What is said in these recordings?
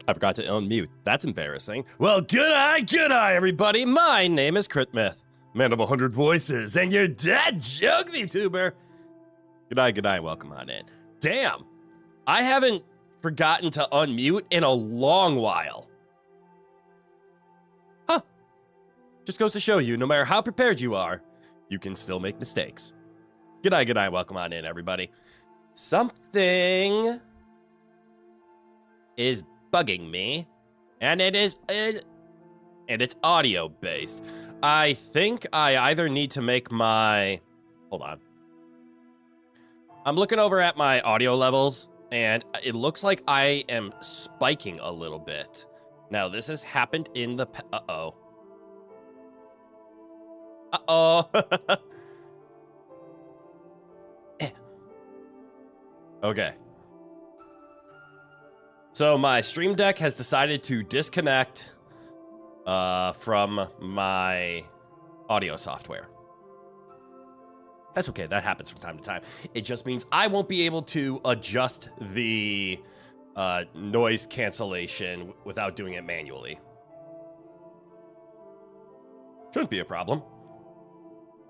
I forgot to unmute. That's embarrassing. Well, good eye, everybody. My name is Mith, man of 100 voices, and your dad joke VTuber. Good eye, welcome on in. Damn, I haven't forgotten to unmute in a long while. Huh. Just goes to show you, no matter how prepared you are, you can still make mistakes. Good eye, welcome on in, everybody. Something is bugging me, and it's audio based. I think I either need to make my, hold on. I'm looking over at my audio levels, and it looks like I am spiking a little bit. Now, this has happened in the, uh-oh. Okay. So my Stream Deck has decided to disconnect from my audio software. That's okay, that happens from time to time. It just means I won't be able to adjust the noise cancellation without doing it manually. Shouldn't be a problem,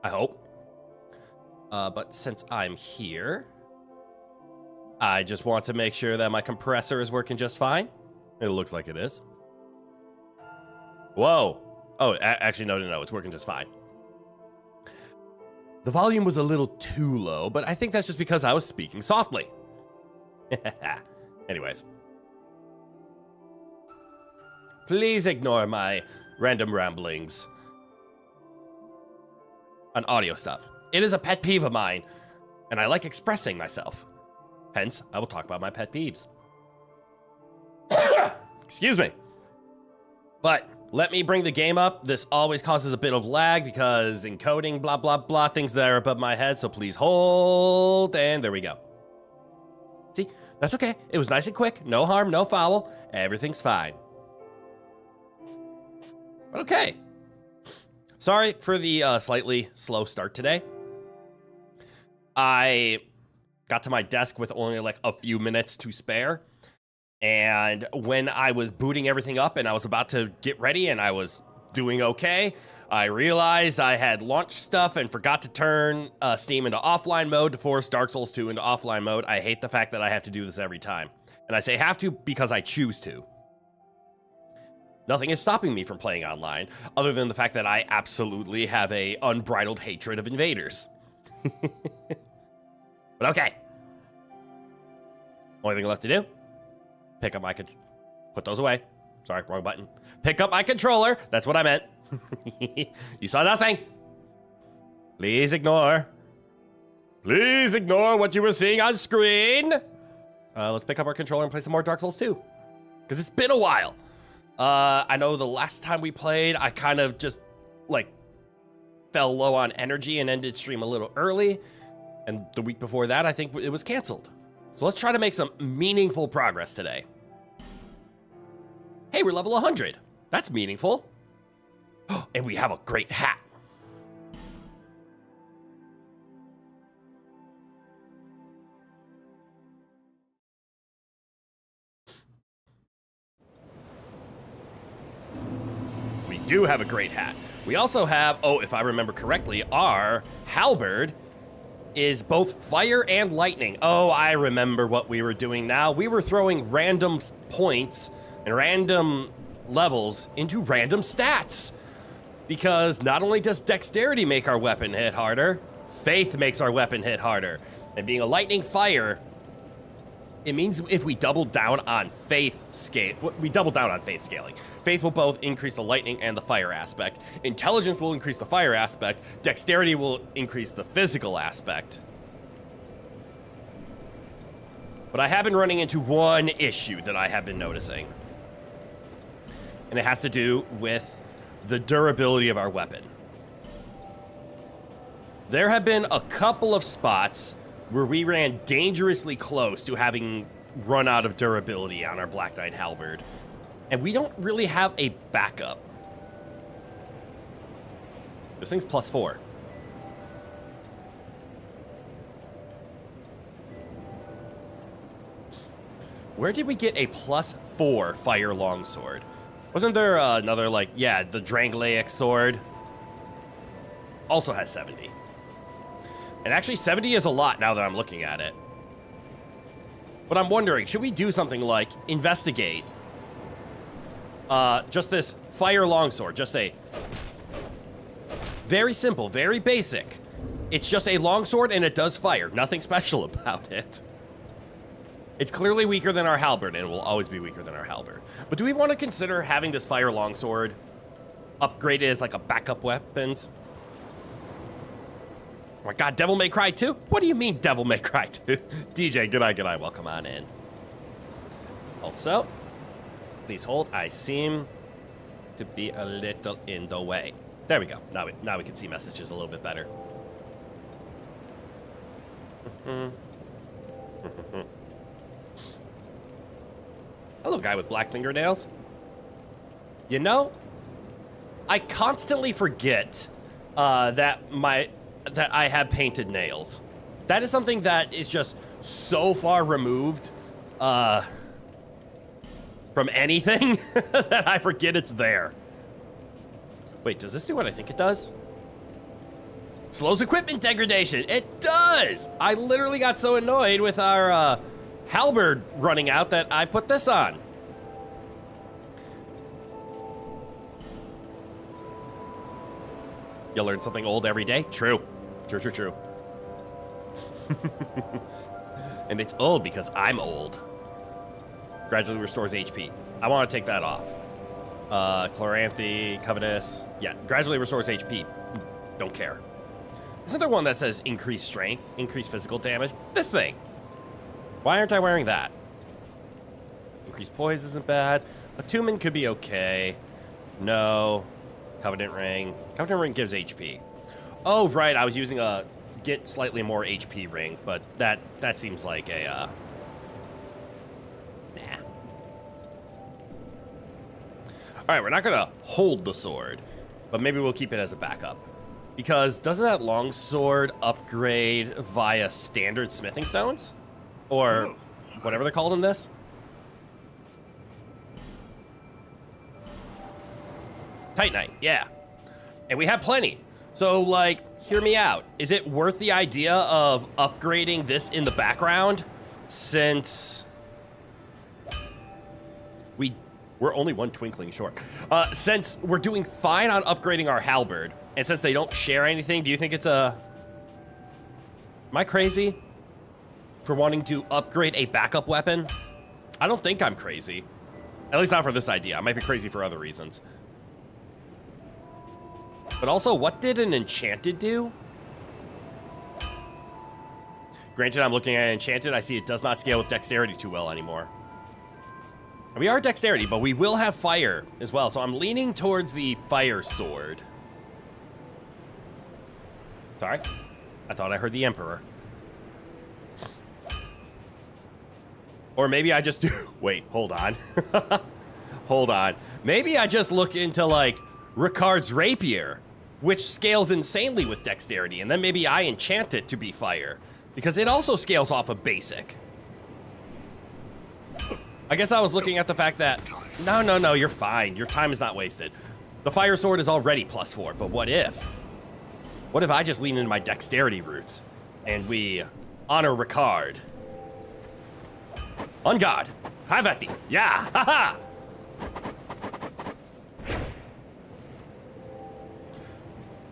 I hope. But since I'm here, I just want to make sure that my compressor is working just fine. It looks like it is. Whoa. Oh, actually, no, it's working just fine. The volume was a little too low, but I think that's just because I was speaking softly. Anyways. Please ignore my random ramblings on audio stuff. It is a pet peeve of mine, and I like expressing myself. Hence, I will talk about my pet peeves. Excuse me. But let me bring the game up. This always causes a bit of lag because encoding, blah, blah, blah, things that are above my head. So please hold, and there we go. See, that's okay. It was nice and quick. No harm, no foul. Everything's fine. But okay. Sorry for the slightly slow start today. I got to my desk with only like a few minutes to spare. And when I was booting everything up and I was about to get ready and I was doing okay, I realized I had launched stuff and forgot to turn Steam into offline mode to force Dark Souls 2 into offline mode. I hate the fact that I have to do this every time. And I say have to because I choose to. Nothing is stopping me from playing online other than the fact that I absolutely have a unbridled hatred of invaders. But okay. Only thing left to do, pick up my, put those away. Sorry, wrong button. Pick up my controller. That's what I meant. You saw nothing. Please ignore. Please ignore what you were seeing on screen. Let's pick up our controller and play some more Dark Souls 2. Because it's been a while. I know the last time we played, I kind of just, like, fell low on energy and ended stream a little early. And the week before that, I think it was canceled. So let's try to make some meaningful progress today. Hey, we're level 100. That's meaningful. And we have a great hat. We do have a great hat. We also have, oh, if I remember correctly, our halberd is both fire and lightning. Oh, I remember what we were doing now. We were throwing random points and random levels into random stats. Because not only does dexterity make our weapon hit harder, faith makes our weapon hit harder. And being a lightning fire, it means if we double down on faith scaling, faith will both increase the lightning and the fire aspect. Intelligence will increase the fire aspect. Dexterity will increase the physical aspect. But I have been running into one issue that I have been noticing. And it has to do with the durability of our weapon. There have been a couple of spots where we ran dangerously close to having run out of durability on our Black Knight halberd. And we don't really have a backup. This thing's +4. Where did we get a 74 fire longsword. Wasn't there another, like, yeah, the Dranglaic sword also has 70. And actually 70 is a lot now that I'm looking at it. But I'm wondering, should we do something like investigate just this fire longsword? Just a very simple, very basic. It's just a longsword and it does fire. Nothing special about it. It's clearly weaker than our halberd, and it will always be weaker than our halberd. But do we want to consider having this fire longsword upgraded as like a backup weapons? Oh my god, Devil May Cry 2? What do you mean Devil May Cry 2? DJ, good night, welcome on in. Also, please hold, I seem to be a little in the way. There we go, now we can see messages a little bit better. Hello, guy with black fingernails. You know, I constantly forget that I have painted nails. That is something that is just so far removed from anything that I forget it's there. Wait, does this do what I think it does? Slows equipment degradation. It does! I literally got so annoyed with our halberd running out that I put this on. You learn something old every day? True. True. And it's old because I'm old. Gradually restores HP. I want to take that off. Chloranthe, Covetous. Yeah, gradually restores HP. Don't care. Isn't there one that says increased strength, increased physical damage? This thing. Why aren't I wearing that? Increased poise isn't bad. Attunement could be okay. No. Covenant Ring. Covenant Ring gives HP. Oh, right. I was using a get slightly more HP ring, but that seems like a, nah. All right, we're not going to hold the sword, but maybe we'll keep it as a backup. Because doesn't that longsword upgrade via standard smithing stones? Or whatever they're called in this? Titanite, yeah. And we have plenty. So, like, hear me out. Is it worth the idea of upgrading this in the background? Since we're only one twinkling short. Since we're doing fine on upgrading our halberd, and since they don't share anything, do you think it's a... Am I crazy for wanting to upgrade a backup weapon? I don't think I'm crazy. At least not for this idea. I might be crazy for other reasons. But also, what did an enchanted do? Granted, I'm looking at enchanted. I see it does not scale with dexterity too well anymore. We are dexterity, but we will have fire as well. So I'm leaning towards the fire sword. Sorry. I thought I heard the Emperor. Or maybe I just do... Wait, hold on. Hold on. Maybe I just look into, like, Ricard's Rapier, which scales insanely with dexterity, and then maybe I enchant it to be fire, because it also scales off of basic. I guess I was looking at the fact that... No, you're fine. Your time is not wasted. The fire sword is already +4, but what if? What if I just lean into my dexterity roots, and we honor Ricard? On guard. Have at thee. Yeah, haha!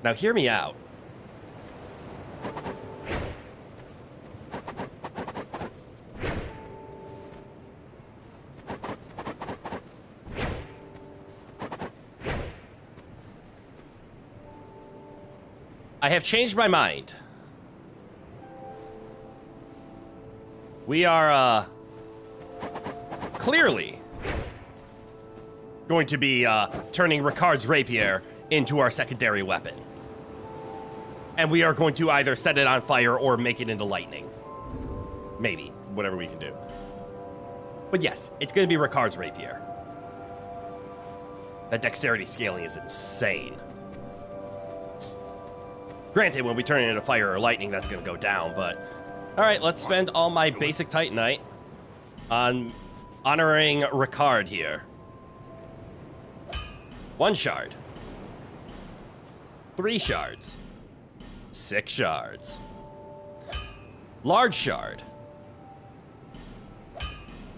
Now hear me out. I have changed my mind. We are, clearly going to be, turning Ricard's Rapier into our secondary weapon. And we are going to either set it on fire or make it into lightning. Maybe. Whatever we can do. But yes, it's going to be Ricard's Rapier. That dexterity scaling is insane. Granted, when we turn it into fire or lightning, that's going to go down, but... Alright, let's spend all my basic Titanite on Honoring Ricard here. 1 shard. 3 shards. 6 shards. Large shard.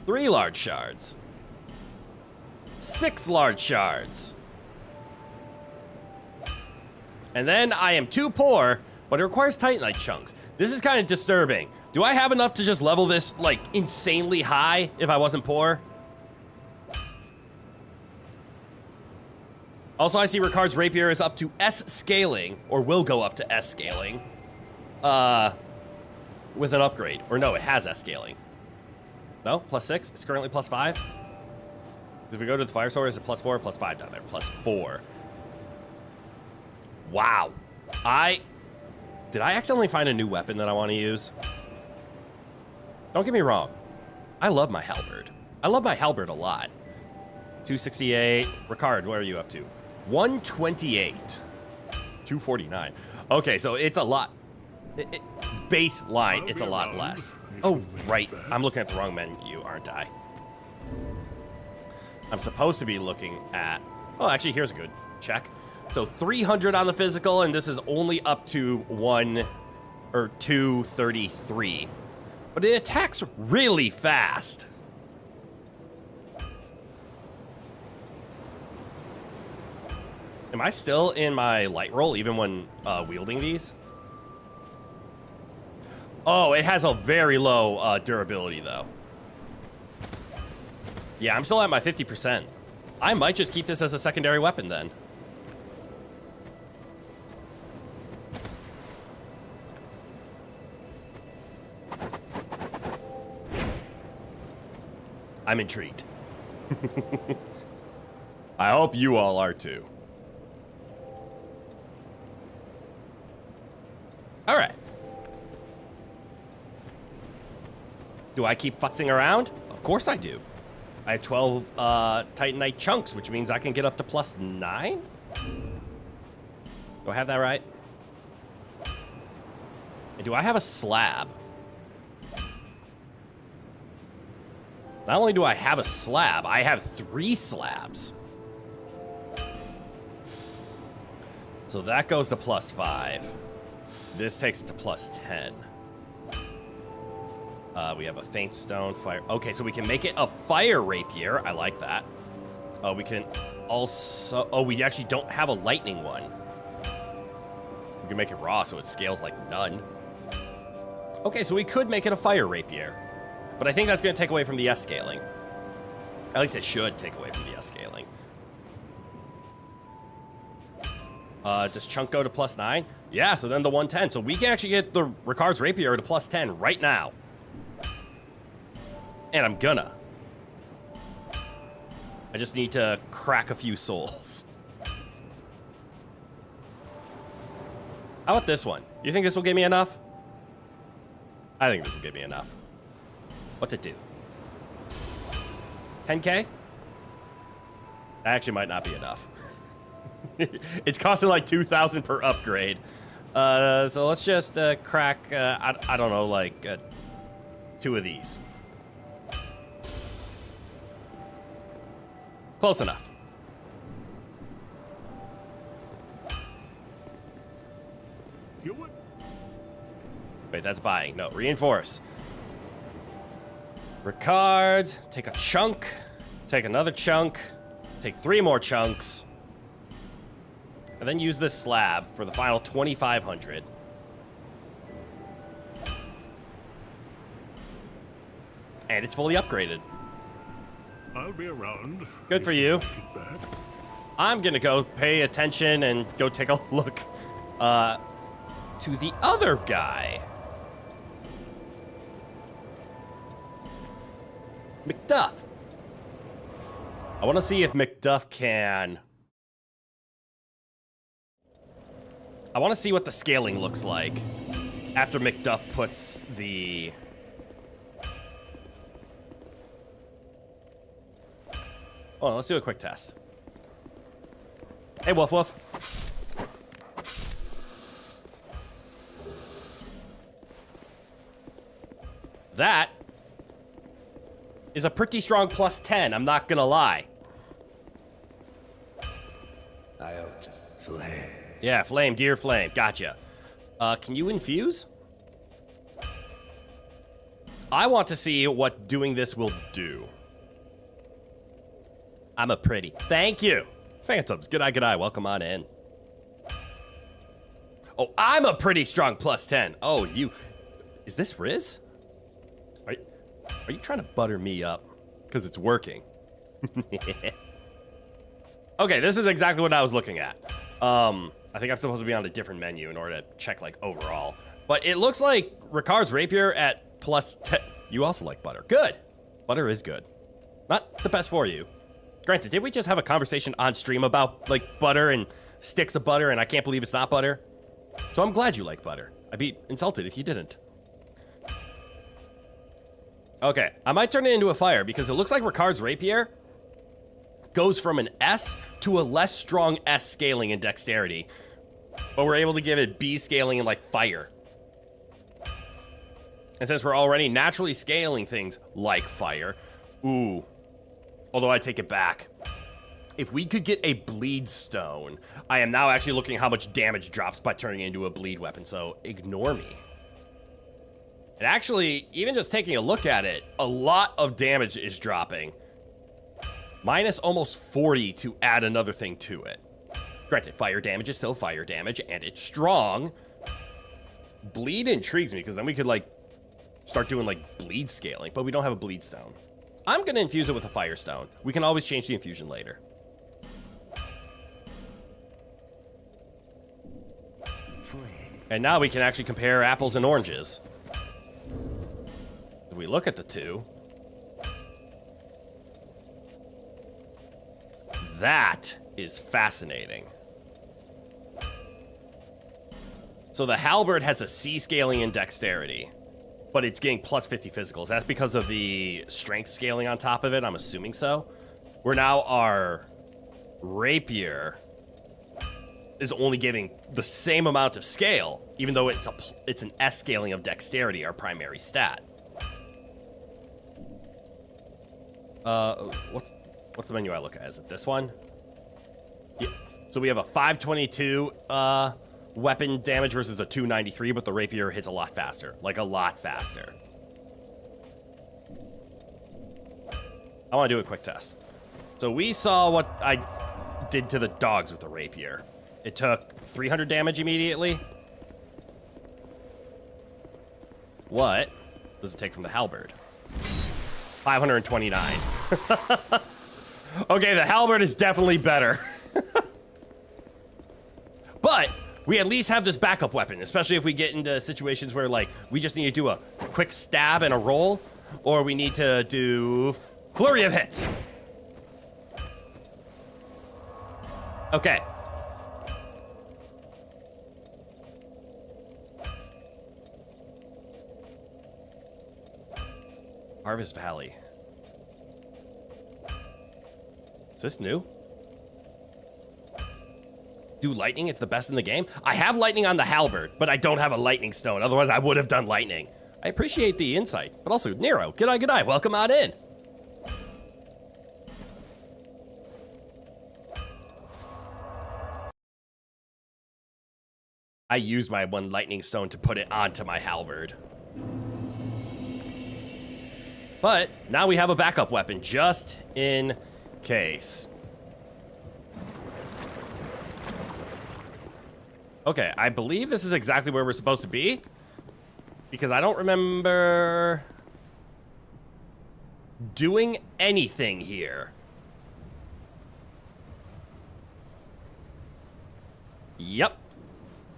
3 large shards. 6 large shards. And then I am too poor, but it requires Titanite chunks. This is kind of disturbing. Do I have enough to just level this, like, insanely high if I wasn't poor? Also, I see Ricard's rapier is up to S scaling, or will go up to S scaling, with an upgrade. Or no, it has S scaling. No? +6? It's currently +5? If we go to the fire sword, is it +4 or +5 down there? +4. Wow. Did I accidentally find a new weapon that I want to use? Don't get me wrong. I love my halberd. I love my halberd a lot. 268. Ricard, what are you up to? 128. 249. Okay, so it's a lot. Baseline, it's a lot less. Oh, right. I'm looking at the wrong menu, aren't I? I'm supposed to be looking at... Oh, actually, here's a good check. So 300 on the physical, and this is only up to 233. But it attacks really fast. Am I still in my light roll even when wielding these? Oh, it has a very low durability, though. Yeah, I'm still at my 50%. I might just keep this as a secondary weapon, then. I'm intrigued. I hope you all are, too. All right. Do I keep futzing around? Of course I do. I have 12 Titanite chunks, which means I can get up to +9? Do I have that right? And do I have a slab? Not only do I have a slab, I have 3 slabs. So that goes to +5. This takes it to +10. We have a faint stone fire. Okay, so we can make it a fire rapier. I like that. We can also... Oh, we actually don't have a lightning one. We can make it raw so it scales like none. Okay, so we could make it a fire rapier. But I think that's going to take away from the S scaling. At least it should take away from the S scaling. Does chunk go to +9? Yeah, so then the 110. So we can actually get the Ricard's rapier to +10 right now. And I'm gonna. I just need to crack a few souls. How about this one? You think this will give me enough? I think this will give me enough. What's it do? 10K? That actually might not be enough. It's costing like 2,000 per upgrade. So let's just crack, I don't know, like 2 of these. Close enough. Wait, that's buying. No, reinforce. Ricard, take a chunk, take another chunk, take 3 more chunks, and then use this slab for the final 2,500. And it's fully upgraded. I'll be around. Good for you. I'm gonna go pay attention and go take a look to the other guy. McDuff. I want to see if McDuff can... I want to see what the scaling looks like after McDuff puts the... Hold on, let's do a quick test. Hey, Woof Woof. That is a pretty strong +10, I'm not gonna lie. Iota, flame. Yeah, flame, dear flame, gotcha. Can you infuse? I want to see what doing this will do. I'm a pretty. Thank you. Phantoms, good eye, welcome on in. Oh, I'm a pretty strong +10. Oh, you... Is this Riz? Are you trying to butter me up? Because it's working. Okay, this is exactly what I was looking at. I think I'm supposed to be on a different menu in order to check, like, overall. But it looks like Ricard's Rapier at +10. You also like butter. Good. Butter is good. Not the best for you. Granted, did we just have a conversation on stream about, like, butter and sticks of butter, and I can't believe it's not butter? So I'm glad you like butter. I'd be insulted if you didn't. Okay, I might turn it into a fire, because it looks like Ricard's Rapier goes from an S to a less strong S scaling in dexterity. But we're able to give it B scaling in, like, fire. And since we're already naturally scaling things like fire, ooh. Although I take it back. If we could get a bleed stone, I am now actually looking at how much damage drops by turning it into a bleed weapon, so ignore me. And actually, even just taking a look at it, a lot of damage is dropping. Minus almost 40 to add another thing to it. Granted, fire damage is still fire damage, and it's strong. Bleed intrigues me, because then we could, like, start doing, like, bleed scaling, but we don't have a bleed stone. I'm gonna infuse it with a fire stone. We can always change the infusion later. And now we can actually compare apples and oranges. If we look at the two, that is fascinating. So the halberd has a C scaling in dexterity, but it's getting +50 physicals. That's because of the strength scaling on top of it, I'm assuming so. Where now our rapier is only giving the same amount of scale, even though it's an S scaling of dexterity, our primary stat. What's the menu I look at? Is it this one? Yeah. So we have a 522 weapon damage versus a 293, but the rapier hits a lot faster. Like, a lot faster. I want to do a quick test. So we saw what I did to the dogs with the rapier. It took 300 damage immediately. What does it take from the halberd? 529. Okay, the halberd is definitely better. But we at least have this backup weapon, especially if we get into situations where, like, we just need to do a quick stab and a roll, or we need to do flurry of hits. Okay. Harvest Valley. Is this new? Do lightning, it's the best in the game. I have lightning on the halberd, but I don't have a lightning stone. Otherwise, I would have done lightning. I appreciate the insight, but also, Nero, g'day, welcome on in. I used my one lightning stone to put it onto my halberd. But now we have a backup weapon, just in case. Okay, I believe this is exactly where we're supposed to be, because I don't remember doing anything here. Yep.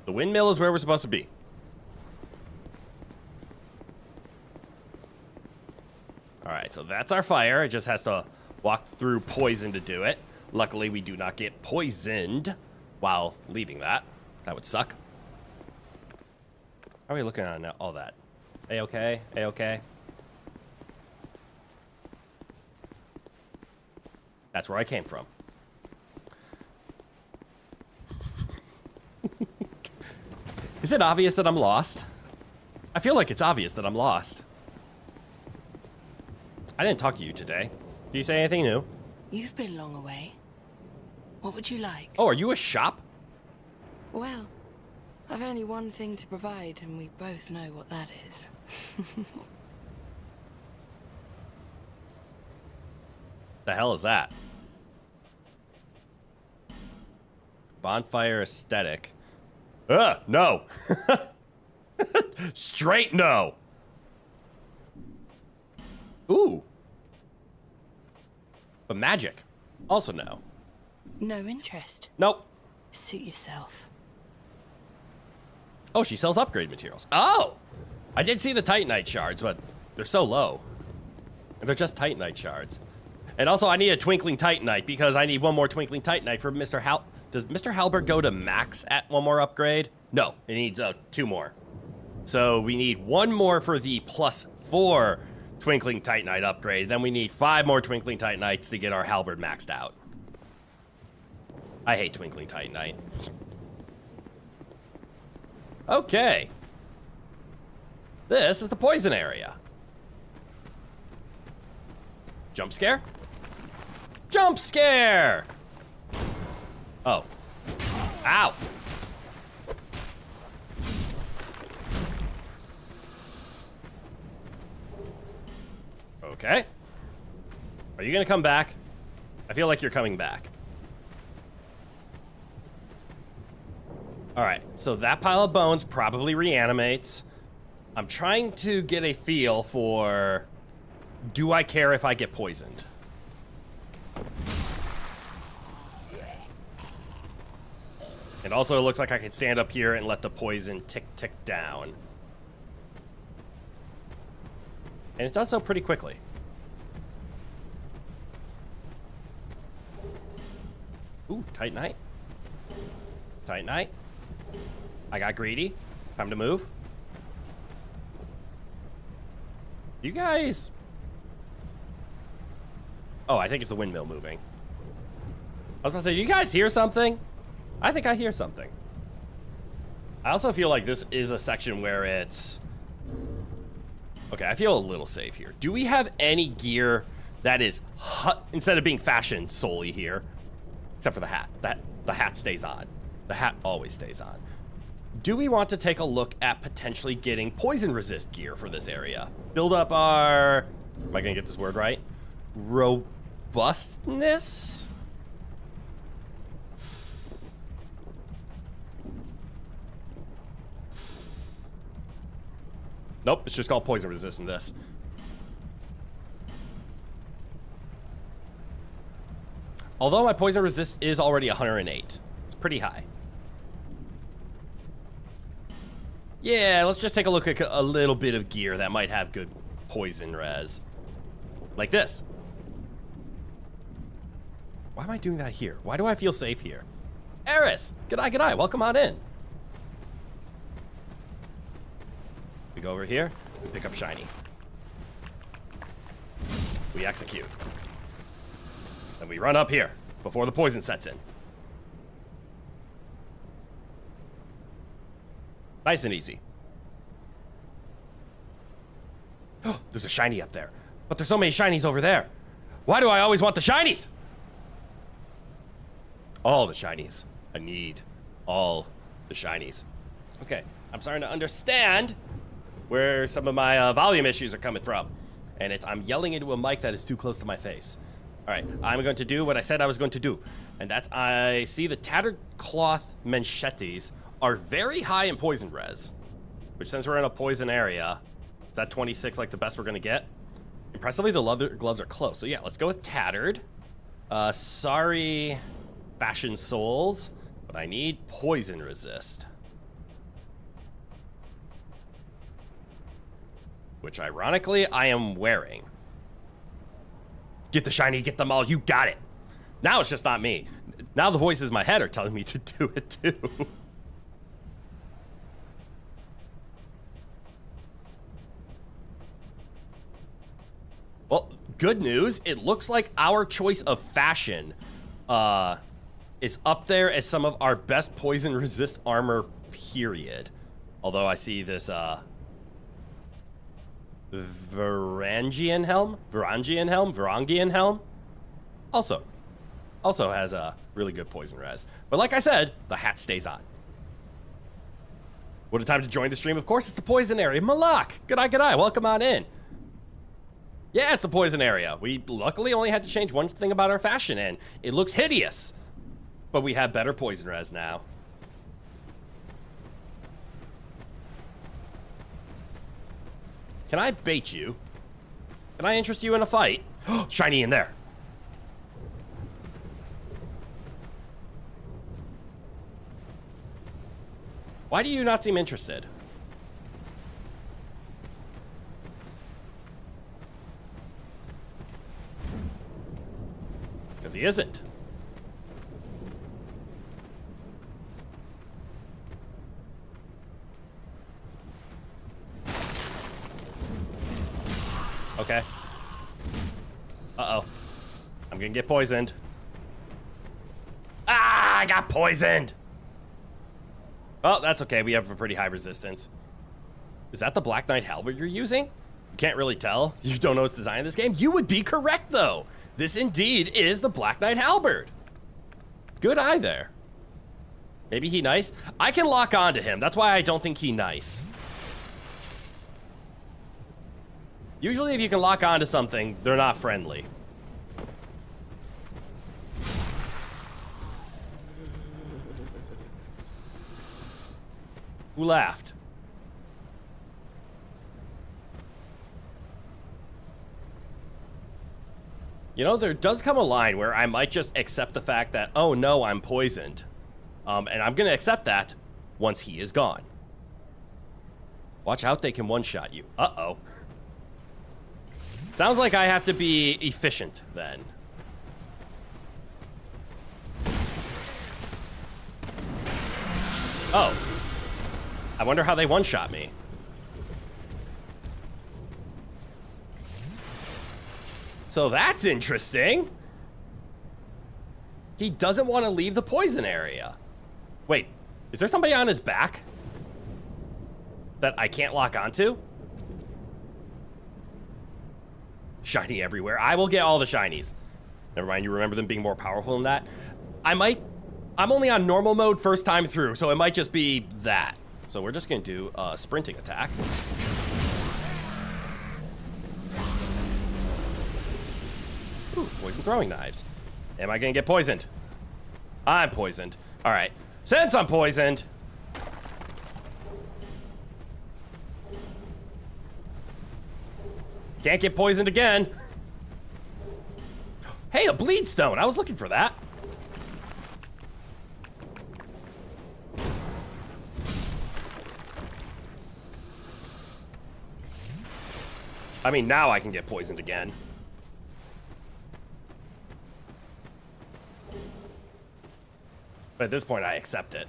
The windmill is where we're supposed to be. Alright, so that's our fire. It just has to walk through poison to do it. Luckily, we do not get poisoned while leaving that. That would suck. How are we looking on all that? A-okay? A-okay? That's where I came from. Is it obvious that I'm lost? I feel like it's obvious that I'm lost. I didn't talk to you today. Do you say anything new? You've been long away. What would you like? Oh, are you a shop? Well, I've only one thing to provide, and we both know what that is. The hell is that? Bonfire aesthetic. No. Straight no. Ooh. But magic. Also no. No interest. Nope. Suit yourself. Oh, she sells upgrade materials. Oh! I did see the Titanite shards, but they're so low. And they're just Titanite shards. And also, I need a Twinkling Titanite because I need one more Twinkling Titanite for Mr. Hal... Does Mr. Halbert go to max at one more upgrade? No, it needs 2 more. So we need 1 more for the +4 Twinkling Titanite upgrade. Then we need 5 more Twinkling Titanites to get our Halberd maxed out. I hate Twinkling Titanite. Okay. This is the poison area. Jump scare? Jump scare! Oh. Ow! Okay. Are you gonna come back? I feel like you're coming back. Alright, so that pile of bones probably reanimates. I'm trying to get a feel for... Do I care if I get poisoned? And also, it looks like I can stand up here and let the poison tick down. And it does so pretty quickly. Ooh, Titanite. Titanite. I got greedy. Time to move. You guys... Oh, I think it's the windmill moving. I was gonna say, you guys hear something? I think I hear something. I also feel like this is a section where it's... Okay, I feel a little safe here. Do we have any gear that is... instead of being fashion solely here? Except for the hat. The hat stays on. The hat always stays on. Do we want to take a look at potentially getting poison resist gear for this area? Build up our... Am I gonna get this word right? Robustness? Nope, it's just called poison resistant this. Although my poison resist is already 108. It's pretty high. Yeah, let's just take a look at a little bit of gear that might have good poison res. Like this. Why am I doing that here? Why do I feel safe here? Eris! G'day. Welcome on in. We go over here. We pick up shiny. We execute. Then we run up here before the poison sets in. Nice and easy. Oh, there's a shiny up there. But there's so many shinies over there. Why do I always want the shinies? All the shinies. I need all the shinies. Okay, I'm starting to understand where some of my volume issues are coming from. And it's I'm yelling into a mic that is too close to my face. All right, I'm going to do what I said I was going to do. And that's I see the tattered cloth manchettes are very high in poison res. Which since we're in a poison area, is that 26 like the best we're going to get? Impressively, the leather gloves are close. So yeah, let's go with tattered. Sorry, fashion souls, but I need poison resist. Which ironically, I am wearing. Get the shiny, get them all, you got it. Now it's just not me. Now the voices in my head are telling me to do it too. Well, good news. It looks like our choice of fashion is up there as some of our best poison resist armor, period. Although I see this Varangian Helm? Varangian Helm? Varangian Helm? Also has a really good poison res. But like I said, the hat stays on. What a time to join the stream. Of course, it's the poison area. Malak, good eye. Welcome on in. Yeah, it's the poison area. We luckily only had to change one thing about our fashion, and it looks hideous. But we have better poison res now. Can I bait you? Can I interest you in a fight? Shiny in there. Why do you not seem interested? Because he isn't. Okay. Uh-oh. I'm gonna get poisoned. Ah, I got poisoned! Well, that's okay. We have a pretty high resistance. Is that the Black Knight Halberd you're using? You can't really tell. You don't know its design in this game. You would be correct, though. This indeed is the Black Knight Halberd. Good eye there. Maybe he nice? I can lock on to him. That's why I don't think he nice. Usually if you can lock on to something, they're not friendly. Who laughed? You know, there does come a line where I might just accept the fact that, oh no, I'm poisoned. And I'm gonna accept that once he is gone. Watch out, they can one-shot you. Uh-oh. Sounds like I have to be efficient then. Oh. I wonder how they one-shot me. So that's interesting. He doesn't want to leave the poison area. Wait, is there somebody on his back that I can't lock onto? Shiny everywhere. I will get all the shinies. Never mind, you remember them being more powerful than that? I'm only on normal mode first time through, so it might just be that. So we're just gonna do a sprinting attack. Ooh, poison throwing knives. Am I gonna get poisoned? I'm poisoned. All right, since I'm poisoned, can't get poisoned again. Hey, a bleed stone. I was looking for that. I mean, now I can get poisoned again. But at this point, I accept it.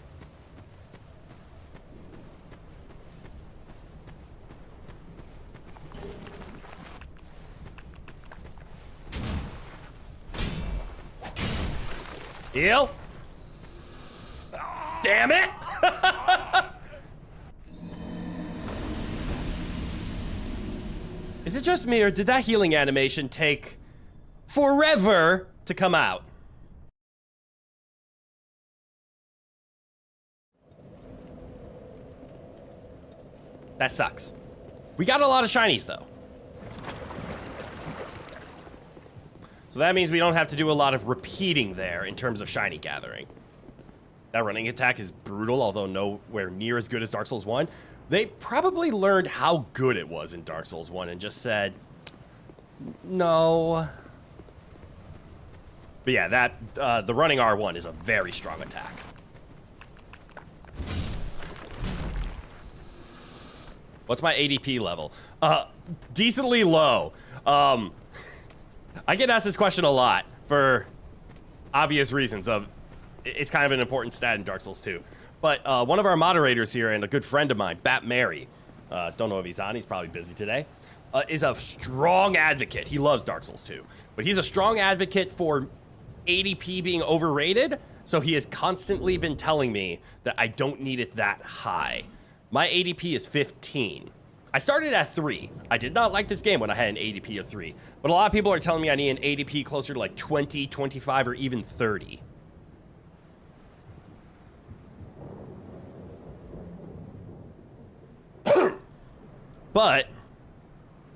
Heal. Damn it! Is it just me, or did that healing animation take forever to come out? That sucks. We got a lot of shinies, though. So that means we don't have to do a lot of repeating there in terms of shiny gathering. That running attack is brutal, although nowhere near as good as Dark Souls 1. They probably learned how good it was in Dark Souls 1 and just said, no. But yeah, that the running R1 is a very strong attack. What's my ADP level? Decently low. I get asked this question a lot for obvious reasons of it's kind of an important stat in Dark Souls 2. But one of our moderators here and a good friend of mine, Bat Mary, don't know if he's on, he's probably busy today, is a strong advocate. He loves Dark Souls 2, but he's a strong advocate for ADP being overrated, so he has constantly been telling me that I don't need it that high. My ADP is 15. I started at 3. I did not like this game when I had an ADP of 3. But a lot of people are telling me I need an ADP closer to like 20, 25, or even 30. But,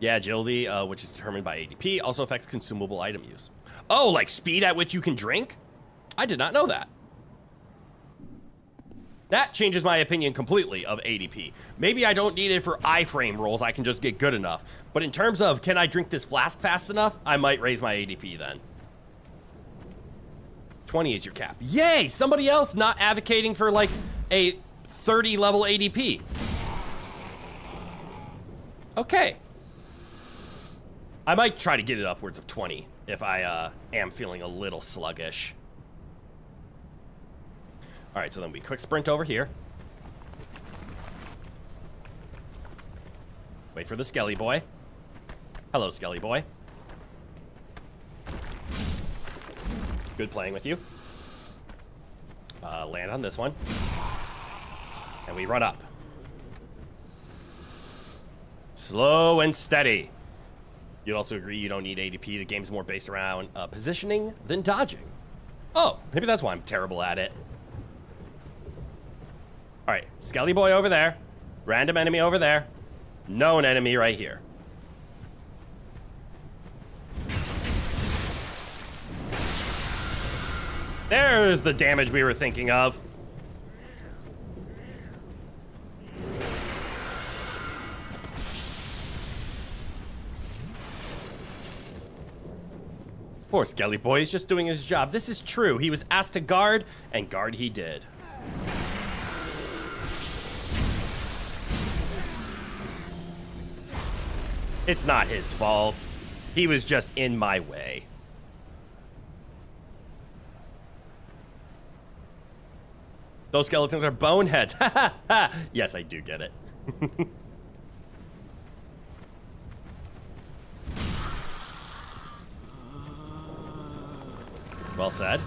yeah, agility, which is determined by ADP, also affects consumable item use. Oh, like speed at which you can drink? I did not know that. That changes my opinion completely of ADP. Maybe I don't need it for iframe rolls, I can just get good enough. But in terms of, can I drink this flask fast enough? I might raise my ADP then. 20 is your cap. Yay! Somebody else not advocating for like a 30 level ADP. Okay. I might try to get it upwards of 20 if I am feeling a little sluggish. All right, so then we quick sprint over here. Wait for the Skelly boy. Hello, Skelly boy. Good playing with you. Land on this one. And we run up. Slow and steady. You'd also agree you don't need ADP. The game's more based around positioning than dodging. Oh, maybe that's why I'm terrible at it. All right, Skelly boy over there. Random enemy over there. Known enemy right here. There's the damage we were thinking of. Poor Skelly boy, he's just doing his job. This is true. He was asked to guard, and guard he did. It's not his fault. He was just in my way. Those skeletons are boneheads. Yes, I do get it. Well said.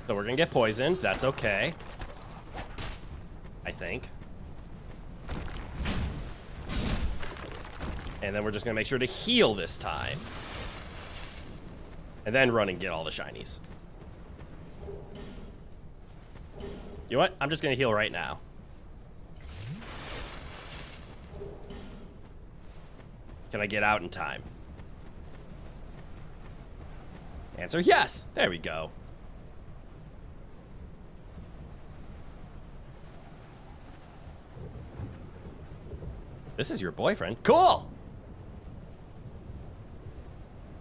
So we're gonna get poisoned. That's okay. I think. And then we're just gonna make sure to heal this time. And then run and get all the shinies. You know what? I'm just gonna heal right now. Can I get out in time? Answer yes. There we go. This is your boyfriend. Cool.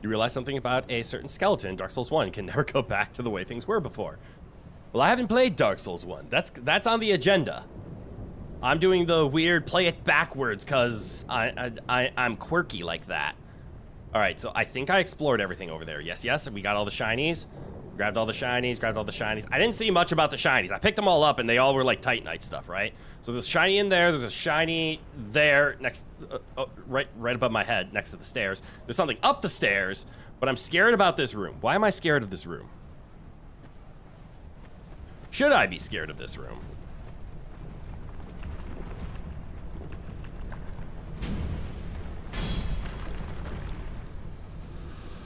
You realize something about a certain skeleton in Dark Souls 1 can never go back to the way things were before. Well, I haven't played Dark Souls 1. That's on the agenda. I'm doing the weird play it backwards because I'm quirky like that. All right, so I think I explored everything over there. Yes, yes, we got all the shinies. Grabbed all the shinies, grabbed all the shinies. I didn't see much about the shinies. I picked them all up and they all were like Titanite stuff, right? So there's a shiny in there, there's a shiny there next, right above my head, next to the stairs. There's something up the stairs, but I'm scared about this room. Why am I scared of this room? Should I be scared of this room?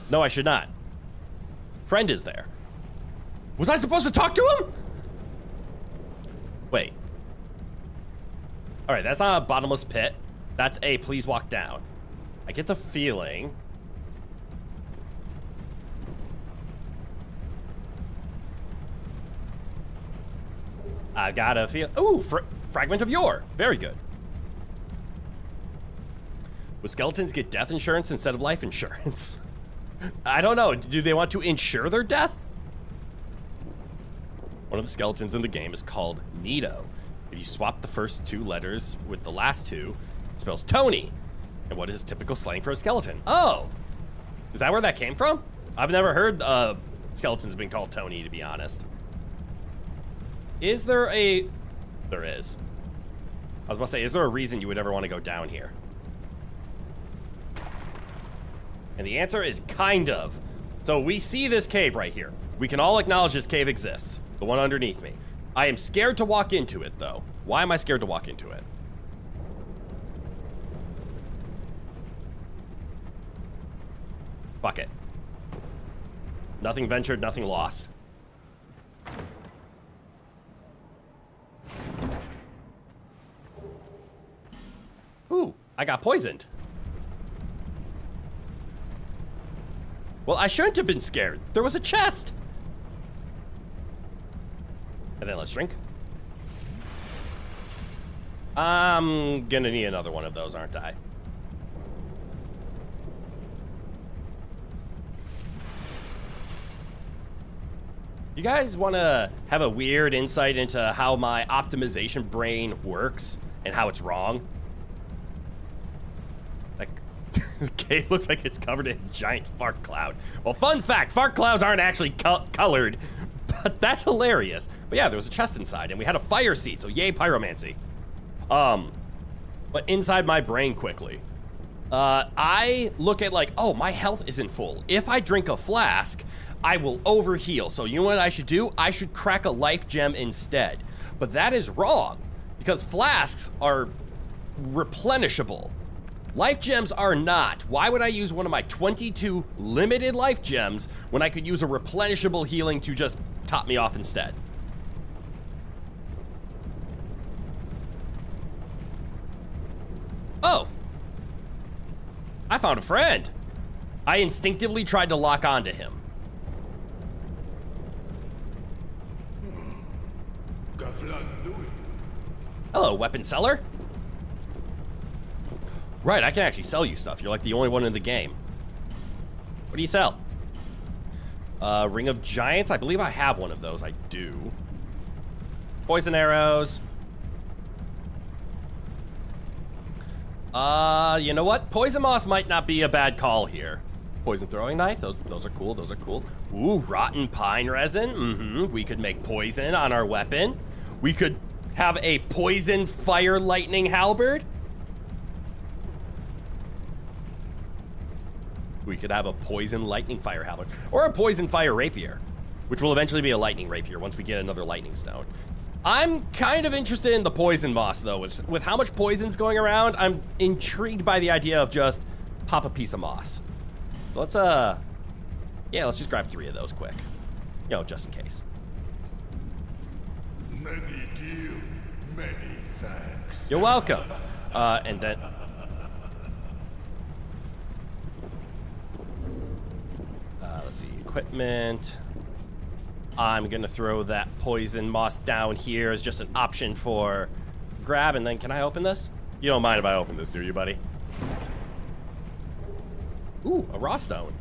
No, I should not. Friend is there. Was I supposed to talk to him? Wait. All right, that's not a bottomless pit. That's a please walk down. I get the feeling. I got a feel. Ooh, fragment of yore. Very good. Would skeletons get death insurance instead of life insurance? I don't know. Do they want to insure their death? One of the skeletons in the game is called Nito. If you swap the first two letters with the last two, it spells Tony. And what is typical slang for a skeleton? Oh, is that where that came from? I've never heard skeletons being called Tony, to be honest. Is there a... There is. I was about to say, is there a reason you would ever want to go down here? And the answer is kind of. So we see this cave right here. We can all acknowledge this cave exists. The one underneath me. I am scared to walk into it, though. Why am I scared to walk into it? Fuck it. Nothing ventured, nothing lost. Ooh, I got poisoned. Well, I shouldn't have been scared. There was a chest. And then let's drink. I'm gonna need another one of those, aren't I? You guys want to have a weird insight into how my optimization brain works and how it's wrong? Like, okay, looks like it's covered in a giant fart cloud. Well, fun fact, fart clouds aren't actually colored, but that's hilarious. But yeah, there was a chest inside, and we had a fire seat, so yay, pyromancy. But inside my brain quickly, I look at like, oh, my health isn't full. If I drink a flask, I will overheal. So you know what I should do? I should crack a life gem instead. But that is wrong, because flasks are replenishable. Life gems are not. Why would I use one of my 22 limited life gems when I could use a replenishable healing to just top me off instead? Oh. I found a friend. I instinctively tried to lock onto him. Hello, weapon seller. Right, I can actually sell you stuff. You're like the only one in the game. What do you sell? Ring of Giants. I believe I have one of those. I do. Poison arrows. You know what? Poison moss might not be a bad call here. Poison throwing knife. Those are cool. Those are cool. Ooh, rotten pine resin. We could make poison on our weapon. We could have a poison fire lightning halberd. We could have a poison lightning fire halberd, or a poison fire rapier, which will eventually be a lightning rapier once we get another lightning stone. I'm kind of interested in the poison moss, though. With how much poison's going around, I'm intrigued by the idea of just pop a piece of moss. So let's, yeah, let's just grab 3 of those quick. You know, just in case. Many deal, many thanks. You're welcome. And then... let's see, equipment. I'm gonna throw that poison moss down here as just an option for grab, and then can I open this? You don't mind if I open this, do you, buddy? Ooh, a raw stone.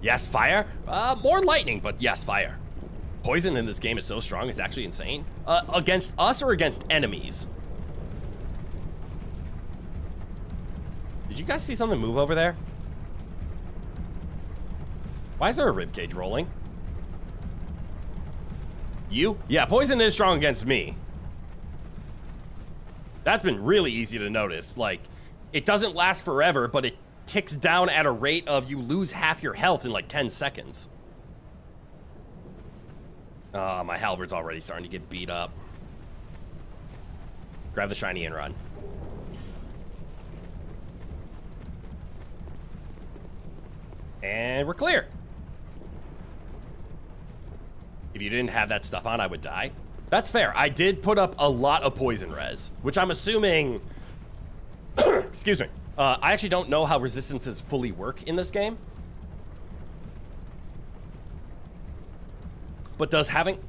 Yes, fire. More lightning, but yes, fire. Poison in this game is so strong, it's actually insane. Against us or against enemies? Did you guys see something move over there? Why is there a ribcage rolling? You? Yeah, poison is strong against me. That's been really easy to notice. Like, it doesn't last forever, but it ticks down at a rate of you lose half your health in like 10 seconds. Oh, my halberd's already starting to get beat up. Grab the shiny and run. And we're clear. If you didn't have that stuff on, I would die. That's fair. I did put up a lot of poison res, which I'm assuming... Excuse me. I actually don't know how resistances fully work in this game. But does having...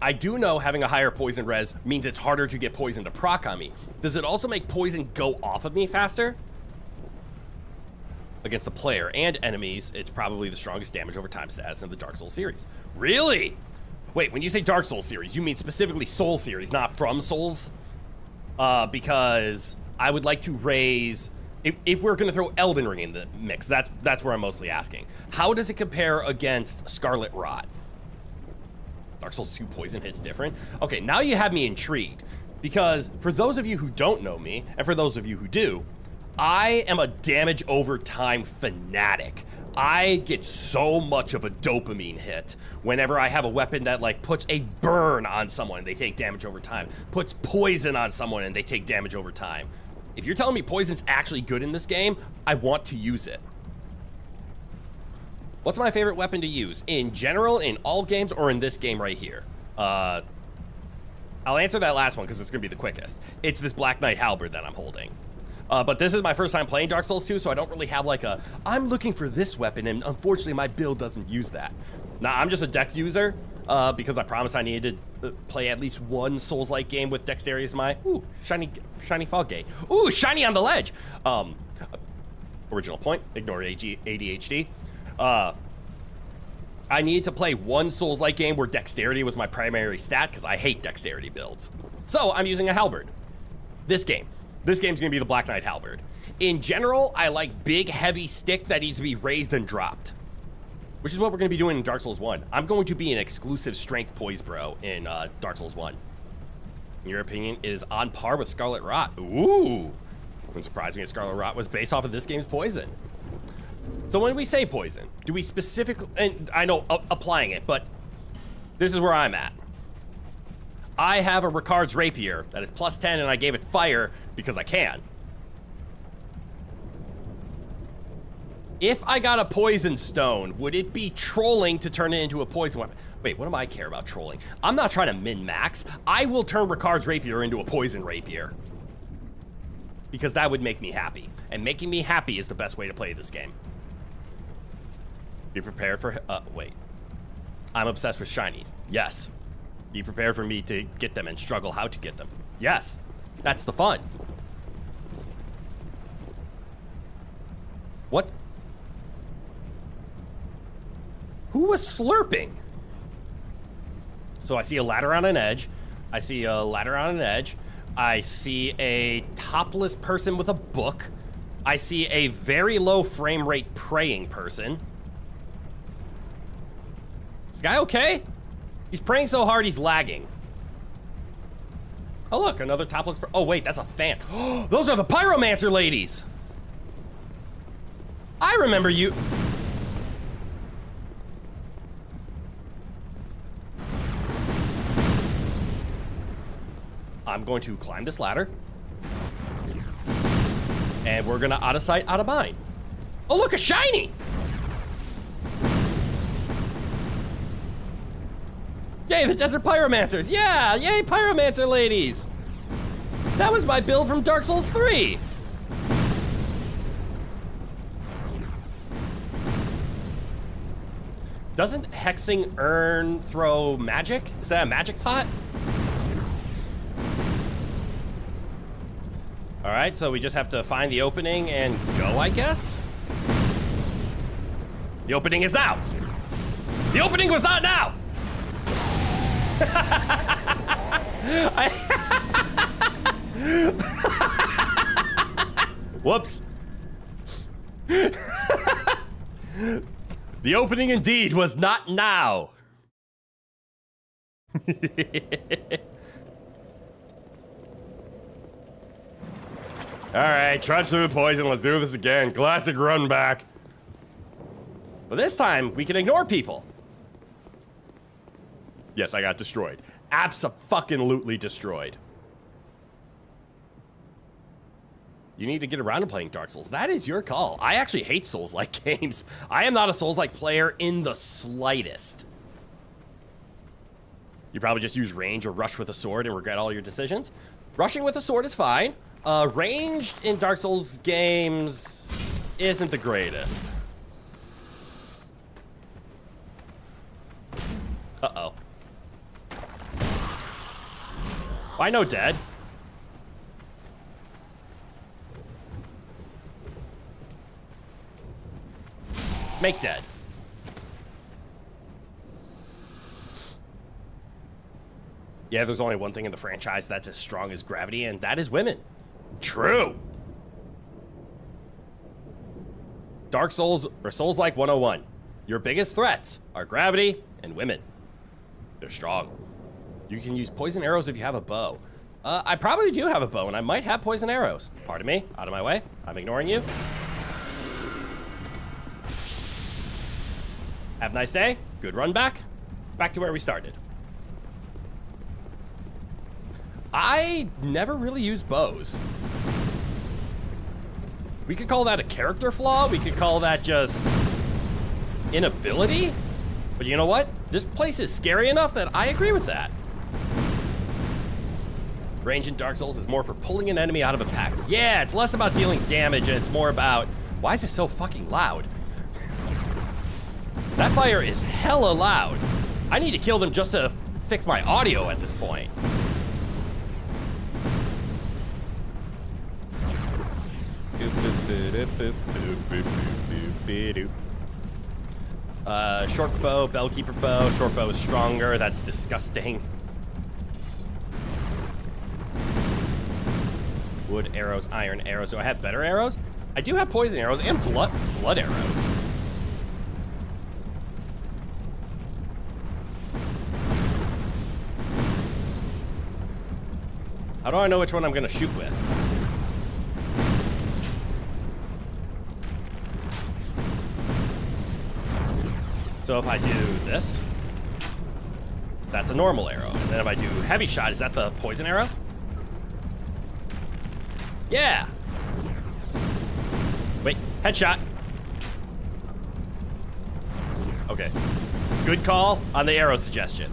I do know having a higher poison res means it's harder to get poison to proc on me. Does it also make poison go off of me faster? Against the player and enemies, it's probably the strongest damage over time status in the Dark Souls series. Really? Wait, when you say Dark Souls series, you mean specifically Soul series, not From Souls? Because I would like to raise... If we're going to throw Elden Ring in the mix, that's where I'm mostly asking. How does it compare against Scarlet Rot? Dark Souls 2 poison hits different? Okay, now you have me intrigued. Because for those of you who don't know me, and for those of you who do, I am a damage over time fanatic. I get so much of a dopamine hit whenever I have a weapon that like puts a burn on someone and they take damage over time, puts poison on someone and they take damage over time. If you're telling me poison's actually good in this game, I want to use it. What's my favorite weapon to use? In general, in all games, or in this game right here? I'll answer that last one because it's gonna be the quickest. It's this Black Knight halberd that I'm holding. But this is my first time playing Dark Souls 2, so I don't really have like a, I'm looking for this weapon, and unfortunately my build doesn't use that. Now, I'm just a dex user, because I promised I needed to play at least one Souls-like game with dexterity as my, ooh, shiny fog gate. Ooh, shiny on the ledge! Original point, ignore ADHD. I needed to play one Souls-like game where dexterity was my primary stat, because I hate dexterity builds. So, I'm using a halberd. This game's gonna be the Black Knight halberd. In general, I like big, heavy stick that needs to be raised and dropped, which is what we're gonna be doing in Dark Souls 1. I'm going to be an exclusive strength poise bro in Dark Souls 1. In your opinion, it is on par with Scarlet Rot. Ooh, wouldn't surprise me if Scarlet Rot was based off of this game's poison. So when we say poison, do we specifically, and I know applying it, but this is where I'm at. I have a Ricard's Rapier that is +10 and I gave it fire because I can. If I got a poison stone, would it be trolling to turn it into a poison weapon? Wait, what do I care about trolling? I'm not trying to min-max. I will turn Ricard's Rapier into a poison rapier. Because that would make me happy. And making me happy is the best way to play this game. Be prepared for, wait. I'm obsessed with shinies. Yes. Be prepared for me to get them and struggle how to get them. Yes, that's the fun. What? Who was slurping? So I see a ladder on an edge. I see a ladder on an edge. I see a topless person with a book. I see a very low frame rate praying person. Is this guy okay? He's praying so hard he's lagging. Oh look, another topless oh wait, that's a fan. Those are the pyromancer ladies! I remember you. I'm going to climb this ladder. And we're gonna out of sight, out of mind. Oh look, a shiny! Yay, the Desert Pyromancers! Yeah! Yay, Pyromancer ladies! That was my build from Dark Souls 3! Doesn't hexing urn throw magic? Is that a magic pot? Alright, so we just have to find the opening and go, I guess? The opening is now! The opening was not now! Whoops. The opening indeed was not now. Alright, trudge through the poison, let's do this again. Classic run back. But this time, we can ignore people. Yes, I got destroyed. Abso-fucking-lutely destroyed. You need to get around to playing Dark Souls. That is your call. I actually hate Souls-like games. I am not a Souls-like player in the slightest. You probably just use range or rush with a sword and regret all your decisions. Rushing with a sword is fine. Ranged in Dark Souls games isn't the greatest. Uh-oh. I know dead. Make dead. Yeah, there's only one thing in the franchise that's as strong as gravity, and that is women. True. Dark Souls, or Souls-like 101. Your biggest threats are gravity and women. They're strong. You can use poison arrows if you have a bow. I probably do have a bow, and I might have poison arrows. Pardon me. Out of my way. I'm ignoring you. Have a nice day. Good run back. Back to where we started. I never really used bows. We could call that a character flaw. We could call that just inability. But you know what? This place is scary enough that I agree with that. Range in Dark Souls is more for pulling an enemy out of a pack. Yeah, it's less about dealing damage and it's more about, why is it so fucking loud? That fire is hella loud. I need to kill them just to fix my audio at this point. Short bow, bellkeeper bow. Short bow is stronger. That's disgusting. Wood arrows, iron arrows. Do I have better arrows? I do have poison arrows and blood arrows. How do I know which one I'm gonna shoot with? So if I do this, that's a normal arrow. And then if I do heavy shot, is that the poison arrow? Yeah. Wait, headshot. Okay. Good call on the arrow suggestion.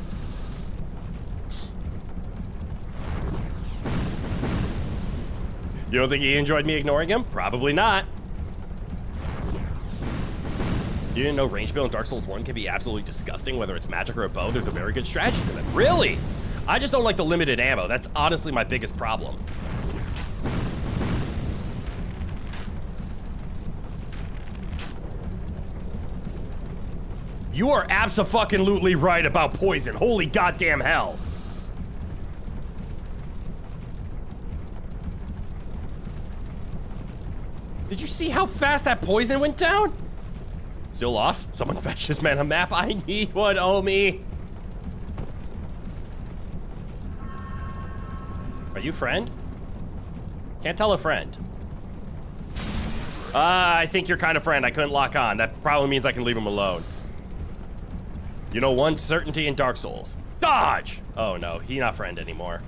You don't think he enjoyed me ignoring him? Probably not. You didn't know range build in Dark Souls 1 can be absolutely disgusting, whether it's magic or a bow. There's a very good strategy for them. Really? I just don't like the limited ammo. That's honestly my biggest problem. You are abso-fucking-lutely right about poison. Holy goddamn hell. Did you see how fast that poison went down? Still lost? Someone fetch this man a map. I need one, Omi. Are you friend? Can't tell a friend. I think you're kind of friend. I couldn't lock on. That probably means I can leave him alone. You know one certainty in Dark Souls. Dodge! Oh no, he not friend anymore.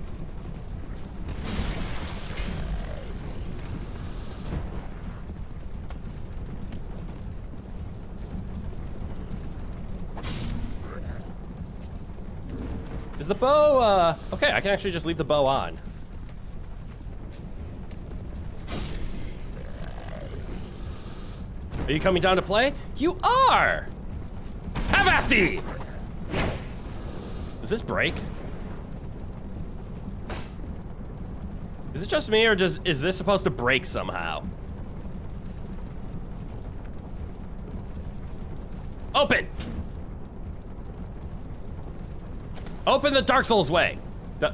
Is the bow, okay, I can actually just leave the bow on. Are you coming down to play? You are! Have at thee! Does this break? Is it just me, or is this supposed to break somehow? Open! Open the Dark Souls way! Am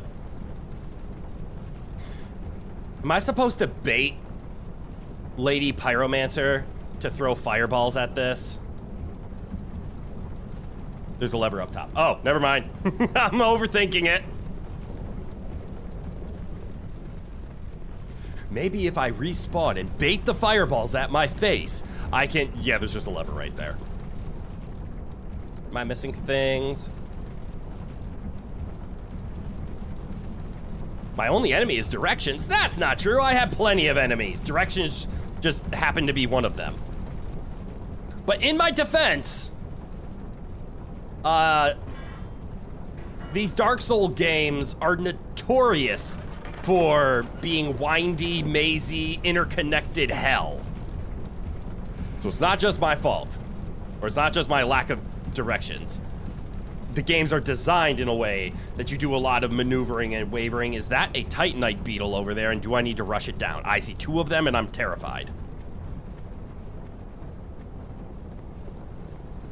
I supposed to bait Lady Pyromancer to throw fireballs at this? There's a lever up top. Oh, never mind. I'm overthinking it. Maybe if I respawn and bait the fireballs at my face, I can... Yeah, there's just a lever right there. Am I missing things? My only enemy is directions. That's not true. I have plenty of enemies. Directions just happen to be one of them. But in my defense... these Dark Souls games are notorious for being windy, mazy, interconnected hell. So it's not just my fault, or it's not just my lack of directions. The games are designed in a way that you do a lot of maneuvering and wavering. Is that a Titanite beetle over there, and do I need to rush it down? I see 2 of them, and I'm terrified.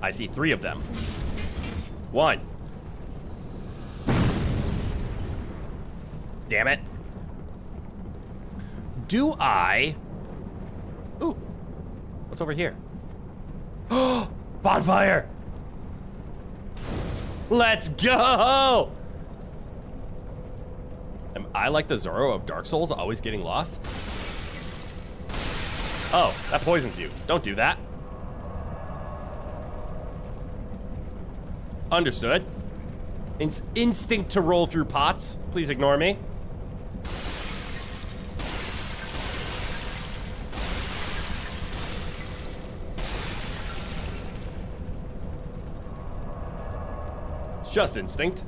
I see 3 of them. 1. Damn it. Do I... Ooh. What's over here? Oh, bonfire! Let's go! I, like the Zoro of Dark Souls, always getting lost? Oh, that poisons you. Don't do that. Understood. Instinct to roll through pots. Please ignore me. It's just instinct.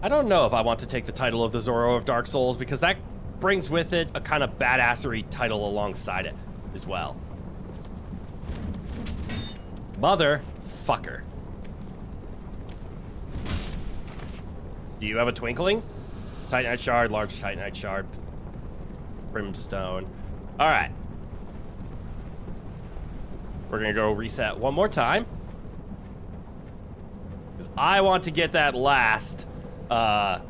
I don't know if I want to take the title of the Zoro of Dark Souls because that brings with it a kind of badassery title alongside it as well. Motherfucker. Do you have a twinkling? Titanite shard, large Titanite shard, brimstone. All right. We're gonna go reset one more time. Because I want to get that last, the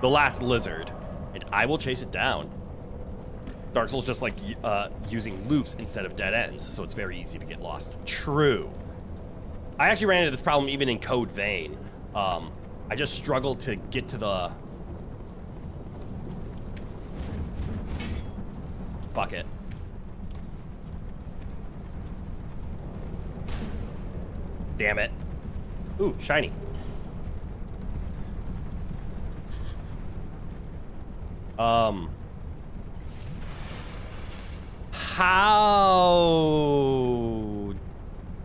last lizard. And I will chase it down. Dark Souls just like using loops instead of dead ends, so it's very easy to get lost. True. I actually ran into this problem even in Code Vein. I just struggled to get to the... Fuck it. Damn it. Ooh, shiny. How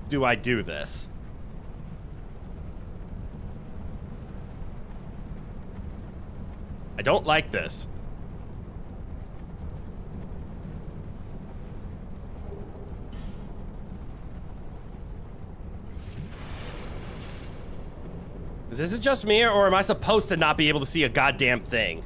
do I do this? I don't like this. Is this just me, or am I supposed to not be able to see a goddamn thing?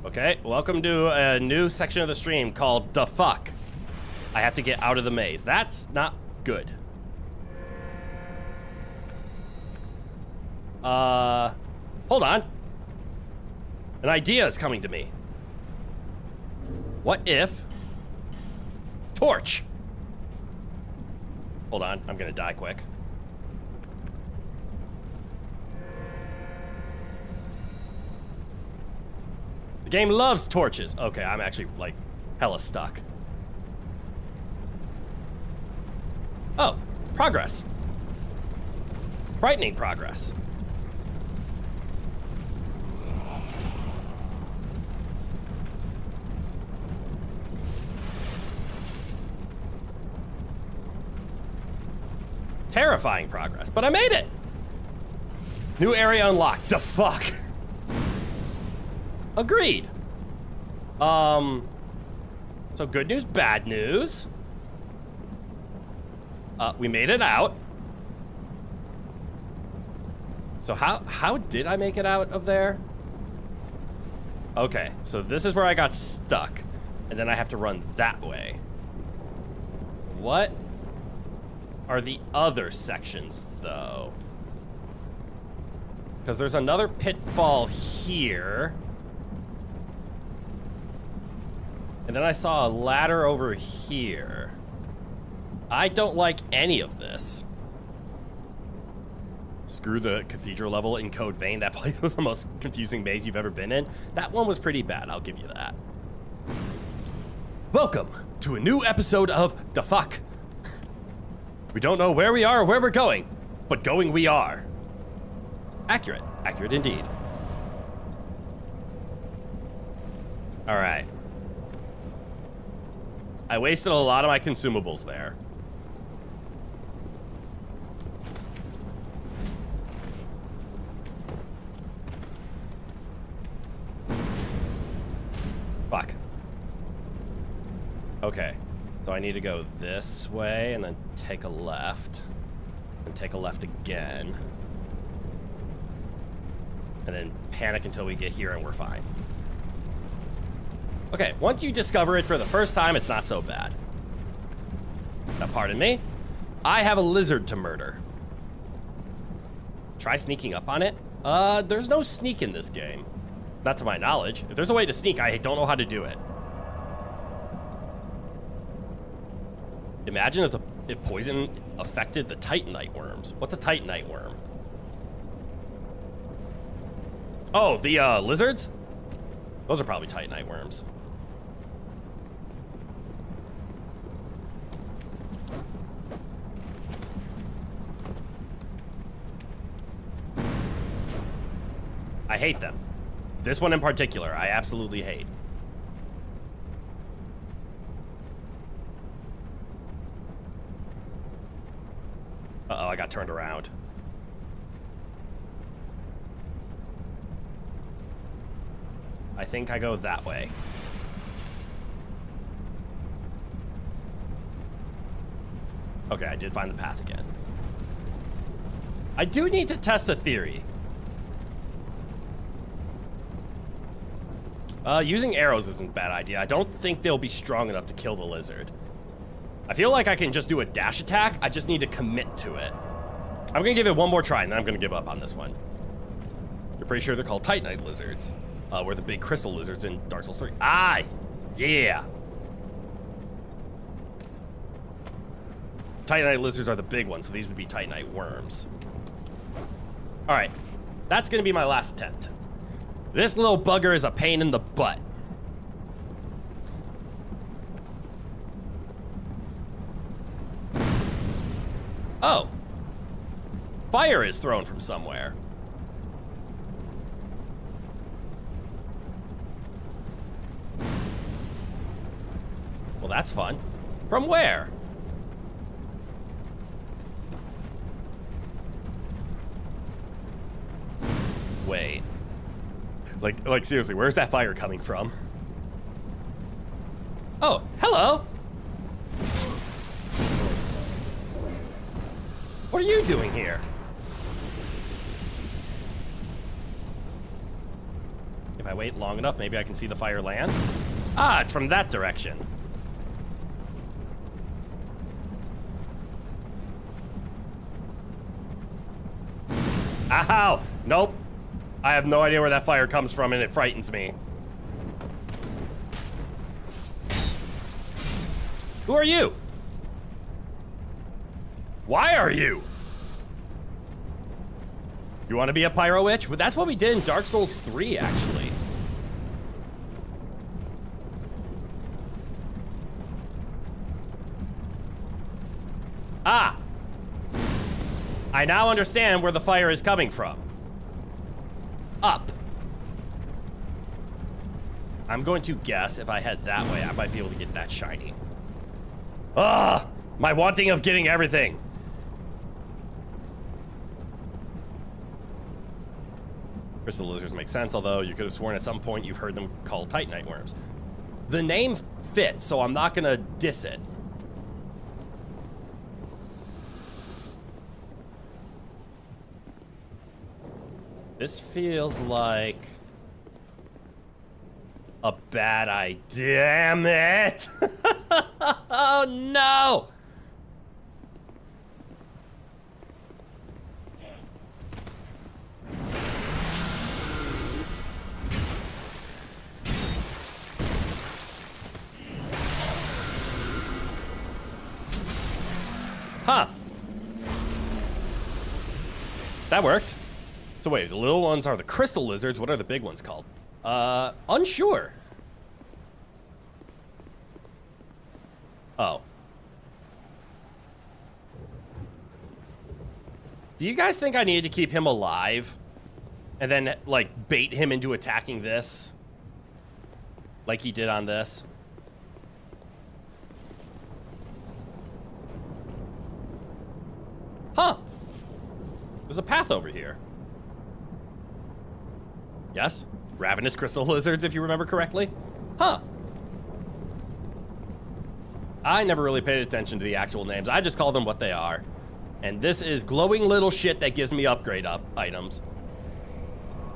Okay, welcome to a new section of the stream called The Fuck. I have to get out of the maze. That's not good. Hold on. An idea is coming to me. What if... Torch! Hold on, I'm gonna die quick. The game loves torches. Okay, I'm actually, like, hella stuck. Oh, progress. Frightening progress. Terrifying progress, but I made it. New area unlocked. The fuck? Agreed. So good news, bad news. We made it out. So how did I make it out of there? Okay, so this is where I got stuck. And then I have to run that way. What are the other sections, though? Because there's another pitfall here. And then I saw a ladder over here. I don't like any of this. Screw the cathedral level in Code Vein. That place was the most confusing maze you've ever been in. That one was pretty bad, I'll give you that. Welcome to a new episode of The Fuck. We don't know where we are or where we're going, but going we are. Accurate. Accurate indeed. All right. I wasted a lot of my consumables there. Fuck. Okay. So I need to go this way and then take a left. And take a left again. And then panic until we get here and we're fine. Okay, once you discover it for the first time, it's not so bad. Now, pardon me. I have a lizard to murder. Try sneaking up on it? There's no sneak in this game. Not to my knowledge. If there's a way to sneak, I don't know how to do it. Imagine if poison affected the Titanite worms. What's a Titanite worm? Oh, the lizards? Those are probably Titanite worms. I hate them. This one in particular, I absolutely hate. Uh-oh, I got turned around. I think I go that way. Okay, I did find the path again. I do need to test a theory. Using arrows isn't a bad idea. I don't think they'll be strong enough to kill the lizard. I feel like I can just do a dash attack. I just need to commit to it. I'm gonna give it one more try, and then I'm gonna give up on this one. You're pretty sure they're called Titanite lizards. We're the big crystal lizards in Dark Souls 3. Ah, yeah. Titanite lizards are the big ones, so these would be Titanite worms. All right, that's gonna be my last attempt. This little bugger is a pain in the butt. Oh. Fire is thrown from somewhere. Well, that's fun. From where? Wait. Like seriously, where's that fire coming from? Oh, hello. What are you doing here? If I wait long enough, maybe I can see the fire land. Ah, it's from that direction. Ow! Nope. I have no idea where that fire comes from, and it frightens me. Who are you? Why are you? You want to be a pyro witch? Well, that's what we did in Dark Souls 3, actually. Ah! I now understand where the fire is coming from. Up. I'm going to guess if I head that way, I might be able to get that shiny. Ah! My wanting of getting everything. Crystal lizards make sense, although you could have sworn at some point you've heard them called Titanite worms. The name fits, so I'm not gonna diss it. This feels like a bad idea. Damn it! Oh no! Huh. That worked. So wait, the little ones are the crystal lizards. What are the big ones called? Unsure. Oh. Do you guys think I needed to keep him alive? And then, like, bait him into attacking this? Like he did on this? Huh. There's a path over here. Yes? Ravenous crystal lizards, if you remember correctly. Huh. I never really paid attention to the actual names. I just call them what they are. And this is glowing little shit that gives me upgrade items.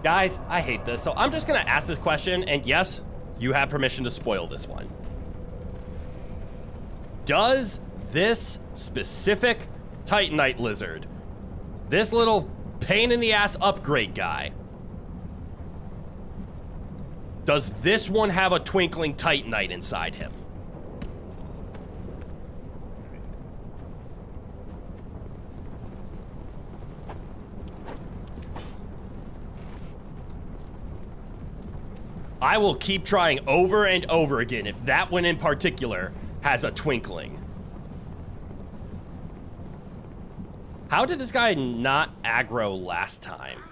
Guys, I hate this. So I'm just gonna ask this question, and yes, you have permission to spoil this one. Does this specific Titanite lizard, this little pain in the ass upgrade guy, Does this one have a twinkling titanite inside him? I will keep trying over and over again if that one in particular has a twinkling. How did this guy not aggro last time?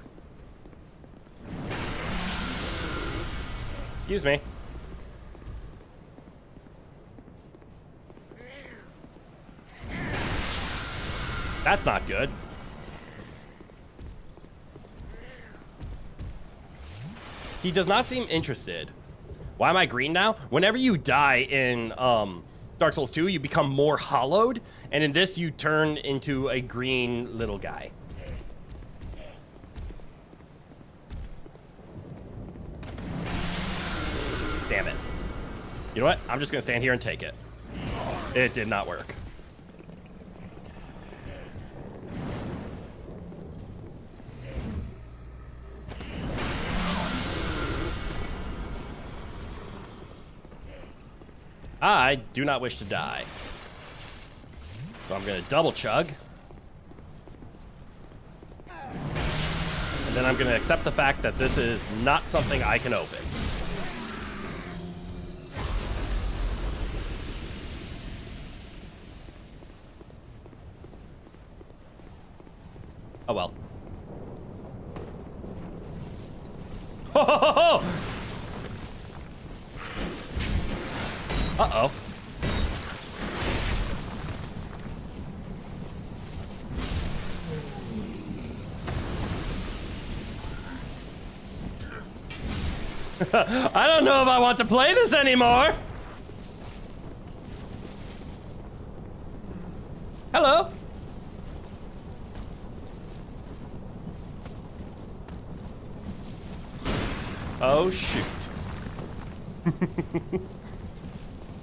Excuse me. That's not good. He does not seem interested. Why am I green now? Whenever you die in Dark Souls 2, you become more hollowed, and in this you turn into a green little guy. Damn it. You know what? I'm just gonna stand here and take it. It did not work. I do not wish to die. So I'm gonna double chug. And then I'm gonna accept the fact that this is not something I can open. Oh well. Ho ho ho ho! Uh-oh. I don't know if I want to play this anymore. Hello. Oh, shoot.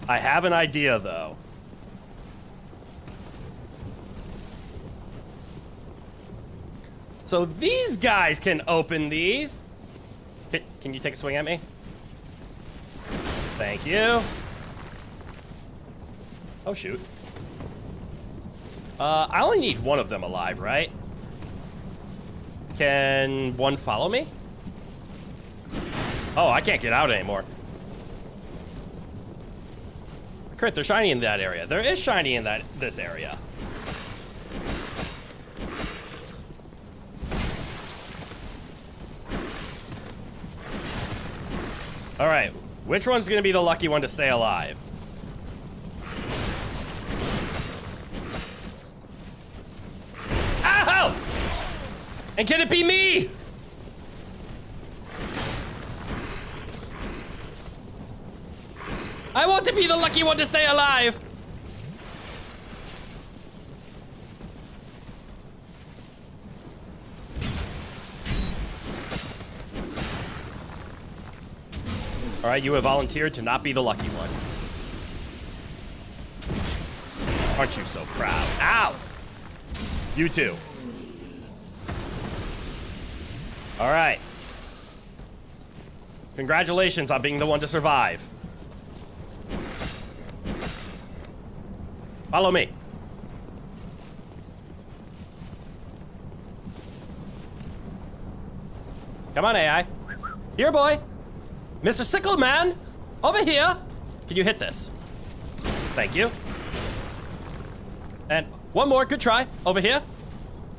I have an idea, though. So these guys can open these. Can you take a swing at me? Thank you. Oh, shoot. I only need one of them alive, right? Can one follow me? Oh, I can't get out anymore. Crit, they're shiny in that area. There is shiny in this area. All right, which one's gonna be the lucky one to stay alive? Ow! And can it be me? I want to be the lucky one to stay alive. All right, you have volunteered to not be the lucky one. Aren't you so proud? Ow! You too. All right. Congratulations on being the one to survive. Follow me. Come on, AI. Here, boy. Mr. Sickleman, over here. Can you hit this? Thank you. And one more, good try. Over here.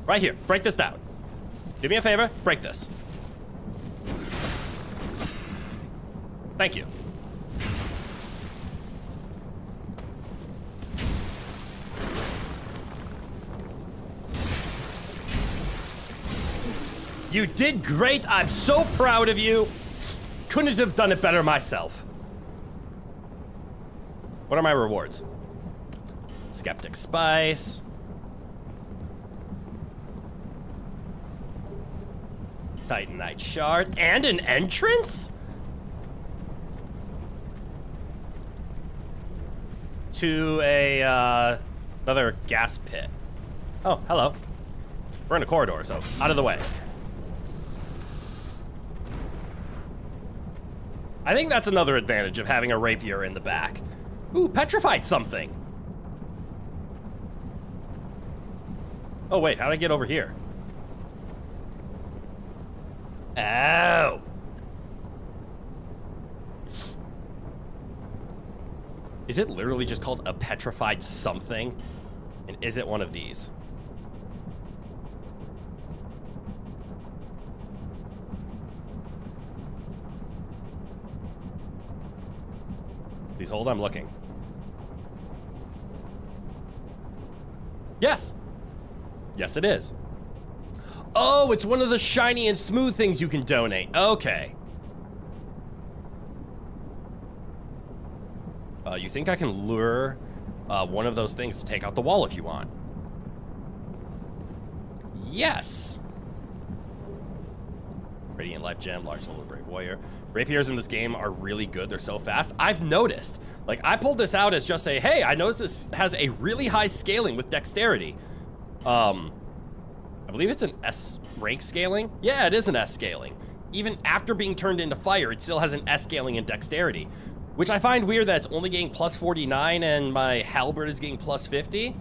Right here, break this down. Do me a favor, break this. Thank you. You did great. I'm so proud of you. Couldn't have done it better myself. What are my rewards? Skeptic Spice. Titanite Shard. And an entrance? To a, another gas pit. Oh, hello. We're in a corridor, so out of the way. I think that's another advantage of having a rapier in the back. Ooh, petrified something. Oh, wait, how'd I get over here? Oh. Is it literally just called a petrified something? And is it one of these? Please hold, I'm looking. Yes. Yes, it is. Oh, it's one of the shiny and smooth things you can donate. Okay. You think I can lure one of those things to take out the wall if you want? Yes. Radiant Life Gem, Large Soul, Brave Warrior. Rapiers in this game are really good. They're so fast. I've noticed. Like, I pulled this out as just a, hey, I noticed this has a really high scaling with dexterity. I believe it's an S rank scaling. Yeah, it is an S scaling. Even after being turned into fire, it still has an S scaling in dexterity. Which I find weird that it's only getting plus 49 and my halberd is getting plus 50.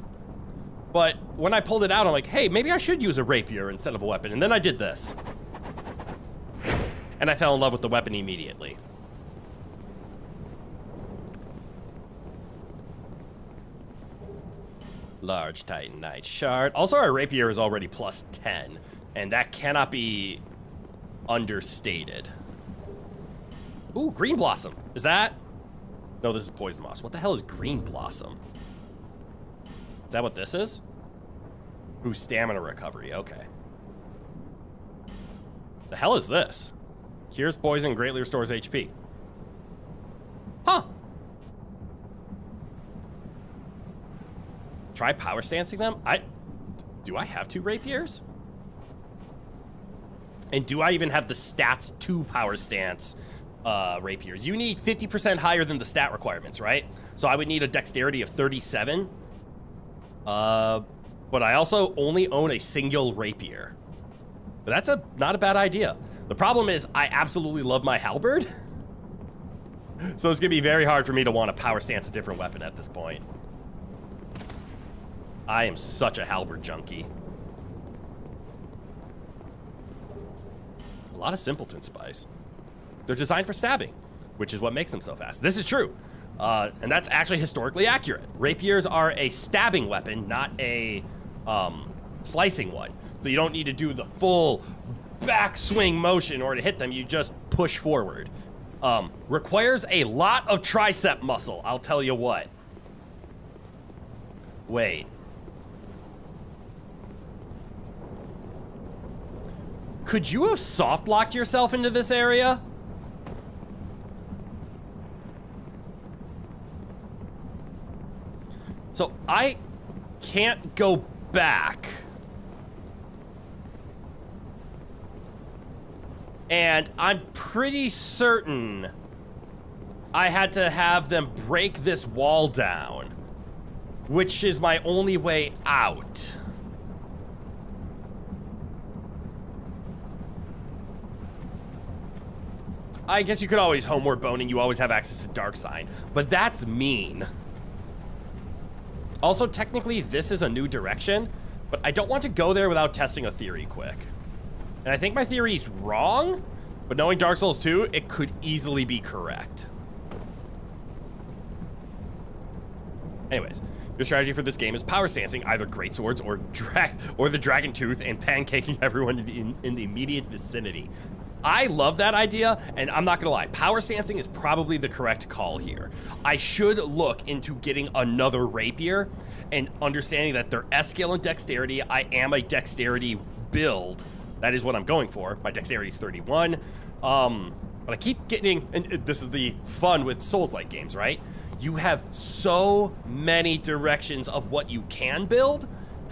But when I pulled it out, I'm like, hey, maybe I should use a rapier instead of a weapon. And then I did this. And I fell in love with the weapon immediately. Large Titanite shard. Also, our rapier is already plus 10. And that cannot be understated. Ooh, green blossom. Is that? No, this is poison moss. What the hell is green blossom? Is that what this is? Ooh, stamina recovery. Okay. The hell is this? Cures poison, greatly restores HP. Huh. Try power stancing them? Do I have 2 rapiers? And do I even have the stats to power stance rapiers? You need 50% higher than the stat requirements, right? So I would need a dexterity of 37. But I also only own a single rapier. But that's not a bad idea. The problem is I absolutely love my halberd. So it's gonna be very hard for me to want to power stance a different weapon at this point. I am such a halberd junkie. A lot of simpleton spice. They're designed for stabbing, which is what makes them so fast. This is true. And that's actually historically accurate. Rapiers are a stabbing weapon, not a slicing one. So you don't need to do the full backswing motion in order to hit them. You just push forward. Requires a lot of tricep muscle, I'll tell you what. Wait. Could you have soft locked yourself into this area? So I can't go back. And I'm pretty certain I had to have them break this wall down, which is my only way out. I guess you could always homeward bone and you always have access to dark sign, but that's mean. Also, technically, this is a new direction, but I don't want to go there without testing a theory quick. And I think my theory's wrong, but knowing Dark Souls 2, it could easily be correct. Anyways, your strategy for this game is power stancing either greatswords or the dragon tooth and pancaking everyone in the immediate vicinity. I love that idea, and I'm not gonna lie, power stancing is probably the correct call here. I should look into getting another rapier and understanding that they're S-scale in dexterity. I am a dexterity build. That is what I'm going for. My dexterity is 31. But I keep getting, and this is the fun with Souls-like games, right? You have so many directions of what you can build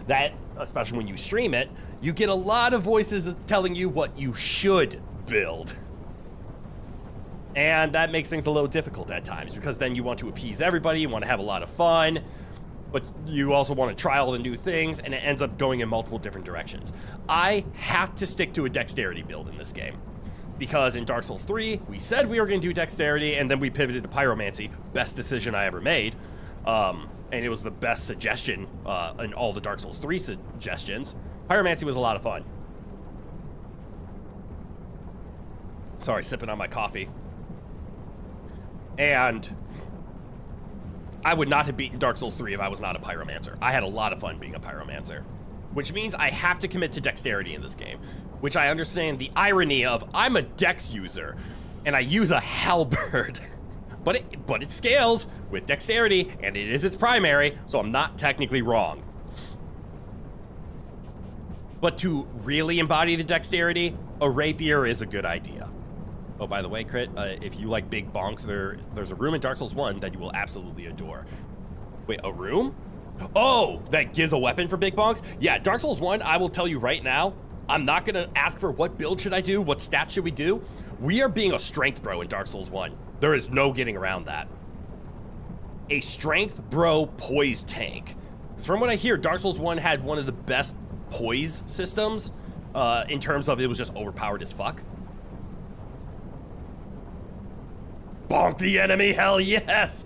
that, especially when you stream it, you get a lot of voices telling you what you should build. And that makes things a little difficult at times because then you want to appease everybody, you want to have a lot of fun, but you also want to try all the new things, and it ends up going in multiple different directions. I have to stick to a dexterity build in this game. Because in Dark Souls 3, we said we were going to do dexterity, and then we pivoted to pyromancy. Best decision I ever made. And it was the best suggestion in all the Dark Souls 3 suggestions. Pyromancy was a lot of fun. Sorry, sipping on my coffee. And I would not have beaten Dark Souls 3 if I was not a pyromancer. I had a lot of fun being a pyromancer. Which means I have to commit to dexterity in this game. Which I understand the irony of, I'm a dex user, and I use a halberd. but it scales with dexterity, and it is its primary, so I'm not technically wrong. But to really embody the dexterity, a rapier is a good idea. Oh, by the way, Crit, if you like big bonks, there's a room in Dark Souls 1 that you will absolutely adore. Wait, a room? Oh, that gives a weapon for big bonks? Yeah, Dark Souls 1, I will tell you right now, I'm not gonna ask for what build should I do, what stats should we do. We are being a strength bro in Dark Souls 1. There is no getting around that. A strength bro poise tank. Because from what I hear, Dark Souls 1 had one of the best poise systems in terms of it was just overpowered as fuck. Bonk the enemy, hell yes!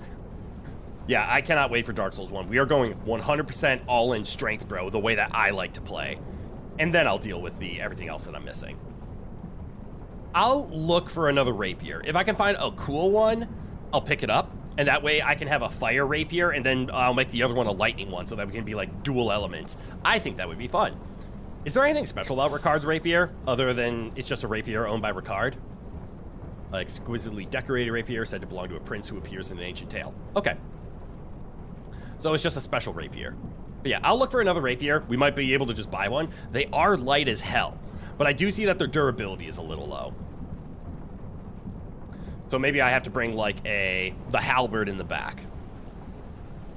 Yeah, I cannot wait for Dark Souls 1. We are going 100% all-in strength, bro, the way that I like to play. And then I'll deal with everything else that I'm missing. I'll look for another rapier. If I can find a cool one, I'll pick it up. And that way I can have a fire rapier, and then I'll make the other one a lightning one so that we can be like dual elements. I think that would be fun. Is there anything special about Ricard's rapier, other than it's just a rapier owned by Ricard? An exquisitely decorated rapier said to belong to a prince who appears in an ancient tale. Okay. So it's just a special rapier. But yeah, I'll look for another rapier. We might be able to just buy one. They are light as hell, but I do see that their durability is a little low. So maybe I have to bring like the halberd in the back.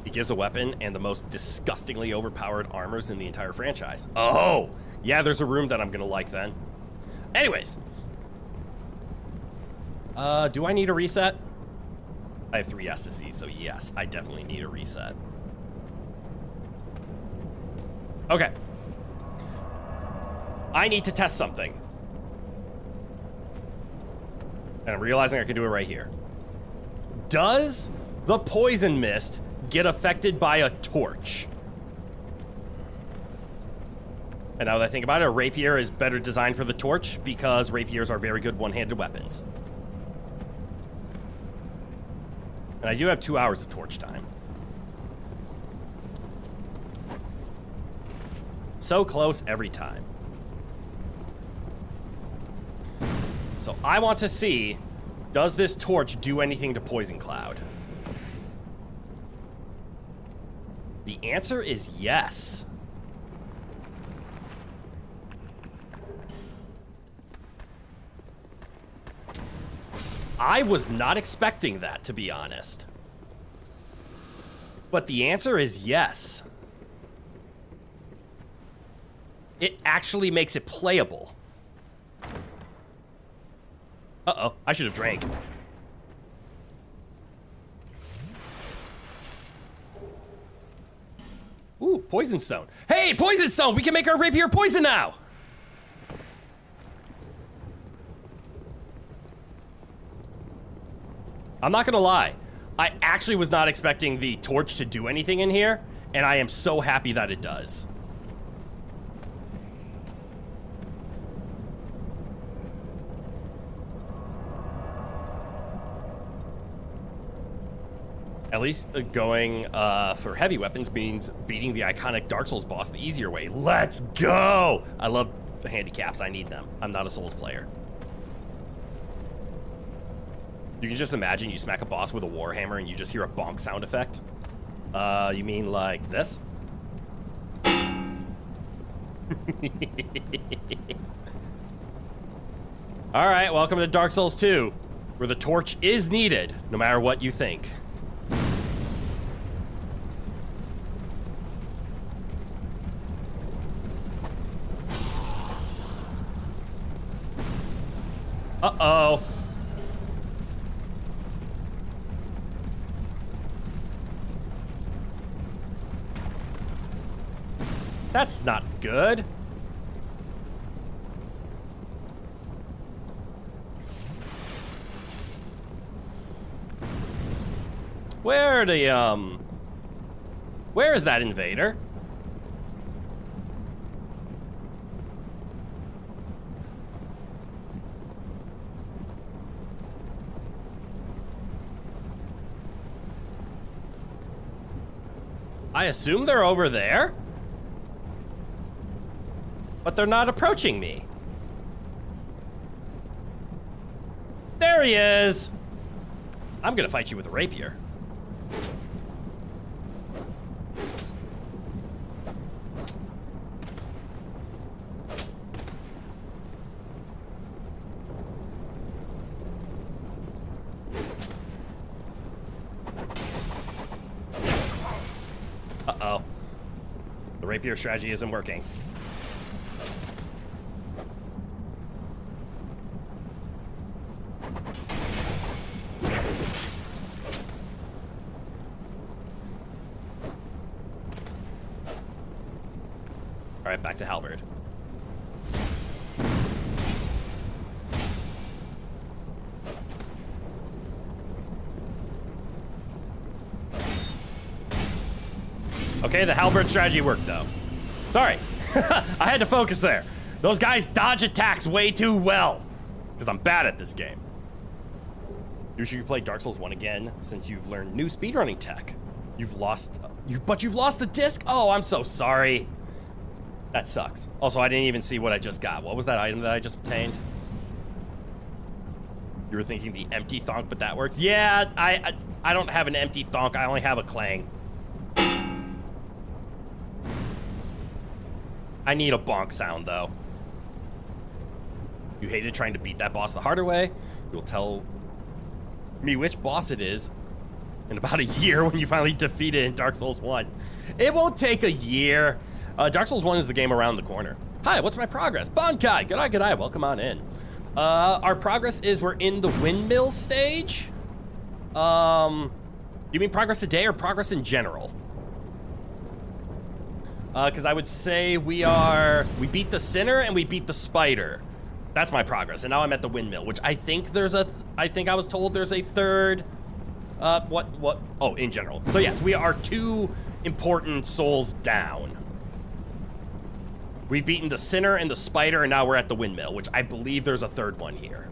It gives a weapon and the most disgustingly overpowered armors in the entire franchise. Oh, yeah, there's a room that I'm gonna like then. Anyways. Do I need a reset? I have 3 Essences, so yes, I definitely need a reset. Okay. I need to test something. And I'm realizing I can do it right here. Does the poison mist get affected by a torch? And now that I think about it, a rapier is better designed for the torch because rapiers are very good one-handed weapons. And I do have 2 hours of torch time. So close every time. So I want to see, does this torch do anything to Poison Cloud? The answer is yes. I was not expecting that, to be honest. But the answer is yes. It actually makes it playable. Uh-oh, I should have drank. Ooh, Poison Stone. Hey, Poison Stone! We can make our rapier poison now! I'm not gonna lie. I actually was not expecting the torch to do anything in here, and I am so happy that it does. At least going for heavy weapons means beating the iconic Dark Souls boss the easier way. Let's go! I love the handicaps. I need them. I'm not a Souls player. You can just imagine you smack a boss with a warhammer and you just hear a bonk sound effect. You mean like this? Alright, welcome to Dark Souls 2, where the torch is needed, no matter what you think. Uh-oh. That's not good. Where is that invader? I assume they're over there, but they're not approaching me. There he is. I'm gonna fight you with a rapier. Uh-oh. The rapier strategy isn't working. All right, back to halberd. Okay, the halberd strategy worked though. Sorry, I had to focus there. Those guys dodge attacks way too well, because I'm bad at this game. You should play Dark Souls 1 again, since you've learned new speedrunning tech. You've lost the disc? Oh, I'm so sorry. That sucks. Also, I didn't even see what I just got. What was that item that I just obtained? You were thinking the empty thonk, but that works? Yeah, I don't have an empty thonk. I only have a clang. I need a bonk sound, though. You hated trying to beat that boss the harder way. You'll tell me which boss it is in about a year when you finally defeat it in Dark Souls 1. It won't take a year. Dark Souls 1 is the game around the corner. Hi, what's my progress? Bonkai, good eye, welcome on in. Our progress is we're in the windmill stage. You mean progress today or progress in general? Because I would say we beat the sinner and we beat the spider. That's my progress, and now I'm at the windmill, which I think I was told there's a third, oh, in general. So yes, we are 2 important souls down. We've beaten the sinner and the spider, and now we're at the windmill, which I believe there's a third one here.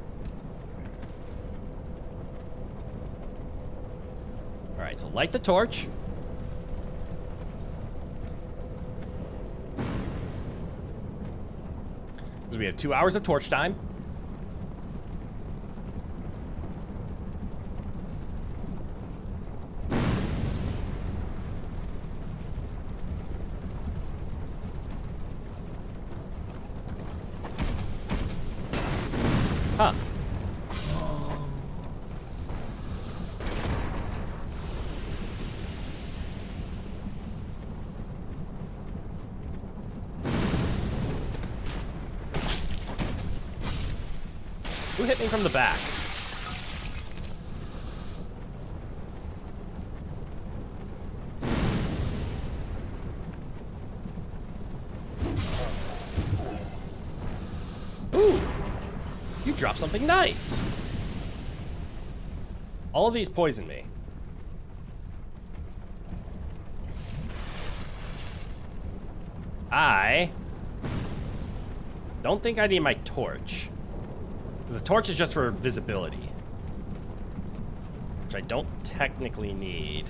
All right, so light the torch. Because we have 2 hours of torch time. Huh. Who hit me from the back? Ooh! You dropped something nice! All of these poison me. I don't think I need my torch. The torch is just for visibility, which I don't technically need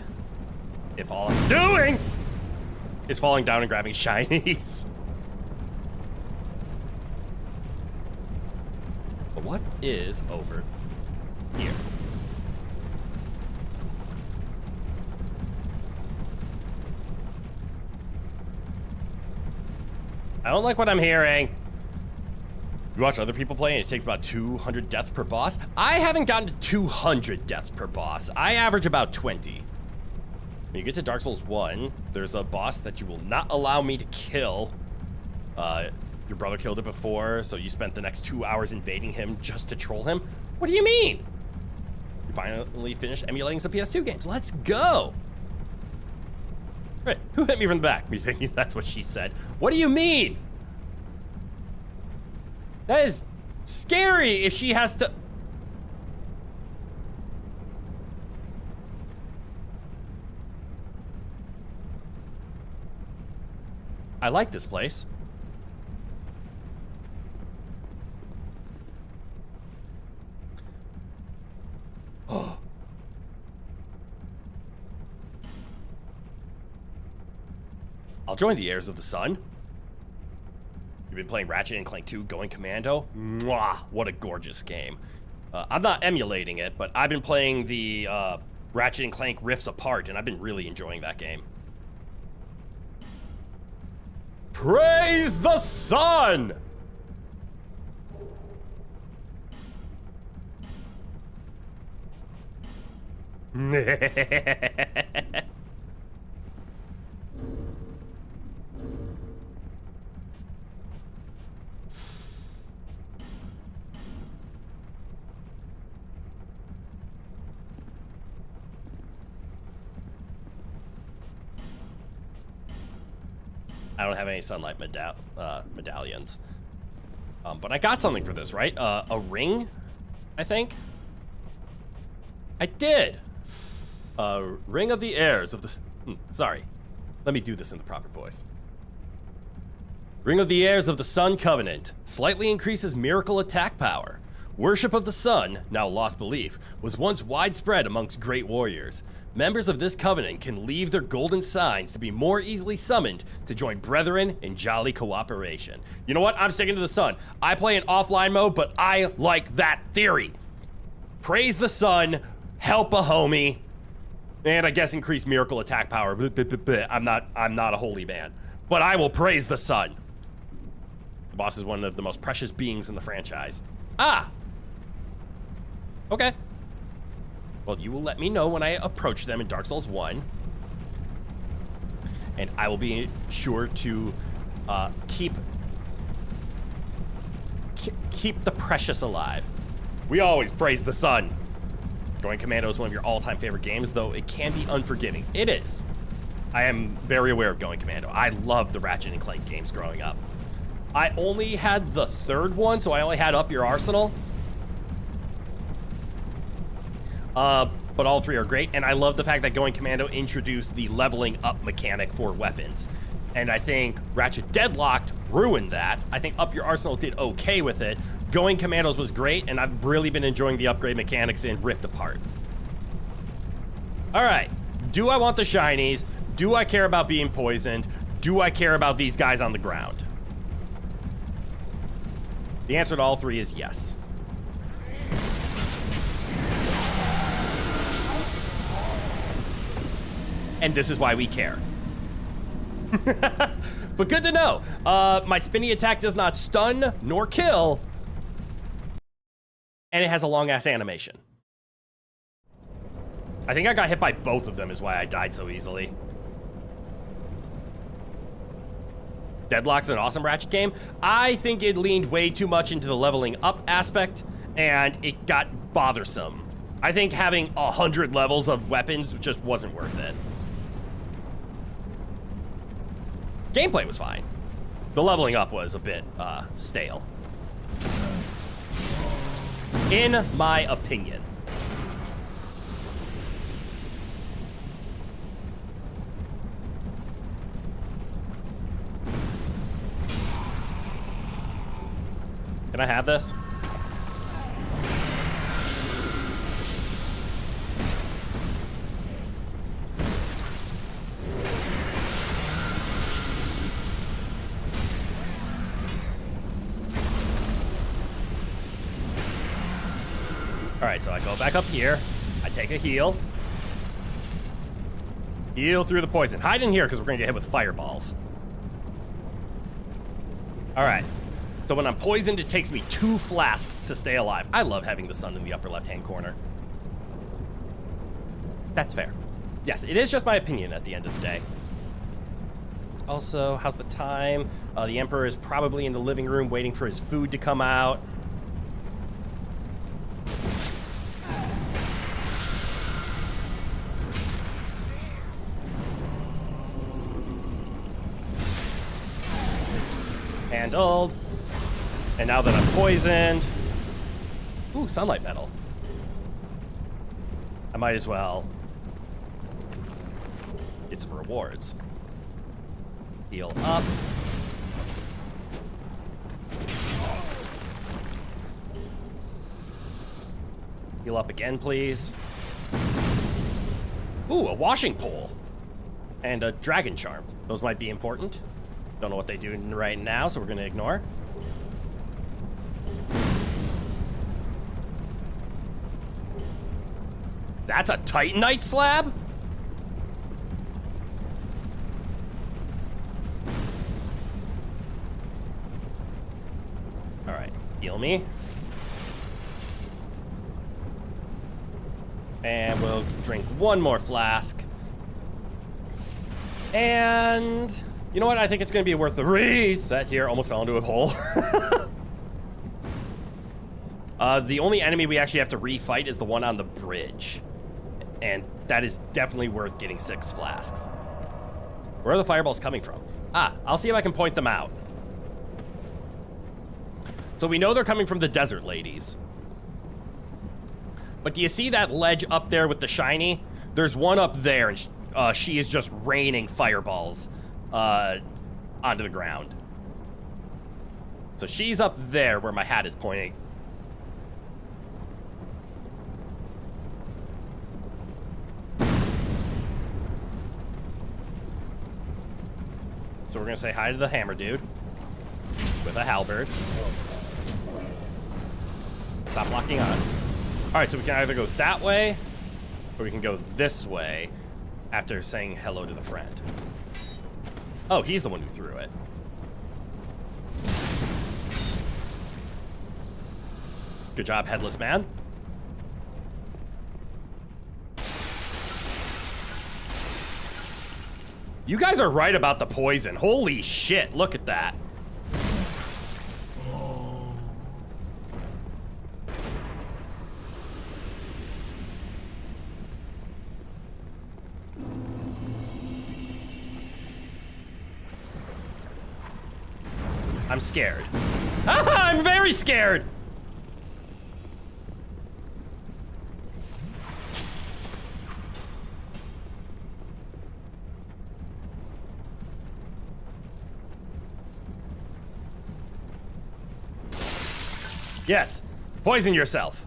if all I'm doing is falling down and grabbing shinies. But what is over here? I don't like what I'm hearing. You watch other people play and it takes about 200 deaths per boss. I haven't gotten to 200 deaths per boss. I average about 20. When you get to Dark Souls 1, there's a boss that you will not allow me to kill. Your brother killed it before, so you spent the next 2 hours invading him just to troll him? What do you mean? You finally finished emulating some PS2 games. Let's go! Right, who hit me from the back? Me thinking that's what she said. What do you mean? That is scary. If she has to... I like this place. Oh. I'll join the heirs of the sun. You've been playing Ratchet and Clank 2 Going Commando? Mwah, what a gorgeous game. I'm not emulating it, but I've been playing the Ratchet and Clank Rifts Apart, and I've been really enjoying that game. Praise the sun! I don't have any sunlight medallions. But I got something for this, right? A ring, I think? I did! Ring of the heirs of the... sorry. Let me do this in the proper voice. Ring of the heirs of the Sun Covenant. Slightly increases miracle attack power. Worship of the sun, now lost belief, was once widespread amongst great warriors. Members of this covenant can leave their golden signs to be more easily summoned to join brethren in jolly cooperation. You know what? I'm sticking to the sun. I play in offline mode, but I like that theory. Praise the sun, help a homie, and I guess increase miracle attack power. I'm not a holy man, but I will praise the sun. The boss is one of the most precious beings in the franchise. Ah! Okay. Well, you will let me know when I approach them in Dark Souls 1. And I will be sure to keep the precious alive. We always praise the sun. Going Commando is one of your all-time favorite games, though it can be unforgiving. It is. I am very aware of Going Commando. I loved the Ratchet and Clank games growing up. I only had the third one, so I only had Up Your Arsenal. But all three are great, and I love the fact that Going Commando introduced the leveling up mechanic for weapons. And I think Ratchet Deadlocked ruined that. I think Up Your Arsenal did okay with it. Going Commandos was great, and I've really been enjoying the upgrade mechanics in Rift Apart. All right, do I want the shinies? Do I care about being poisoned? Do I care about these guys on the ground? The answer to all three is yes. And this is why we care. But good to know. My spinny attack does not stun nor kill. And it has a long-ass animation. I think I got hit by both of them is why I died so easily. Deadlock's an awesome Ratchet game. I think it leaned way too much into the leveling up aspect, and it got bothersome. I think having 100 levels of weapons just wasn't worth it. Gameplay was fine. The leveling up was a bit stale. In my opinion. Can I have this? All right, so I go back up here. I take a heal. Heal through the poison. Hide in here because we're going to get hit with fireballs. All right. So when I'm poisoned, it takes me 2 flasks to stay alive. I love having the sun in the upper left-hand corner. That's fair. Yes, it is just my opinion at the end of the day. Also, how's the time? The Emperor is probably in the living room waiting for his food to come out. Handled. And now that I'm poisoned... Ooh, sunlight metal. I might as well get some rewards. Heal up. Heal up again, please. Ooh, a washing pole. And a dragon charm. Those might be important. Don't know what they do right now, so we're gonna ignore. That's a Titanite slab? Alright, heal me. And we'll drink one more flask. And you know what? I think it's going to be worth the reset here. Almost fell into a hole. The only enemy we actually have to refight is the one on the bridge. And that is definitely worth getting 6 flasks. Where are the fireballs coming from? Ah, I'll see if I can point them out. So we know they're coming from the desert ladies. But do you see that ledge up there with the shiny? There's one up there, and she is just raining fireballs onto the ground. So she's up there where my hat is pointing. So we're gonna say hi to the hammer dude with a halberd. Stop locking on. All right, so we can either go that way or we can go this way after saying hello to the friend. Oh, he's the one who threw it. Good job, headless man. You guys are right about the poison. Holy shit, look at that. I'm scared. Ah, I'm very scared. Yes, poison yourself.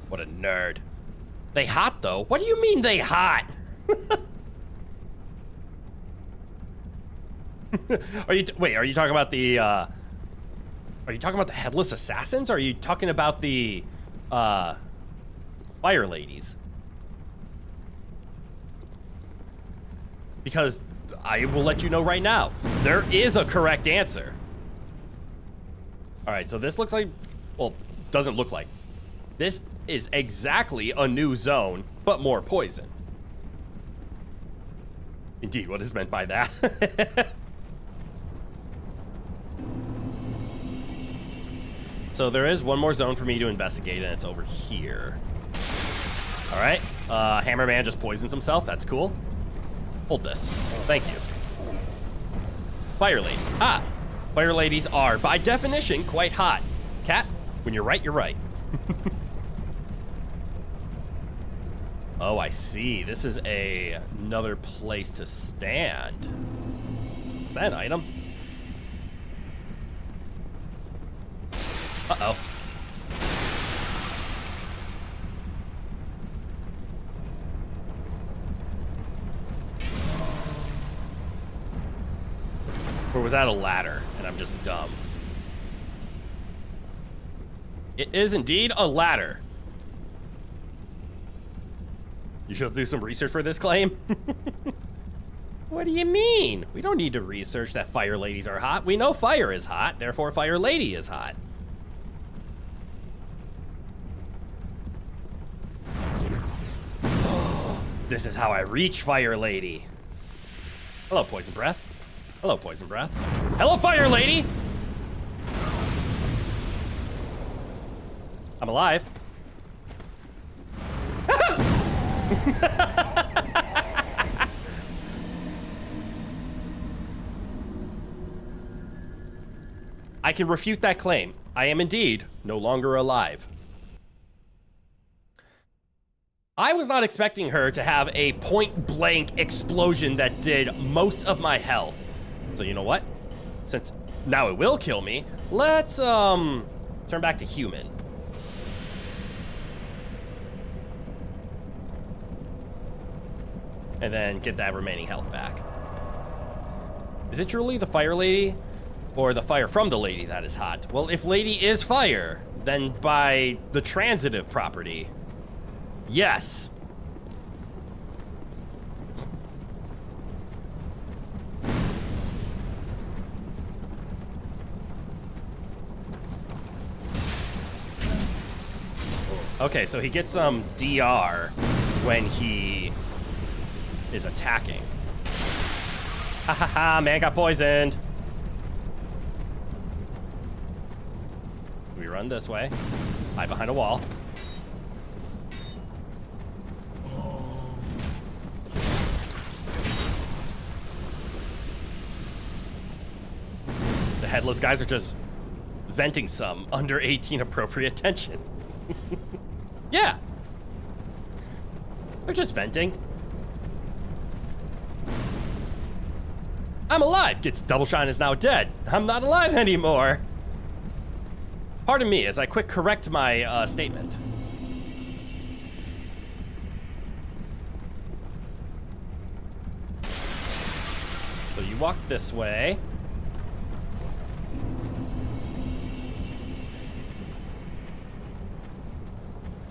What a nerd. They hot though? What do you mean they hot? Are you talking about the headless assassins? Or are you talking about the fire ladies? Because I will let you know right now, there is a correct answer. All right, so this looks like, well, doesn't look like. This is exactly a new zone, but more poison. Indeed, what is meant by that? So there is one more zone for me to investigate, and it's over here. All right, Hammerman just poisons himself. That's cool. Hold this. Thank you. Fire ladies. Ah, fire ladies are, by definition, quite hot. Cat, when you're right, you're right. Oh, I see. This is another place to stand. Is that an item? Uh-oh. Or was that a ladder and I'm just dumb? It is indeed a ladder. You should do some research for this claim? What do you mean? We don't need to research that fire ladies are hot. We know fire is hot, therefore fire lady is hot. This is how I reach fire lady. Hello, poison breath. Hello, poison breath. Hello, fire lady! I'm alive. I can refute that claim. I am indeed no longer alive. I was not expecting her to have a point-blank explosion that did most of my health. So you know what? Since now it will kill me, let's turn back to human. And then get that remaining health back. Is it truly the fire lady? Or the fire from the lady that is hot? Well, if lady is fire, then by the transitive property, yes. Okay, so he gets some DR when he is attacking. Ha ha ha, man got poisoned. We run this way, hide behind a wall. The headless guys are just venting some under 18 appropriate tension. Yeah. They're just venting. I'm alive. Gets double shot and is now dead. I'm not alive anymore. Pardon me as I quick correct my statement. So you walk this way.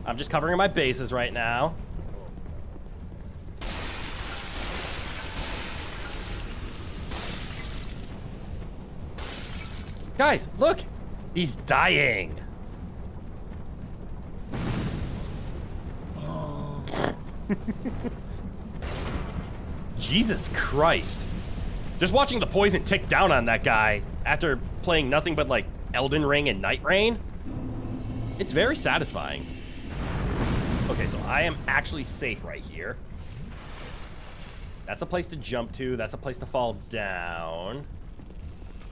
I'm just covering my bases right now. Guys, look! He's dying! Jesus Christ. Just watching the poison tick down on that guy after playing nothing but like Elden Ring and Night Rain, it's very satisfying. Okay, so I am actually safe right here. That's a place to jump to. That's a place to fall down.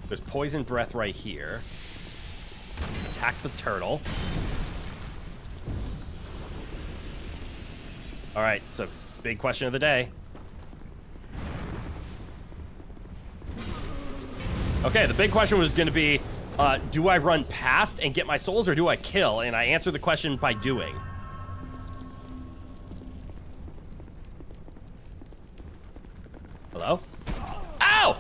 There's poison breath right here. Attack the turtle. All right, so big question of the day. Okay, the big question was going to be, do I run past and get my souls, or do I kill? And I answered the question by doing. Hello? Ow!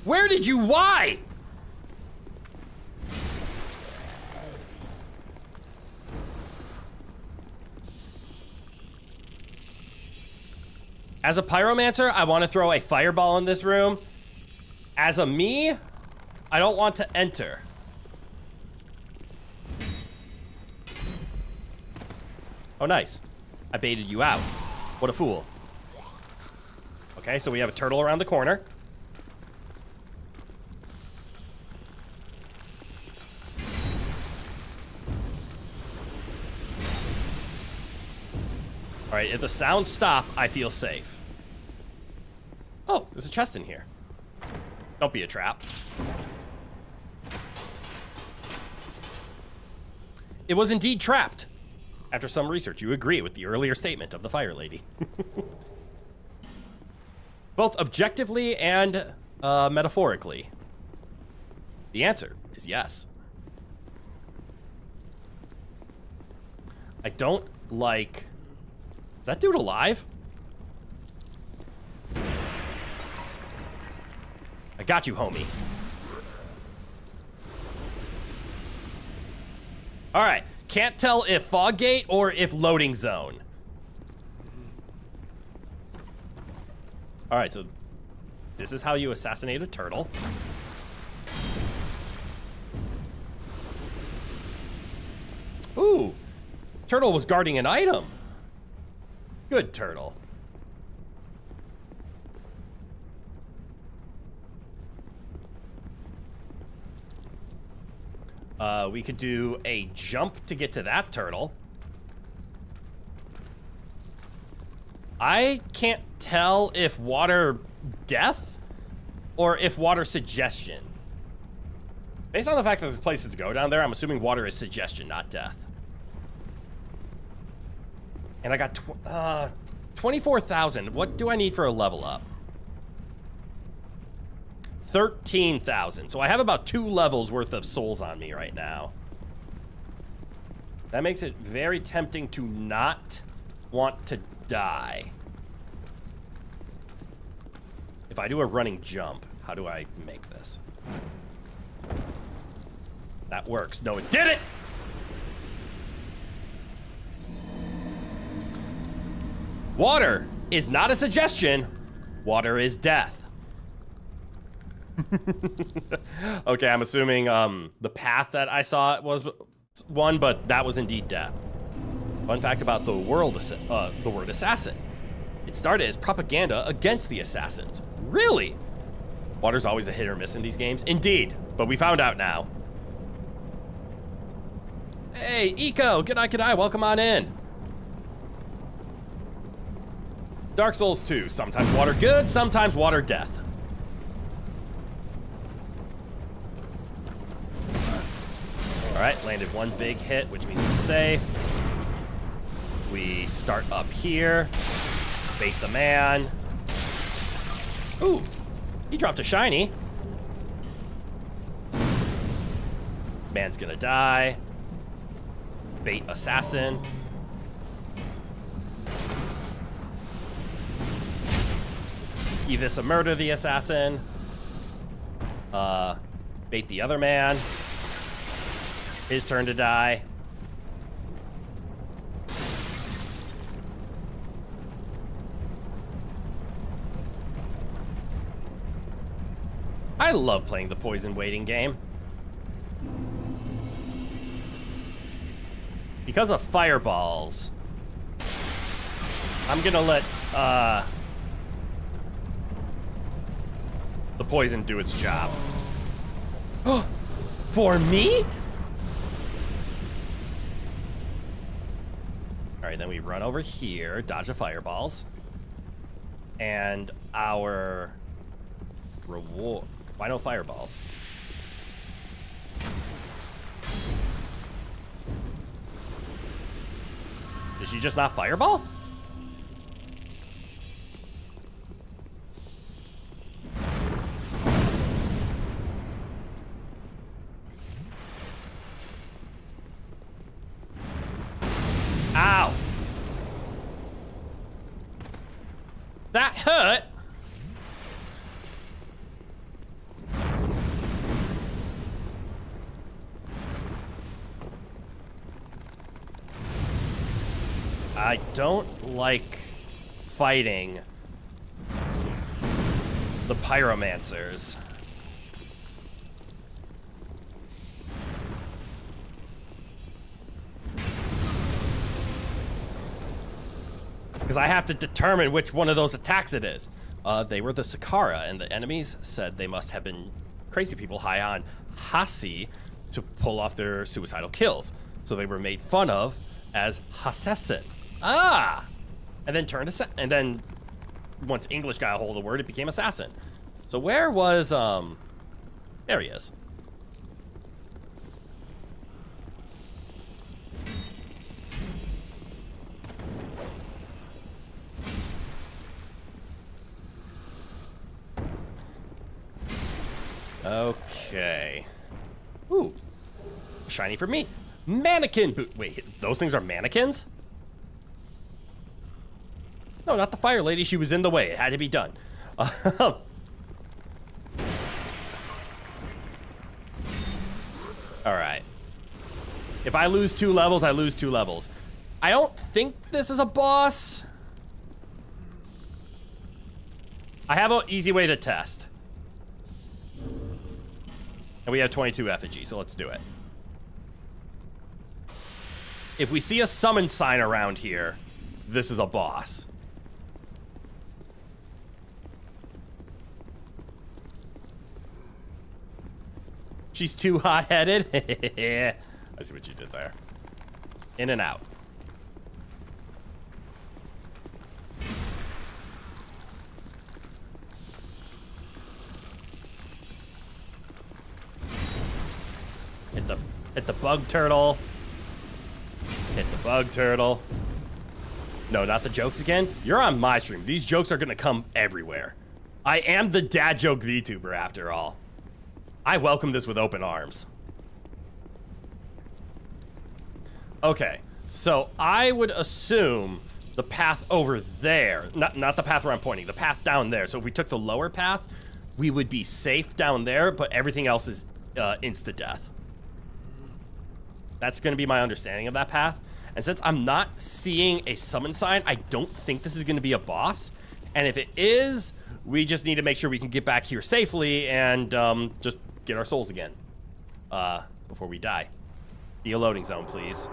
Where did you... Why? As a pyromancer, I want to throw a fireball in this room. As a me, I don't want to enter. Oh, nice. I baited you out. What a fool. Okay, so we have a turtle around the corner. All right, if the sounds stop, I feel safe. Oh, there's a chest in here. Don't be a trap. It was indeed trapped. After some research, you agree with the earlier statement of the Fire Lady. Both objectively and metaphorically. The answer is yes. I don't like... Is that dude alive? I got you, homie. All right. Can't tell if fog gate or if loading zone. All right, so this is how you assassinate a turtle. Ooh, turtle was guarding an item. Good turtle. We could do a jump to get to that turtle. I can't tell if water death or if water suggestion. Based on the fact that there's places to go down there, I'm assuming water is suggestion, not death. And I got 24,000. What do I need for a level up? 13,000. So I have about 2 levels worth of souls on me right now. That makes it very tempting to not want to die. If I do a running jump, how do I make this? That works. No, it didn't! Water is not a suggestion. Water is death. Okay, I'm assuming the path that I saw was one, but that was indeed death. Fun fact about the word assassin. It started as propaganda against the assassins. Really? Water's always a hit or miss in these games. Indeed, but we found out now. Hey, Eco, g'day, welcome on in. Dark Souls 2, sometimes water good, sometimes water death. All right, landed 1 big hit, which means we're safe. We start up here, bait the man. Ooh, he dropped a shiny. Man's gonna die. Bait assassin. Evisa murder the assassin. Bait the other man. His turn to die. I love playing the poison waiting game. Because of fireballs, I'm gonna let the poison do its job. For me? All right, then we run over here, dodge the fireballs. And our reward. Why no fireballs? Did she just not fireball? Ow! That hurt! I don't like fighting the pyromancers. Because I have to determine which one of those attacks it is. They were the Sakara, and the enemies said they must have been crazy people high on Hasi to pull off their suicidal kills. So they were made fun of as Hassassin. Ah! And then turned and then once English got a hold of the word, it became assassin. So where was there he is. Okay. Ooh. Shiny for me. Mannequin boot. Wait, those things are mannequins? No, not the fire lady. She was in the way. It had to be done. All right. If I lose 2 levels, I lose 2 levels. I don't think this is a boss. I have an easy way to test. And we have 22 effigy, so let's do it. If we see a summon sign around here, this is a boss. She's too hot-headed. I see what you did there. In and out. Hit the bug turtle. Hit the bug turtle. No, not the jokes again. You're on my stream. These jokes are gonna come everywhere. I am the dad joke VTuber after all. I welcome this with open arms. Okay, so I would assume the path over there, not the path where I'm pointing, the path down there. So if we took the lower path, we would be safe down there, but everything else is insta-death. That's going to be my understanding of that path. And since I'm not seeing a summon sign, I don't think this is going to be a boss. And if it is, we just need to make sure we can get back here safely and just get our souls again before we die. Be a loading zone, please.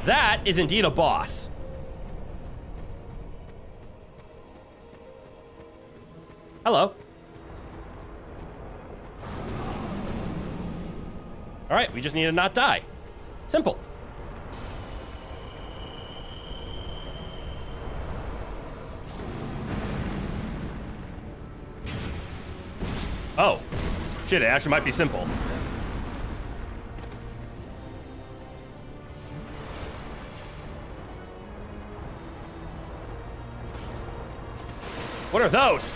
That is indeed a boss. Hello. All right, we just need to not die. Simple. Oh, shit, it actually might be simple. What are those?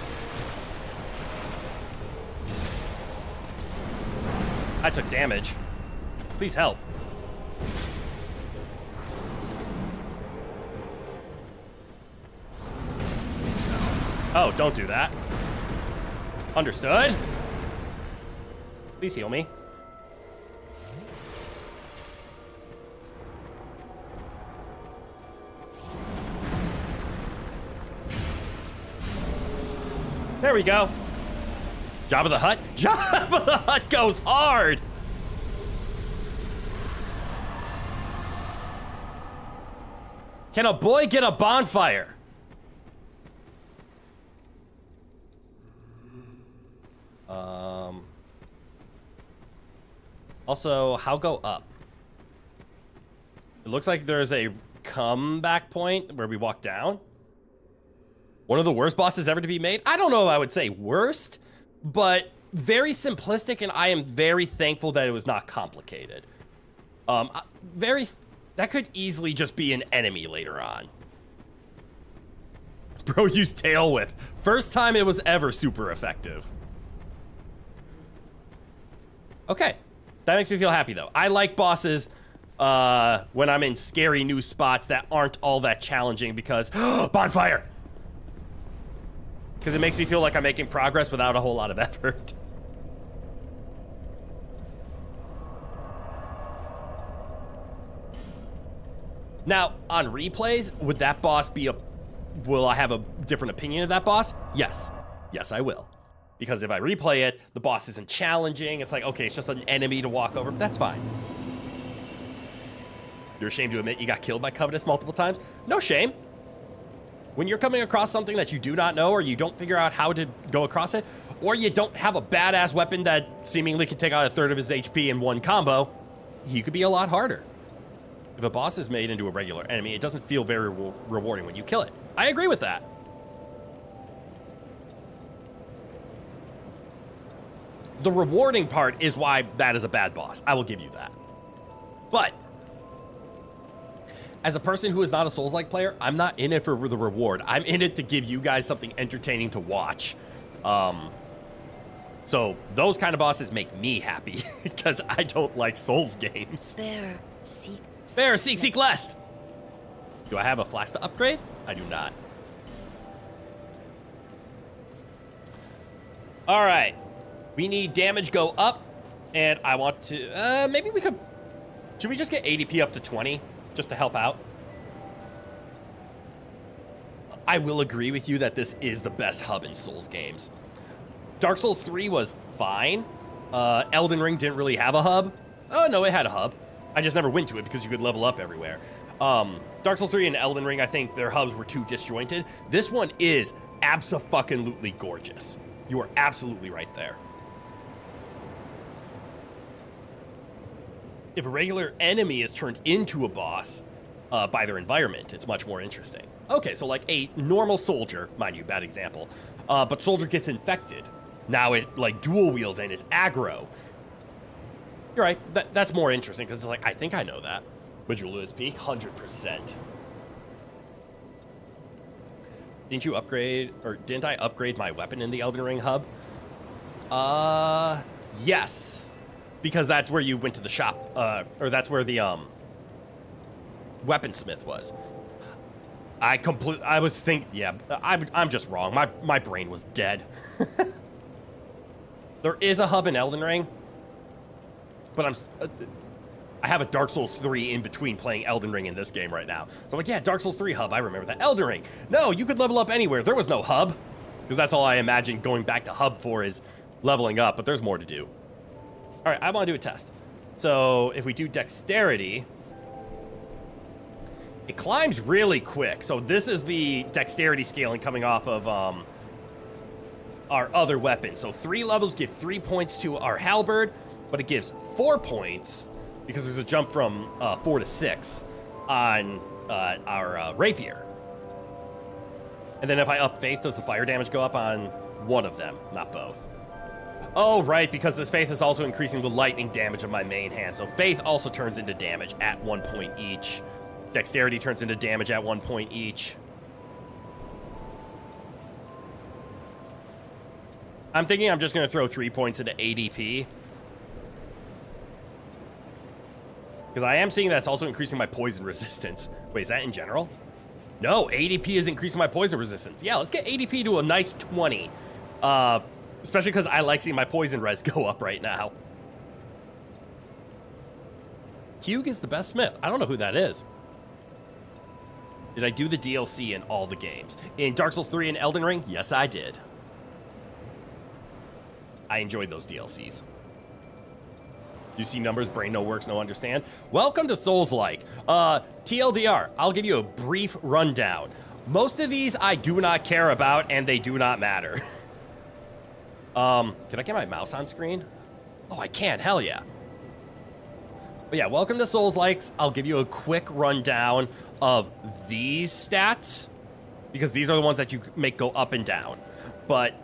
I took damage. Please help. Oh, don't do that. Understood. Please heal me. There we go. Jabba the Hutt? Jabba the Hutt goes hard! Can a boy get a bonfire? Also, how go up? It looks like there's a comeback point where we walk down. One of the worst bosses ever to be made? I don't know if I would say worst, but very simplistic, and I am very thankful that it was not complicated. That could easily just be an enemy later on. Bro used tail whip. First time it was ever super effective. Okay, that makes me feel happy though. I like bosses when I'm in scary new spots that aren't all that challenging because bonfire! Because it makes me feel like I'm making progress without a whole lot of effort. Now, on replays, would that boss be will I have a different opinion of that boss? Yes. Yes, I will. Because if I replay it, the boss isn't challenging. It's like, okay, it's just an enemy to walk over, but that's fine. You're ashamed to admit you got killed by Covetous multiple times? No shame. When you're coming across something that you do not know, or you don't figure out how to go across it, or you don't have a badass weapon that seemingly can take out a third of his HP in one combo, he could be a lot harder. If a boss is made into a regular enemy, it doesn't feel very rewarding when you kill it. I agree with that. The rewarding part is why that is a bad boss. I will give you that. But as a person who is not a Souls-like player, I'm not in it for the reward. I'm in it to give you guys something entertaining to watch. So those kind of bosses make me happy because I don't like Souls games. Bear, seek lest. Do I have a flask to upgrade? I do not. All right. We need damage go up, and I want to, maybe we could, should we just get ADP up to 20, just to help out? I will agree with you that this is the best hub in Souls games. Dark Souls 3 was fine. Elden Ring didn't really have a hub. Oh, no, it had a hub. I just never went to it because you could level up everywhere. Dark Souls 3 and Elden Ring, I think their hubs were too disjointed. This one is abso-fucking-lutely gorgeous. You are absolutely right there. If a regular enemy is turned into a boss by their environment, it's much more interesting. Okay, so like a normal soldier, mind you, bad example, but soldier gets infected. Now it like dual wields and is aggro. You're right. That's more interesting because it's like, I think I know that. Would Lewis peak? 100%. Didn't you upgrade, or didn't I upgrade my weapon in the Elden Ring hub? Yes. Because that's where you went to the shop, or that's where the, weaponsmith was. I was thinking, yeah, I'm just wrong. My brain was dead. There is a hub in Elden Ring, but I have a Dark Souls 3 in between playing Elden Ring in this game right now. So I'm like, yeah, Dark Souls 3 hub, I remember that. Elden Ring, no, you could level up anywhere. There was no hub, because that's all I imagine going back to hub for is leveling up, but there's more to do. All right, I want to do a test. So if we do dexterity, it climbs really quick. So this is the dexterity scaling coming off of our other weapon. So 3 levels give 3 points to our halberd, but it gives 4 points because there's a jump from 4 to 6 on our rapier. And then if I up faith, does the fire damage go up on one of them, not both? Oh, right, because this faith is also increasing the lightning damage of my main hand. So faith also turns into damage at 1 point each. Dexterity turns into damage at 1 point each. I'm thinking I'm just going to throw 3 points into ADP. Because I am seeing that's also increasing my poison resistance. Wait, is that in general? No, ADP is increasing my poison resistance. Yeah, let's get ADP to a nice 20. Especially because I like seeing my poison res go up right now. Hugh is the best smith. I don't know who that is. Did I do the DLC in all the games? In Dark Souls 3 and Elden Ring? Yes, I did. I enjoyed those DLCs. You see numbers, brain no works, no understand. Welcome to Souls-like. TLDR, I'll give you a brief rundown. Most of these I do not care about, and they do not matter. Can I get my mouse on screen? Oh, I can, hell yeah. But yeah, welcome to Souls-likes. I'll give you a quick rundown of these stats, because these are the ones that you make go up and down. But,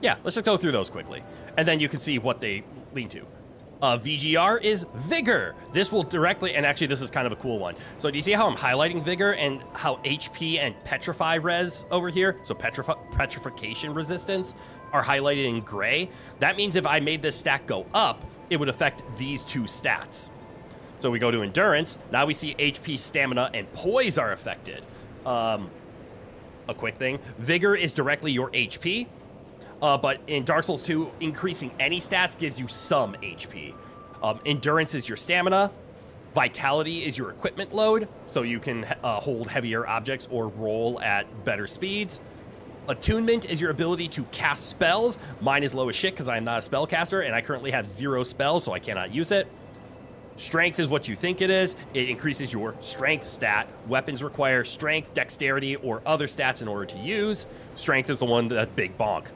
yeah, let's just go through those quickly. And then you can see what they lean to. VGR is Vigor. This will directly, and actually this is kind of a cool one. So do you see how I'm highlighting Vigor and how HP and Petrify res over here, so Petrification resistance, are highlighted in gray? That means if I made this stat go up, it would affect these 2 stats. So we go to Endurance. Now we see HP, Stamina, and Poise are affected. A quick thing. Vigor is directly your HP. But in Dark Souls 2, increasing any stats gives you some HP. Endurance is your stamina. Vitality is your equipment load, so you can hold heavier objects or roll at better speeds. Attunement is your ability to cast spells. Mine is low as shit because I am not a spellcaster, and I currently have 0 spells, so I cannot use it. Strength is what you think it is. It increases your strength stat. Weapons require strength, dexterity, or other stats in order to use. Strength is the one that big bonk.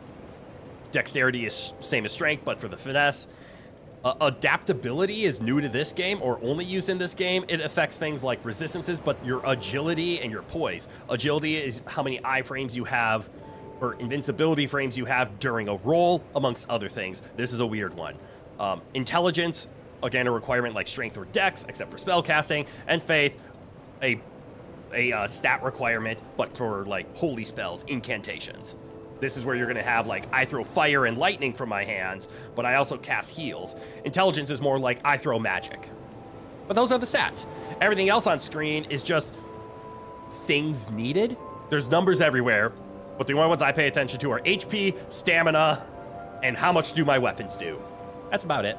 Dexterity is same as strength, but for the finesse. Adaptability is new to this game, or only used in this game. It affects things like resistances, but your agility and your poise. Agility is how many iframes you have, or invincibility frames you have during a roll, amongst other things. This is a weird one. Intelligence, again, a requirement like strength or dex, except for spellcasting. And faith, a stat requirement, but for like holy spells, incantations. This is where you're going to have, like, I throw fire and lightning from my hands, but I also cast heals. Intelligence is more like I throw magic. But those are the stats. Everything else on screen is just things needed. There's numbers everywhere, but the only ones I pay attention to are HP, stamina, and how much do my weapons do. That's about it.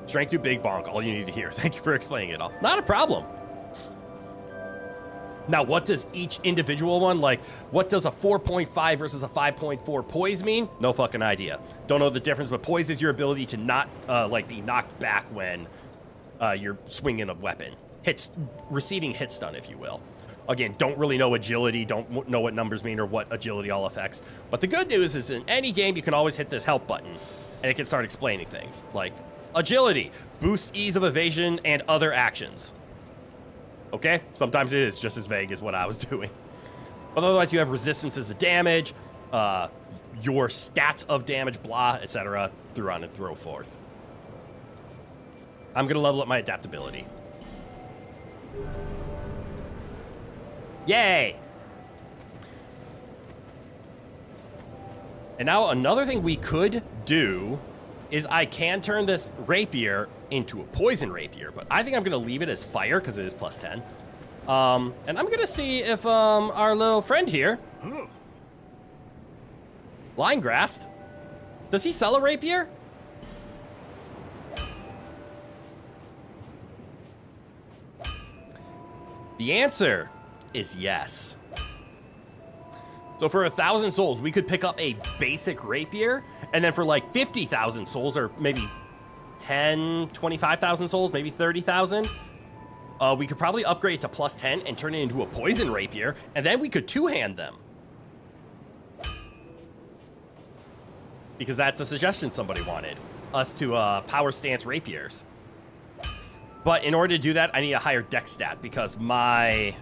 Strength to big bonk, all you need to hear. Thank you for explaining it all. Not a problem. Now, what does each individual one, like, what does a 4.5 versus a 5.4 poise mean? No fucking idea. Don't know the difference, but poise is your ability to not, be knocked back when you're swinging a weapon. Receiving hit stun, if you will. Again, don't really know agility, don't know what numbers mean or what agility all affects. But the good news is in any game, you can always hit this help button, and it can start explaining things. Like, agility, boosts ease of evasion and other actions. Okay? Sometimes it is just as vague as what I was doing. But otherwise, you have resistances to damage, your stats of damage, blah, etc. through on and throw forth. I'm going to level up my adaptability. Yay! And now another thing we could do is I can turn this rapier into a poison rapier, but I think I'm going to leave it as fire because it is plus 10. And I'm going to see if our little friend here, Linegrass, does he sell a rapier? The answer is yes. So for 1,000 souls, we could pick up a basic rapier, and then for like 50,000 souls, or maybe 10, 25,000 souls, maybe 30,000, we could probably upgrade to plus 10 and turn it into a poison rapier, and then we could two-hand them. Because that's a suggestion somebody wanted, us to power stance rapiers. But in order to do that, I need a higher dex stat, because my...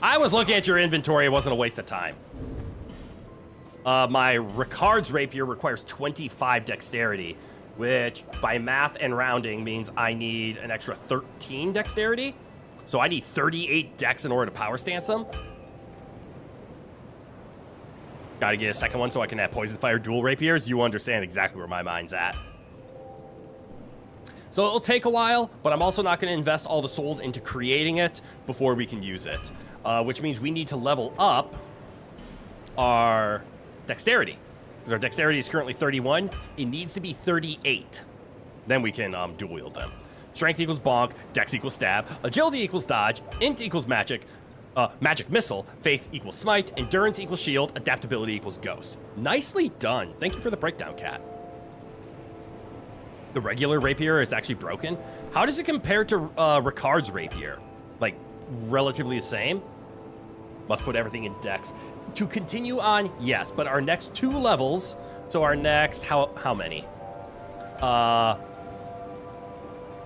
I was looking at your inventory, it wasn't a waste of time. My Ricard's rapier requires 25 dexterity, which by math and rounding means I need an extra 13 dexterity. So I need 38 dex in order to power stance them. Gotta get a second one so I can have poison fire dual rapiers. You understand exactly where my mind's at. So it'll take a while, but I'm also not going to invest all the souls into creating it before we can use it. Which means we need to level up our dexterity. Because our dexterity is currently 31. It needs to be 38. Then we can dual wield them. Strength equals bonk, dex equals stab, agility equals dodge, int equals magic, magic missile, faith equals smite, endurance equals shield, adaptability equals ghost. Nicely done. Thank you for the breakdown, Cat. The regular rapier is actually broken. How does it compare to Ricard's rapier? Like, relatively the same? Must put everything in dex. To continue on, yes, but our next 2 levels, so our next, how many?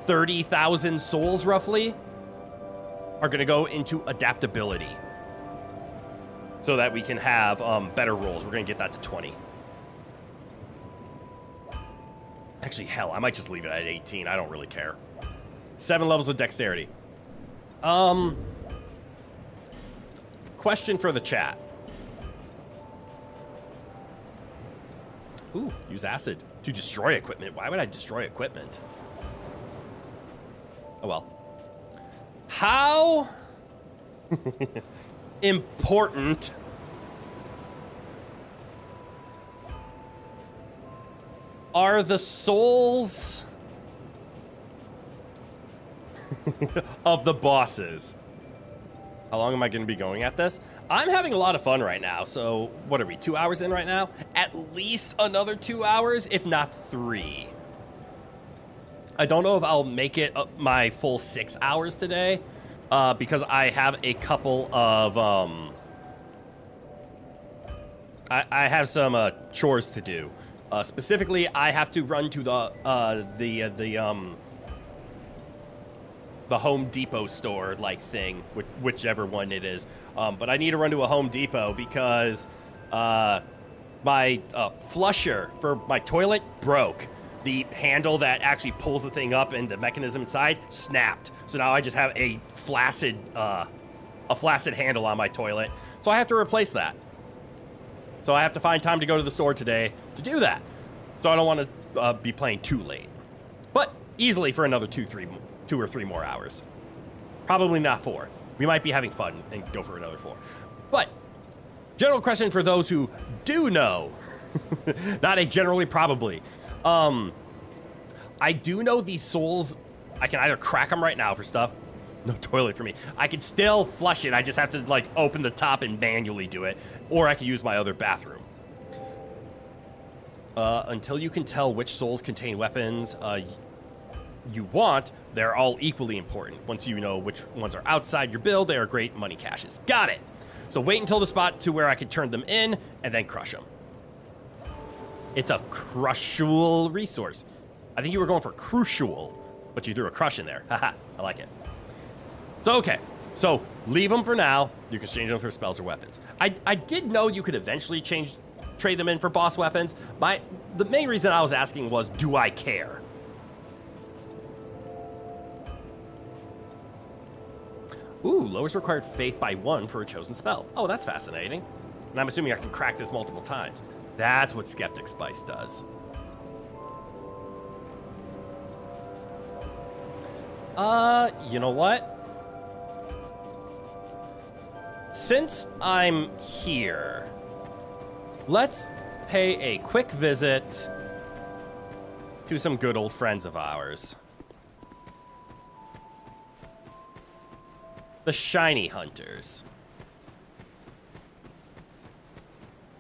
30,000 souls, roughly, are going to go into adaptability. So that we can have better rolls. We're going to get that to 20. Actually, hell, I might just leave it at 18. I don't really care. 7 levels of dexterity. Question for the chat. Ooh, use acid to destroy equipment. Why would I destroy equipment? Oh, well. How important are the souls of the bosses? How long am I going to be going at this? I'm having a lot of fun right now. So what are we, 2 hours in right now? At least another 2 hours, if not 3. I don't know if I'll make it my full 6 hours today because I have a couple of... I have some chores to do. Specifically, I have to run to the Home Depot store like thing, whichever one it is. But I need to run to a Home Depot because my flusher for my toilet broke. The handle that actually pulls the thing up and the mechanism inside snapped. So now I just have a flaccid handle on my toilet. So I have to replace that. So I have to find time to go to the store today to do that. So I don't want to be playing too late. But easily for another 2 or 3 more hours. Probably not 4. We might be having fun and go for another 4. But, general question for those who do know. Not a generally probably. I do know these souls, I can either crack them right now for stuff. No toilet for me. I can still flush it. I just have to, like, open the top and manually do it. Or I can use my other bathroom. Until you can tell which souls contain weapons you want, they're all equally important. Once you know which ones are outside your build, they are great money caches. Got it! So wait until the spot to where I can turn them in, and then crush them. It's a crushable resource. I think you were going for crucial, but you threw a crush in there. Haha, I like it. So, okay. So, Leave them for now. You can exchange them for spells or weapons. I did know you could eventually trade them in for boss weapons. The main reason I was asking was, do I care? Ooh, lowers required faith by 1 for a chosen spell. Oh, that's fascinating. And I'm assuming I can crack this multiple times. That's what Skeptic Spice does. You know what? Since I'm here, let's pay a quick visit to some good old friends of ours. The Shiny Hunters.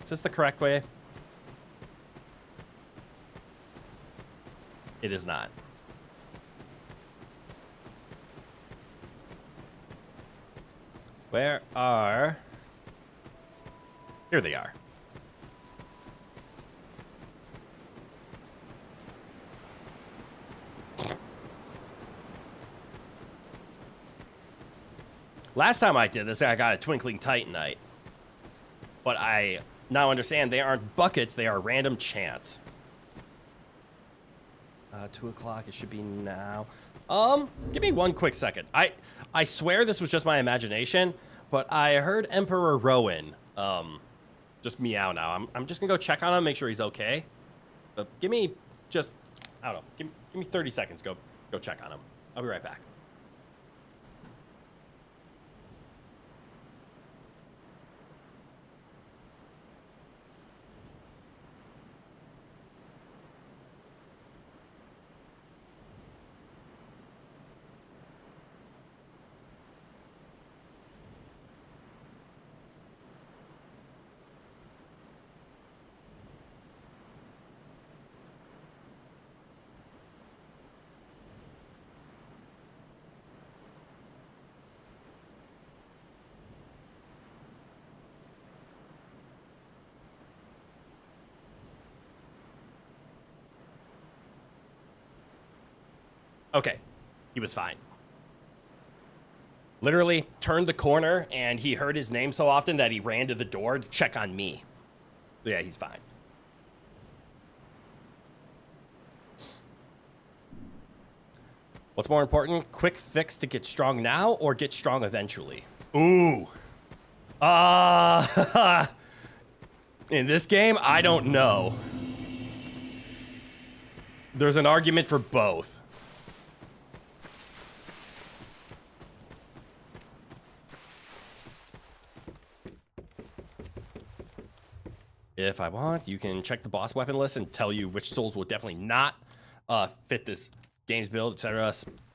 Is this the correct way? It is not. Where are... Here they are. Last time I did this, I got a Twinkling Titanite. But I now understand they aren't buckets, they are random chants. 2 o'clock, it should be now. Give me one quick second. I swear this was just my imagination, but I heard Emperor Rowan, just meow now. I'm just gonna go check on him, make sure he's okay. But give me just, I don't know, give me 30 seconds, go check on him. I'll be right back. Okay, he was fine. Literally turned the corner and he heard his name so often that he ran to the door to check on me. Yeah, he's fine. What's more important? Quick fix to get strong now or get strong eventually? Ooh. In this game, I don't know. There's an argument for both. If I want, you can check the boss weapon list and tell you which souls will definitely not fit this game's build, etc.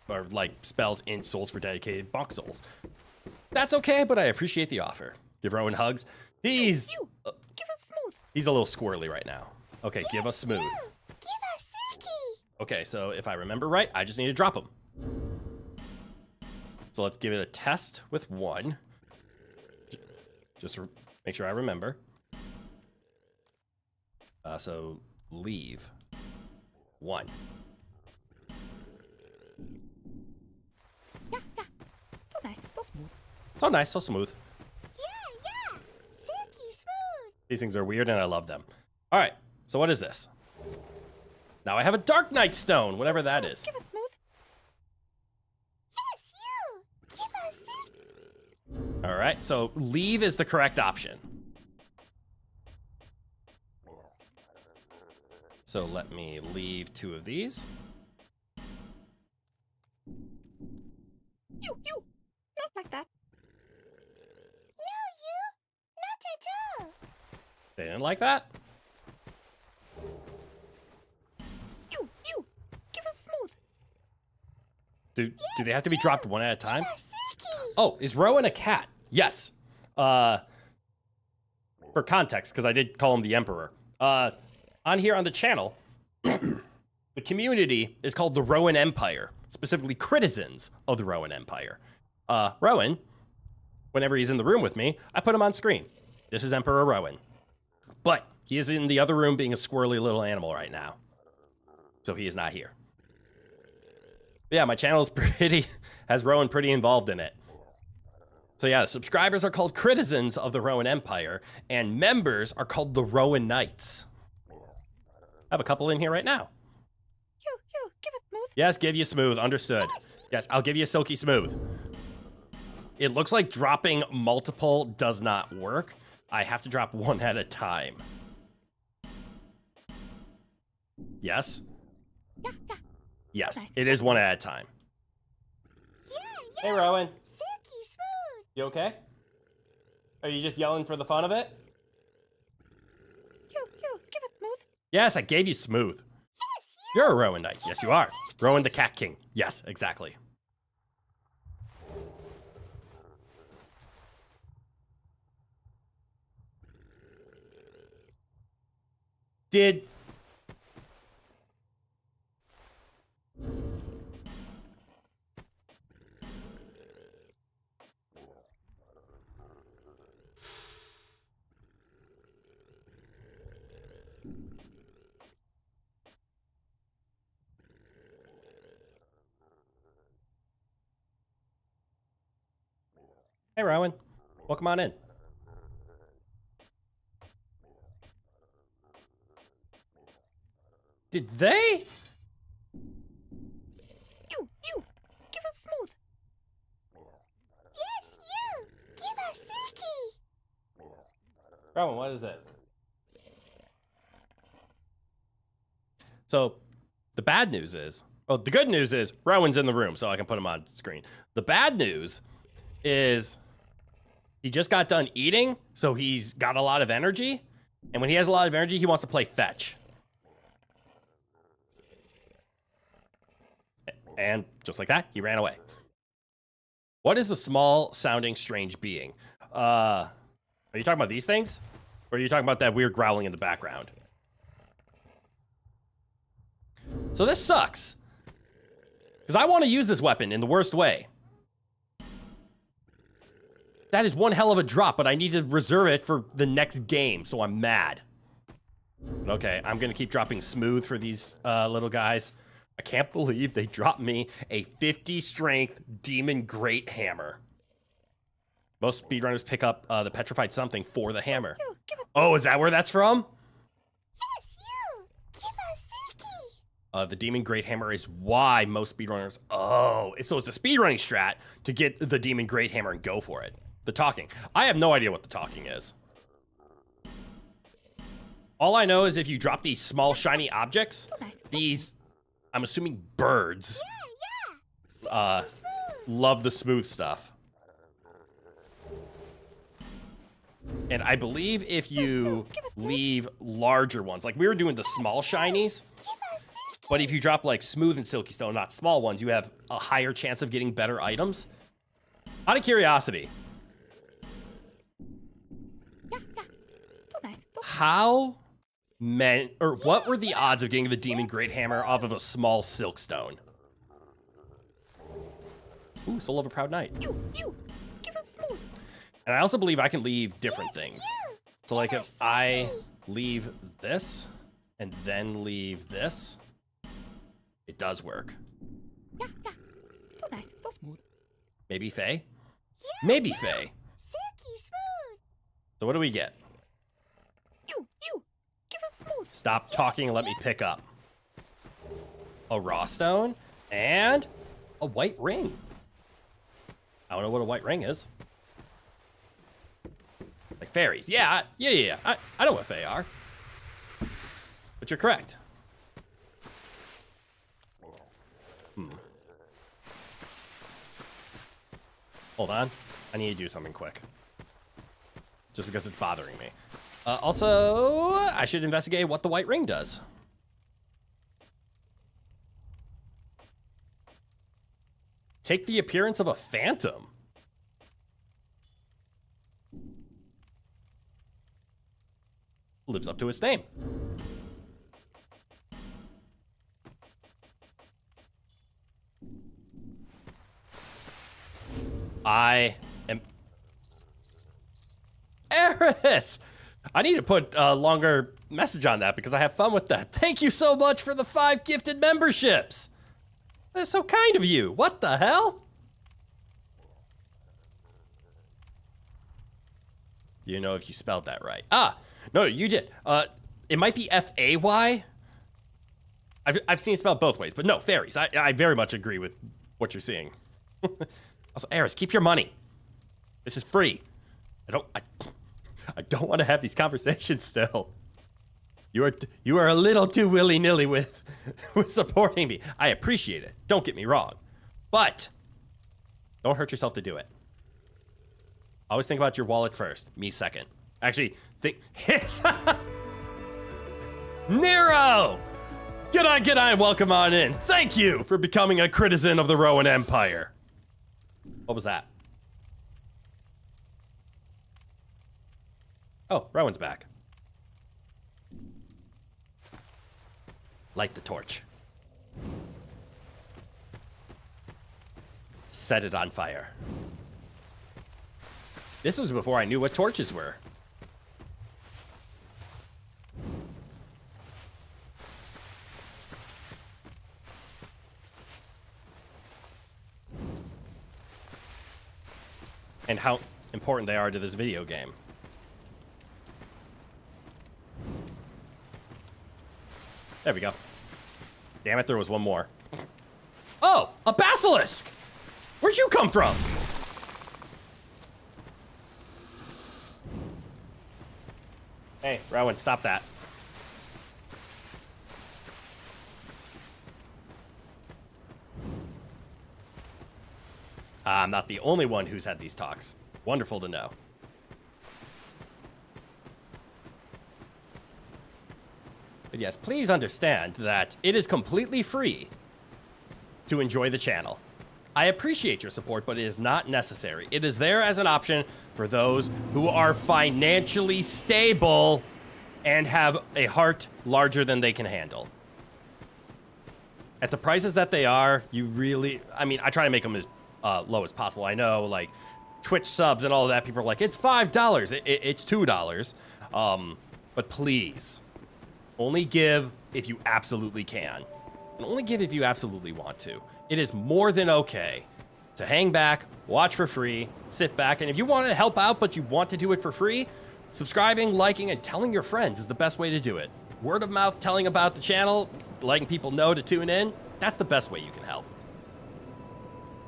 Or like spells in souls for dedicated bonk souls. That's okay, but I appreciate the offer. Give Rowan hugs. He's Give us smooth. he's a little squirrely right now. Okay, give us smooth. Give us silky. Okay, so if I remember right, I just need to drop him. So let's give it a test with 1. Just make sure I remember. So leave 1. Yeah. So nice, so smooth. So nice, so smooth. Yeah. Silky smooth. These things are weird and I love them. All right, so what is this? Now I have a Dark Knight Stone, whatever that is. Give us smooth. Yes, you. Give us silky. All right, so leave is the correct option. So let me leave 2 of these. You. Not like that. No, you. Not at all. They didn't like that? You. Give us smooth. Do they have to be dropped one at a time? Give us silky. Oh, is Rowan a cat? Yes. For context, because I did call him the Emperor. On here on the channel, the community is called the Rowan Empire, specifically citizens of the Rowan Empire. Rowan, whenever he's in the room with me, I put him on screen. This is Emperor Rowan. But he is in the other room being a squirrely little animal right now. So he is not here. But yeah, my channel is has Rowan pretty involved in it. So yeah, subscribers are called citizens of the Rowan Empire, and members are called the Rowan Knights. I have a couple in here right now. You, give it smooth. Yes, give you smooth, understood. Yes, I'll give you a silky smooth. It looks like dropping multiple does not work. I have to drop one at a time. Yes? Yeah. Yes, it is one at a time. Yeah. Hey, Rowan. Silky smooth. You okay? Are you just yelling for the fun of it? You, give it smooth. Yes, I gave you smooth. Yes, You're a Rowan Knight. Yes, you are. Rowan the Cat King. Yes, exactly. Did... Hey, Rowan. Welcome on in. Did they? You, give it smooth. Yes, you, give us silky. Rowan, what is it? So, the bad news is... Oh, the good news is Rowan's in the room, so I can put him on screen. The bad news is he just got done eating, so he's got a lot of energy. And when he has a lot of energy, he wants to play fetch. And just like that, he ran away. What is the small sounding strange being? Are you talking about these things? Or are you talking about that weird growling in the background? So this sucks. Because I want to use this weapon in the worst way. That is one hell of a drop, but I need to reserve it for the next game, so I'm mad. Okay, I'm going to keep dropping smooth for these little guys. I can't believe they dropped me a 50 strength demon great hammer. Most speedrunners pick up the petrified something for the hammer. You, give it. Oh, is that where that's from? Yes, you, give us silky. The demon great hammer is why most speedrunners... Oh, so it's a speedrunning strat to get the demon great hammer and go for it. The talking. I have no idea what the talking is. All I know is if you drop these small shiny objects, these, I'm assuming birds, Yeah. Silky smooth. love the smooth stuff. And I believe if you leave larger ones, like we were doing the small shinies, Give us silky. but if you drop like smooth and silky stone, not small ones, you have a higher chance of getting better items. Out of curiosity, Yeah. So nice. how many, or what were the odds of getting the demon great hammer off of a small silk stone? Ooh, soul of a proud knight. You, give it smooth. And I also believe I can leave different things. You, So like give if us I silky. leave this and then leave this, it does work. Yeah. So nice. So smooth. Maybe Faye? Yeah. Maybe Faye. Silky smooth. So what do we get? You, give it smooth. Stop talking and let me pick up. A raw stone and a white ring. I don't know what a white ring is. Like fairies. Yeah. I know what Fae are. But you're correct. Hold on. I need to do something quick. Just because it's bothering me. Also, I should investigate what the white ring does. Take the appearance of a phantom. Lives up to its name. I am... Eris! I need to put a longer message on that because I have fun with that. Thank you so much for the 5 gifted memberships. That's so kind of you. What the hell? Do you know if you spelled that right? Ah, no, you did. It might be F-A-Y. I've seen it spelled both ways, but no, fairies. I very much agree with what you're seeing. Also, Eris, keep your money. This is free. I don't want to have these conversations still. You are a little too willy-nilly with supporting me. I appreciate it. Don't get me wrong. But don't hurt yourself to do it. Always think about your wallet first. Me second. Actually, think his. Nero! Get on, welcome on in. Thank you for becoming a citizen of the Rowan Empire. What was that? Oh, Rowan's back. Light the torch. Set it on fire. This was before I knew what torches were. And how important they are to this video game. There we go. Damn it, there was one more. Oh, a basilisk! Where'd you come from? Hey, Rowan, stop that. I'm not the only one who's had these talks. Wonderful to know. But yes, please understand that it is completely free to enjoy the channel. I appreciate your support, but it is not necessary. It is there as an option for those who are financially stable and have a heart larger than they can handle. At the prices that they are, you really... I mean, I try to make them as low as possible. I know, like, Twitch subs and all of that, people are like, it's $5, it's $2. But please, only give if you absolutely can. And only give if you absolutely want to. It is more than okay to hang back, watch for free, sit back, and if you want to help out but you want to do it for free, subscribing, liking, and telling your friends is the best way to do it. Word of mouth, telling about the channel, letting people know to tune in, that's the best way you can help.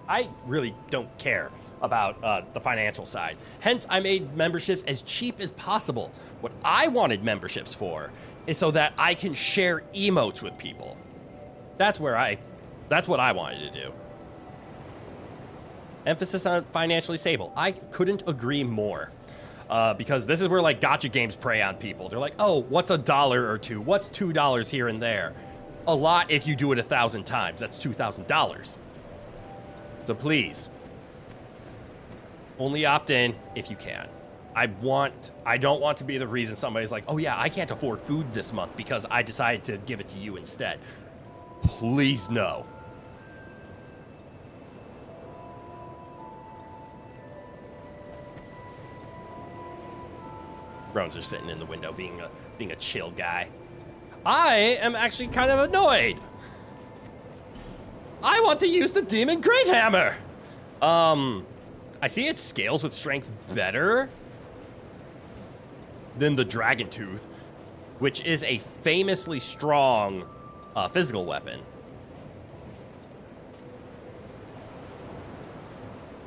I really don't care about the financial side. Hence, I made memberships as cheap as possible. What I wanted memberships for is so that I can share emotes with people. That's what I wanted to do. Emphasis on financially stable. I couldn't agree more. Because this is where, like, gacha games prey on people. They're like, oh, what's $1 or $2? What's $2 here and there? A lot if you do it 1,000 times. That's $2,000. So please, only opt in if you can. I don't want to be the reason somebody's like, oh yeah, I can't afford food this month because I decided to give it to you instead. Please no. Rowan's just sitting in the window being a chill guy. I am actually kind of annoyed. I want to use the Demon Great Hammer. I see it scales with strength better than the Dragon Tooth, which is a famously strong physical weapon.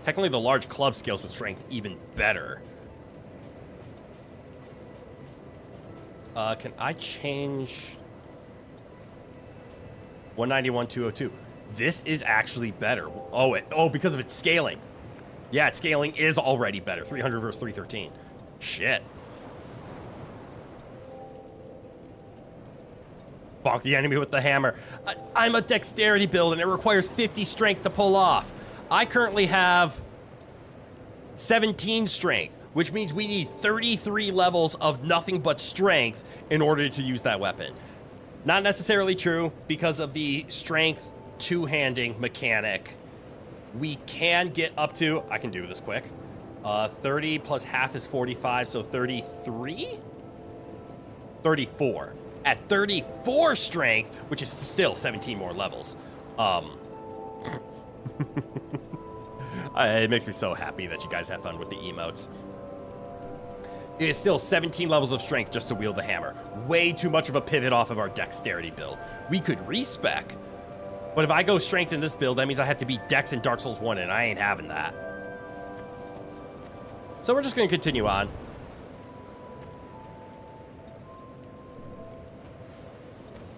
Technically, the large club scales with strength even better. Can I change 191, 202? This is actually better. Oh, because of its scaling. Yeah, its scaling is already better. 300 versus 313. Shit. Bonk the enemy with the hammer. I'm a dexterity build, and it requires 50 strength to pull off. I currently have 17 strength, which means we need 33 levels of nothing but strength in order to use that weapon. Not necessarily true because of the strength two-handing mechanic. We can get up to, I can do this quick, 30 plus half is 45, so 33? 34. At 34 strength, which is still 17 more levels. It makes me so happy that you guys have fun with the emotes. It is still 17 levels of strength just to wield the hammer. Way too much of a pivot off of our dexterity build. We could respec, but if I go strength in this build, that means I have to beat Dex in Dark Souls 1, and I ain't having that. So we're just going to continue on.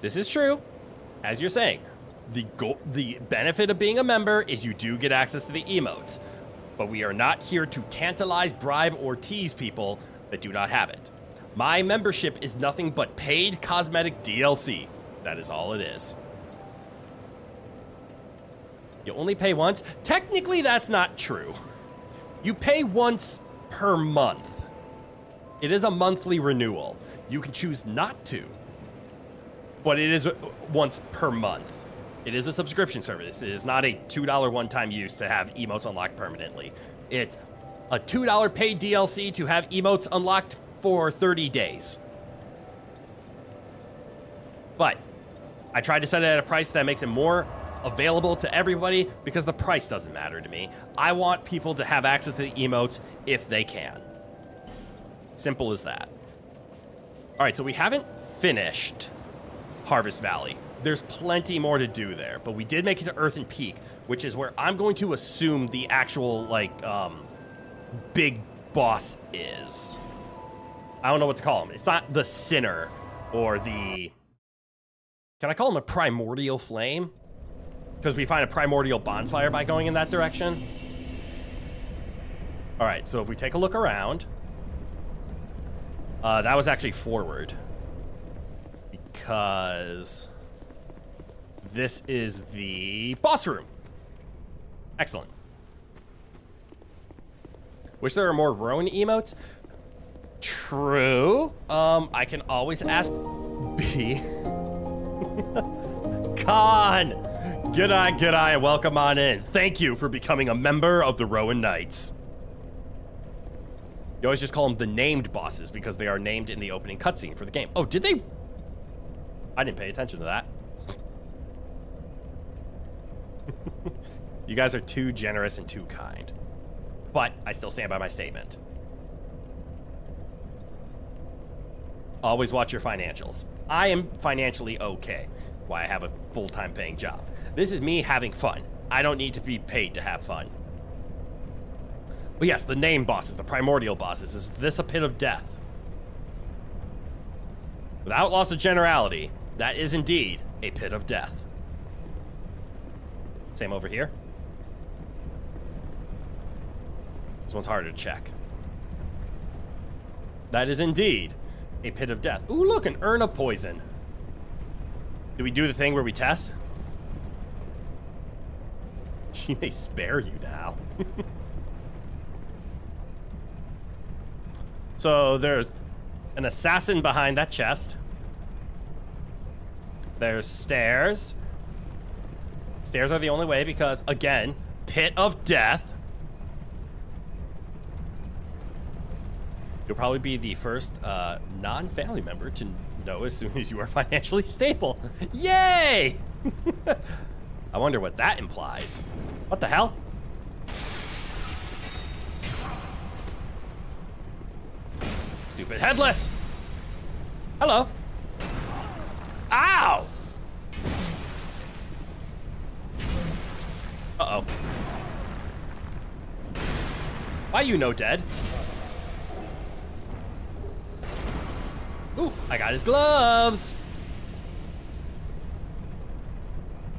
This is true, as you're saying. The benefit of being a member is you do get access to the emotes, but we are not here to tantalize, bribe, or tease people that do not have it. My membership is nothing but paid cosmetic DLC. That is all it is. You only pay once? Technically, that's not true. You pay once per month. It is a monthly renewal. You can choose not to, but it is once per month. It is a subscription service. It is not a $2 one-time use to have emotes unlocked permanently. It's a $2 paid DLC to have emotes unlocked for 30 days. But I tried to set it at a price that makes it more available to everybody because the price doesn't matter to me. I want people to have access to the emotes if they can. Simple as that. All right, so we haven't finished Harvest Valley. There's plenty more to do there, but we did make it to Earthen Peak, which is where I'm going to assume the actual, like, big boss is. I don't know what to call him. It's not the Sinner or the... Can I call him a Primordial Flame? Because we find a Primordial Bonfire by going in that direction. All right, so if we take a look around... that was actually forward. Because... this is the boss room. Excellent. Wish there were more Rowan emotes. True. I can always ask B. Khan! G'day, g'day, and welcome on in. Thank you for becoming a member of the Rowan Knights. You always just call them the named bosses because they are named in the opening cutscene for the game. Oh, did they? I didn't pay attention to that. You guys are too generous and too kind. But I still stand by my statement. Always watch your financials. I am financially okay. Why I have a full-time paying job. This is me having fun. I don't need to be paid to have fun. But yes, the name bosses, the primordial bosses. Is this a pit of death? Without loss of generality, that is indeed a pit of death. Same over here. This one's harder to check. That is indeed a pit of death. Ooh, look, an urn of poison. Do we do the thing where we test? She may spare you now. So there's an assassin behind that chest. There's stairs. Stairs are the only way because, again, pit of death. You'll probably be the first non-family member to know as soon as you are financially stable. Yay! I wonder what that implies. What the hell? Stupid headless! Hello. Ow! Uh-oh. Why you no dead? Ooh, I got his gloves.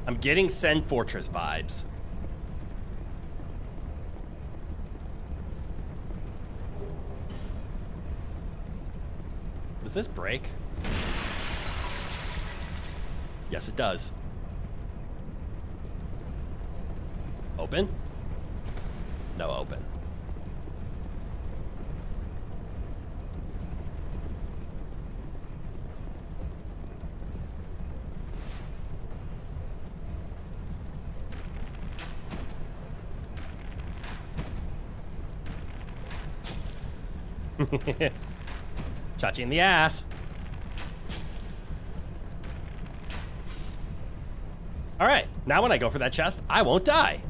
I'm getting Sen Fortress vibes. Does this break? Yes, it does. Open? No, open. Shot you in the ass. All right, now when I go for that chest, I won't die.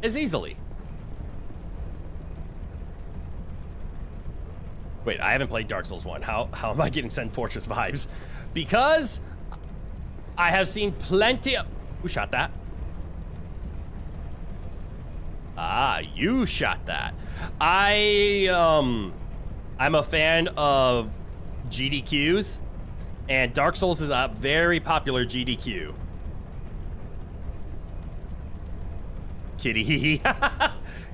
As easily. Wait, I haven't played Dark Souls 1. How am I getting Zen Fortress vibes? Because I have seen plenty of... Who shot that? Ah, you shot that. I'm a fan of GDQs, and Dark Souls is a very popular GDQ. Kitty.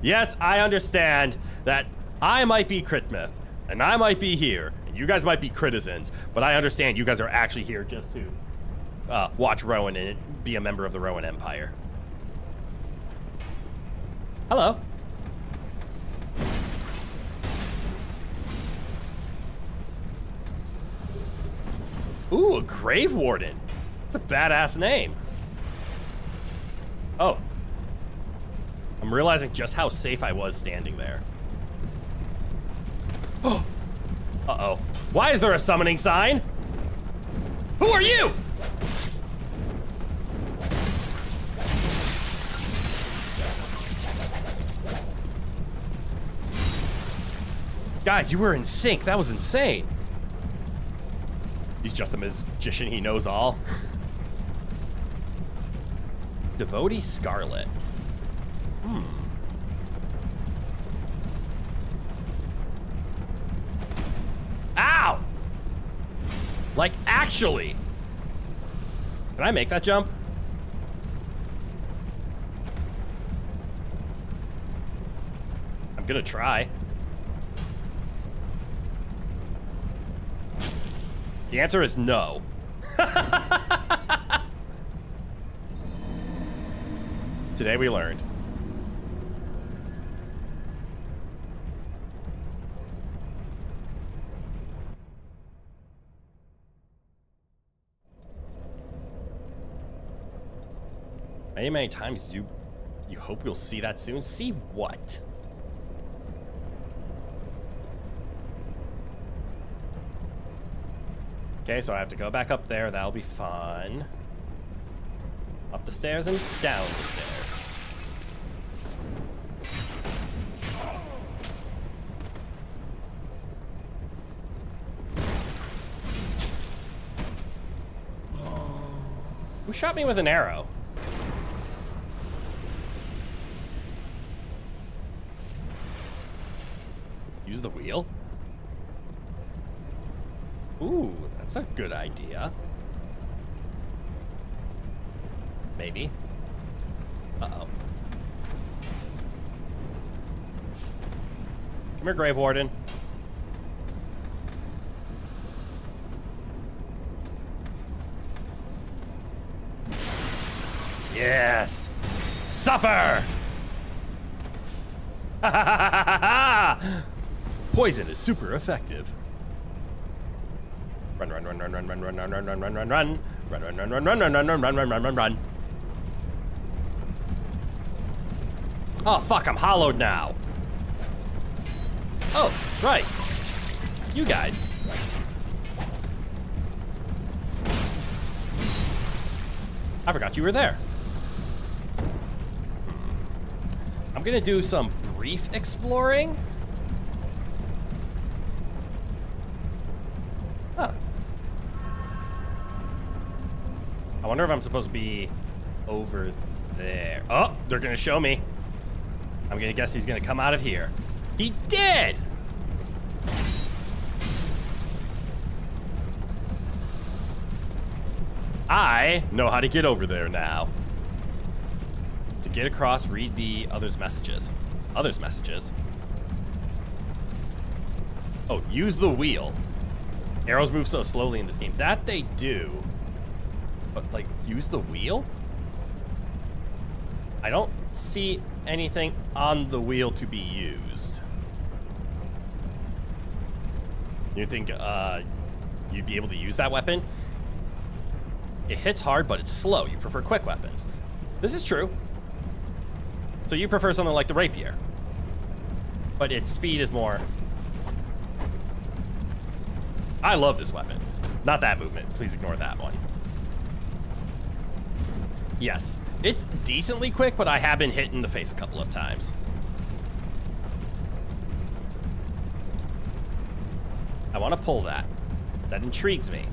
Yes, I understand that I might be Critmith, and I might be here, and you guys might be Critizens, but I understand you guys are actually here just to watch Rowan and be a member of the Rowan Empire. Hello. Ooh, a Grave Warden. That's a badass name. Oh. I'm realizing just how safe I was standing there. Oh. Uh-oh. Why is there a summoning sign? Who are you? Guys, you were in sync. That was insane. He's just a magician. He knows all. Devotee Scarlet. Ow! Like, actually. Can I make that jump? I'm gonna try. The answer is no. Today we learned. Many times you hope you'll see that soon. See what? Okay, so I have to go back up there. That'll be fun. Up the stairs and down the stairs. Who shot me with an arrow? Use the wheel? Ooh, that's a good idea. Maybe. Uh-oh. Come here, Grave Warden. Yes! Suffer! Poison is super effective. Run, run, run, run, run, run, run, run, run, run, run, run, run. Run, run, run, run, run, run, run, run, run, run, run, run, run. Oh, fuck, I'm hollowed now. Oh, right. You guys. I forgot you were there. I'm gonna do some brief exploring. Huh. I wonder if I'm supposed to be over there. Oh, they're gonna show me. I'm gonna guess he's gonna come out of here. He did! I know how to get over there now. To get across, read the others' messages. Others' messages? Oh, use the wheel. Arrows move so slowly in this game. That they do. But, like, use the wheel? I don't see anything on the wheel to be used. You think, you'd be able to use that weapon? It hits hard, but it's slow. You prefer quick weapons. This is true. So you prefer something like the rapier. But its speed is more... I love this weapon. Not that movement. Please ignore that one. Yes. It's decently quick, but I have been hit in the face a couple of times. I want to pull that. That intrigues me,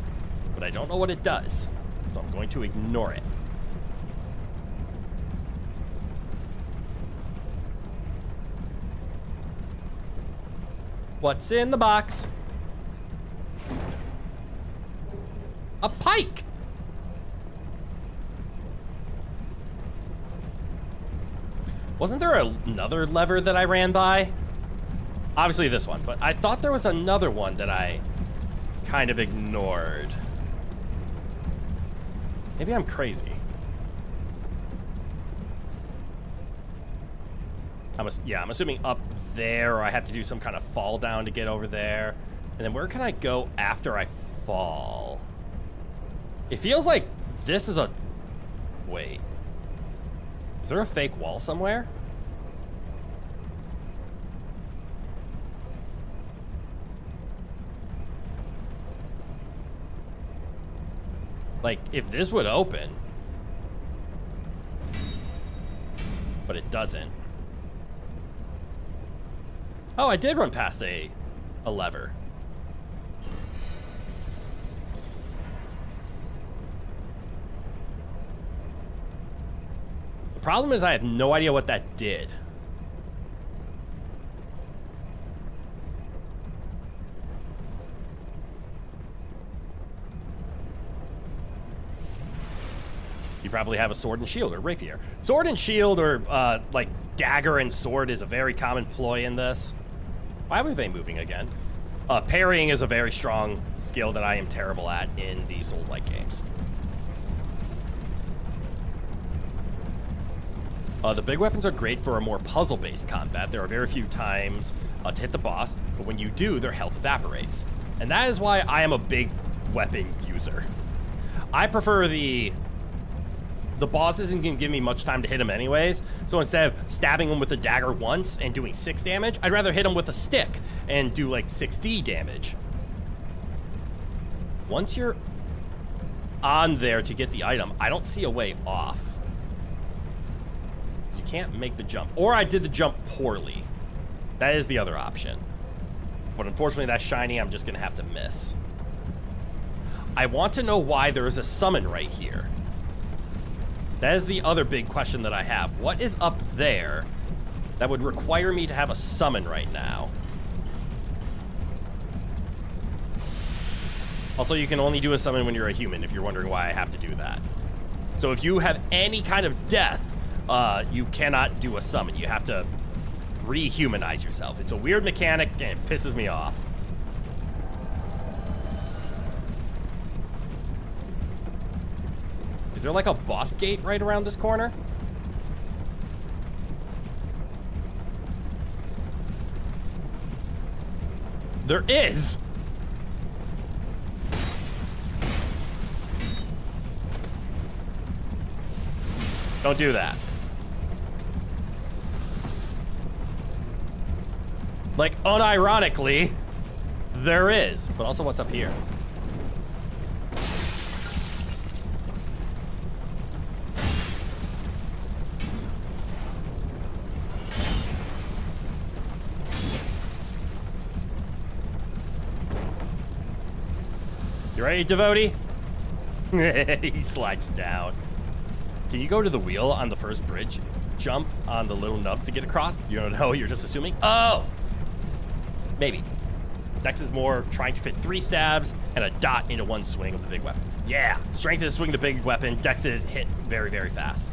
but I don't know what it does, so I'm going to ignore it. What's in the box? A pike! Wasn't there another lever that I ran by? Obviously this one, but I thought there was another one that I kind of ignored. Maybe I'm crazy. I'm assuming up there, or I have to do some kind of fall down to get over there. And then where can I go after I fall? It feels like this is a... Wait. Is there a fake wall somewhere? Like, if this would open. But it doesn't. Oh, I did run past a lever. The problem is I have no idea what that did. You probably have a sword and shield or rapier. Sword and shield, or like dagger and sword, is a very common ploy in this. Why were they moving again? Parrying is a very strong skill that I am terrible at in the Souls-like games. The big weapons are great for a more puzzle-based combat. There are very few times to hit the boss, but when you do, their health evaporates. And that is why I am a big weapon user. I prefer the boss isn't going to give me much time to hit him anyways, so instead of stabbing him with a dagger once and doing 6 damage, I'd rather hit him with a stick and do like 60 damage. Once you're on there to get the item, I don't see a way off. You can't make the jump. Or I did the jump poorly. That is the other option. But unfortunately, that shiny, I'm just going to have to miss. I want to know why there is a summon right here. That is the other big question that I have. What is up there that would require me to have a summon right now? Also, you can only do a summon when you're a human, if you're wondering why I have to do that. So if you have any kind of death, you cannot do a summon. You have to rehumanize yourself. It's a weird mechanic, and it pisses me off. Is there like a boss gate right around this corner? There is! Don't do that. Like, unironically, there is. But also, what's up here? You ready, devotee? He slides down. Can you go to the wheel on the first bridge? Jump on the little nubs to get across? You don't know, you're just assuming? Oh! Maybe. Dex is more trying to fit 3 stabs and a dot into 1 swing of the big weapons. Yeah! Strength is swing the big weapon. Dex is hit very, very fast.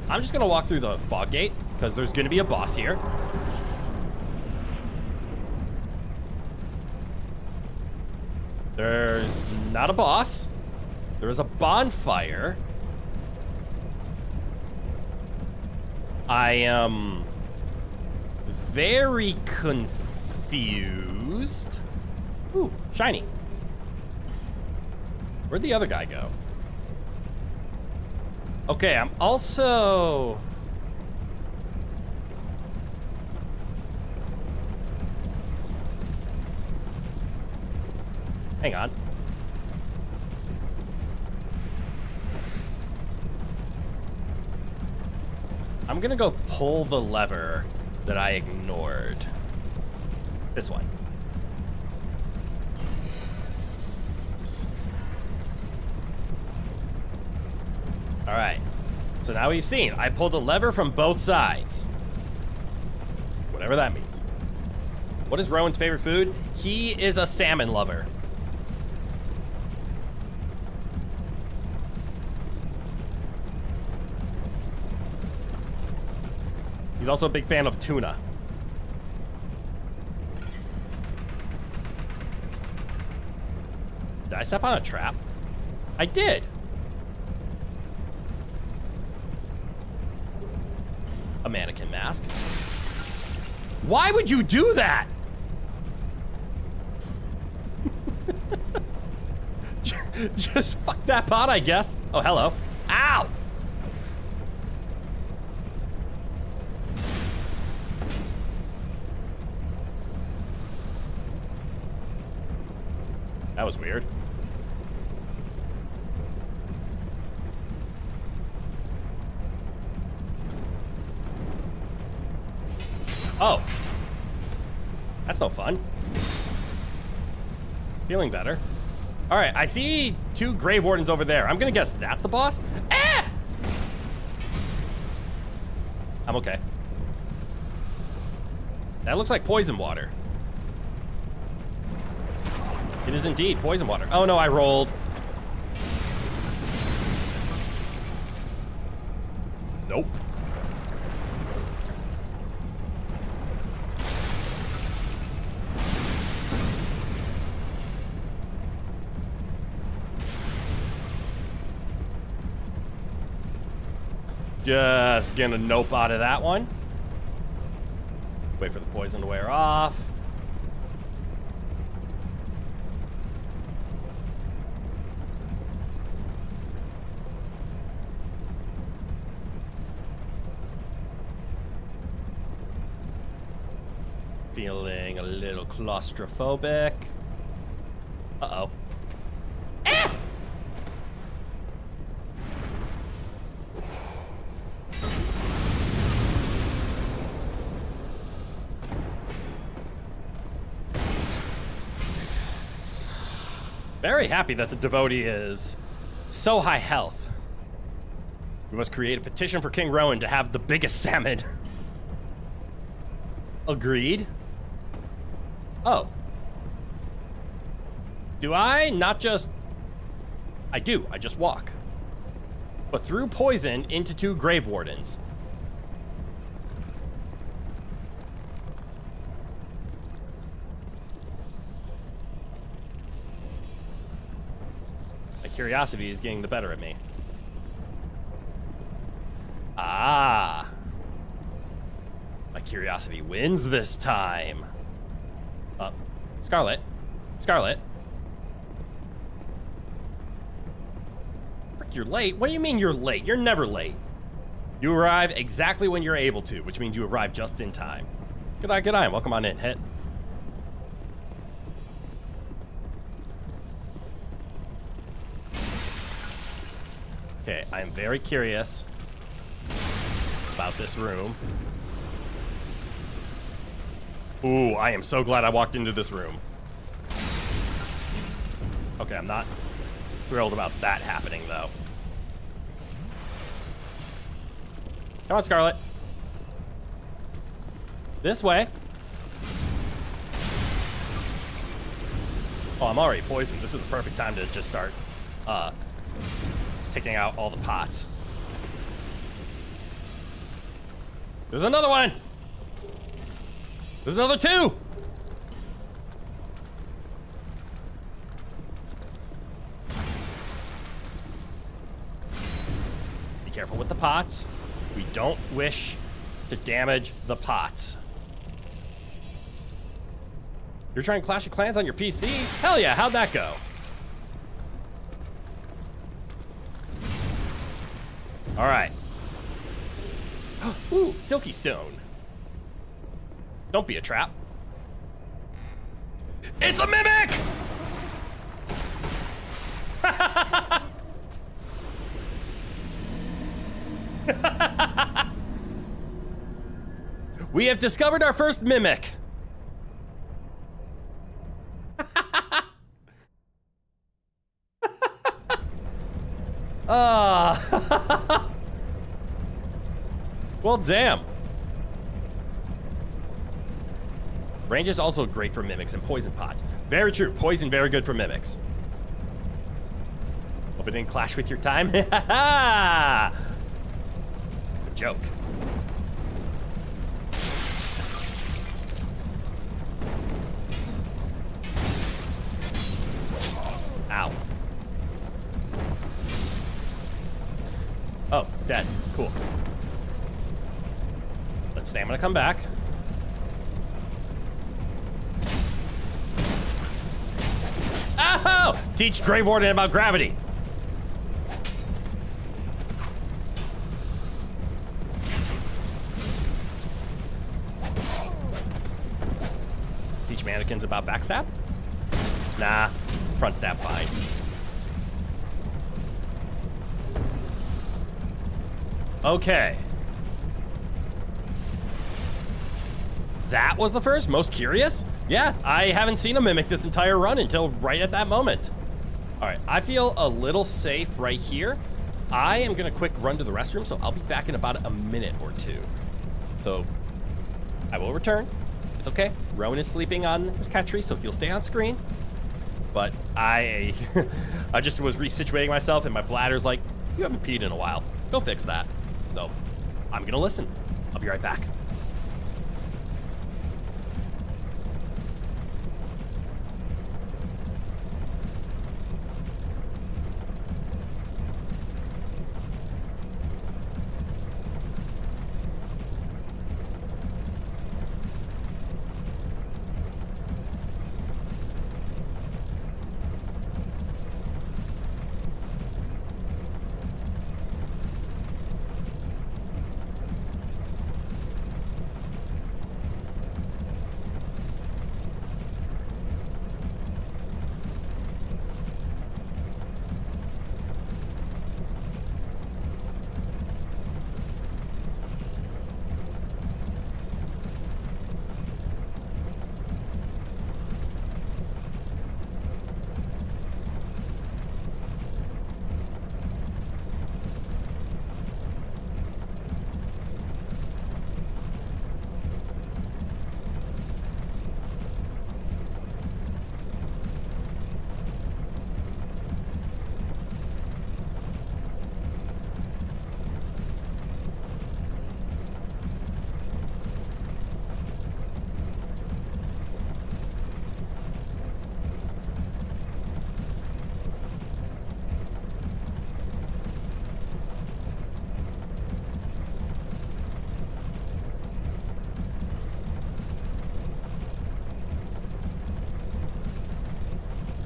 I'm just gonna walk through the fog gate, because there's gonna be a boss here. There's not a boss. There is a bonfire. I am very confused. Ooh, shiny. Where'd the other guy go? Okay, I'm also... Hang on. I'm gonna go pull the lever that I ignored. This one. All right. So now we've seen. I pulled a lever from both sides. Whatever that means. What is Rowan's favorite food? He is a salmon lover. He's also a big fan of tuna. Did I step on a trap? I did. A mannequin mask. Why would you do that? Just fuck that pot, I guess. Oh, hello. Ow! That was weird. Oh. That's no fun. Feeling better. All right, I see 2 Grave Wardens over there. I'm gonna guess that's the boss. Ah! I'm okay. That looks like poison water. It is indeed poison water. Oh no, I rolled. Nope. Just gonna nope out of that one. Wait for the poison to wear off. Feeling a little claustrophobic. Uh-oh. Ah! Very happy that the devotee is so high health. We must create a petition for King Rowan to have the biggest salmon. Agreed. Oh. Do I not just... I do. I just walk. But threw poison into 2 Grave Wardens. My curiosity is getting the better of me. Ah. My curiosity wins this time. Scarlet. Scarlet. Frick, you're late? What do you mean you're late? You're never late. You arrive exactly when you're able to, which means you arrive just in time. Good eye, good eye. Welcome on in. Hit. Okay, I am very curious about this room. Ooh, I am so glad I walked into this room. Okay, I'm not thrilled about that happening, though. Come on, Scarlet. This way. Oh, I'm already poisoned. This is the perfect time to just start taking out all the pots. There's another one! There's another 2! Be careful with the pots. We don't wish to damage the pots. You're trying Clash of Clans on your PC? Hell yeah, how'd that go? All right. Ooh, Silky Stone. Don't be a trap. It's a mimic! We have discovered our first mimic. Well, damn. Range is also great for mimics and poison pots. Very true. Poison, very good for mimics. Hope it didn't clash with your time. A joke. Ow. Oh, dead. Cool. Let stamina come back. Oh! Teach Grave Warden about gravity. Teach mannequins about backstab? Nah, front stab fine. Okay. That was the first? Most curious? Yeah, I haven't seen a mimic this entire run until right at that moment. All right, I feel a little safe right here. I am gonna quick run to the restroom, so I'll be back in about a minute or two. So I will return. It's okay. Rowan is sleeping on his cat tree, so he'll stay on screen. But I just was resituating myself, and my bladder's like, you haven't peed in a while. Go fix that. So I'm gonna listen. I'll be right back.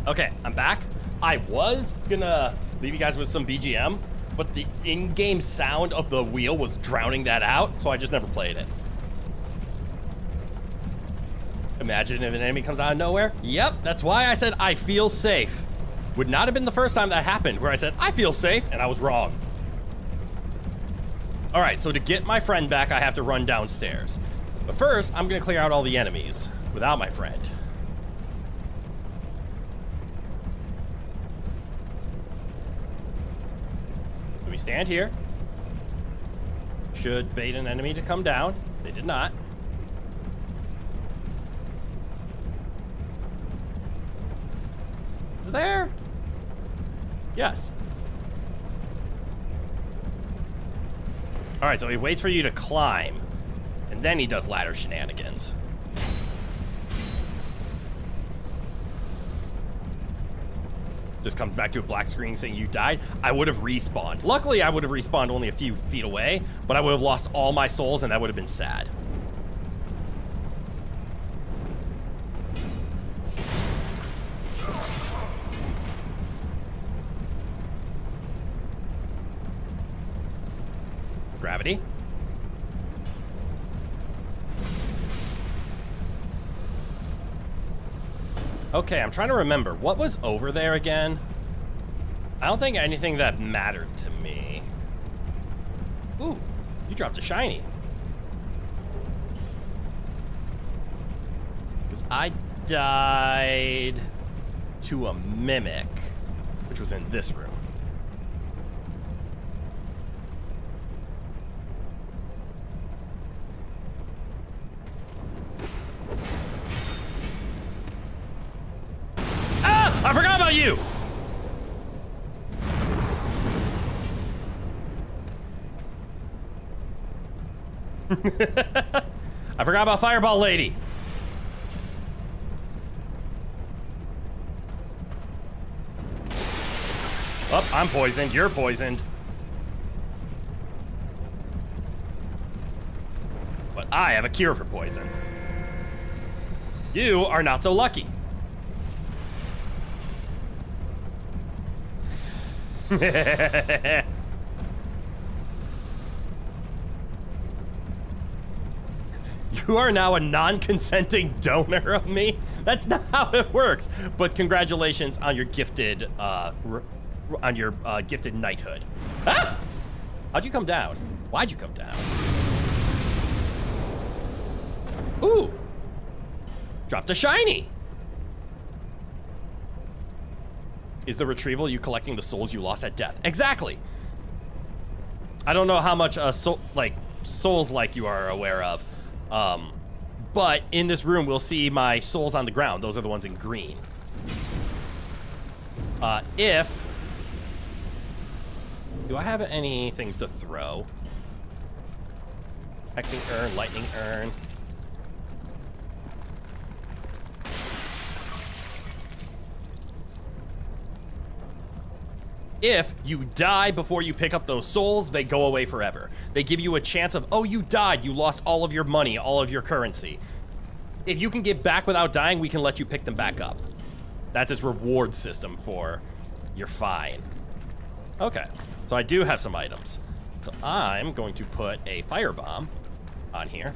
Okay, I'm back. I was gonna leave you guys with some BGM, but the in-game sound of the wheel was drowning that out, so I just never played it. Imagine if an enemy comes out of nowhere. Yep, that's why I said I feel safe. Would not have been the first time that happened, where I said I feel safe, and I was wrong. All right, so to get my friend back, I have to run downstairs. But first, I'm gonna clear out all the enemies without my friend. We stand here. Should bait an enemy to come down. They did not. Is there? Yes. All right, so he waits for you to climb, and then he does ladder shenanigans. Just comes back to a black screen saying you died. I would have respawned. Luckily, I would have respawned only a few feet away, but I would have lost all my souls, and that would have been sad. Gravity. Okay, I'm trying to remember. What was over there again? I don't think anything that mattered to me. Ooh, you dropped a shiny. Because I died to a mimic, which was in this room. I forgot about you! I forgot about Fireball Lady. Oh, I'm poisoned. You're poisoned. But I have a cure for poison. You are not so lucky. You are now a non-consenting donor of me? That's not how it works. But congratulations on your gifted, gifted knighthood. Ah! How'd you come down? Why'd you come down? Ooh! Dropped a shiny! Is the retrieval you collecting the souls you lost at death? Exactly! I don't know how much souls-like you are aware of. But in this room, we'll see my souls on the ground. Those are the ones in green. Do I have any things to throw? Hexing urn, lightning urn. If you die before you pick up those souls, they go away forever. They give you a chance of, oh, you died, you lost all of your money, all of your currency. If you can get back without dying, we can let you pick them back up. That's its reward system for your fine. Okay, so I do have some items. So I'm going to put a firebomb on here.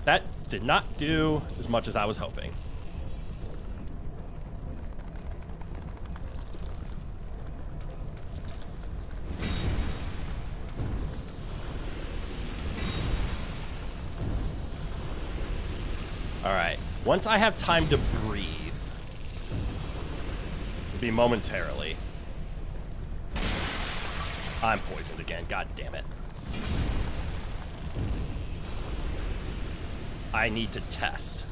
That did not do as much as I was hoping. All right, once I have time to breathe, it'll be momentarily. I'm poisoned again, god damn it. I need to test.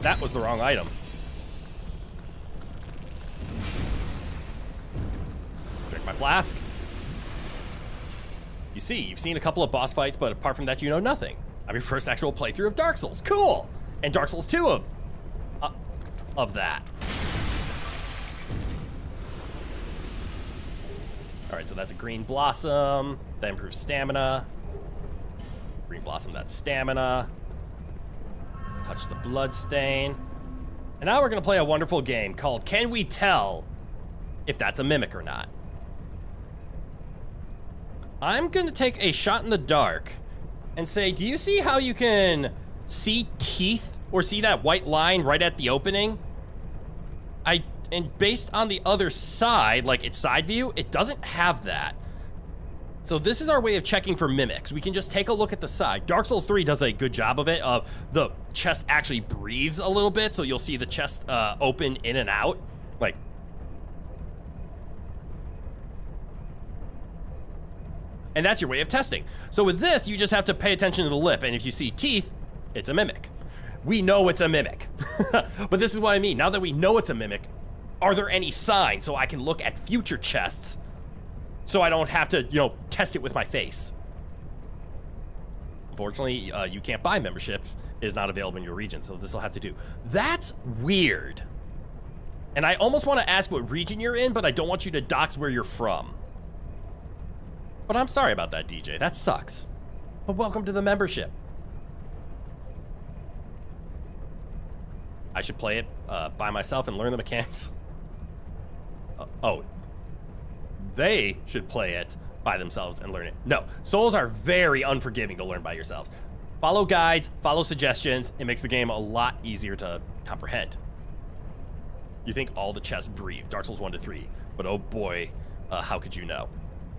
That was the wrong item. Drink my flask. You see, you've seen a couple of boss fights, but apart from that, you know nothing. I'm your first actual playthrough of Dark Souls. Cool! And Dark Souls 2 of that. All right, so that's a green blossom. That improves stamina. Green blossom, that's stamina. Touch the blood stain. And now we're gonna play a wonderful game called Can We Tell If That's a Mimic or Not? I'm gonna take a shot in the dark and say, do you see how you can see teeth or see that white line right at the opening? And based on the other side, like its side view, it doesn't have that. So this is our way of checking for mimics. We can just take a look at the side. Dark Souls 3 does a good job of it. The chest actually breathes a little bit, so you'll see the chest open in and out. Like, and that's your way of testing. So with this, you just have to pay attention to the lip, and if you see teeth, it's a mimic. We know it's a mimic. But this is what I mean. Now that we know it's a mimic, are there any signs so I can look at future chests so I don't have to, test it with my face? Unfortunately, you can't buy membership. It is not available in your region, so this will have to do. That's weird. And I almost want to ask what region you're in, but I don't want you to dox where you're from. But I'm sorry about that, DJ. That sucks. But welcome to the membership. I should play it by myself and learn the mechanics. They should play it by themselves and learn it. No, Souls are very unforgiving to learn by yourselves. Follow guides, follow suggestions. It makes the game a lot easier to comprehend. You think all the chests breathe, Dark Souls 1 to 3, but oh boy, how could you know?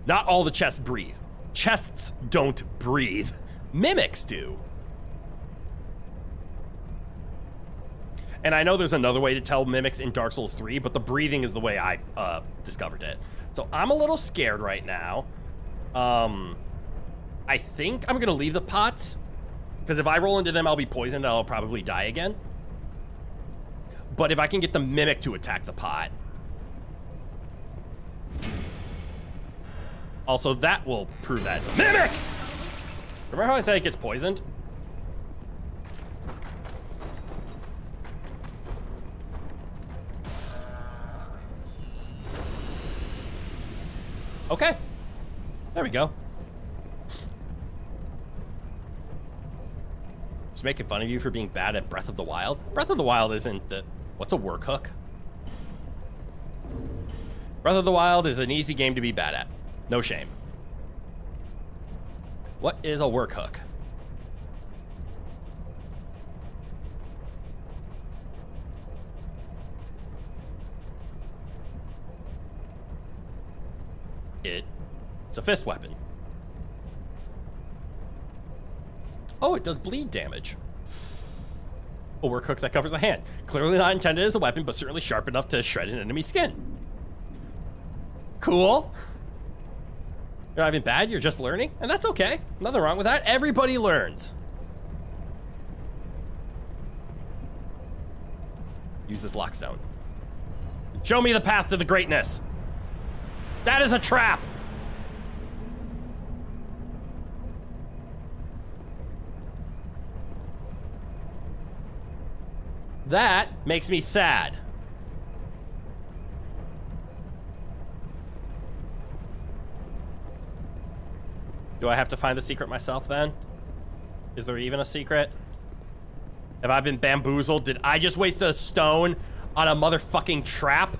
Not all the chests breathe. Chests don't breathe. Mimics do. And I know there's another way to tell mimics in Dark Souls 3, but the breathing is the way I discovered it. So I'm a little scared right now. I think I'm gonna leave the pots, because if I roll into them, I'll be poisoned and I'll probably die again. But if I can get the Mimic to attack the pot. Also, that will prove that it's a Mimic! Remember how I said it gets poisoned? Okay. There we go. Just making fun of you for being bad at Breath of the Wild. Breath of the Wild isn't the... What's a work hook? Breath of the Wild is an easy game to be bad at. No shame. What is a work hook? It's a fist weapon. Oh, it does bleed damage. A work hook that covers the hand. Clearly not intended as a weapon, but certainly sharp enough to shred an enemy's skin. Cool. You're not even bad, you're just learning, and that's okay. Nothing wrong with that. Everybody learns. Use this lockstone. Show me the path to the greatness. That is a trap. That makes me sad. Do I have to find the secret myself then? Is there even a secret? Have I been bamboozled? Did I just waste a stone on a motherfucking trap?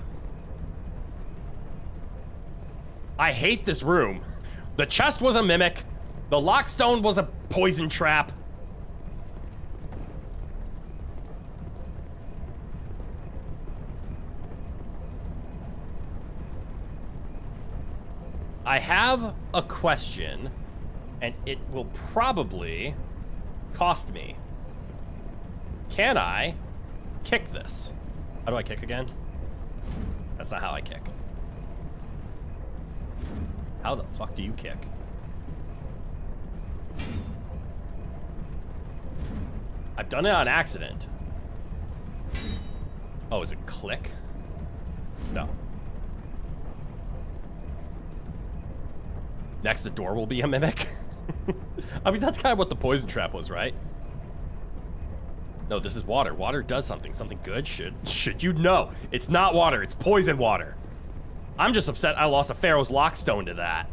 I hate this room. The chest was a mimic. The lockstone was a poison trap. I have a question, and it will probably cost me. Can I kick this? How do I kick again? That's not how I kick. How the fuck do you kick? I've done it on accident. Oh, is it click? No. Next, the door will be a mimic. I mean, that's kind of what the poison trap was, right? No, this is water. Water does something. Something good. Should you know? It's not water. It's poison water. I'm just upset I lost a Pharaoh's Lockstone to that.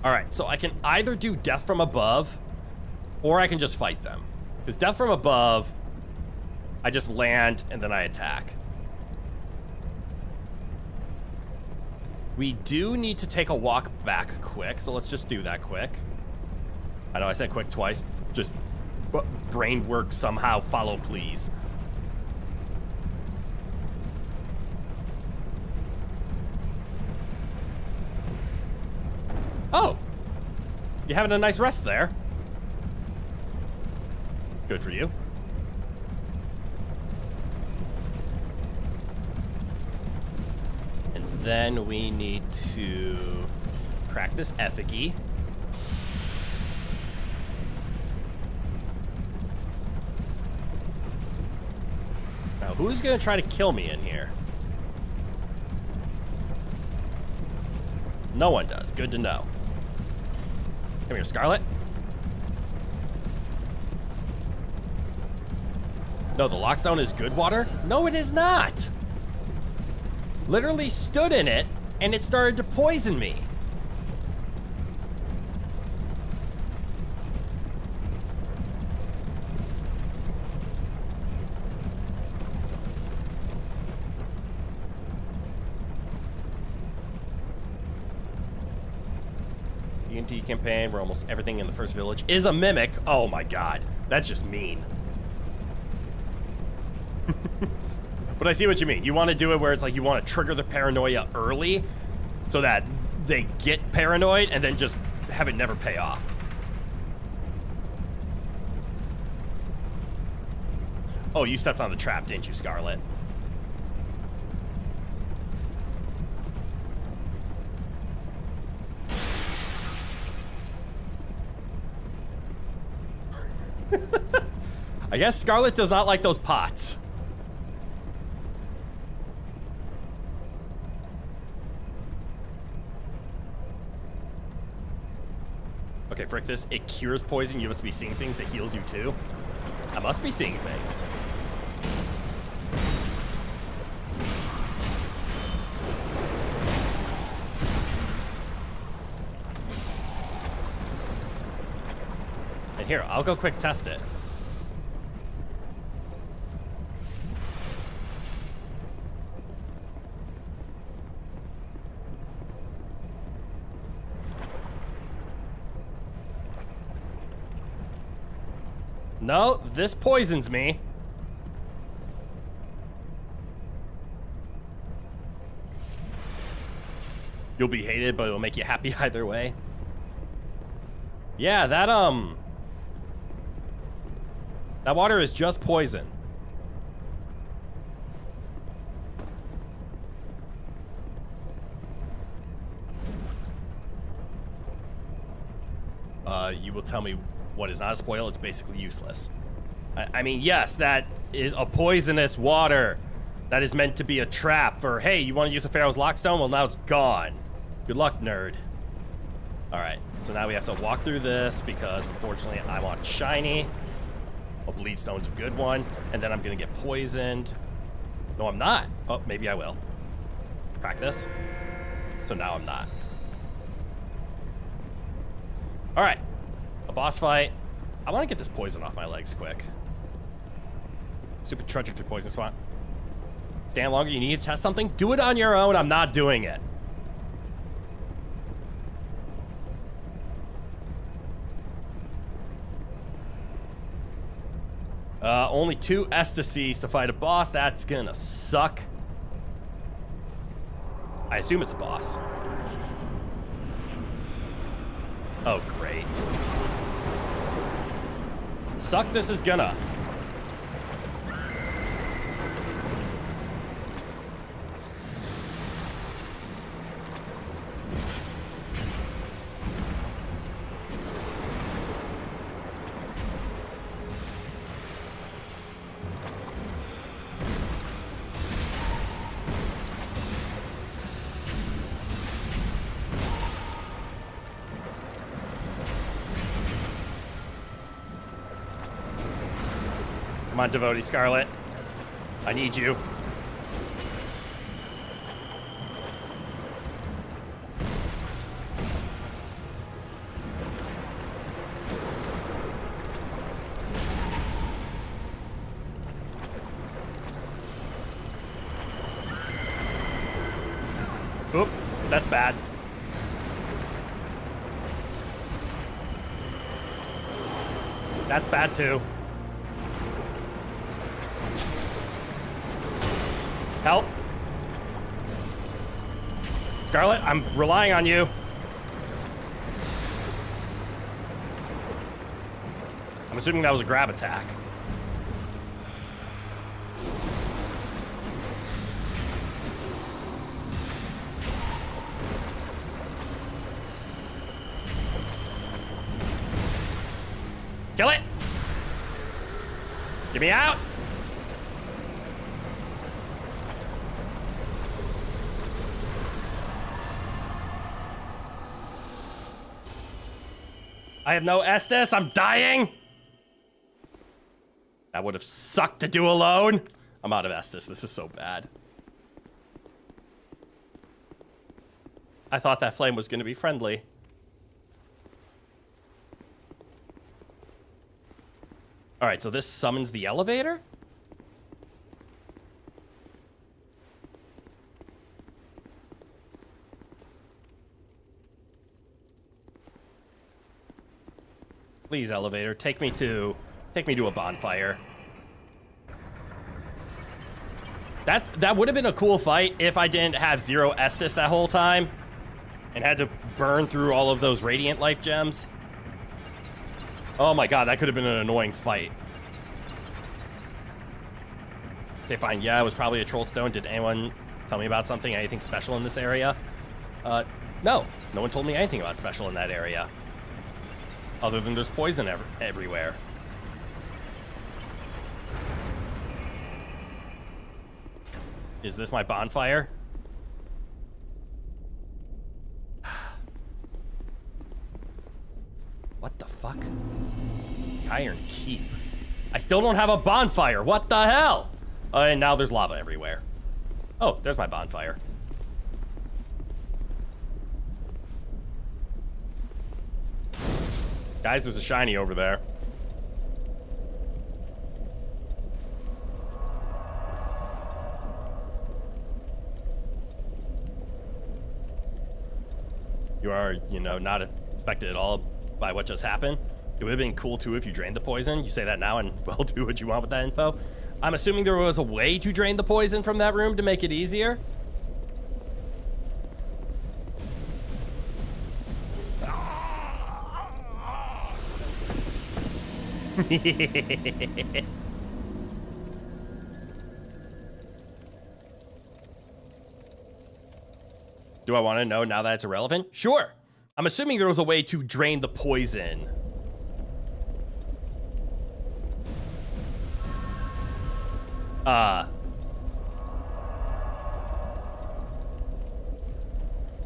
Alright, so I can either do Death from Above, or I can just fight them. Because Death from Above, I just land and then I attack. We do need to take a walk back quick, so let's just do that quick. I know I said quick twice. Just brain work somehow. Follow, please. Oh, you having a nice rest there. Good for you. And then we need to crack this effigy. Now, who's gonna try to kill me in here? No one does. Good to know. Come here, Scarlet. No, the lockstone is good water? No, it is not. Literally stood in it, and it started to poison me. D&D campaign where almost everything in the first village is a mimic. Oh my god, that's just mean. But I see what you mean. You want to do it where it's like you want to trigger the paranoia early so that they get paranoid and then just have it never pay off. Oh, you stepped on the trap, didn't you, Scarlet? I guess Scarlet does not like those pots. Okay, frick this. It cures poison. You must be seeing things. It heals you too. I must be seeing things. And here, I'll go quick test it. No, this poisons me. You'll be hated, but it'll make you happy either way. Yeah, that water is just poison. You will tell me what is not a spoil. It's basically useless. I mean, yes, that is a poisonous water that is meant to be a trap for, hey, you want to use a Pharaoh's Lockstone? Well, now it's gone. Good luck, nerd. All right, so now we have to walk through this because, unfortunately, I want shiny. Well, bleed stone's a good one, and then I'm gonna get poisoned. No, I'm not. Oh, maybe I will. Crack this. So now I'm not. All right, a boss fight. I want to get this poison off my legs quick. Stupid trudging through poison swamp. Stand longer. You need to test something? Do it on your own. I'm not doing it. Only 2 ecstasies to fight a boss. That's gonna suck. I assume it's a boss. Oh, great. Suck, this is gonna. Come on, Devotee Scarlet. I need you. Oop, that's bad. That's bad too. Help. Scarlet, I'm relying on you. I'm assuming that was a grab attack. Kill it. Get me out. I have no Estus. I'm dying. That would have sucked to do alone. I'm out of Estus. This is so bad. I thought that flame was going to be friendly. All right, so this summons the elevator? Please, elevator, take me to a bonfire. That would have been a cool fight if I didn't have 0 Estus that whole time and had to burn through all of those radiant life gems. Oh my god, that could have been an annoying fight. Okay, fine. Yeah, it was probably a troll stone. Did anyone tell me about something, anything special in this area? No. No one told me anything about special in that area. Other than there's poison everywhere. Is this my bonfire? What the fuck? The Iron Keep. I still don't have a bonfire. What the hell? And now there's lava everywhere. Oh, there's my bonfire. Guys, there's a shiny over there. You are, you know, not affected at all by what just happened. It would have been cool too if you drained the poison. You say that now and well, do what you want with that info. I'm assuming there was a way to drain the poison from that room to make it easier. Do I want to know now that it's irrelevant? Sure. I'm assuming there was a way to drain the poison.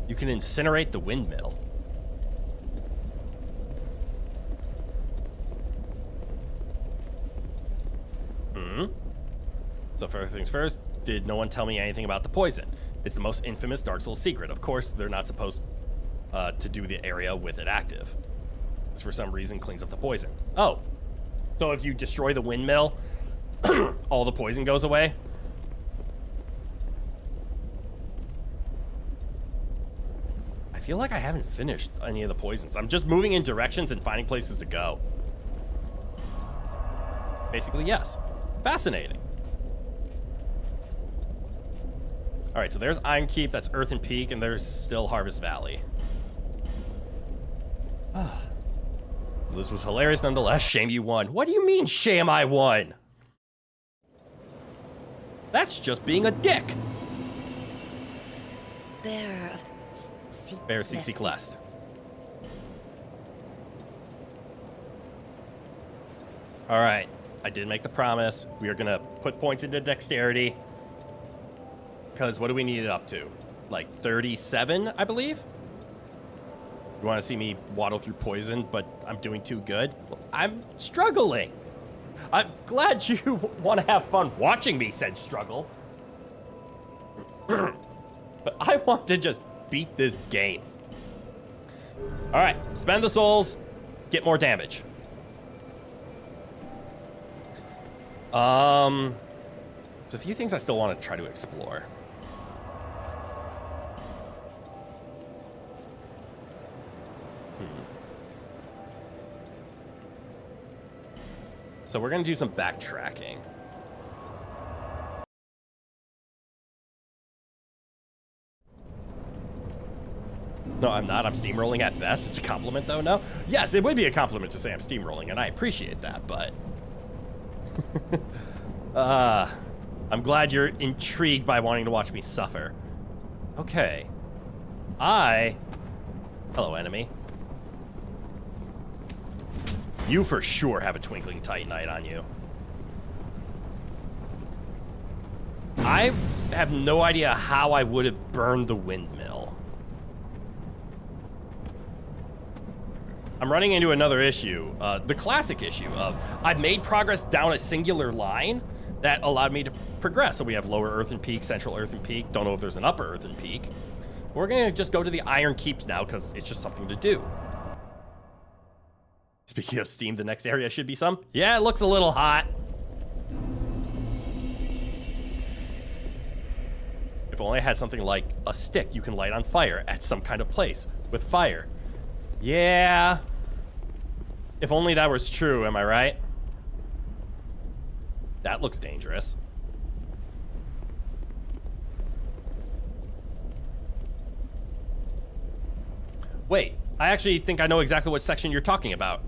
You can incinerate the windmill. So first things first, did no one tell me anything about the poison? It's the most infamous Dark Souls secret. Of course, they're not supposed to do the area with it active. This, for some reason, cleans up the poison. Oh, so if you destroy the windmill, all the poison goes away? I feel like I haven't finished any of the poisons. I'm just moving in directions and finding places to go. Basically, yes. Fascinating. All right, so there's Iron Keep, that's Earthen Peak, and there's still Harvest Valley. This was hilarious nonetheless. Shame you won. What do you mean, shame I won? That's just being a dick. Bearer of Bear CC Quest. All right, I did make the promise. We are gonna put points into dexterity. Because what do we need it up to? Like 37, I believe? You want to see me waddle through poison, but I'm doing too good? Well, I'm struggling. I'm glad you want to have fun watching me said struggle. But I want to just beat this game. All right, spend the souls, get more damage. There's a few things I still want to try to explore. So we're gonna do some backtracking. No, I'm not. I'm steamrolling at best. It's a compliment, though. No? Yes, it would be a compliment to say I'm steamrolling, and I appreciate that, but... I'm glad you're intrigued by wanting to watch me suffer. Okay. Hello, enemy. You for sure have a Twinkling Titanite on you. I have no idea how I would have burned the windmill. I'm running into another issue, the classic issue of I've made progress down a singular line that allowed me to progress. So we have lower Earthen Peak, central Earthen Peak. Don't know if there's an upper Earthen Peak. We're gonna just go to the Iron Keeps now because it's just something to do. Speaking of Steam, the next area should be some. Yeah, it looks a little hot. If only I had something like a stick you can light on fire at some kind of place with fire. Yeah. If only that was true, am I right? That looks dangerous. Wait, I actually think I know exactly what section you're talking about.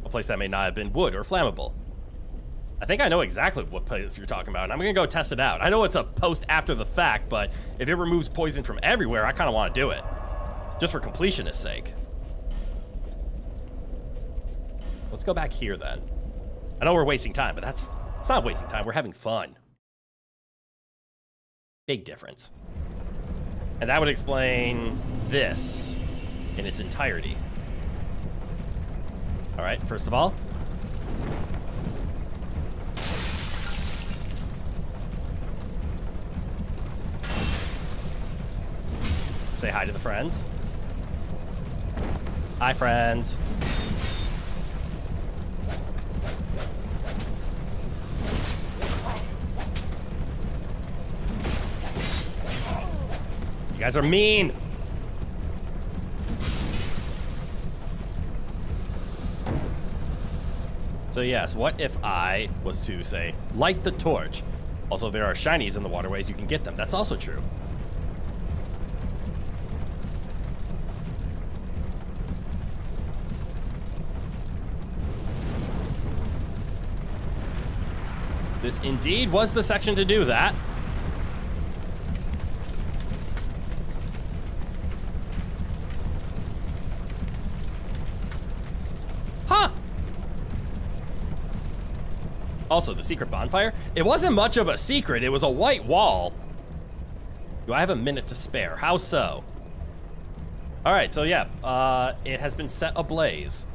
A place that may not have been wood or flammable. I think I know exactly what place you're talking about, and I'm gonna go test it out. I know it's a post after the fact, but if it removes poison from everywhere, I kind of want to do it. Just for completionist sake. Let's go back here then. I know we're wasting time, but that's It's not wasting time. We're having fun. Big difference. And that would explain this in its entirety. All right, first of all. Say hi to the friends. Hi, friends. You guys are mean. So yes, what if I was to, say, light the torch? Also, there are shinies in the waterways. You can get them. That's also true. This indeed was the section to do that. Huh. Also, the secret bonfire. It wasn't much of a secret. It was a white wall. Do I have a minute to spare? How so? All right, so yeah, it has been set ablaze.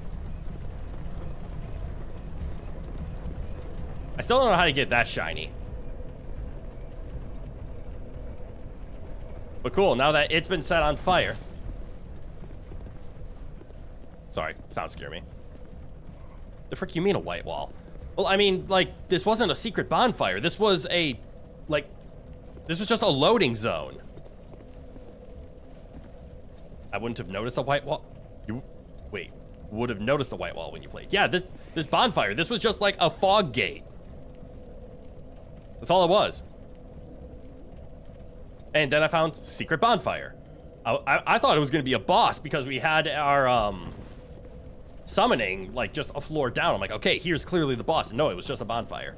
I still don't know how to get that shiny. But cool, now that it's been set on fire. Sorry, sound scared me. The frick you mean a white wall? Well, I mean, like, this wasn't a secret bonfire. This was a, like, this was just a loading zone. I wouldn't have noticed a white wall. You, wait, would have noticed a white wall when you played. Yeah, this bonfire, this was just like a fog gate. That's all it was. And then I found secret bonfire. I thought it was gonna be a boss because we had our summoning like just a floor down. I'm like, okay, here's clearly the boss. No, it was just a bonfire.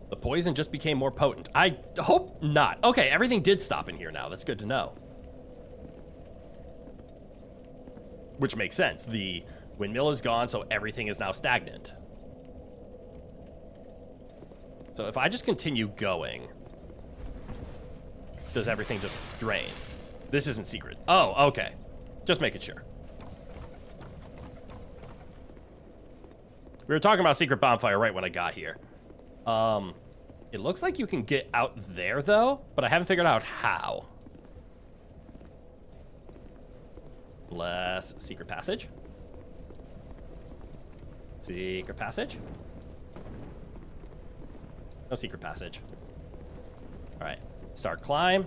The poison just became more potent. I hope not. Okay, everything did stop in here now. That's good to know. Which makes sense. The windmill is gone, so everything is now stagnant. So if I just continue going, does everything just drain? This isn't secret. Oh, okay. Just making sure. We were talking about secret bonfire right when I got here. It looks like you can get out there though, but I haven't figured out how. Less secret passage. Secret passage. No secret passage. All right, start climb.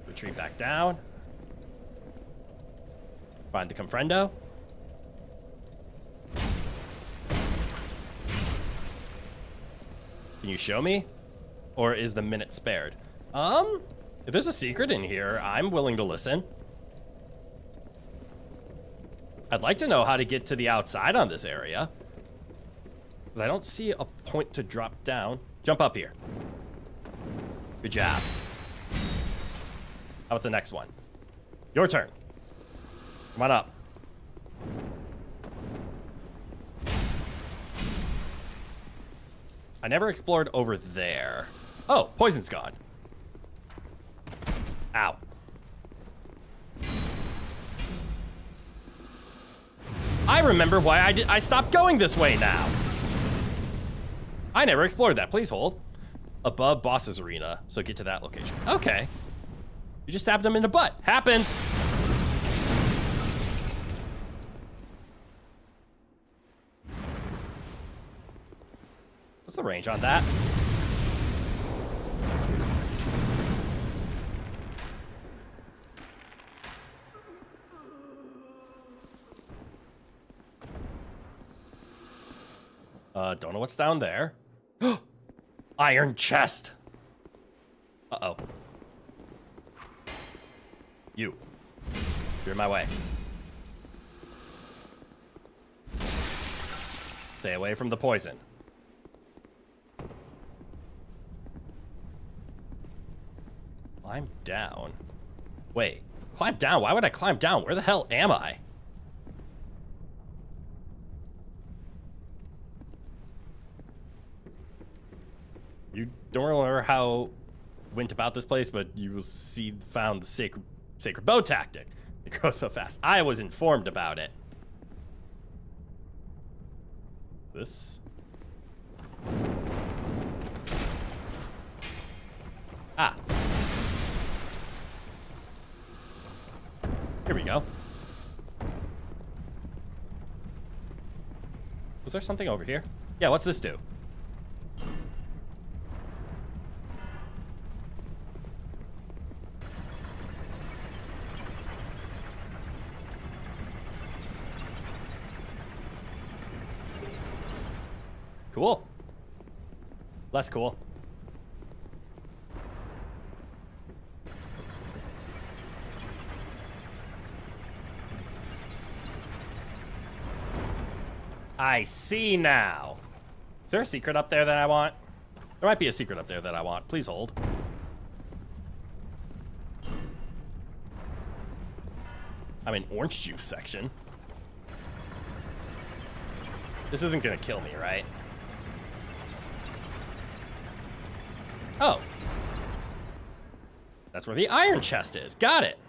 Retreat back down. Find the Confrendo. Can you show me? Or is the minute spared? If there's a secret in here, I'm willing to listen. I'd like to know how to get to the outside on this area. Because I don't see a point to drop down. Jump up here. Good job. How about the next one? Your turn. Come on up. I never explored over there. Oh, poison's gone. Ow. I remember why I stopped going this way now. I never explored that. Please hold. Above boss's arena, so get to that location. Okay. You just stabbed him in the butt. Happens. What's the range on that? Don't know what's down there. Iron chest. Uh-oh. You're in my way. Stay away from the poison. Climb down. Wait, climb down? Why would I climb down? Where the hell am I? You don't remember how went about this place, but you will see found the sacred bow tactic. It grows so fast. I was informed about it. This. Ah. Here we go. Was there something over here? Yeah, what's this do? Cool. Less cool. I see now. Is there a secret up there that I want? There might be a secret up there that I want. Please hold. I'm in orange juice section. This isn't gonna kill me, right? Oh. That's where the iron chest is. Got it.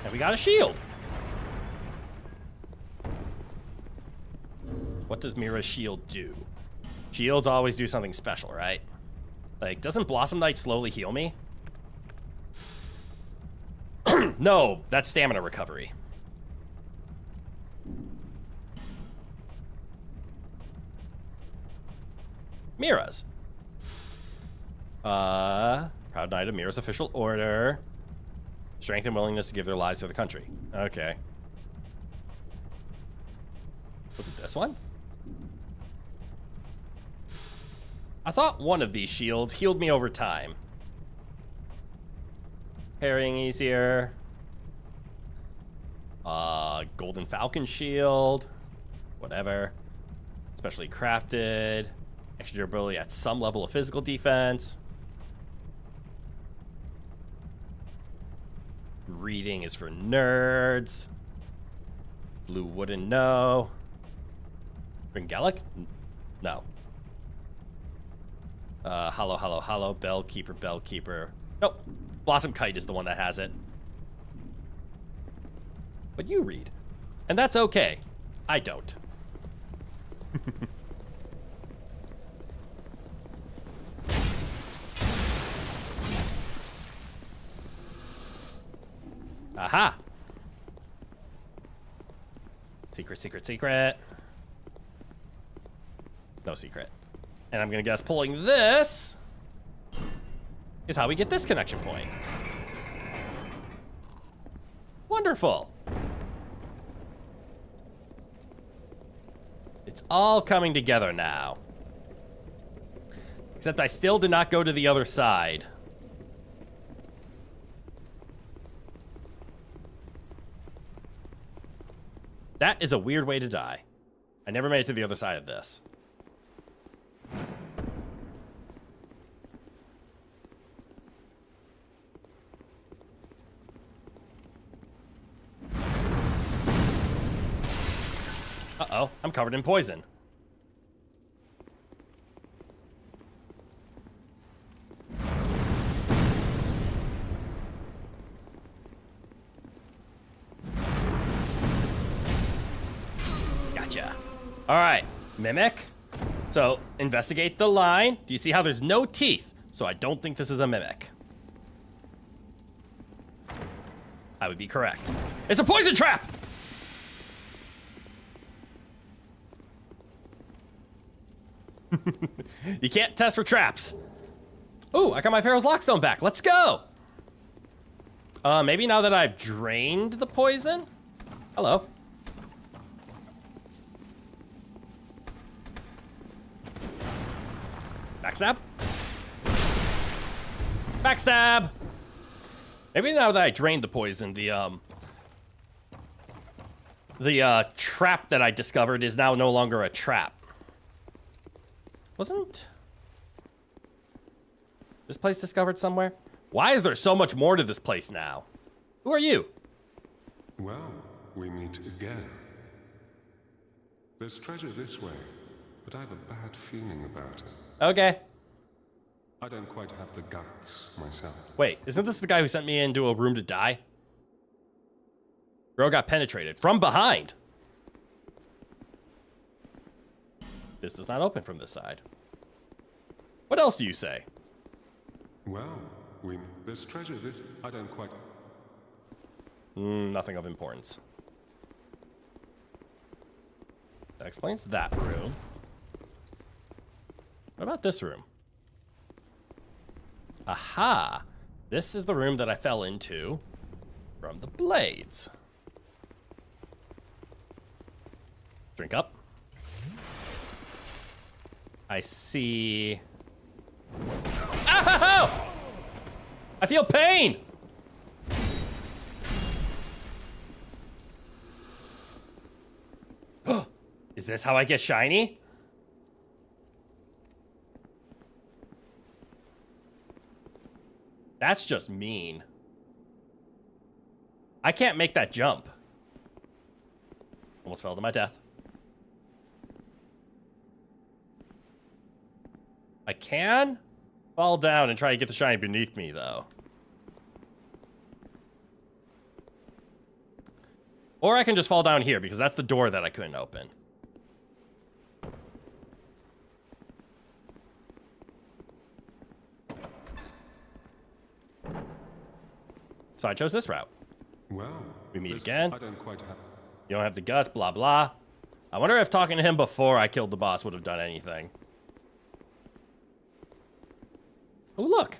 And we got a shield. What does Mira's shield do? Shields always do something special, right? Like, doesn't Blossom Knight slowly heal me? No, that's stamina recovery. Mira's. Proud Knight of Mira's official order. Strength and willingness to give their lives to the country. Okay. Was it this one? I thought one of these shields healed me over time. Parrying easier. Golden Falcon shield. Whatever. Specially crafted. Extra durability at some level of physical defense. Reading is for nerds. Blue wooden, no. Ringelic? No. Hollow, hollow, hollow. Bellkeeper, bellkeeper. Nope. Blossom Kite is the one that has it. But you read. And that's okay. I don't. Aha! Secret, secret, secret. No secret. And I'm gonna guess pulling this is how we get this connection point. Wonderful. It's all coming together now. Except I still did not go to the other side. That is a weird way to die. I never made it to the other side of this. Uh-oh, I'm covered in poison. Gotcha. All right, Mimic. So, investigate the line. Do you see how there's no teeth? So I don't think this is a Mimic. I would be correct. It's a poison trap! You can't test for traps. Ooh, I got my Pharaoh's Lockstone back. Let's go. Maybe now that I've drained the poison. Hello. Backstab. Backstab. Maybe now that I drained the poison, the trap that I discovered is now no longer a trap. Wasn't this place discovered somewhere? Why is there so much more to this place now? Who are you? Well, we meet again. There's treasure this way, but I have a bad feeling about it. Okay. I don't quite have the guts myself. Wait, isn't this the guy who sent me into a room to die? Girl got penetrated from behind. This does not open from this side. What else do you say? Well, there's treasure this... I don't quite... Nothing of importance. That explains that room. What about this room? Aha! This is the room that I fell into from the blades. Drink up. I see... Ow! I feel pain! Is this how I get shiny? That's just mean. I can't make that jump. Almost fell to my death. I can fall down and try to get the shiny beneath me, though. Or I can just fall down here, because that's the door that I couldn't open. So I chose this route. Well, We meet again. I don't quite have... You don't have the guts, blah, blah. I wonder if talking to him before I killed the boss would have done anything. Oh, look.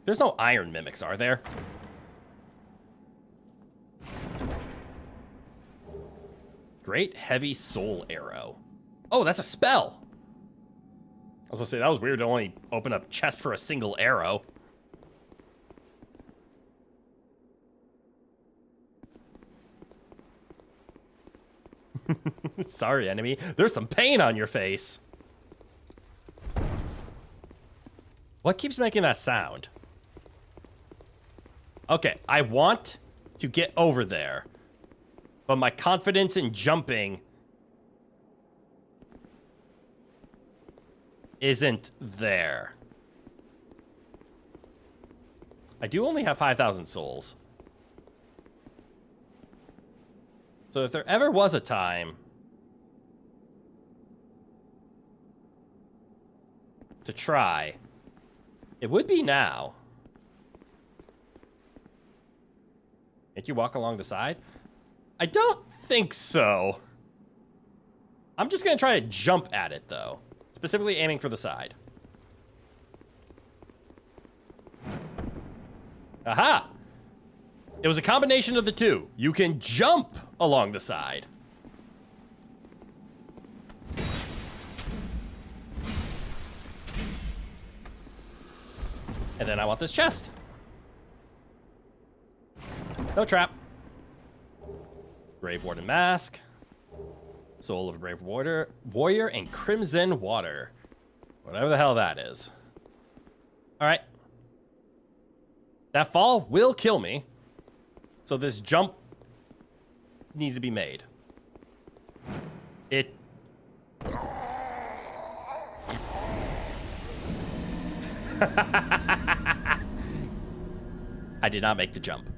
There's no iron mimics, are there? Great heavy soul arrow. Oh, that's a spell. I was gonna say, that was weird to only open up chest for a single arrow. Sorry, enemy. There's some pain on your face. What keeps making that sound? Okay, I want to get over there, but my confidence in jumping isn't there. I do only have 5,000 souls. So if there ever was a time to try, it would be now. Can't you walk along the side? I don't think so. I'm just gonna try to jump at it, though. Specifically aiming for the side. Aha! It was a combination of the two. You can jump along the side. And then I want this chest. No trap. Brave Warden Mask. Soul of a Brave Warrior and Crimson Water. Whatever the hell that is. Alright. That fall will kill me. So this jump needs to be made. It... I did not make the jump.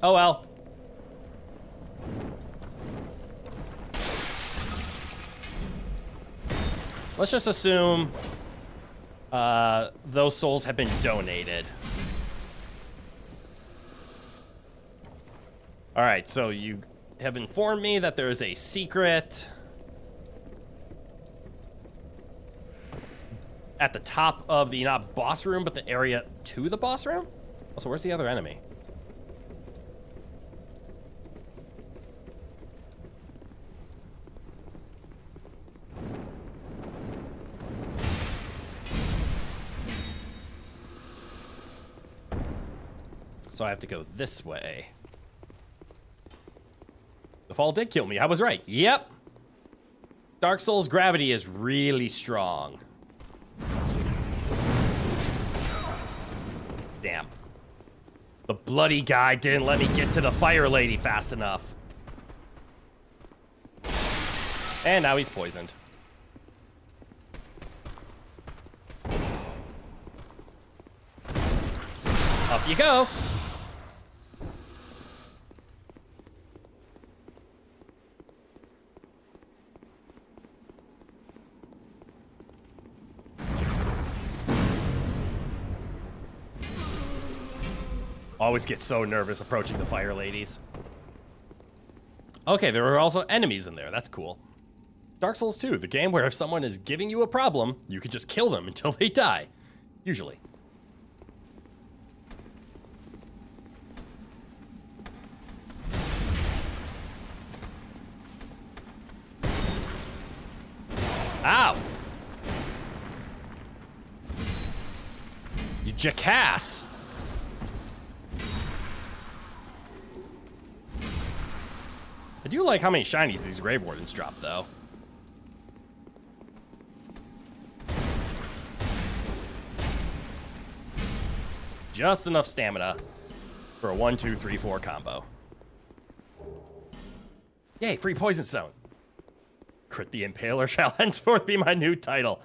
Oh well. Let's just assume those souls have been donated. All right, so you have informed me that there is a secret at the top of the, not boss room, but the area to the boss room? Also, where's the other enemy? So I have to go this way. The fall did kill me. I was right. Yep. Dark Souls gravity is really strong. Damn. The bloody guy didn't let me get to the fire lady fast enough. And now he's poisoned. Up you go. Always get so nervous approaching the fire ladies. Okay, there are also enemies in there. That's cool. Dark Souls 2, the game where if someone is giving you a problem, you can just kill them until they die. Usually. Ow! You jackass! I do like how many shinies these Grave Wardens drop, though. Just enough stamina for a 1, 2, 3, 4 combo. Yay, free poison stone. Crit the Impaler shall henceforth be my new title.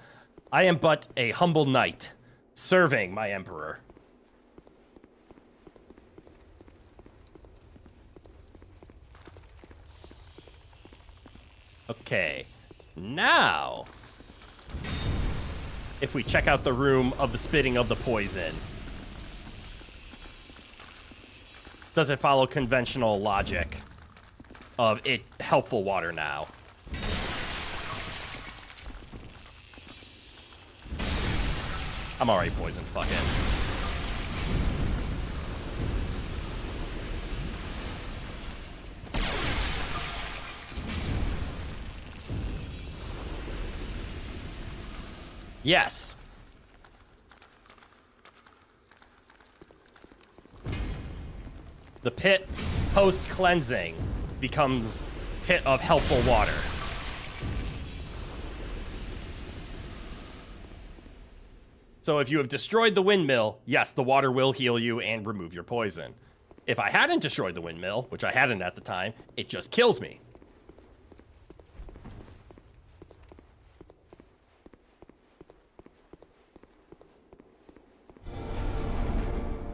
I am but a humble knight, serving my emperor. Okay, now, if we check out the room of the spitting of the poison, does it follow conventional logic of it helpful water now? I'm already poisoned, fuck it. Yes. The pit post-cleansing becomes pit of helpful water. So if you have destroyed the windmill, yes, the water will heal you and remove your poison. If I hadn't destroyed the windmill, which I hadn't at the time, it just kills me.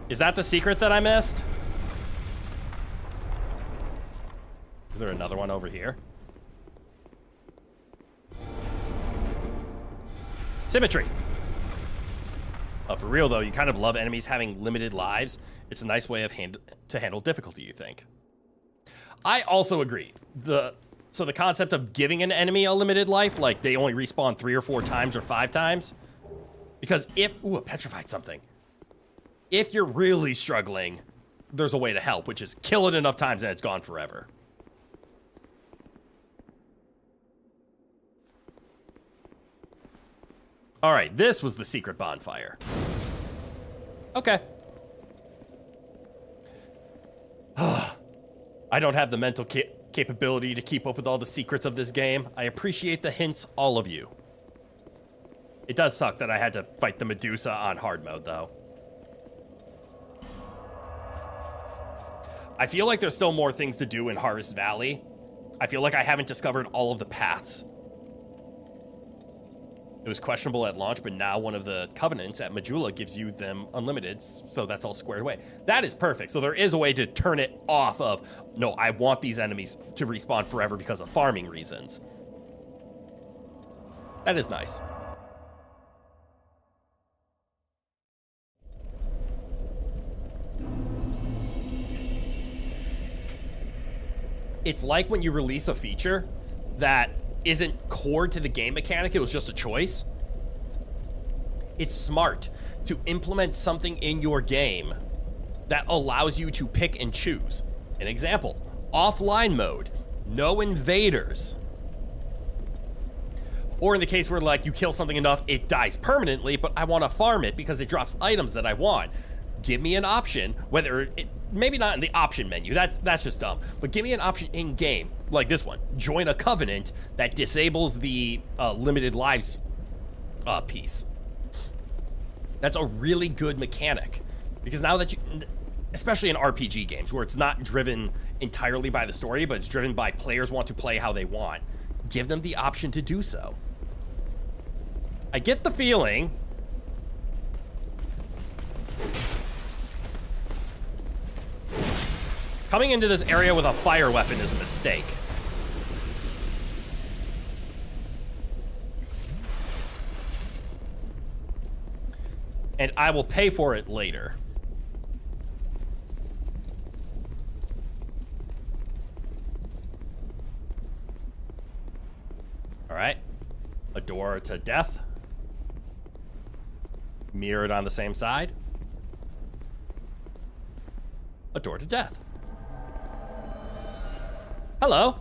Is that the secret that I missed? Is there another one over here? Symmetry. Oh, for real though, you kind of love enemies having limited lives. It's a nice way of to handle difficulty, you think. I also agree. So the concept of giving an enemy a limited life, like they only respawn 3 or 4 times or 5 times. Because if, ooh, I petrified something. If you're really struggling, there's a way to help, which is kill it enough times and it's gone forever. All right, this was the secret bonfire. Okay. I don't have the mental capability to keep up with all the secrets of this game. I appreciate the hints, all of you. It does suck that I had to fight the Medusa on hard mode, though. I feel like there's still more things to do in Harvest Valley. I feel like I haven't discovered all of the paths. It was questionable at launch, but now one of the covenants at Majula gives you them unlimited, so that's all squared away. That is perfect. So there is a way to turn it off of, no, I want these enemies to respawn forever because of farming reasons. That is nice. It's like when you release a feature that isn't core to the game mechanic, it was just a choice. It's smart to implement something in your game that allows you to pick and choose. An example, offline mode, no invaders. Or in the case where like you kill something enough, it dies permanently, but I want to farm it because it drops items that I want. give me an option, maybe not in the option menu, that's just dumb, but give me an option in game, like this one, join a covenant that disables the limited lives piece. That's a really good mechanic, because now that you, especially in RPG games where it's not driven entirely by the story, but it's driven by players want to play how they want, give them the option to do so. I get the feeling coming into this area with a fire weapon is a mistake. And I will pay for it later. All right. A door to death. Mirrored on the same side. A door to death. Hello.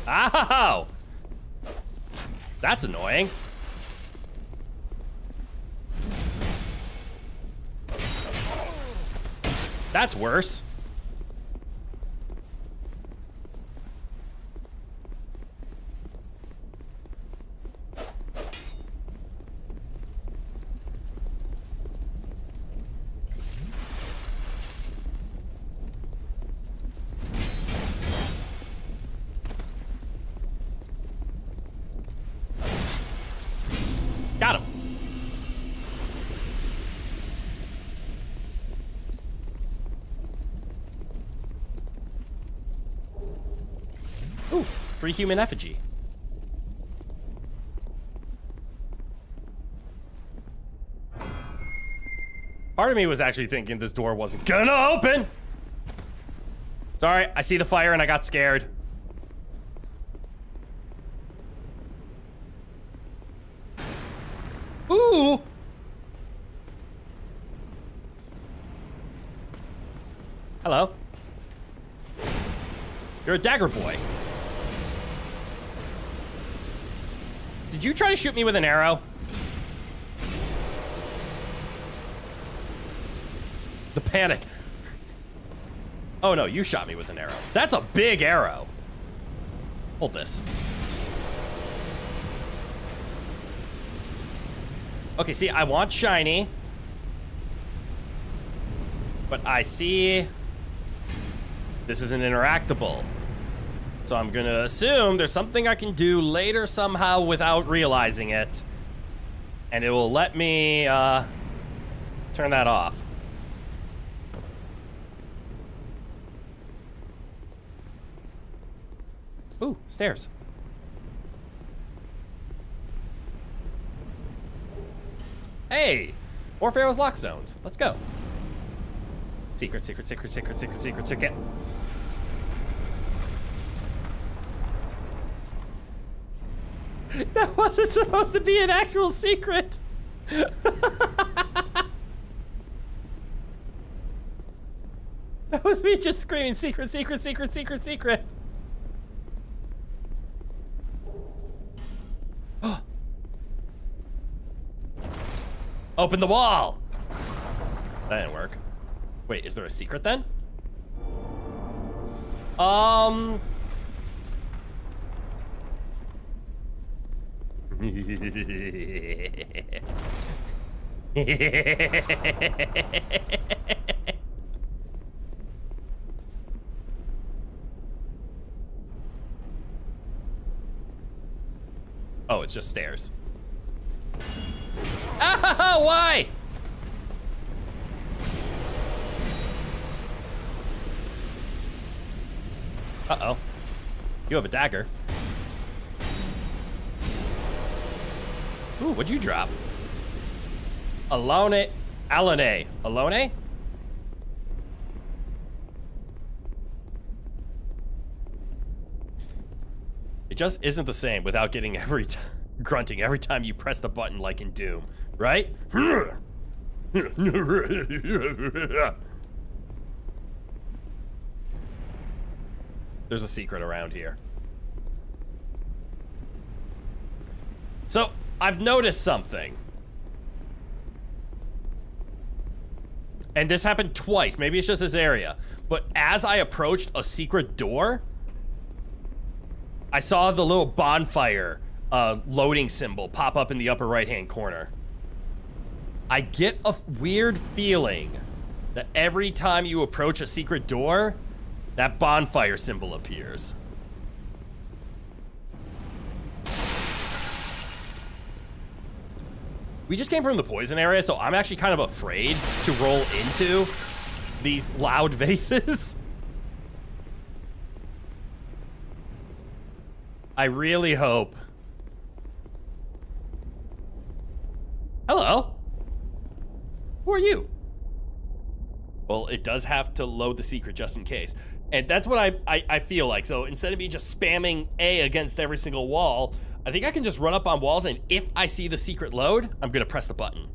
Ow! That's annoying. That's worse. Got him. Ooh, free human effigy. Part of me was actually thinking this door wasn't gonna open. Sorry, I see the fire and I got scared. Ooh! Hello. You're a dagger boy. Did you try to shoot me with an arrow? The panic. Oh no, you shot me with an arrow. That's a big arrow. Hold this. Okay, see, I want shiny. But I see this isn't interactable. So I'm gonna assume there's something I can do later somehow without realizing it. And it will let me turn that off. Ooh, stairs. Hey, more Pharaoh's Lockstones. Let's go. Secret, secret, secret, secret, secret, secret, secret. That wasn't supposed to be an actual secret. That was me just screaming secret, secret, secret, secret, secret. Open the wall. That didn't work. Wait, is there a secret then? Oh, it's just stairs. Ah, why? Uh-oh. You have a dagger. Ooh, what'd you drop? Alone. Alone. Alone? It just isn't the same without getting grunting every time you press the button like in Doom, right? There's a secret around here. So, I've noticed something. And this happened twice. Maybe it's just this area. But as I approached a secret door, I saw the little bonfire loading symbol pop up in the upper right-hand corner. I get a weird feeling that every time you approach a secret door, that bonfire symbol appears. We just came from the poison area, so I'm actually kind of afraid to roll into these loud vases. I really hope. Hello. Who are you? Well, it does have to load the secret just in case. And that's what I feel like. So instead of me just spamming A against every single wall, I think I can just run up on walls, and if I see the secret load, I'm gonna press the button.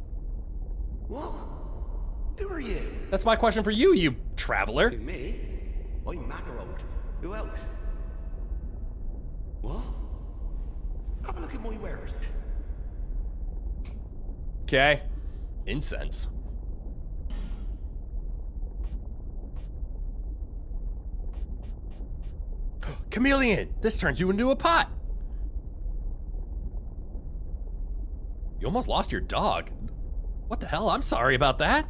What? Who are you? That's my question for you, you traveler. Who, me? I'm Macarold. Who else? What? Have a look at my wares. Okay. Incense. Chameleon! This turns you into a pot! You almost lost your dog. What the hell? I'm sorry about that.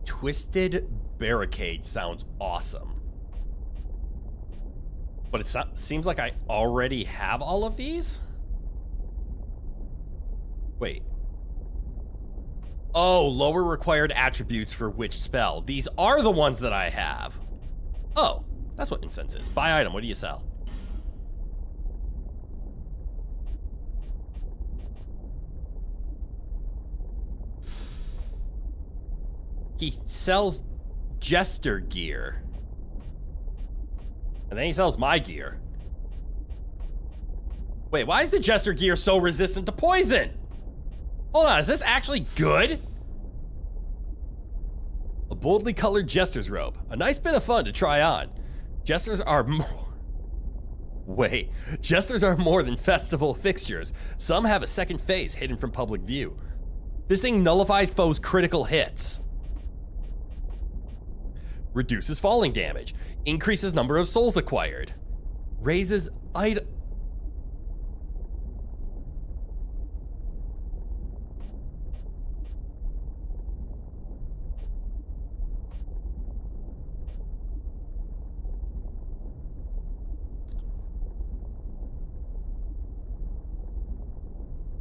Twisted Barricade sounds awesome. But it seems like I already have all of these? Wait. Oh, lower required attributes for which spell. These are the ones that I have. Oh, that's what incense is. Buy item, what do you sell? He sells Jester gear. And then he sells my gear. Wait, why is the Jester gear so resistant to poison? Hold on, is this actually good? A boldly colored Jester's robe. A nice bit of fun to try on. Jesters are more... Wait, Jesters are more than festival fixtures. Some have a second face hidden from public view. This thing nullifies foes' critical hits. Reduces falling damage. Increases number of souls acquired. Raises item...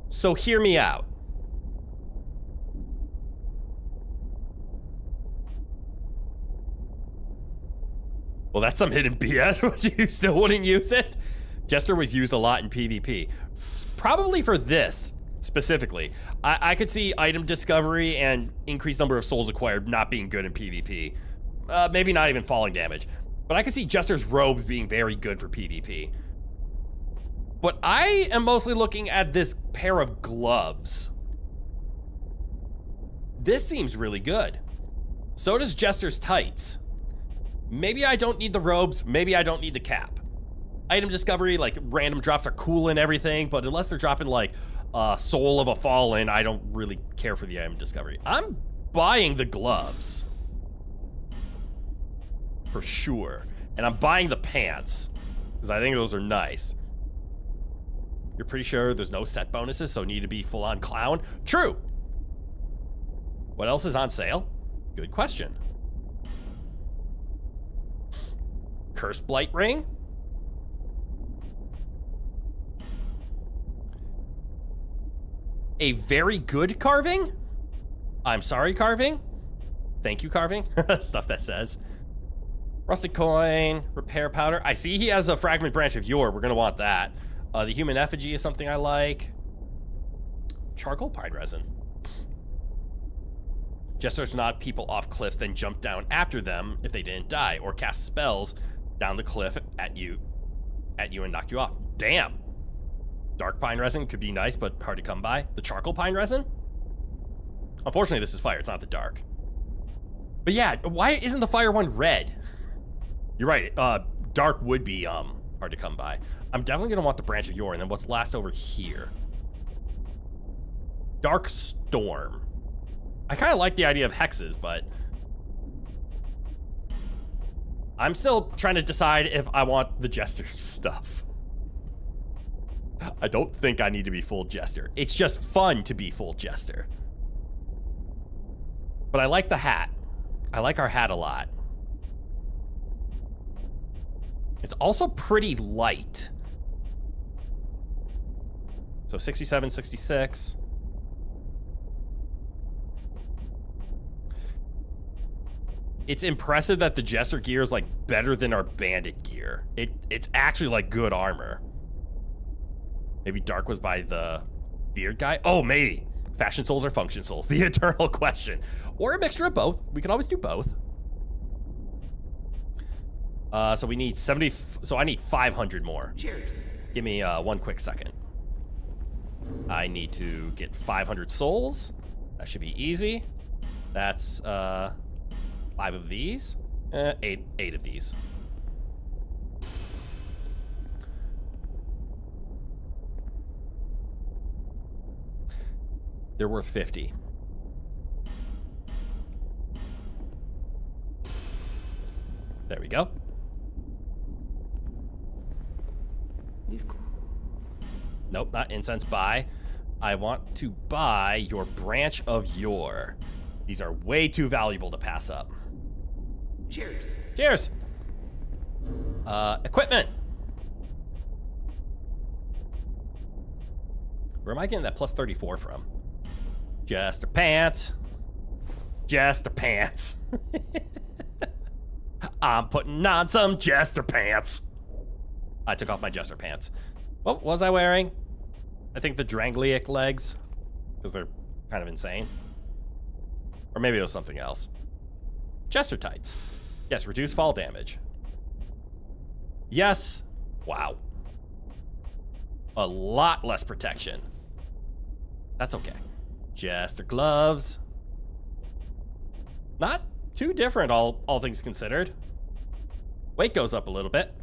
So hear me out. Well, that's some hidden BS, but you still wouldn't use it? Jester was used a lot in PvP. Probably for this, specifically. I could see item discovery and increased number of souls acquired not being good in PvP. Maybe not even falling damage. But I could see Jester's robes being very good for PvP. But I am mostly looking at this pair of gloves. This seems really good. So does Jester's tights. Maybe I don't need the robes, maybe I don't need the cap. Item discovery, like random drops are cool and everything, but unless they're dropping like Soul of a Fallen, I don't really care for the item discovery. I'm buying the gloves. For sure. And I'm buying the pants, because I think those are nice. You're pretty sure there's no set bonuses, so need to be full-on clown? True! What else is on sale? Good question. Cursed Blight Ring? A very good carving? I'm sorry, carving? Thank you, carving? Stuff that says. Rusted coin, repair powder. I see he has a fragment branch of yore. We're gonna want that. The human effigy is something I like. Charcoal pine resin. Jesters nod people off cliffs, then jump down after them if they didn't die, or cast spells down the cliff at you and knock you off. Damn. Dark pine resin could be nice, but hard to come by. The charcoal pine resin? Unfortunately, this is fire. It's not the dark. But yeah, why isn't the fire one red? You're right. Dark would be hard to come by. I'm definitely gonna want the branch of yore, and then what's last over here? Dark storm. I kind of like the idea of hexes, but I'm still trying to decide if I want the jester stuff. I don't think I need to be full jester. It's just fun to be full jester. But I like the hat. I like our hat a lot. It's also pretty light. So 67, 66. It's impressive that the Jester gear is like better than our Bandit gear. It's actually like good armor. Maybe Dark was by the beard guy? Oh, maybe. Fashion souls or function souls? The eternal question. Or a mixture of both. We can always do both. So we need 70, so I need 500 more. Cheers. Give me 1 quick second. I need to get 500 souls. That should be easy. That's 5 of these. 8 of these. They're worth 50. There we go. Nope, not incense buy. I want to buy your branch of yore. These are way too valuable to pass up. Cheers. Cheers. Equipment. Where am I getting that plus 34 from? Jester pants. Jester pants. I'm putting on some jester pants. I took off my jester pants. What was I wearing? I think the Drangliic legs, because they're kind of insane. Or maybe it was something else. Jester tights. Yes, reduce fall damage. Yes. Wow. A lot less protection. That's okay. Jester gloves. Not too different, all things considered. Weight goes up a little bit,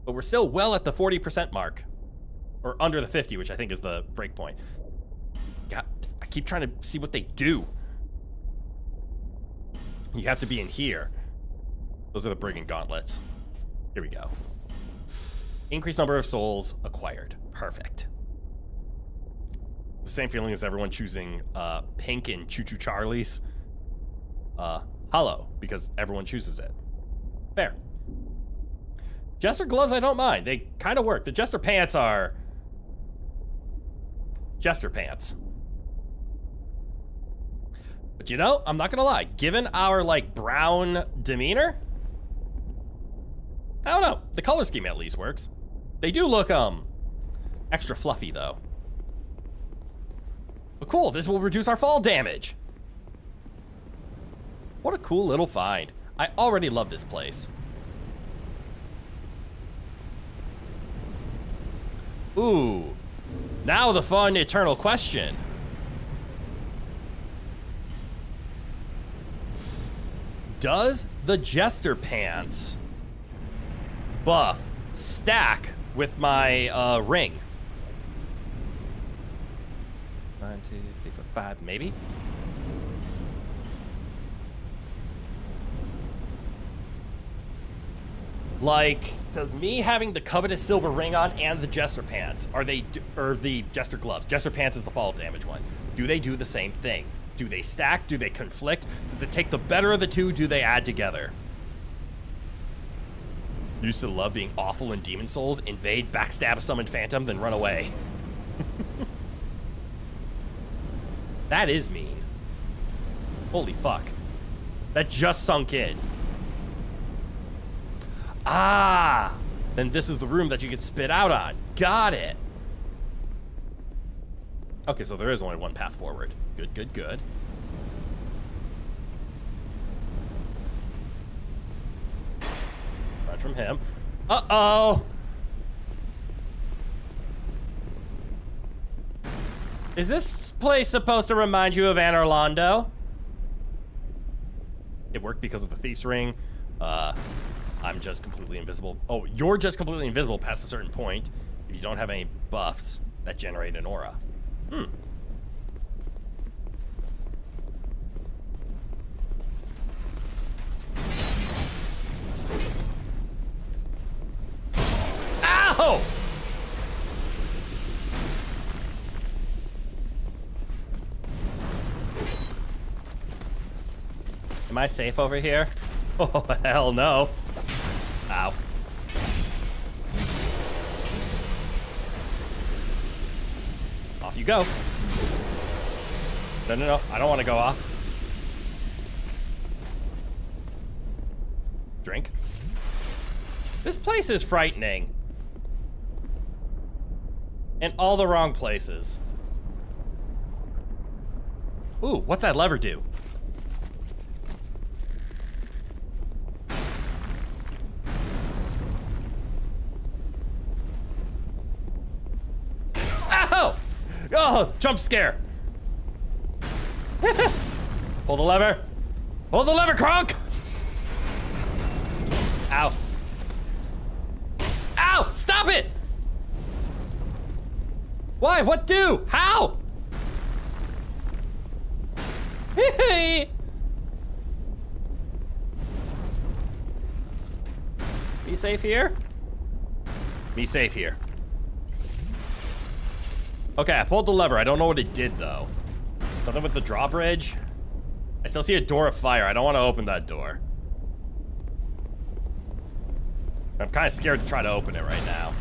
but we're still well at the 40% mark. Or under the 50, which I think is the break point. God, I keep trying to see what they do. You have to be in here. Those are the Brigand Gauntlets. Here we go. Increased number of souls acquired. Perfect. The same feeling as everyone choosing pink and Choo Choo Charlie's. Hollow, because everyone chooses it. Fair. Jester gloves, I don't mind. They kind of work. The Jester pants are Jester pants. But you know, I'm not gonna lie. Given our, like, brown demeanor, I don't know. The color scheme at least works. They do look, extra fluffy, though. But cool, this will reduce our fall damage. What a cool little find. I already love this place. Ooh. Now the fun eternal question. Does the Jester pants buff stack with my ring? 1, 2, 3, 4, 5, maybe? Like, does me having the covetous silver ring on and the Jester pants, or the Jester gloves? Jester pants is the fall damage one. Do they do the same thing? Do they stack? Do they conflict? Does it take the better of the two? Do they add together? Used to love being awful in Demon Souls, invade, backstab a summoned phantom, then run away. That is mean. Holy fuck. That just sunk in. Ah! Then this is the room that you can spit out on. Got it. Okay, so there is only one path forward. Good, good, good. Run from him. Uh-oh! Is this place supposed to remind you of Anor Londo? it worked because of the Thief's Ring. I'm just completely invisible. Oh, you're just completely invisible past a certain point if you don't have any buffs that generate an aura. Ow! Am I safe over here? Oh, hell no. Ow. Off you go. No. I don't want to go off. Drink. This place is frightening. In all the wrong places. Ooh, what's that lever do? Ow! Oh, jump scare. Pull the lever. Pull the lever, Kronk! Ow. Ow! Stop it! Why? What do? How? Be safe here? Be safe here. Okay, I pulled the lever. I don't know what it did, though. Something with the drawbridge? I still see a door of fire. I don't want to open that door. I'm kind of scared to try to open it right now.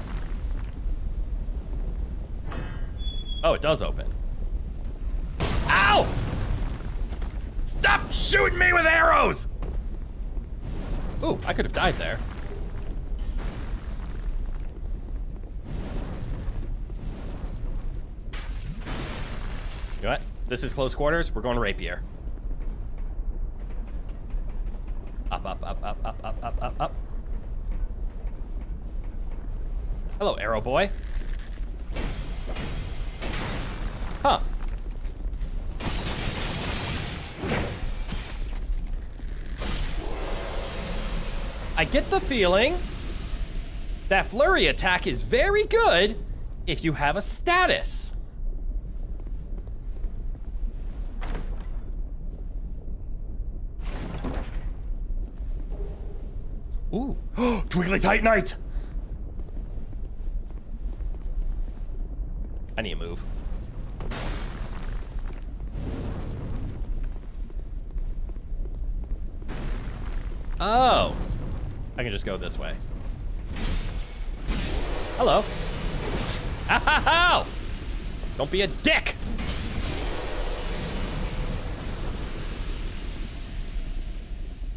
Oh, it does open. Ow! Stop shooting me with arrows! Ooh, I could have died there. You know what? This is close quarters. We're going to rapier. Up, up, up, up, up, up, up, up, up. Hello, arrow boy. Huh. I get the feeling that flurry attack is very good if you have a status. Ooh. Twiggly Titanite! I need to move. Oh. I can just go this way. Hello. Ow! Don't be a dick!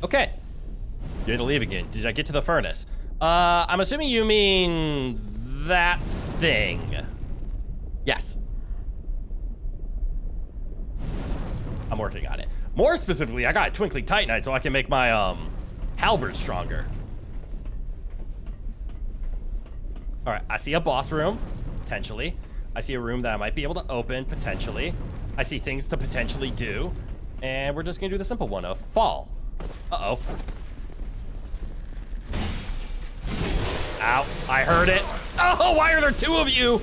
Okay. You had to leave again. Did I get to the furnace? I'm assuming you mean that thing. Yes. I'm working on it. More specifically, I got a Twinkling Titanite so I can make my, halberd stronger. All right, I see a boss room, potentially. I see a room that I might be able to open, potentially. I see things to potentially do. And we're just gonna do the simple one of fall. Uh-oh. Ow, I heard it. Oh, why are there two of you?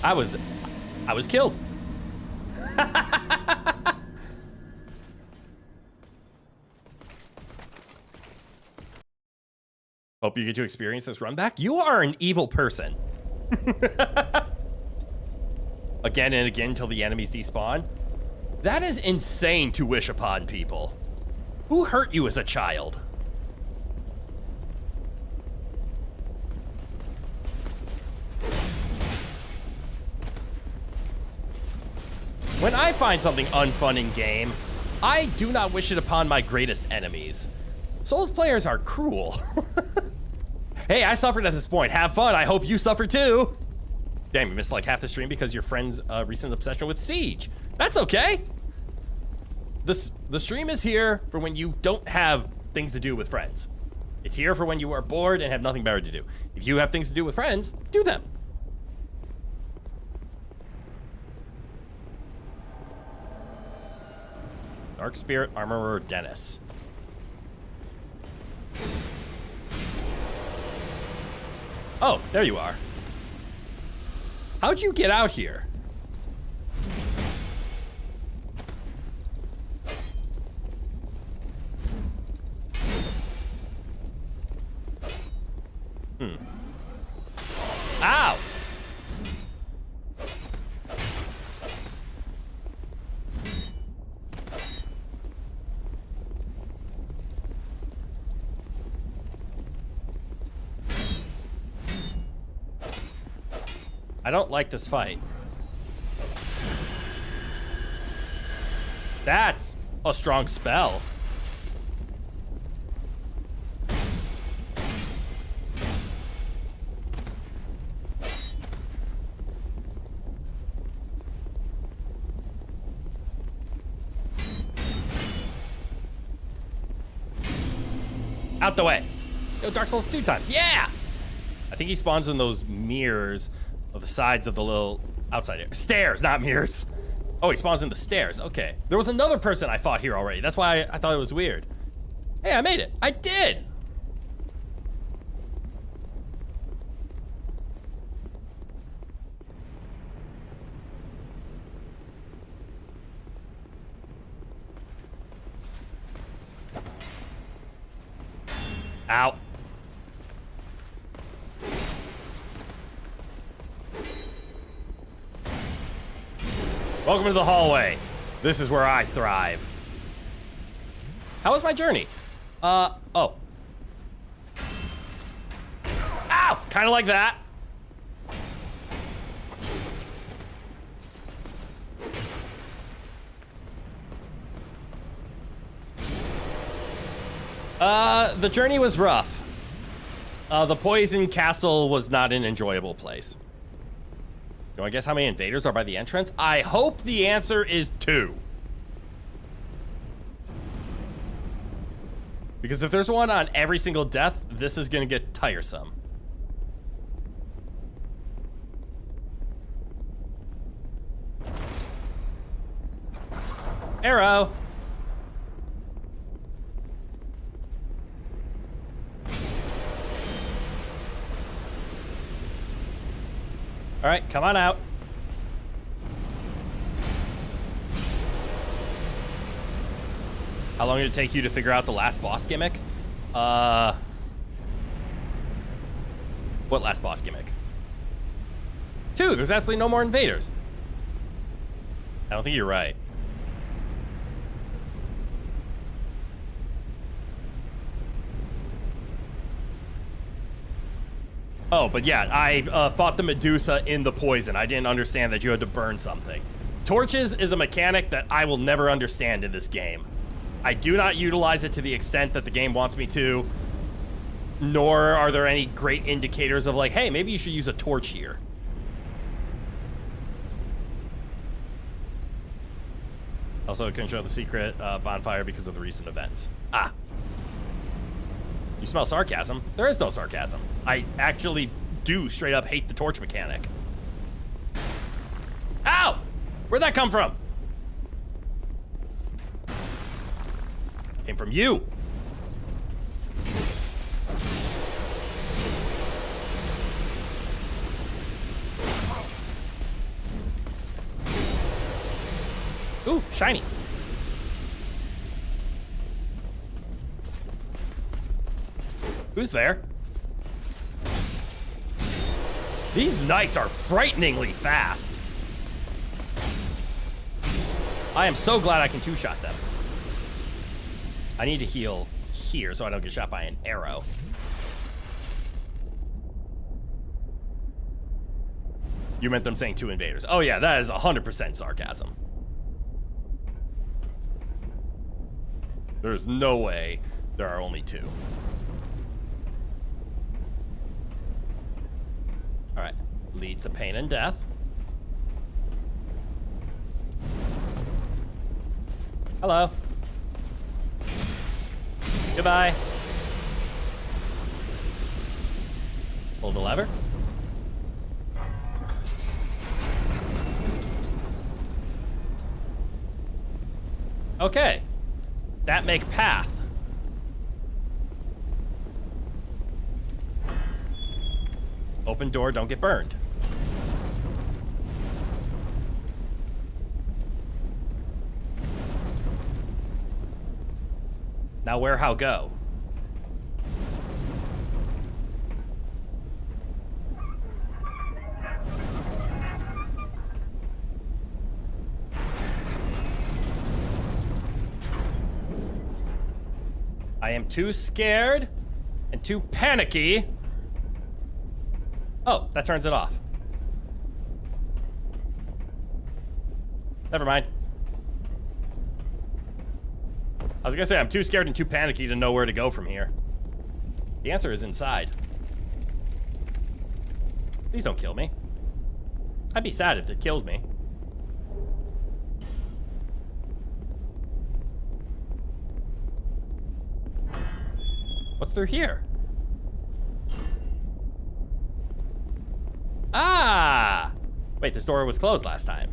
I was killed. Hope you get to experience this run back. You are an evil person. Again and again until the enemies despawn. That is insane to wish upon people. Who hurt you as a child? When I find something unfun in game, I do not wish it upon my greatest enemies. Souls players are cruel. Hey, I suffered at this point. Have fun. I hope you suffer too. Damn, you missed like half the stream because your friend's recent obsession with Siege. That's okay. The stream is here for when you don't have things to do with friends. It's here for when you are bored and have nothing better to do. If you have things to do with friends, do them. Dark Spirit Armorer Dennis. Oh, there you are. How'd you get out here? Ow! I don't like this fight. That's a strong spell. Out the way. Yo, Dark Souls 2 times. Yeah! I think he spawns in those mirrors of the sides of the little outside area. Stairs, not mirrors. Oh, he spawns in the stairs. Okay. There was another person I fought here already. That's why I thought it was weird. Hey, I made it. I did! Ow. Welcome to the hallway. This is where I thrive. How was my journey? Oh. Ow! Kind of like that. The journey was rough. The poison castle was not an enjoyable place. Do I guess how many invaders are by the entrance? I hope the answer is 2. Because if there's one on every single death, this is gonna get tiresome. Arrow. All right, come on out. How long did it take you to figure out the last boss gimmick? What last boss gimmick? 2, there's absolutely no more invaders. I don't think you're right. Oh, but yeah, I fought the Medusa in the poison. I didn't understand that you had to burn something. Torches is a mechanic that I will never understand in this game. I do not utilize it to the extent that the game wants me to, nor are there any great indicators of like, hey, maybe you should use a torch here. Also, couldn't show the secret bonfire because of the recent events. Ah. You smell sarcasm? There is no sarcasm. I actually do straight up hate the torch mechanic. Ow! Where'd that come from? Came from you. Ooh, shiny. Who's there? These knights are frighteningly fast. I am so glad I can two-shot them. I need to heal here so I don't get shot by an arrow. You meant them saying 2 invaders. Oh yeah, that is 100% sarcasm. There's no way there are only 2. All right, leads to pain and death. Hello. Goodbye. Pull the lever. Okay, that make path. Open door, don't get burned. Now where, how, go? I am too scared and too panicky. Oh, that turns it off. Never mind. I was gonna say I'm too scared and too panicky to know where to go from here. The answer is inside. Please don't kill me. I'd be sad if it killed me. What's through here? Ah! Wait, this door was closed last time.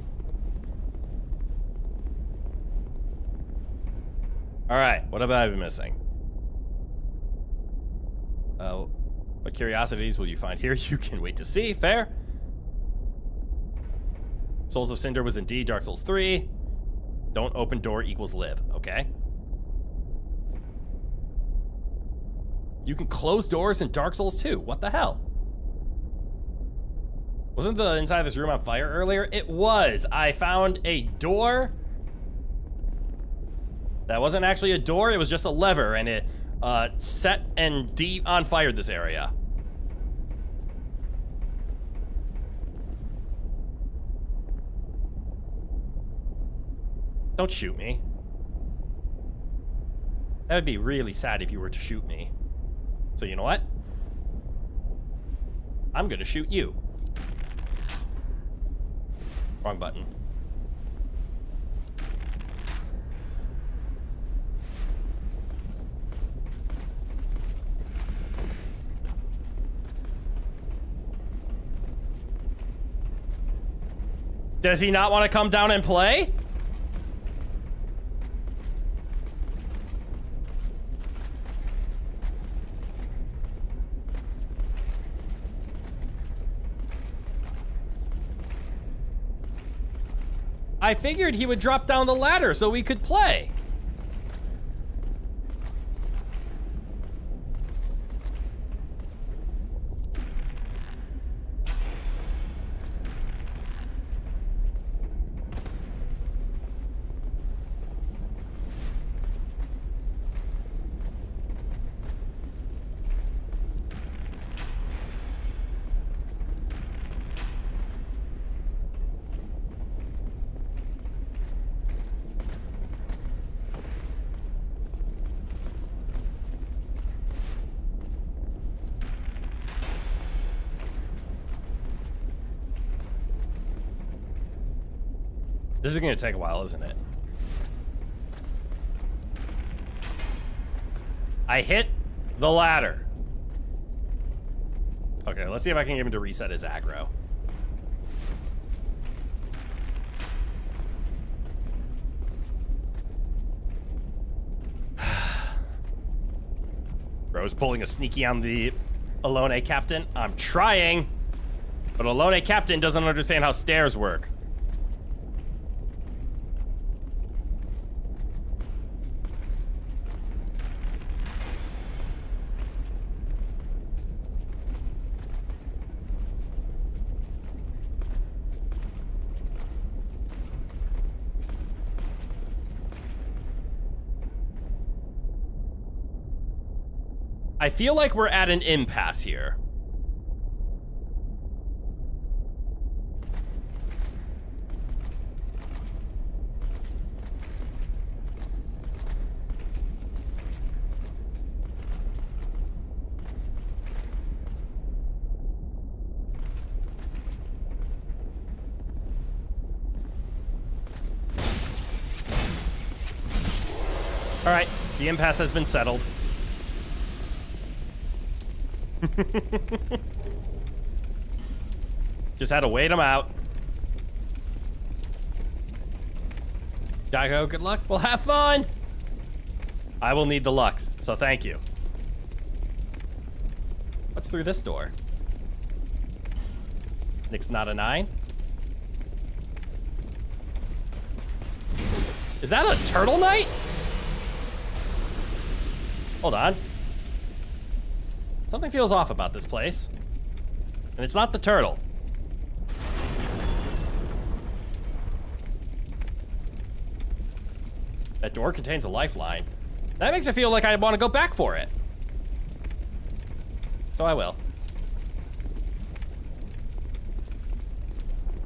Alright, what have I been missing? What curiosities will you find here? You can wait to see. Fair. Souls of Cinder was indeed Dark Souls 3. Don't open door equals live. Okay. You can close doors in Dark Souls 2. What the hell? Wasn't the inside of this room on fire earlier? It was. I found a door. That wasn't actually a door. It was just a lever, and it set and on fired this area. Don't shoot me. That would be really sad if you were to shoot me. So you know what? I'm gonna shoot you. Wrong button. Does he not want to come down and play? I figured he would drop down the ladder so we could play. This is gonna take a while, isn't it? I hit the ladder. Okay, let's see if I can get him to reset his aggro. Bro's pulling a sneaky on the Alone Captain. I'm trying, but Alone Captain doesn't understand how stairs work. I feel like we're at an impasse here. All right, the impasse has been settled. Just had to wait him out. Gotta go, good luck. Well, have fun. I will need the Lux, so thank you. What's through this door? Nick's not a 9? Is that a turtle knight? Hold on. Something feels off about this place. And it's not the turtle. That door contains a lifeline. That makes it feel like I want to go back for it. So I will.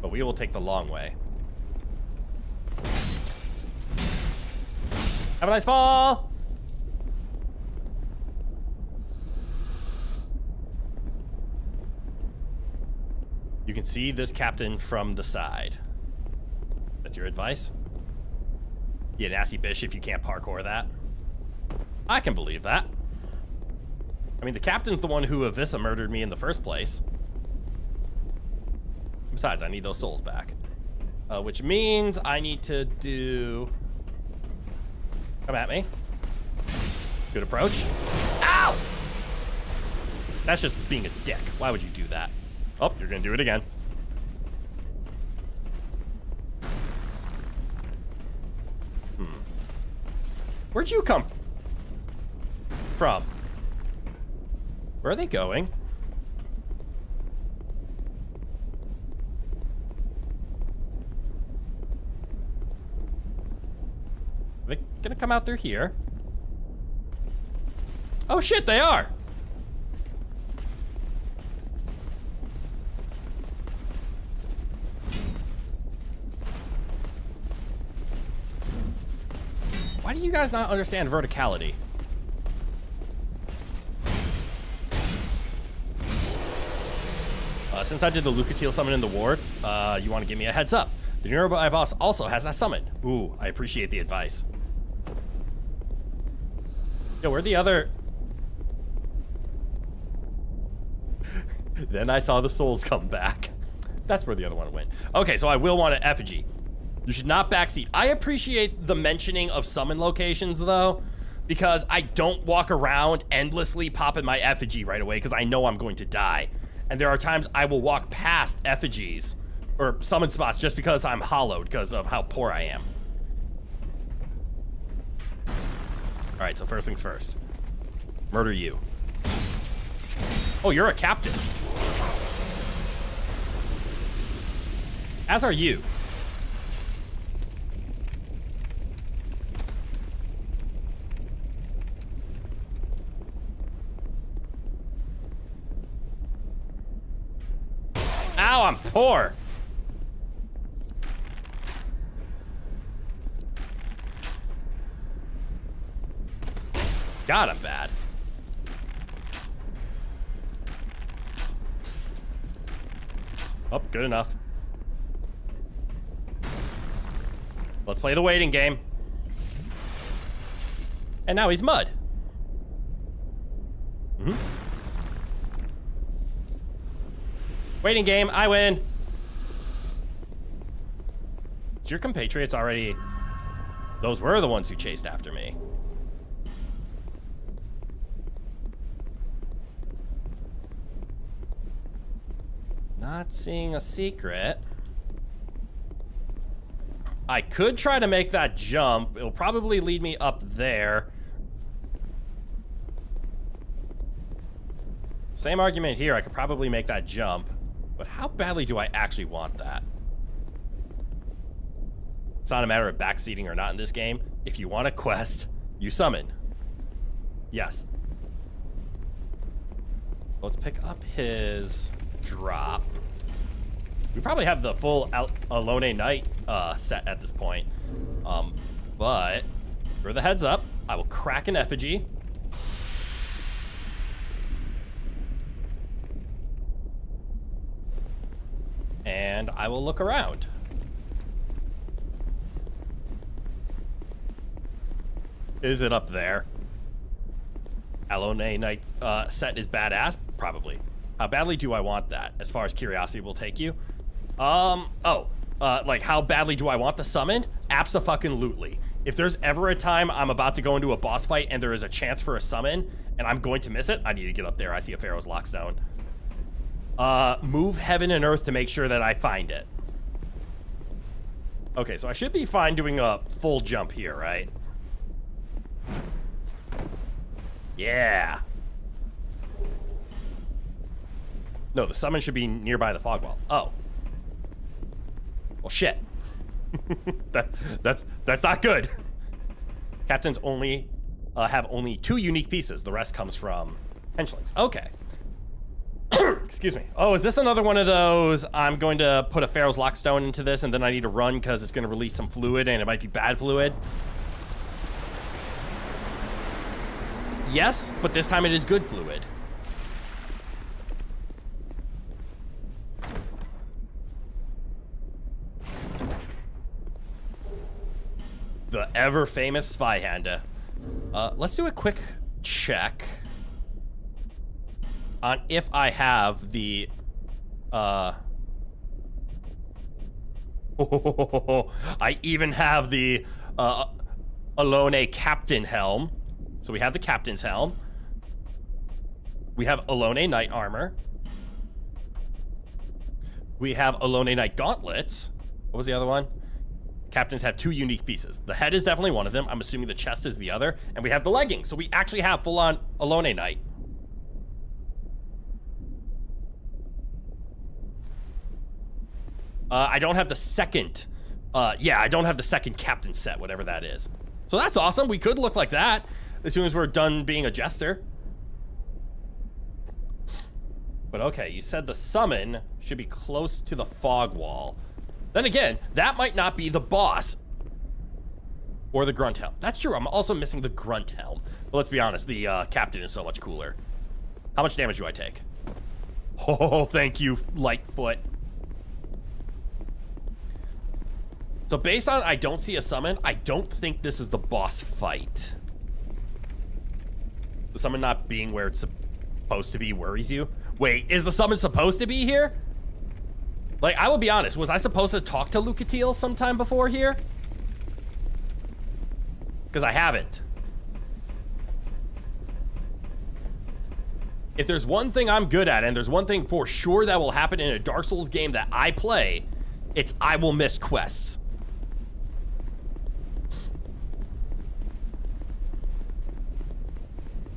But we will take the long way. Have a nice fall! You can see this captain from the side. That's your advice? You nasty bitch if you can't parkour that. I can believe that. I mean, the captain's the one who Avissa murdered me in the first place. Besides, I need those souls back. Which means I need to do... Come at me. Good approach. Ow! That's just being a dick. Why would you do that? Oh, you're gonna do it again. Where'd you come from? Where are they going? Are they gonna come out through here? Oh shit, they are! Why do you guys not understand verticality? Since I did the Lucatiel summon in the ward, you want to give me a heads up. The nearby boss also has that summon. Ooh, I appreciate the advice. Yo, where'd the other... Then I saw the souls come back. That's where the other one went. Okay, so I will want an effigy. You should not backseat. I appreciate the mentioning of summon locations, though, because I don't walk around endlessly popping my effigy right away because I know I'm going to die. And there are times I will walk past effigies or summon spots just because I'm hollowed because of how poor I am. All right, so first things first. Murder you. Oh, you're a captain. As are you. Ow, I'm poor. God, I'm bad. Oh, good enough. Let's play the waiting game. And now he's mud. Waiting game, I win. Is your compatriots already... Those were the ones who chased after me. Not seeing a secret. I could try to make that jump. It'll probably lead me up there. Same argument here. I could probably make that jump. But how badly do I actually want that? It's not a matter of backseating or not in this game. If you want a quest, you summon. Yes. Let's pick up his drop. We probably have the full Alone Knight set at this point. But for the heads up, I will crack an effigy. And I will look around. Is it up there? Alone Knight set is badass? Probably. How badly do I want that as far as curiosity will take you? Like how badly do I want the summon? Abso-fucking-lutely. If there's ever a time I'm about to go into a boss fight and there is a chance for a summon and I'm going to miss it, I need to get up there. I see a Pharaoh's Lockstone. Move heaven and earth to make sure that I find it. Okay, so I should be fine doing a full jump here, right? Yeah. No, the summon should be nearby the fog wall. Oh. Well, shit. That's not good. Captains only have only 2 unique pieces. The rest comes from henchlings. Okay. Excuse me. Oh, is this another one of those? I'm going to put a Pharaoh's Lockstone into this, and then I need to run because it's going to release some fluid, and it might be bad fluid. Yes, but this time it is good fluid. The ever-famous Zweihander. Let's do a quick check on if I have the, I even have the, Alone Captain Helm. So we have the Captain's Helm. We have Alone Knight Armor. We have Alone Knight Gauntlets. What was the other one? Captains have 2 unique pieces. The head is definitely one of them. I'm assuming the chest is the other. And we have the leggings. So we actually have full-on Alone Knight. I don't have the second. Yeah, I don't have the second captain set, whatever that is. So that's awesome. We could look like that as soon as we're done being a jester. But okay, you said the summon should be close to the fog wall. Then again, that might not be the boss or the grunt helm. That's true. I'm also missing the grunt helm. But let's be honest, the captain is so much cooler. How much damage do I take? Oh, thank you, Lightfoot. So based on I don't see a summon, I don't think this is the boss fight. The summon not being where it's supposed to be worries you. Wait, is the summon supposed to be here? Like, I will be honest, was I supposed to talk to Lucatiel sometime before here? Because I haven't. If there's one thing I'm good at, and there's one thing for sure that will happen in a Dark Souls game that I play, it's I will miss quests.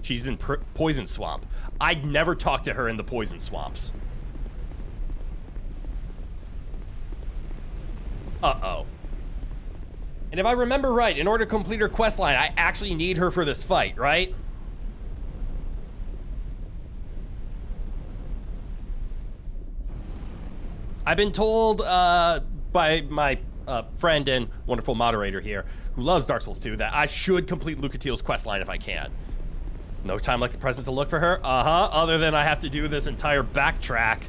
She's in Poison Swamp. I'd never talk to her in the Poison Swamps. Uh-oh. And if I remember right, in order to complete her quest line, I actually need her for this fight, right? I've been told by my friend and wonderful moderator here, who loves Dark Souls 2, that I should complete Lucatiel's quest line if I can. No time like the present to look for her? Uh-huh, other than I have to do this entire backtrack.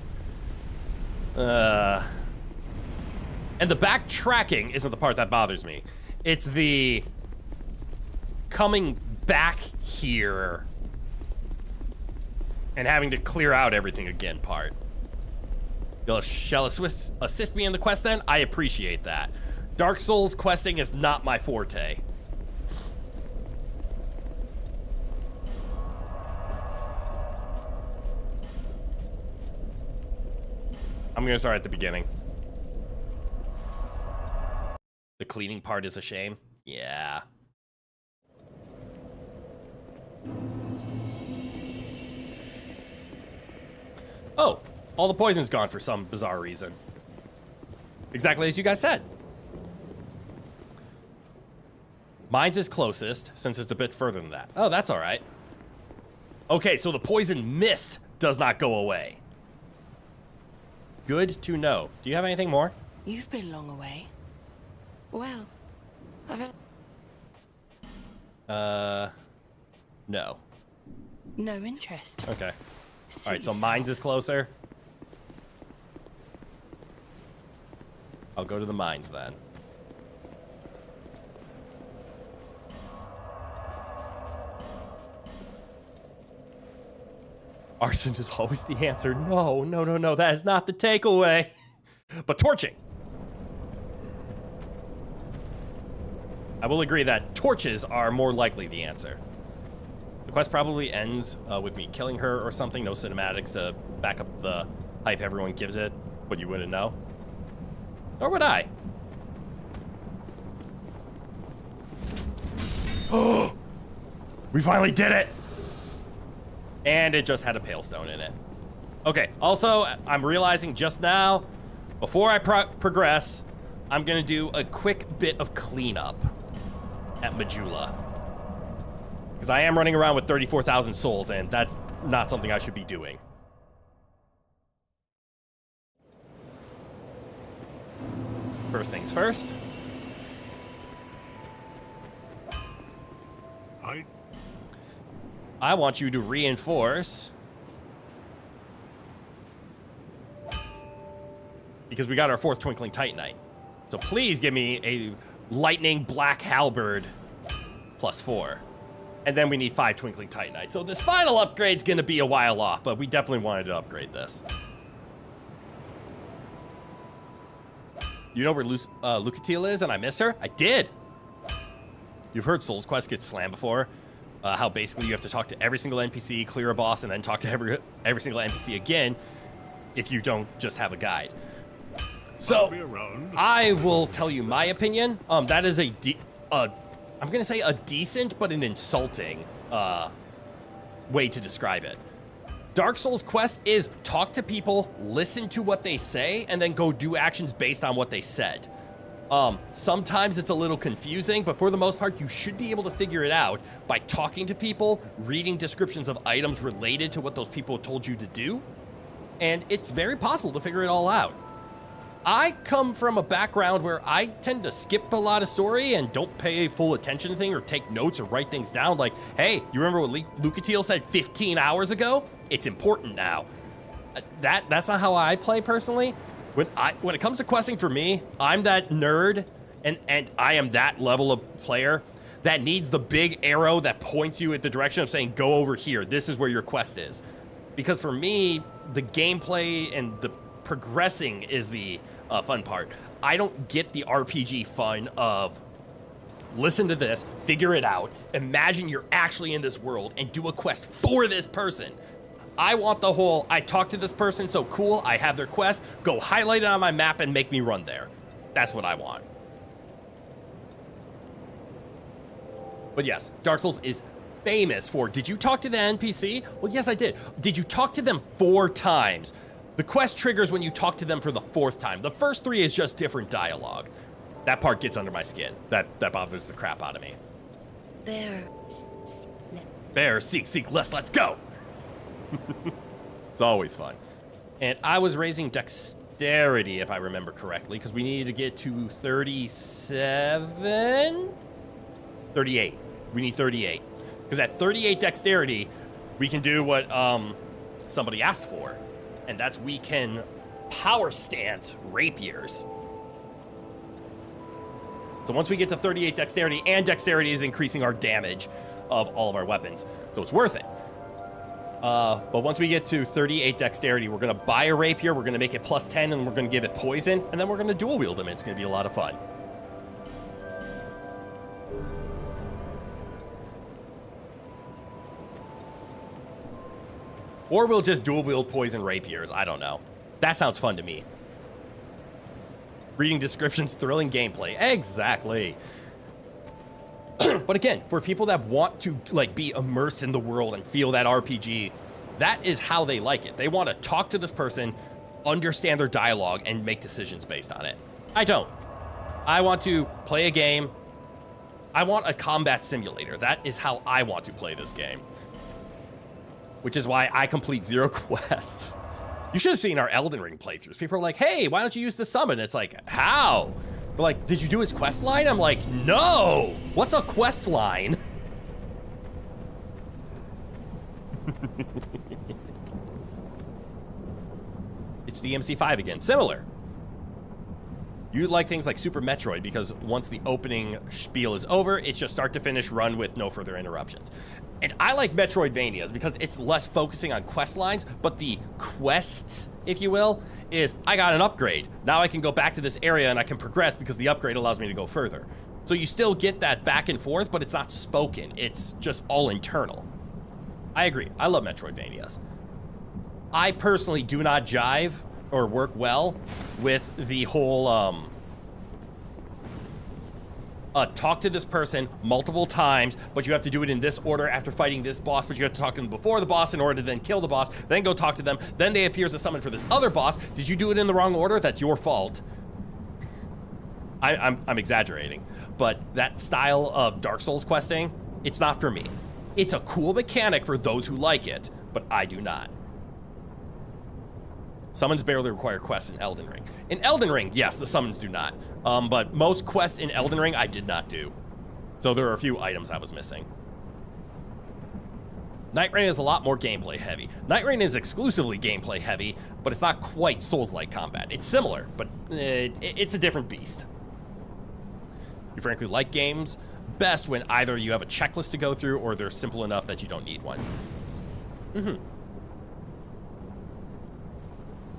And the backtracking isn't the part that bothers me. It's the coming back here and having to clear out everything again part. Shall assist me in the quest then? I appreciate that. Dark Souls questing is not my forte. I'm gonna start at the beginning. The cleaning part is a shame. Yeah. Oh, all the poison's gone for some bizarre reason. Exactly as you guys said. Mine's is closest, since it's a bit further than that. Oh, that's all right. Okay, so the poison mist does not go away. Good to know. Do you have anything more? You've been long away. Well, I've... No. No interest. Okay. Suit All right, so yourself. mine's is closer. I'll go to the mines then. Arson is always the answer. No, no, no, no, that is not the takeaway. But torching. I will agree that torches are more likely the answer. The quest probably ends with me killing her or something. No cinematics to back up the hype everyone gives it, but you wouldn't know. Nor would I. Oh! We finally did it! And it just had a Palestone in it. Okay, also, I'm realizing just now, before I progress, I'm gonna do a quick bit of cleanup at Majula. Because I am running around with 34,000 souls, and that's not something I should be doing. First things first. I want you to reinforce. Because we got our 4th Twinkling Titanite. So please give me a Lightning Black Halberd +4. And then we need 5 Twinkling Titanite. So this final upgrade's gonna be a while off, but we definitely wanted to upgrade this. You know where Lucatiel is and I miss her? I did! You've heard Souls Quest get slammed before. How basically you have to talk to every single NPC, clear a boss, and then talk to every single NPC again if you don't just have a guide. So, I will tell you my opinion. That is I'm gonna say a decent, but an insulting way to describe it. Dark Souls quest is talk to people, listen to what they say, and then go do actions based on what they said. Sometimes it's a little confusing, but for the most part, you should be able to figure it out by talking to people, reading descriptions of items related to what those people told you to do, and it's very possible to figure it all out. I come from a background where I tend to skip a lot of story and don't pay full attention to things or take notes or write things down like, hey, you remember what Lucatiel said 15 hours ago? It's important now. That's not how I play personally. When it comes to questing for me, I'm that nerd and I am that level of player that needs the big arrow that points you at the direction of saying, go over here. This is where your quest is. Because for me, the gameplay and the progressing is the fun part. I don't get the RPG fun of listen to this, figure it out, imagine you're actually in this world and do a quest for this person. I want the whole, I talked to this person, so cool, I have their quest, go highlight it on my map and make me run there. That's what I want. But yes, Dark Souls is famous for, did you talk to the NPC? Well, yes, I did. Did you talk to them 4 times? The quest triggers when you talk to them for the 4th time. The first 3 is just different dialogue. That part gets under my skin. That bothers the crap out of me. Bear, seek, let's go! It's always fun. And I was raising dexterity, if I remember correctly, because we needed to get to 37? 38. We need 38. Because at 38 dexterity, we can do what somebody asked for. And that's we can power stance rapiers. So once we get to 38 dexterity, and dexterity is increasing our damage of all of our weapons. So it's worth it. But once we get to 38 dexterity, we're going to buy a rapier, we're going to make it +10, and we're going to give it poison, and then we're going to dual wield them. It's going to be a lot of fun. Or we'll just dual wield poison rapiers. I don't know. That sounds fun to me. Reading descriptions, thrilling gameplay. Exactly. But again, for people that want to like be immersed in the world and feel that RPG, that is how they like it. They want to talk to this person, understand their dialogue, and make decisions based on it. I don't. I want to play a game. I want a combat simulator. That is how I want to play this game. Which is why I complete 0 quests. You should have seen our Elden Ring playthroughs. People are like, hey, why don't you use the summon? It's like, how? They're like, did you do his quest line? I'm like, no! What's a quest line? It's the MC5 again. Similar. You like things like Super Metroid because once the opening spiel is over, it's just start to finish run with no further interruptions. And I like Metroidvanias because it's less focusing on quest lines, but the quests, if you will, is I got an upgrade. Now I can go back to this area and I can progress because the upgrade allows me to go further. So you still get that back and forth, but it's not spoken. It's just all internal. I agree. I love Metroidvanias. I personally do not jive or work well with the whole, talk to this person multiple times, but you have to do it in this order after fighting this boss, but you have to talk to them before the boss in order to then kill the boss, then go talk to them, then they appear as a summon for this other boss. Did you do it in the wrong order? That's your fault. I'm exaggerating, but that style of Dark Souls questing, it's not for me. It's a cool mechanic for those who like it, but I do not. Summons barely require quests in Elden Ring. In Elden Ring, yes, the summons do not. But most quests in Elden Ring, I did not do. So there are a few items I was missing. Night Rain is a lot more gameplay heavy. Night Rain is exclusively gameplay heavy, but it's not quite Souls-like combat. It's similar, but it's a different beast. You frankly like games best when either you have a checklist to go through or they're simple enough that you don't need one.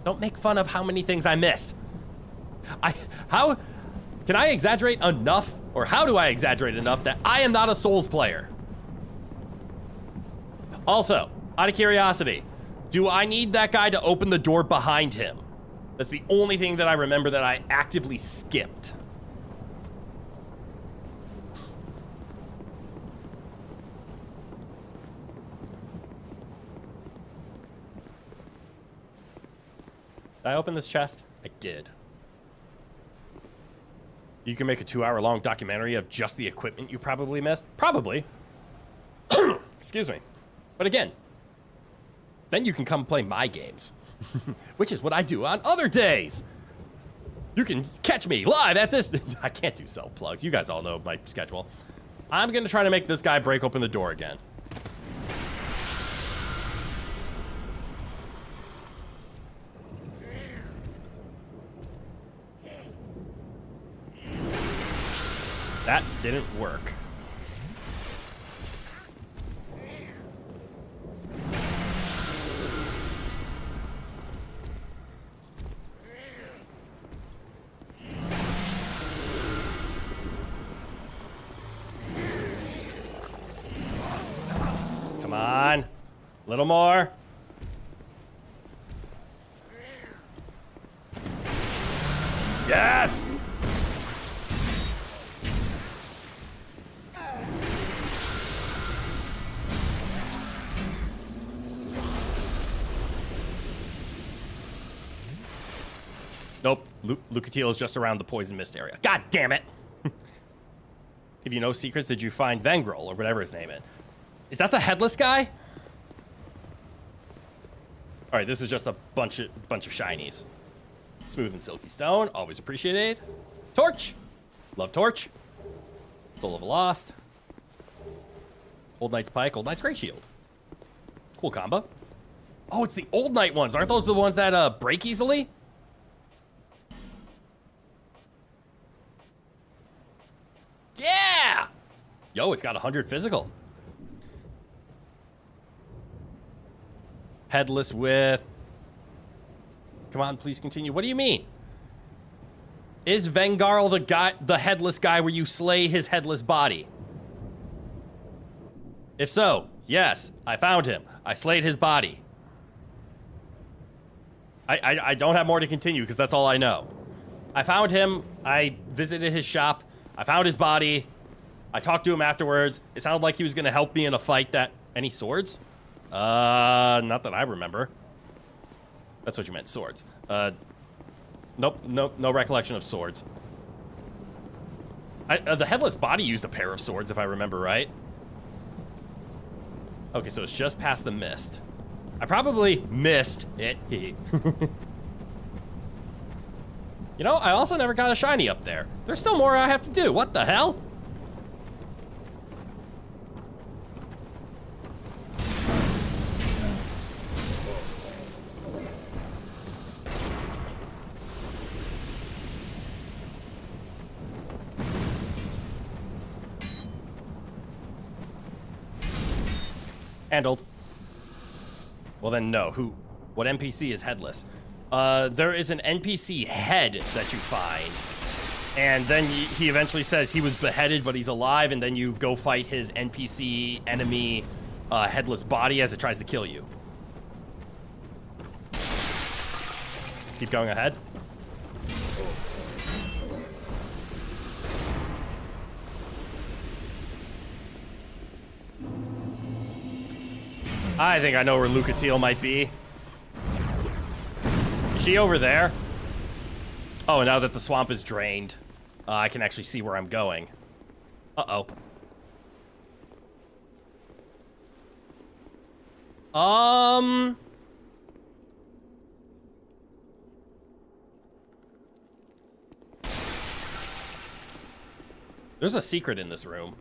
Don't make fun of how many things I missed. How can I exaggerate enough, or how do I exaggerate enough that I am not a Souls player? Also, out of curiosity, do I need that guy to open the door behind him? That's the only thing that I remember that I actively skipped. Did I open this chest? I did. You can make a 2-hour-long documentary of just the equipment you probably missed? Probably. Excuse me. But again, then you can come play my games, which is what I do on other days. You can catch me live at this. I can't do self-plugs. You guys all know my schedule. I'm going to try to make this guy break open the door again. That didn't work. Come on. A little more. Yes! Nope, Lucatiel is just around the poison mist area. God damn it! If you know secrets, did you find Vengrel, or whatever his name is? Is that the headless guy? Alright, this is just a bunch of shinies. Smooth and silky stone, always appreciated. Torch! Love torch. Soul of a Lost. Old Knight's Pike, Old Knight's Great Shield. Cool combo. Oh, it's the Old Knight ones. Aren't those the ones that break easily? Yeah! Yo, it's got 100 physical. Headless with... Come on, please continue. What do you mean? Is Vengarl the headless guy where you slay his headless body? If so, yes, I found him. I slayed his body. I don't have more to continue because that's all I know. I found him. I visited his shop. I found his body. I talked to him afterwards. It sounded like he was going to help me in a fight that... Any swords? Not that I remember. That's what you meant, swords. Nope, no recollection of swords. The headless body used a pair of swords, if I remember right. Okay, so it's just past the mist. I probably missed it. You know, I also never got a shiny up there. There's still more I have to do. What the hell? Handled. Well then, no. What NPC is headless? There is an NPC head that you find, And then he eventually says he was beheaded, but he's alive, and then you go fight his NPC enemy headless body as it tries to kill you. Keep going ahead. I think I know where Lucatiel might be. Is she over there? Oh, now that the swamp is drained, I can actually see where I'm going. Uh-oh. There's a secret in this room.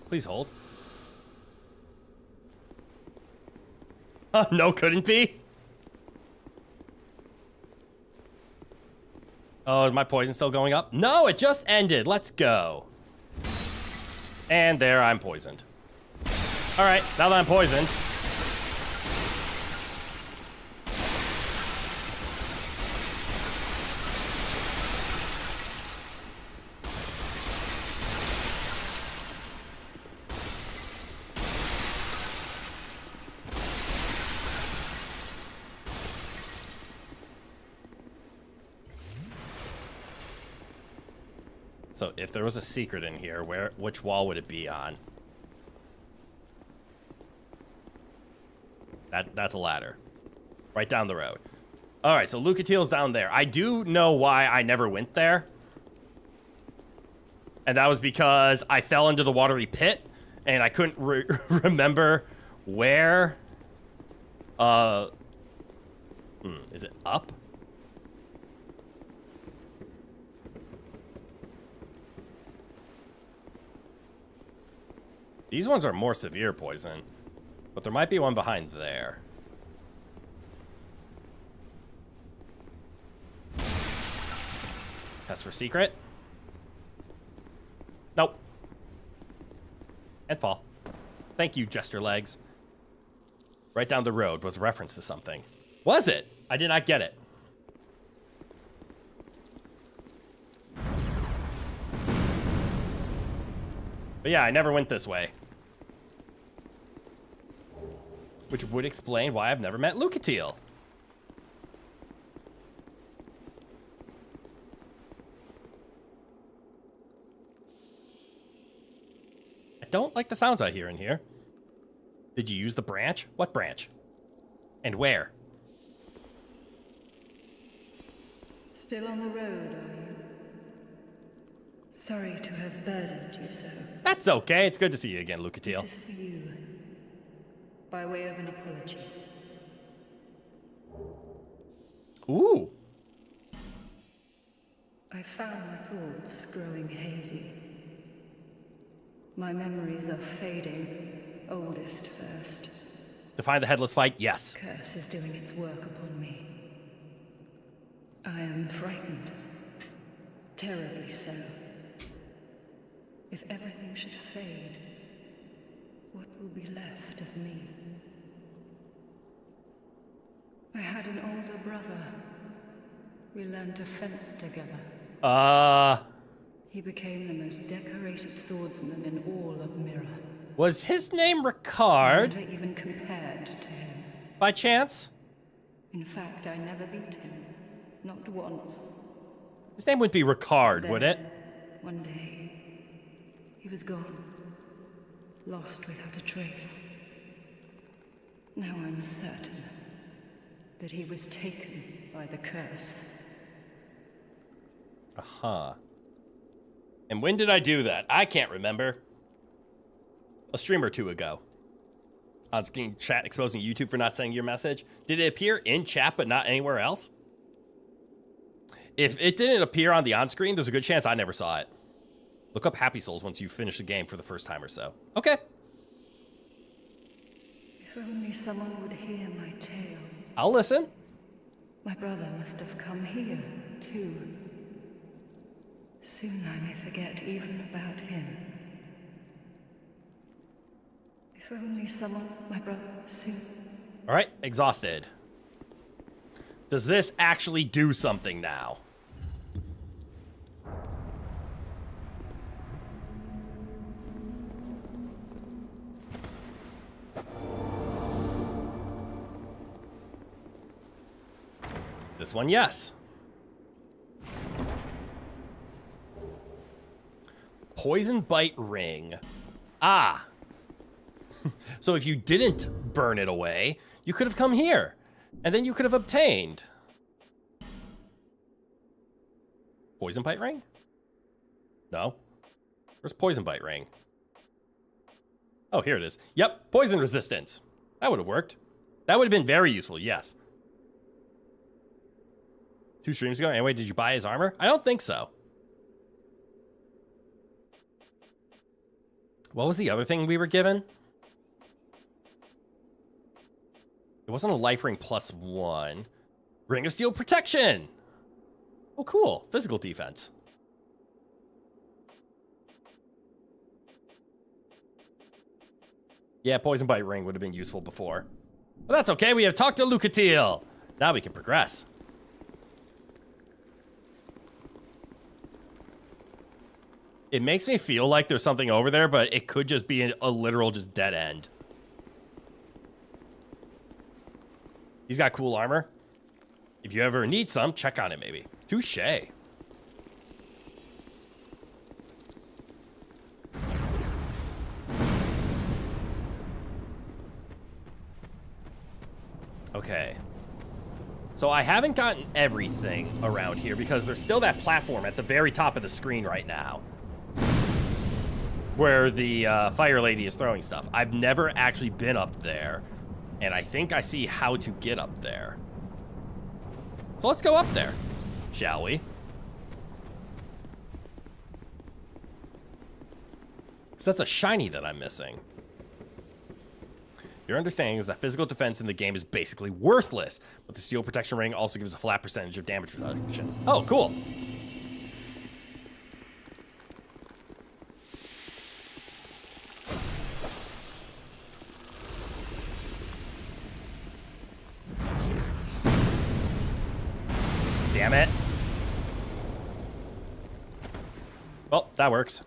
Please hold. No, couldn't be. Oh, is my poison still going up? No, it just ended. Let's go. And there, I'm poisoned. All right, now that I'm poisoned. So if there was a secret in here, which wall would it be on? That's a ladder. Right down the road. All right, so Lucatiel's down there. I do know why I never went there. And that was because I fell into the watery pit, and I couldn't remember where. Is it up? These ones are more severe poison, but there might be one behind there. Test for secret. Nope. And fall. Thank you, Jester Legs. Right down the road was a reference to something. Was it? I did not get it. But yeah, I never went this way. Which would explain why I've never met Lucatiel. I don't like the sounds I hear in here. Did you use the branch? What branch? And where? Still on the road, are you? Sorry to have burdened you so. That's okay. It's good to see you again, Lucatiel. This is for you. By way of an apology. Ooh. I found my thoughts growing hazy. My memories are fading, oldest first. To find the headless fight, yes. Curse is doing its work upon me. I am frightened. Terribly so. If everything should fade, what will be left of me? I had an older brother. We learned to fence together. He became the most decorated swordsman in all of Mirror. Was his name Ricard? Never even compared to him. By chance? In fact, I never beat him. Not once. His name wouldn't be Ricard, Then, would it? One day, he was gone. Lost without a trace. Now I'm certain that he was taken by the curse. Uh-huh. And when did I do that? I can't remember. A stream or two ago. On screen chat exposing YouTube for not sending your message. Did it appear in chat but not anywhere else? If it didn't appear on the on-screen, there's a good chance I never saw it. Look up Happy Souls once you finish the game for the first time or so. Okay. If only someone would hear my tale. I'll listen. My brother must have come here, too. Soon I may forget even about him. If only someone, my brother, soon. All right, exhausted. Does this actually do something now? This one, yes. Poison bite ring. Ah. So if you didn't burn it away, you could have come here, and then you could have obtained poison bite ring? No. Where's poison bite ring? Oh, here it is. Yep, poison resistance. That would have worked. That would have been very useful, yes. 2 streams ago. Anyway, did you buy his armor? I don't think so. What was the other thing we were given? It wasn't a life ring +1. Ring of Steel protection. Oh, cool. Physical defense. Yeah, poison bite ring would have been useful before. But that's okay. We have talked to Lucatiel. Now we can progress. It makes me feel like there's something over there, but it could just be a literal just dead end. He's got cool armor. If you ever need some, check on it maybe. Touche. Okay. So I haven't gotten everything around here because there's still that platform at the very top of the screen right now, where the fire lady is throwing stuff. I've never actually been up there, and I think I see how to get up there. So let's go up there, shall we? Because that's a shiny that I'm missing. Your understanding is that physical defense in the game is basically worthless, but the steel protection ring also gives a flat percentage of damage reduction. Oh, cool. Damn it. Well, that works.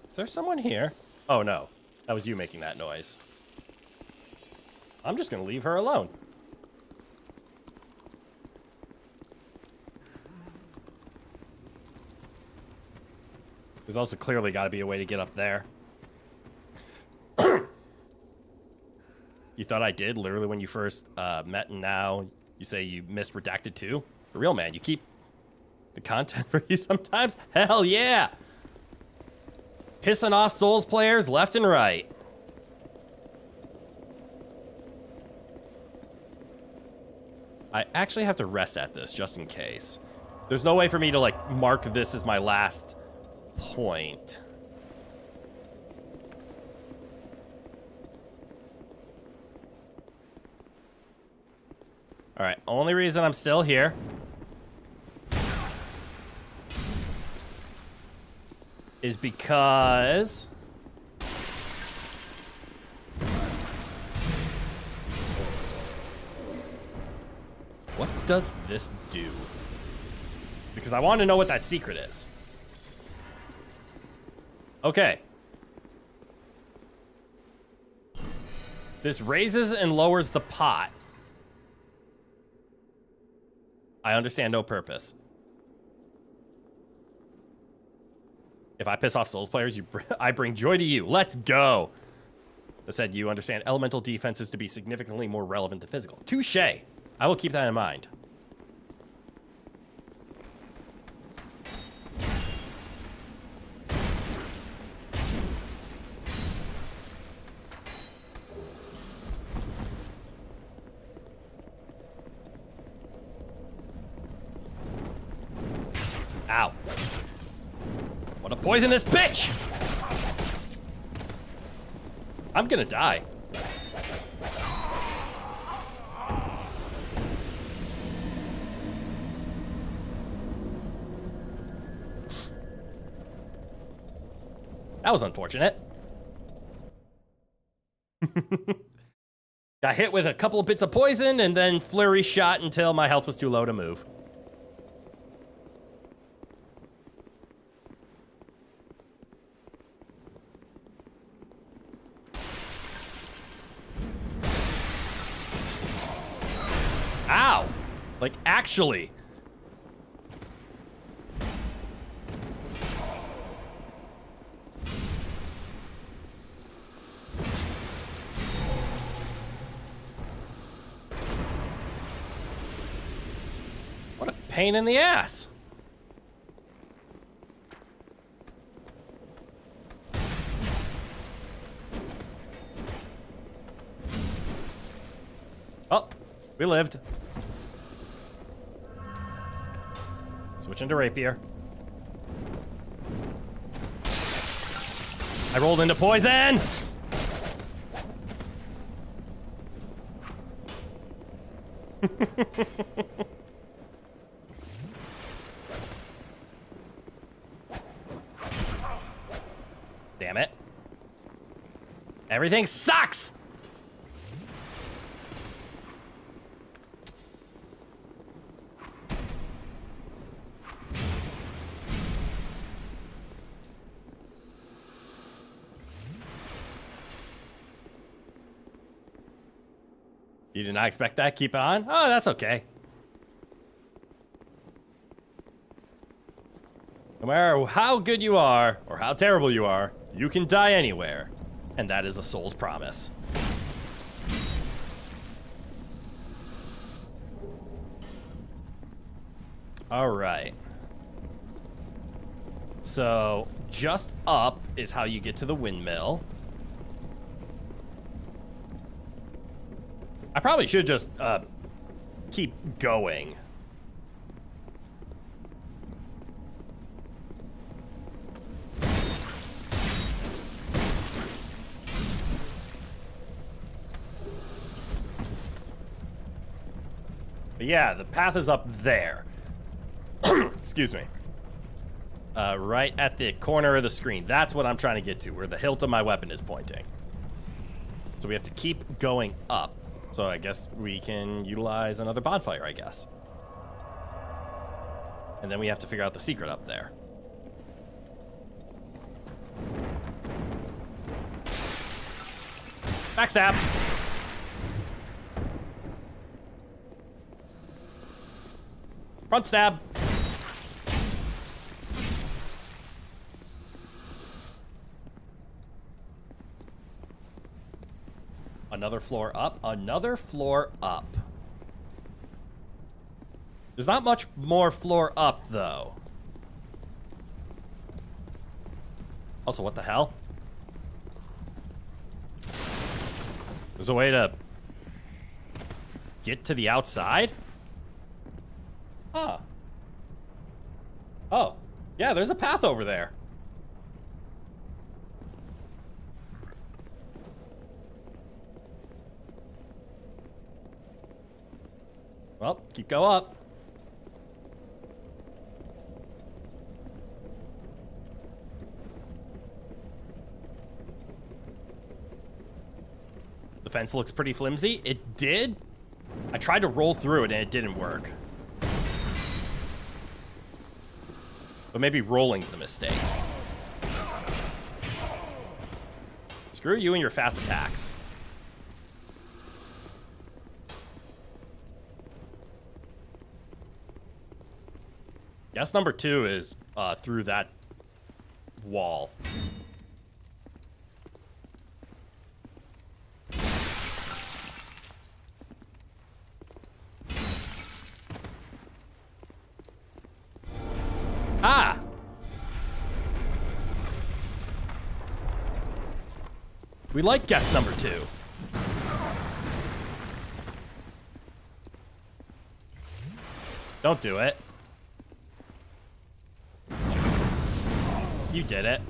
Is there someone here? Oh no, that was you making that noise. I'm just gonna leave her alone. There's also clearly got to be a way to get up there. You thought I did literally when you first met, and now you say you missed Redacted 2? For real, man, you keep the content for you sometimes? Hell yeah! Pissing off Souls players left and right. I actually have to rest at this just in case. There's no way for me to like mark this as my last point. All right, only reason I'm still here is because what does this do? Because I want to know what that secret is. Okay. This raises and lowers the pot. I understand no purpose. If I piss off Souls players, I bring joy to you. Let's go. That said, you understand elemental defenses to be significantly more relevant than physical. Touche. I will keep that in mind. Ow. Want to poison this bitch! I'm gonna die. That was unfortunate. Got hit with a couple of bits of poison and then flurry shot until my health was too low to move. Ow! Like, actually. What a pain in the ass. Oh, we lived. Switch into rapier. I rolled into poison! Damn it. Everything sucks! You did not expect that? Keep it on? Oh, that's okay. No matter how good you are, or how terrible you are, you can die anywhere. And that is a soul's promise. Alright. So, just up is how you get to the windmill. I probably should just keep going. But yeah, the path is up there. Excuse me. Right at the corner of the screen. That's what I'm trying to get to, where the hilt of my weapon is pointing. So we have to keep going up. So I guess we can utilize another bonfire, I guess. And then we have to figure out the secret up there. Backstab! Front stab! Another floor up, another floor up. There's not much more floor up, though. Also, what the hell? There's a way to get to the outside? Huh. Oh, yeah, there's a path over there. Well, keep go up. The fence looks pretty flimsy. It did. I tried to roll through it and it didn't work. But maybe rolling's the mistake. Screw you and your fast attacks. Guess number 2 is through that wall. Ah! We like guess number 2. Don't do it. You did it.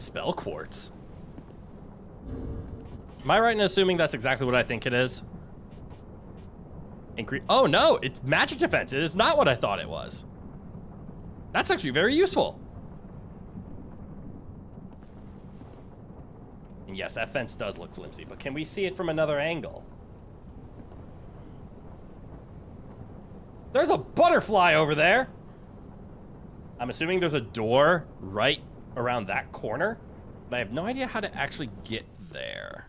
Spell quartz. Am I right in assuming that's exactly what I think it is? Oh no, it's magic defense. It is not what I thought it was. That's actually very useful. And yes, that fence does look flimsy, but can we see it from another angle? There's a butterfly over there. I'm assuming there's a door right around that corner, but I have no idea how to actually get there.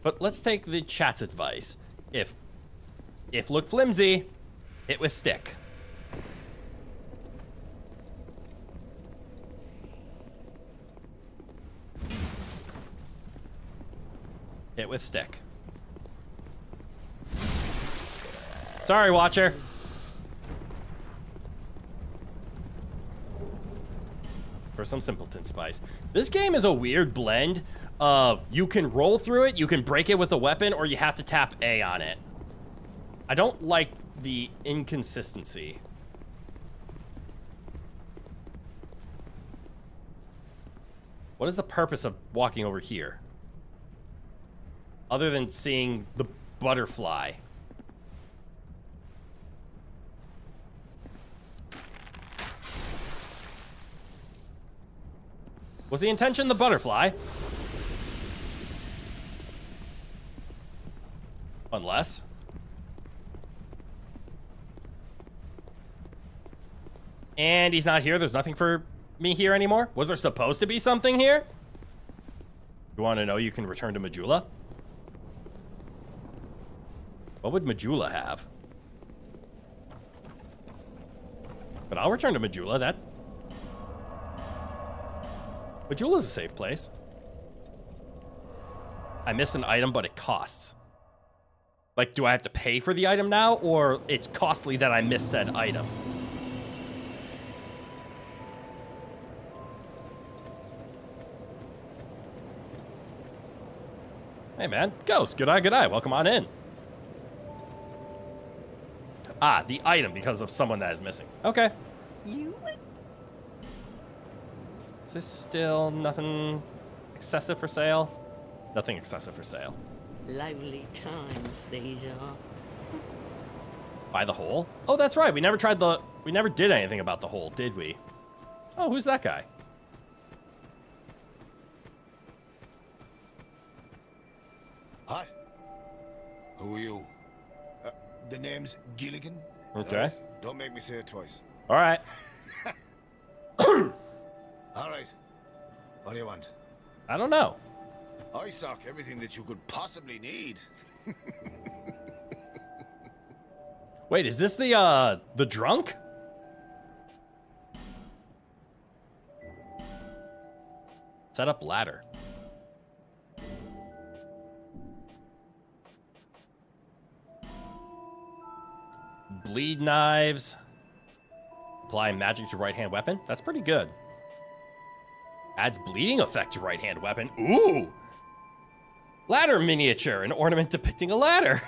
But let's take the chat's advice. If look flimsy, hit with stick. Hit with stick. Sorry, watcher. For some simpleton spice. This game is a weird blend of you can roll through it, you can break it with a weapon, or you have to tap A on it. I don't like the inconsistency. What is the purpose of walking over here? Other than seeing the butterfly. Was the intention the butterfly? Unless. And he's not here. There's nothing for me here anymore. Was there supposed to be something here? You want to know you can return to Majula? What would Majula have? But I'll return to Majula. Majula's a safe place. I missed an item, but it costs. Like, do I have to pay for the item now, or it's costly that I missed said item? Hey, man. Ghost. Good eye, good eye. Welcome on in. Ah, the item because of someone that is missing. Okay. Is this still nothing excessive for sale? Nothing excessive for sale. Lovely times these are. By the hole? Oh, that's right. We never did anything about the hole, did we? Oh, who's that guy? Hi. Who are you? The name's Gilligan. Okay. Don't make me say it twice. All right. All right. What do you want? I don't know. I stock everything that you could possibly need. Wait, is this the drunk? Set up ladder. Bleed knives. Apply magic to right-hand weapon. That's pretty good. Adds bleeding effect to right-hand weapon. Ooh! Ladder miniature, an ornament depicting a ladder.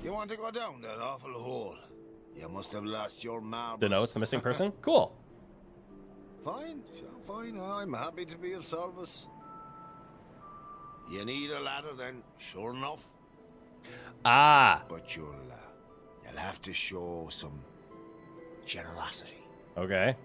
You want to go down that awful hole? You must have lost your marbles. To know it's the missing person? Cool. Fine, sure, fine. I'm happy to be of service. You need a ladder then, sure enough. Ah. But you'll have to show some generosity. Okay.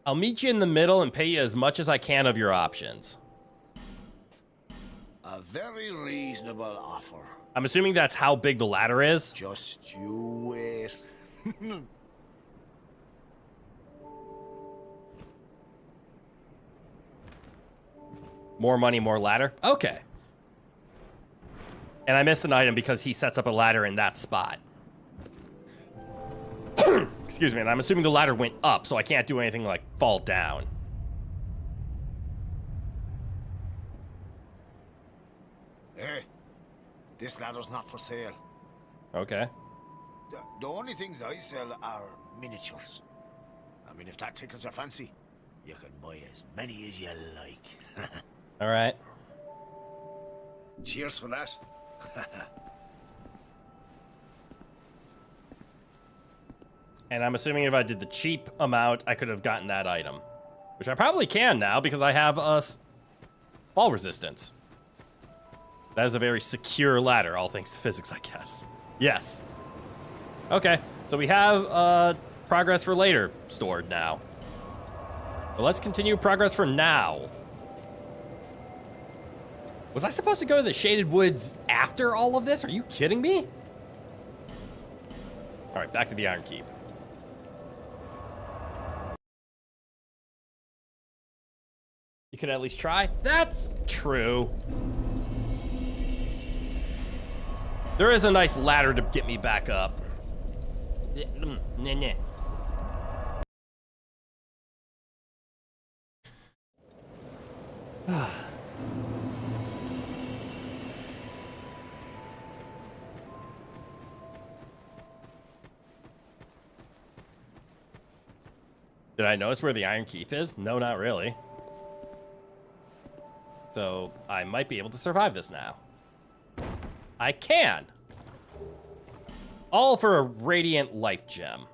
I'll meet you in the middle and pay you as much as I can of your options. A very reasonable offer. I'm assuming that's how big the ladder is. Just you wait. More money, more ladder. Okay. And I missed an item because he sets up a ladder in that spot. Excuse me, and I'm assuming the ladder went up, so I can't do anything like fall down. Hey, this ladder's not for sale. Okay. The only things I sell are miniatures. I mean, if that tickles your fancy, you can buy as many as you like. All right. Cheers for that. And I'm assuming if I did the cheap amount, I could have gotten that item. Which I probably can now because I have fall resistance. That is a very secure ladder, all thanks to physics, I guess. Yes. Okay, so we have progress for later stored now. But let's continue progress for now. Was I supposed to go to the Shaded Woods after all of this? Are you kidding me? All right, back to the Iron Keep. You could at least try. That's true. There is a nice ladder to get me back up. Did I notice where the Iron Keep is? No, not really. So I might be able to survive this now. I can. All for a radiant life gem.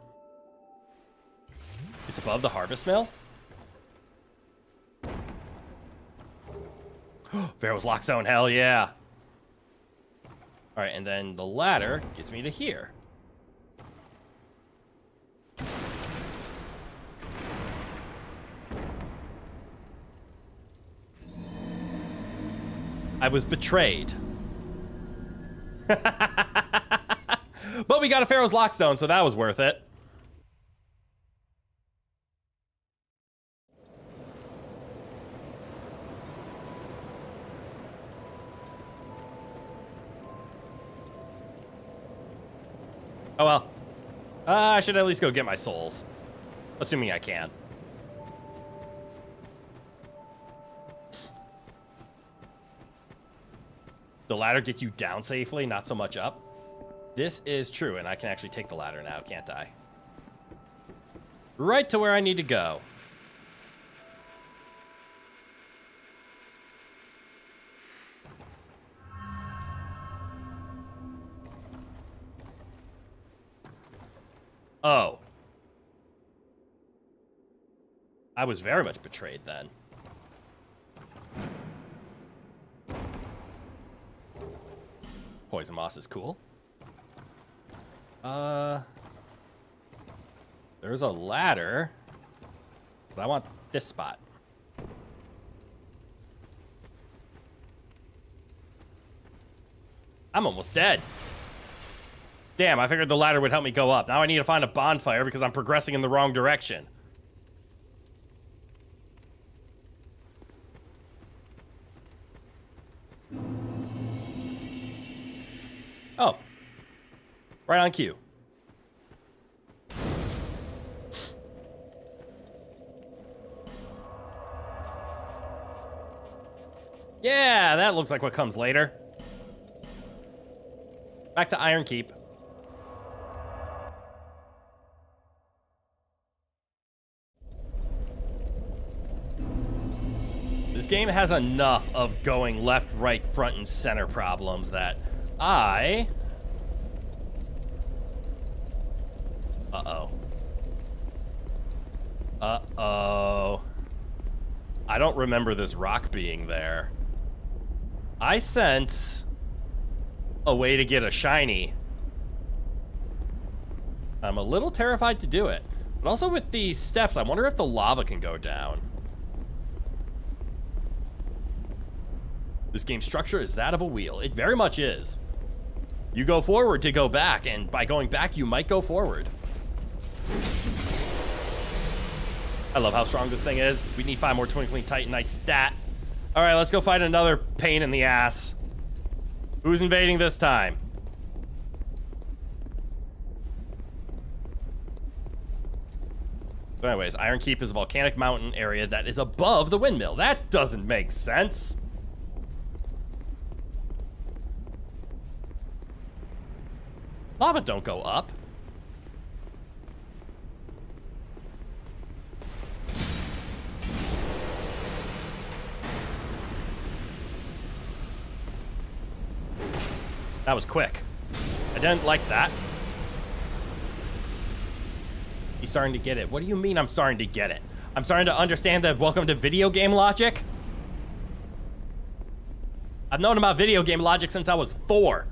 It's above the harvest mill. Pharaoh's Lockstone, hell yeah. All right, and then the ladder gets me to here. I was betrayed. But we got a Pharaoh's Lockstone, so that was worth it. Oh well. I should at least go get my souls. Assuming I can. The ladder gets you down safely, not so much up. This is true, and I can actually take the ladder now, can't I? Right to where I need to go. Oh. I was very much betrayed then. Poison moss is cool. There's a ladder, but I want this spot. I'm almost dead. Damn, I figured the ladder would help me go up. Now I need to find a bonfire because I'm progressing in the wrong direction. Oh. Right on cue. Yeah, that looks like what comes later. Back to Iron Keep. This game has enough of going left, right, front, and center problems that I... Uh-oh. Uh-oh. I don't remember this rock being there. I sense a way to get a shiny. I'm a little terrified to do it. But also with these steps, I wonder if the lava can go down. This game's structure is that of a wheel. It very much is. You go forward to go back, and by going back, you might go forward. I love how strong this thing is. We need 5 more Twinkling Titanite stat. All right, let's go fight another pain in the ass. Who's invading this time? So anyways, Iron Keep is a volcanic mountain area that is above the windmill. That doesn't make sense. Lava don't go up. That was quick. I didn't like that. He's starting to get it. What do you mean I'm starting to get it? I'm starting to understand that welcome to video game logic? I've known about video game logic since I was 4.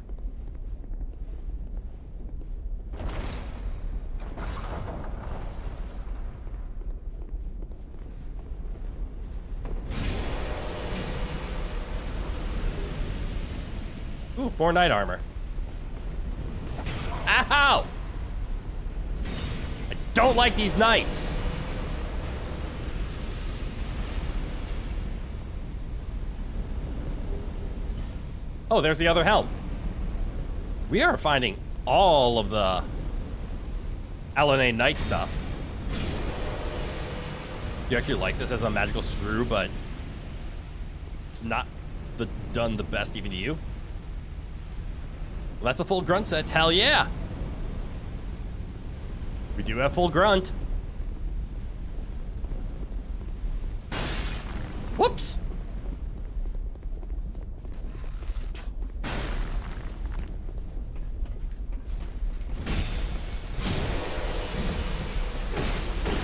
Ooh, more knight armor. Ow! I don't like these knights. Oh, there's the other helm. We are finding all of the LNA knight stuff. You actually like this as a magical shrew, but it's not done the best even to you. Well, that's a full grunt set. Hell yeah. We do have full grunt. Whoops.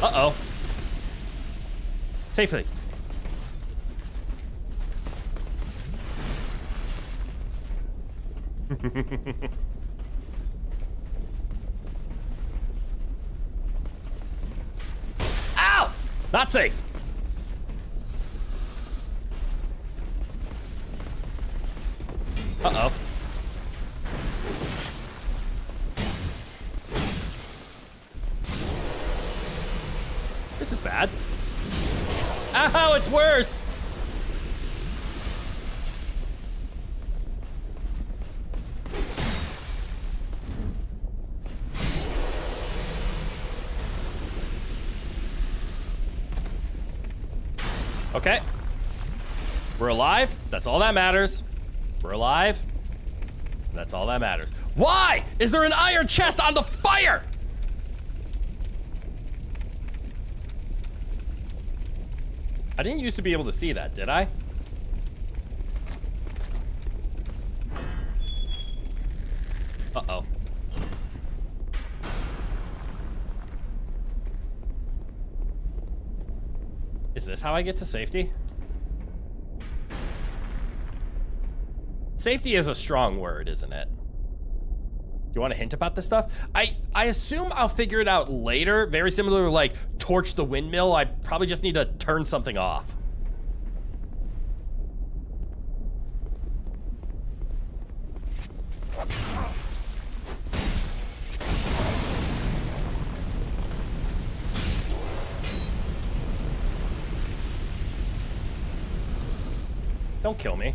Uh-oh. Safely. Ow! Not safe. Uh-oh. This is bad. Ow, it's worse. Okay. We're alive. That's all that matters. We're alive. That's all that matters. Why is there an iron chest on the fire? I didn't used to be able to see that, did I? Uh-oh. Is this how I get to safety? Safety is a strong word, isn't it? You want a hint about this stuff? I assume I'll figure it out later. Very similar to like torch the windmill. I probably just need to turn something off. Don't kill me.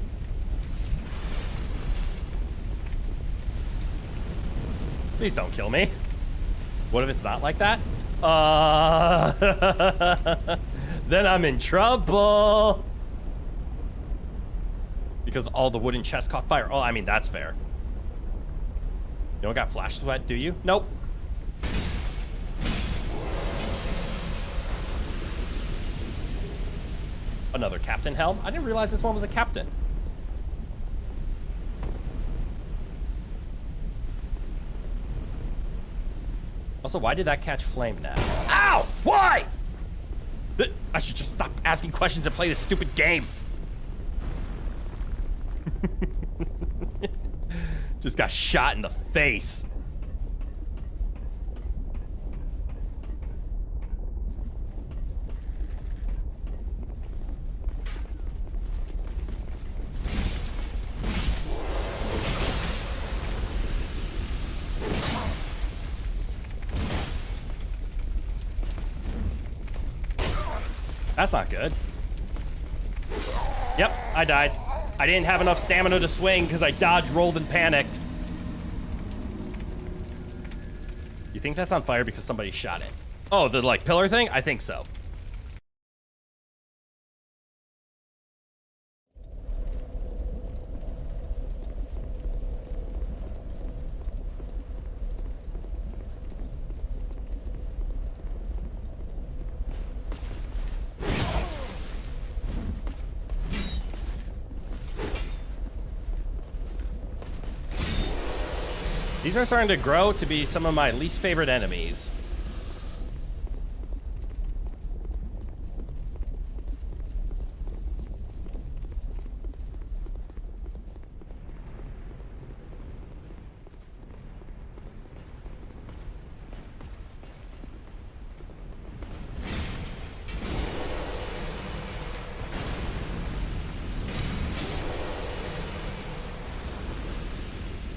Please don't kill me. What if it's not like that? Then I'm in trouble. Because all the wooden chests caught fire. Oh, I mean, that's fair. You don't got flash sweat, do you? Nope. Another captain helm? I didn't realize this one was a captain. Also, why did that catch flame now? Ow! Why? I should just stop asking questions and play this stupid game. Just got shot in the face. That's not good. Yep, I died. I didn't have enough stamina to swing because I dodged, rolled, and panicked. You think that's on fire because somebody shot it? Oh, the like pillar thing? I think so. These are starting to grow to be some of my least favorite enemies.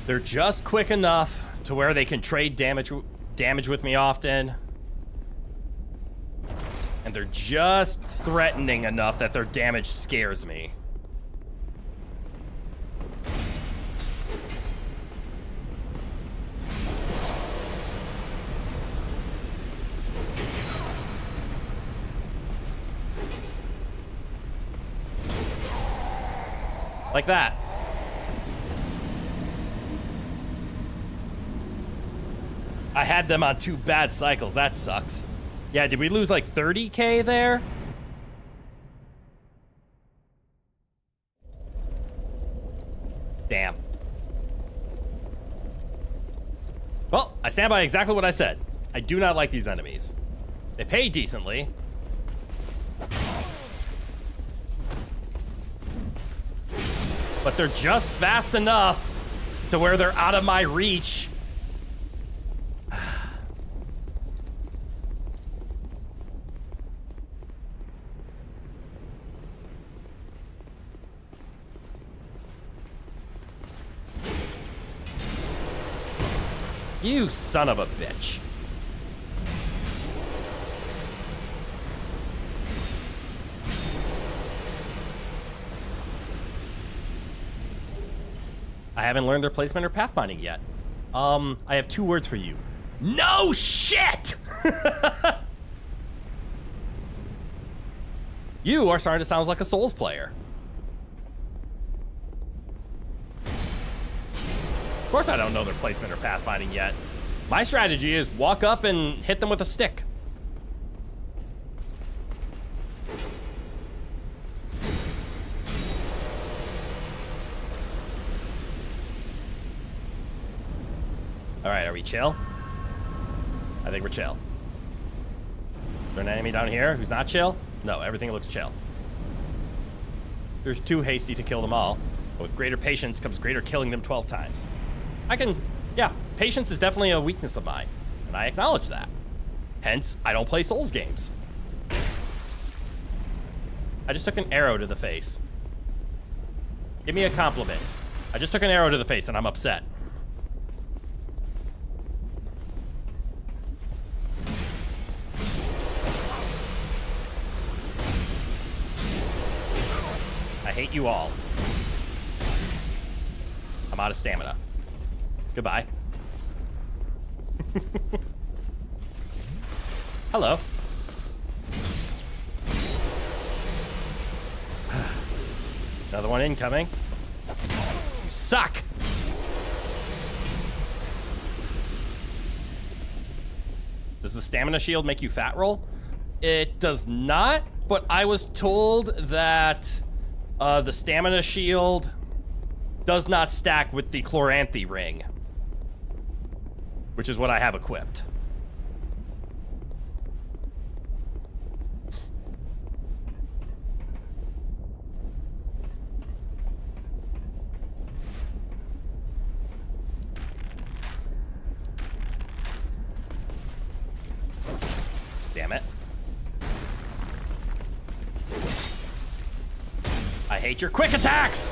They're just quick enough to where they can trade damage with me often. And they're just threatening enough that their damage scares me. Like that. I had them on 2 bad cycles. That sucks. Yeah, did we lose like 30k there? Damn. Well, I stand by exactly what I said. I do not like these enemies. They pay decently. But they're just fast enough to where they're out of my reach. You son of a bitch. I haven't learned their placement or pathfinding yet. I have 2 words for you. No shit! You are starting to sound like a Souls player. Of course I don't know their placement or pathfinding yet. My strategy is walk up and hit them with a stick. Alright, are we chill? I think we're chill. Is there an enemy down here who's not chill? No, everything looks chill. They're too hasty to kill them all. But with greater patience comes greater killing them 12 times. Yeah, patience is definitely a weakness of mine, and I acknowledge that. Hence, I don't play Souls games. I just took an arrow to the face. Give me a compliment. I just took an arrow to the face and I'm upset. I hate you all. I'm out of stamina. Goodbye. Hello. Another one incoming. You suck. Does the stamina shield make you fat roll? It does not, but I was told that the stamina shield does not stack with the chloranthy ring, which is what I have equipped. Damn it. I hate your quick attacks!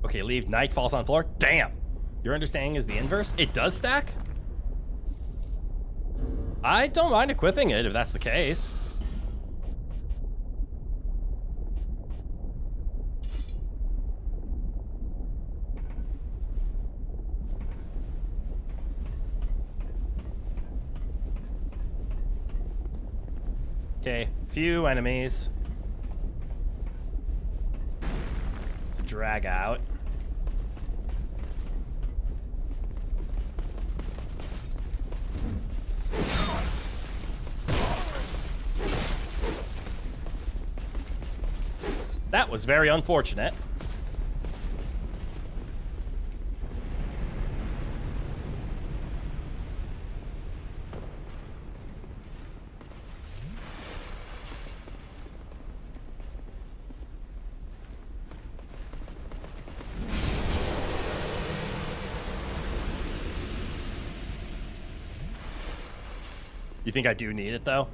Okay, leave. Knight falls on floor. Damn. Your understanding is the inverse? It does stack? I don't mind equipping it if that's the case. Okay, few enemies to drag out. That was very unfortunate. You think I do need it, though?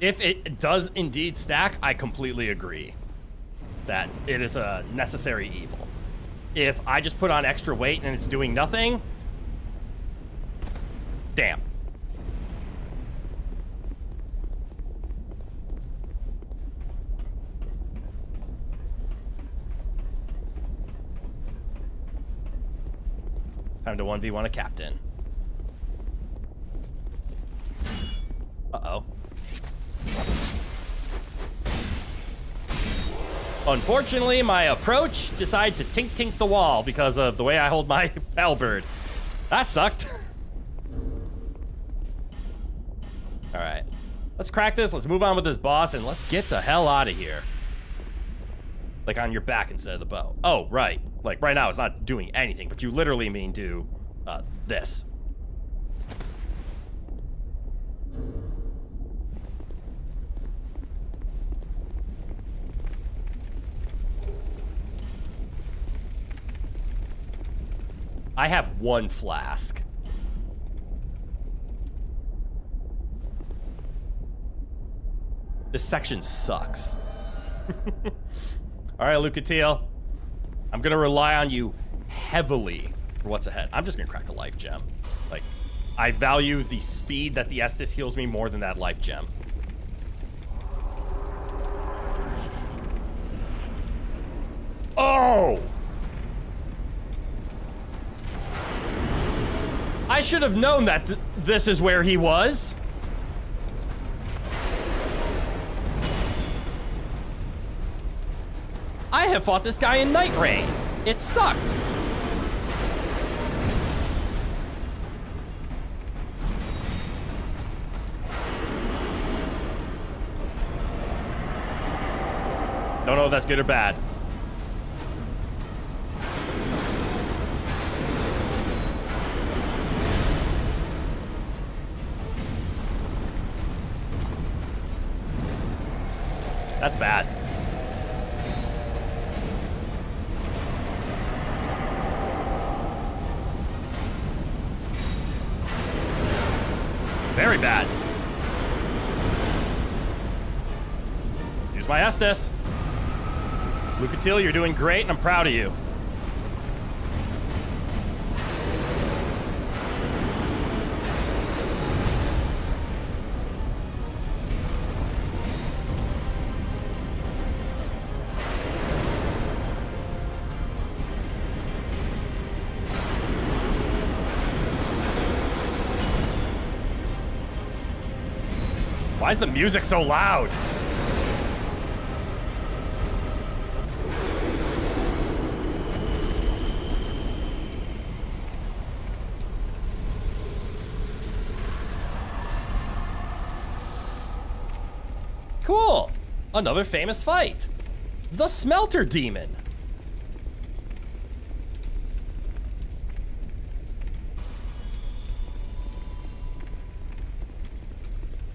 If it does indeed stack, I completely agree that it is a necessary evil. If I just put on extra weight and it's doing nothing, damn. Time to 1v1 a captain. Uh-oh. Unfortunately, my approach decided to tink the wall because of the way I hold my halberd. That sucked. Alright. Let's crack this, let's move on with this boss, and let's get the hell out of here. Like on your back instead of the bow. Oh, right. Like right now it's not doing anything, but you literally mean do this. I have one flask. This section sucks. All right, Lucatiel. I'm gonna rely on you heavily for what's ahead. I'm just gonna crack a life gem. Like, I value the speed that the Estus heals me more than that life gem. Oh! I should have known that this is where he was. I have fought this guy in Night Rain. It sucked. Don't know if that's good or bad. That's bad. Very bad. Use my Estus. Lucatiel, you're doing great, and I'm proud of you. Why is the music so loud? Cool. Another famous fight. The Smelter Demon.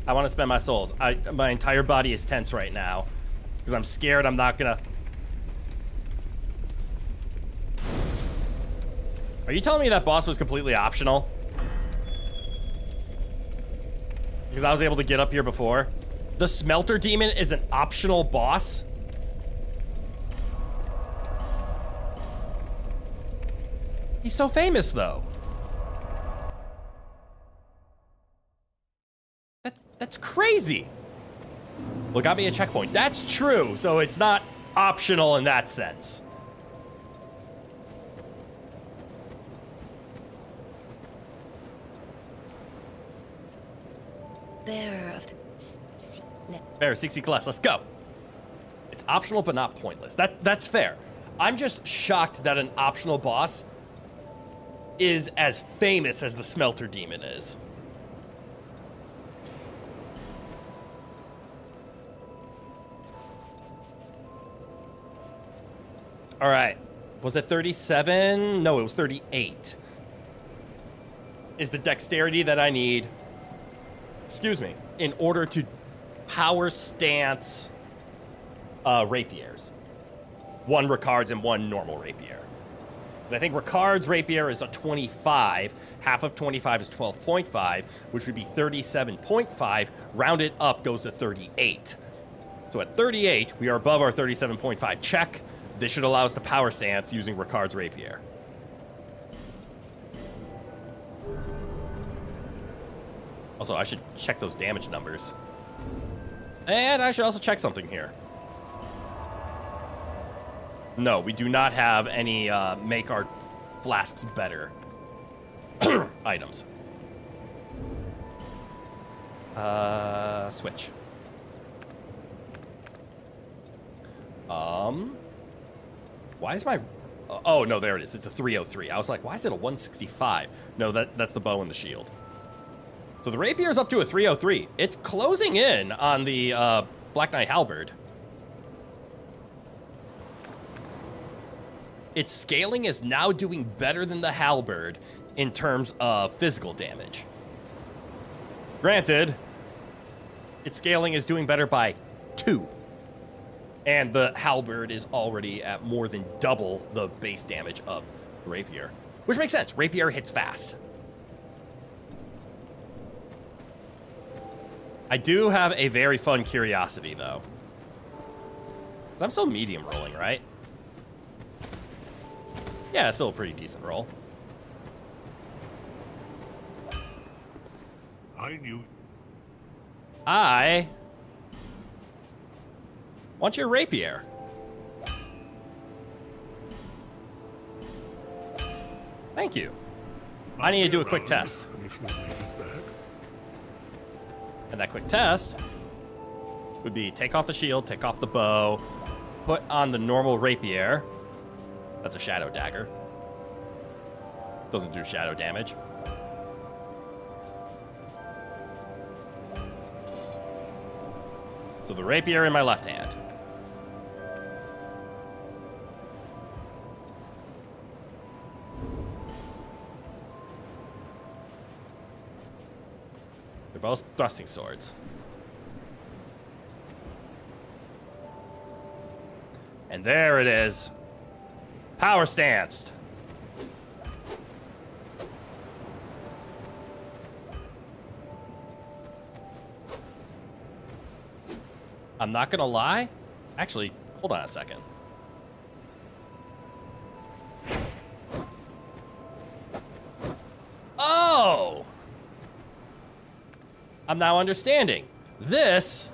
I want to spend my souls. My entire body is tense right now because I'm scared I'm not gonna. Are you telling me that boss was completely optional? Because I was able to get up here before. The Smelter Demon is an optional boss? He's so famous, though. That's crazy. Well, got me a checkpoint. That's true, so it's not optional in that sense. Bearer of the... Fair, 60 less. Let's go. It's optional, but not pointless. That's fair. I'm just shocked that an optional boss is as famous as the Smelter Demon is. All right. Was it 37? No, it was 38. Is the dexterity that I need, excuse me, in order to power stance rapiers. One Ricard's and one normal rapier. Because I think Ricard's rapier is a 25. Half of 25 is 12.5, which would be 37.5. Rounded up goes to 38. So at 38, we are above our 37.5 check. This should allow us to power stance using Ricard's rapier. Also, I should check those damage numbers. And I should also check something here. No, we do not have any make our flasks better items. Switch. Why is my... Oh, no, there it is. It's a 303. I was like, why is it a 165? No, that's the bow and the shield. So the rapier's up to a 303. It's closing in on the Black Knight Halberd. Its scaling is now doing better than the Halberd in terms of physical damage. Granted, its scaling is doing better by 2. And the Halberd is already at more than double the base damage of Rapier. Which makes sense. Rapier hits fast. I do have a very fun curiosity, though. I'm still medium rolling, right? Yeah, it's still a pretty decent roll. I want your rapier. Thank you. I need to do a quick test. And that quick test would be take off the shield, take off the bow, put on the normal rapier. That's a shadow dagger. Doesn't do shadow damage. So the rapier in my left hand. They're both thrusting swords. And there it is. Power stanced. I'm not gonna lie. Actually, hold on a second. Oh! I'm now understanding. This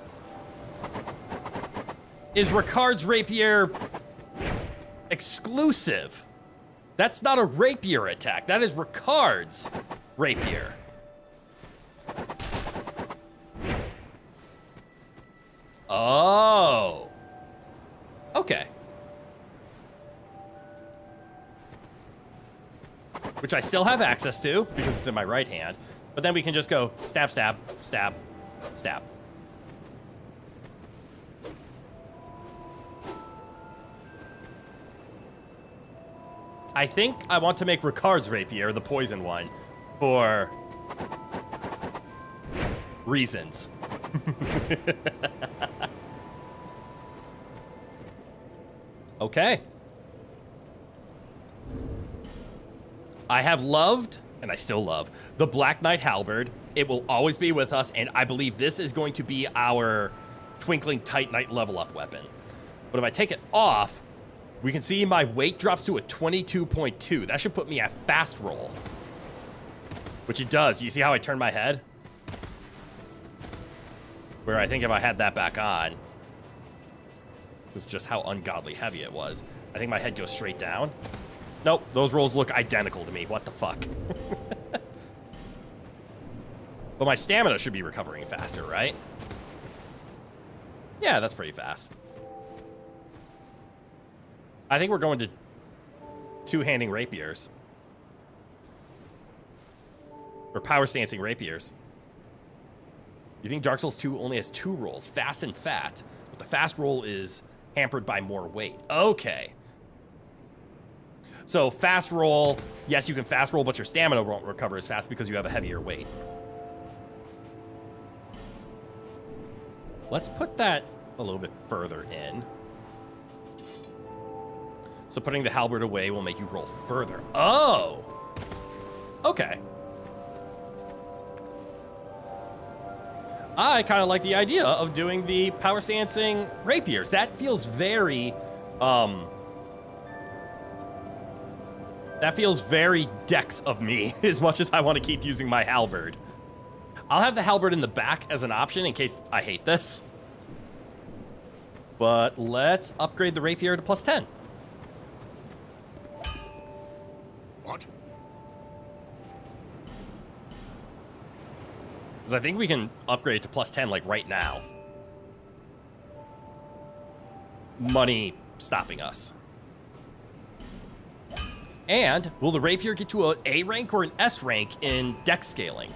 is Ricard's rapier exclusive. That's not a rapier attack. That is Ricard's rapier. Oh. Okay. Which I still have access to because it's in my right hand. But then we can just go stab, stab, stab, stab. I think I want to make Ricard's rapier, the poison one, for reasons. Okay. I have loved, and I still love, the Black Knight Halberd. It will always be with us, and I believe this is going to be our Twinkling Titanite level up weapon. But if I take it off, we can see my weight drops to a 22.2. That should put me at fast roll. Which it does. You see how I turn my head? Where I think if I had that back on, this is just how ungodly heavy it was. I think my head goes straight down. Nope, those rolls look identical to me. What the fuck? But my stamina should be recovering faster, right? Yeah, that's pretty fast. I think we're going to two-handing rapiers. Or power-stancing rapiers. You think Dark Souls 2 only has 2 rolls, fast and fat, but the fast roll is hampered by more weight. Okay. So fast roll, yes, you can fast roll, but your stamina won't recover as fast because you have a heavier weight. Let's put that a little bit further in. So putting the halberd away will make you roll further. Oh! Okay. I kind of like the idea of doing the power stancing rapiers. That feels very, that feels very Dex of me, as much as I want to keep using my halberd. I'll have the halberd in the back as an option in case I hate this. But let's upgrade the rapier to +10. What? Because I think we can upgrade to +10 like right now. Money stopping us. And will the rapier get to an A rank or an S rank in dex scaling?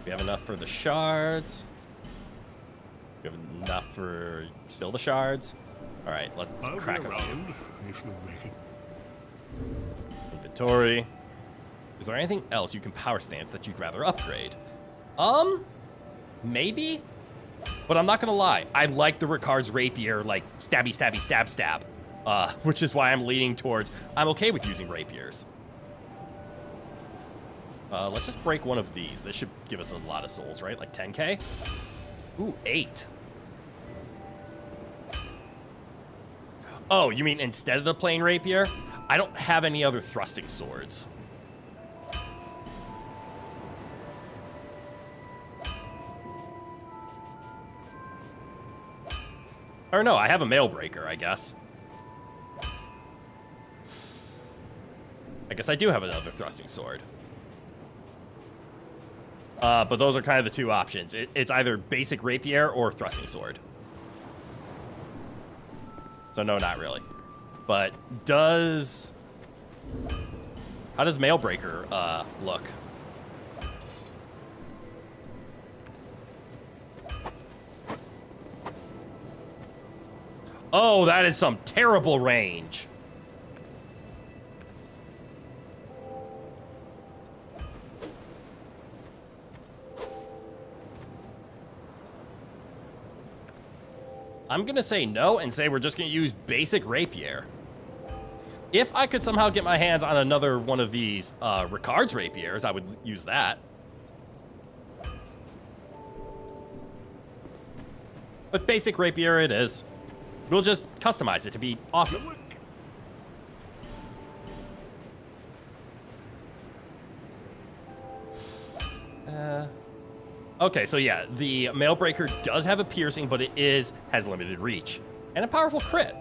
We have enough for the shards. We have enough for still the shards. All right, let's I'll crack be a few. around if you make it. Inventory. Is there anything else you can power stance that you'd rather upgrade? Maybe? But I'm not gonna lie. I like the Ricard's rapier, like stabby, stabby, stab, stab. Which is why I'm leaning towards, I'm okay with using rapiers. Let's just break one of these. This should give us a lot of souls, right? Like 10k? Ooh, 8. Oh, you mean instead of the plain rapier? I don't have any other thrusting swords. Or no, I have a mail breaker, I guess. I guess I do have another thrusting sword. But those are kind of the two options. It's either basic rapier or thrusting sword. So no, not really. But does... How does Mailbreaker look? Oh, that is some terrible range. I'm gonna say no and say we're just gonna use basic rapier. If I could somehow get my hands on another one of these Ricard's rapiers, I would use that. But basic rapier it is. We'll just customize it to be awesome. Okay, so yeah, the Mailbreaker does have a piercing, but it has limited reach. And a powerful crit.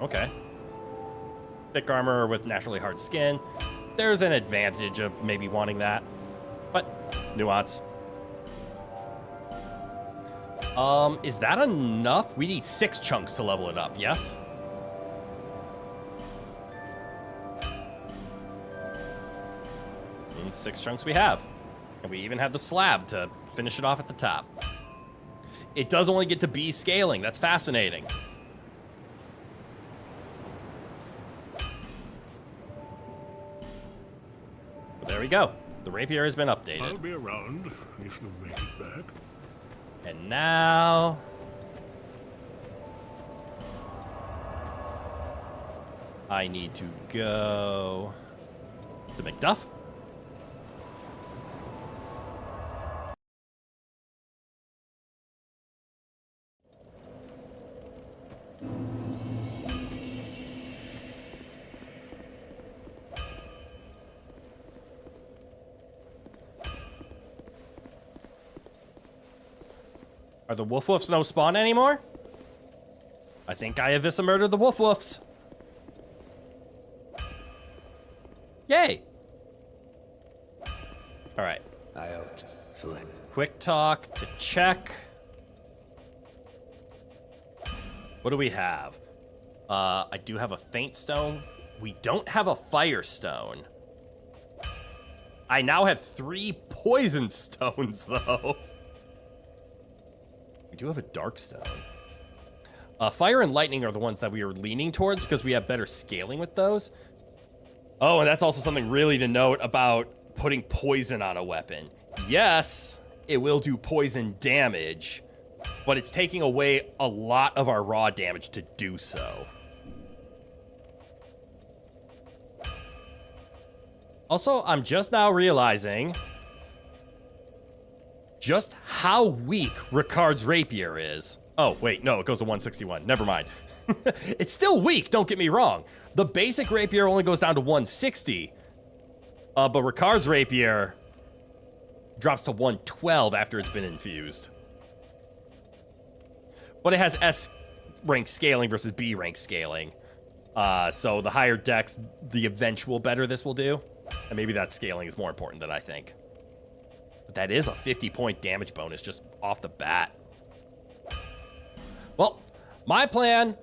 Okay. Thick armor with naturally hard skin. There's an advantage of maybe wanting that. But, nuance. Is that enough? We need 6 chunks to level it up, yes? And 6 chunks we have. And we even have the slab to finish it off at the top. It does only get to B scaling. That's fascinating. But there we go. The rapier has been updated. I'll be around if you make it back. And now... I need to go to McDuff. Are the wolf woofs no spawn anymore? I think I Avissa murdered the wolf woofs. Yay! Alright. I out. Quick talk to check. What do we have? I do have a faint stone. We don't have a fire stone. I now have 3 poison stones, though. We do have a dark stone. Fire and lightning are the ones that we are leaning towards because we have better scaling with those. Oh, and that's also something really to note about putting poison on a weapon. Yes, it will do poison damage, but it's taking away a lot of our raw damage to do so. Also, I'm just now realizing just how weak Ricard's rapier is. Oh, wait, no, it goes to 161. Never mind. It's still weak, don't get me wrong. The basic rapier only goes down to 160. But Ricard's rapier drops to 112 after it's been infused. But it has S rank scaling versus B rank scaling. So the higher dex, the eventual better this will do. And maybe that scaling is more important than I think. But that is a 50-point damage bonus just off the bat. Well, my plan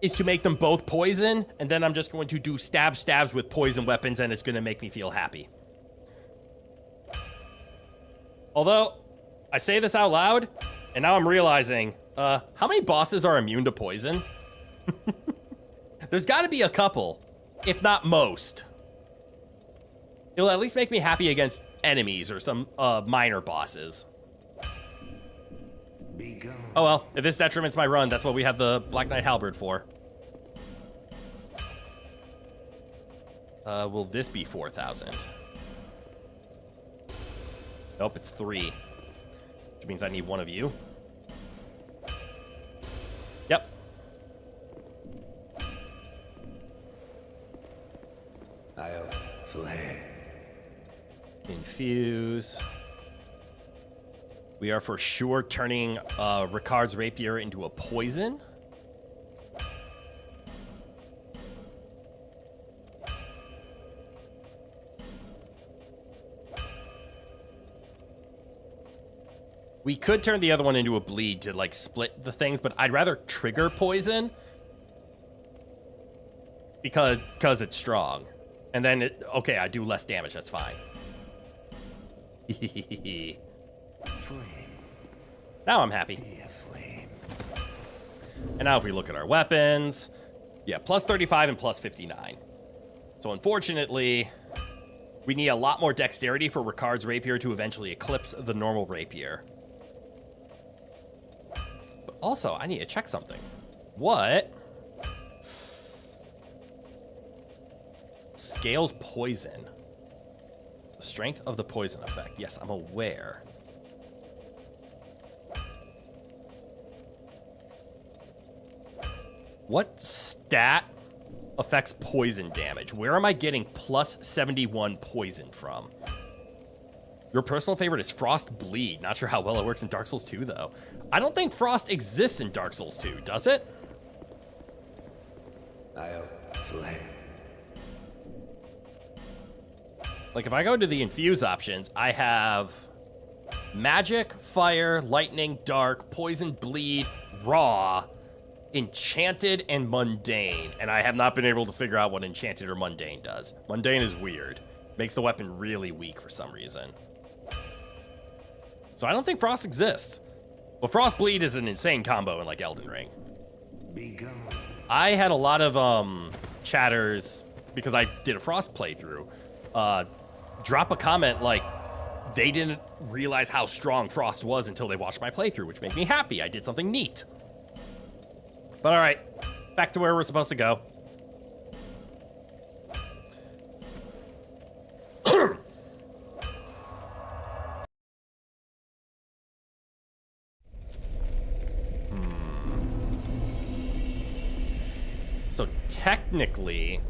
is to make them both poison, and then I'm just going to do stabs with poison weapons, and it's going to make me feel happy. Although, I say this out loud, and now I'm realizing, how many bosses are immune to poison? There's got to be a couple, if not most. It'll at least make me happy against enemies or some minor bosses. Oh well, if this detriments my run, that's what we have the Black Knight Halberd for. Will this be 4,000? Nope, it's 3. Which means I need one of you. Yep. Infuse. We are for sure turning Ricard's rapier into a poison. We could turn the other one into a bleed to like split the things, but I'd rather trigger poison because it's strong. And then okay, I do less damage, that's fine. Now I'm happy. And now if we look at our weapons, yeah, plus 35 and plus 59. So unfortunately, we need a lot more dexterity for Ricard's rapier to eventually eclipse the normal rapier. But also, I need to check something. What scales poison? The strength of the poison effect. Yes, I'm aware. What stat affects poison damage? Where am I getting plus 71 poison from? Your personal favorite is Frost Bleed. Not sure how well it works in Dark Souls 2, though. I don't think Frost exists in Dark Souls 2, does it? Like, if I go to the infuse options, I have magic, fire, lightning, dark, poison, bleed, raw, enchanted, and mundane. And I have not been able to figure out what enchanted or mundane does. Mundane is weird. Makes the weapon really weak for some reason. So I don't think Frost exists. But Frost Bleed is an insane combo in, like, Elden Ring. I had a lot of chatters, because I did a Frost playthrough, drop a comment like they didn't realize how strong Frost was until they watched my playthrough, which made me happy. I did something neat. But all right, back to where we're supposed to go. So technically,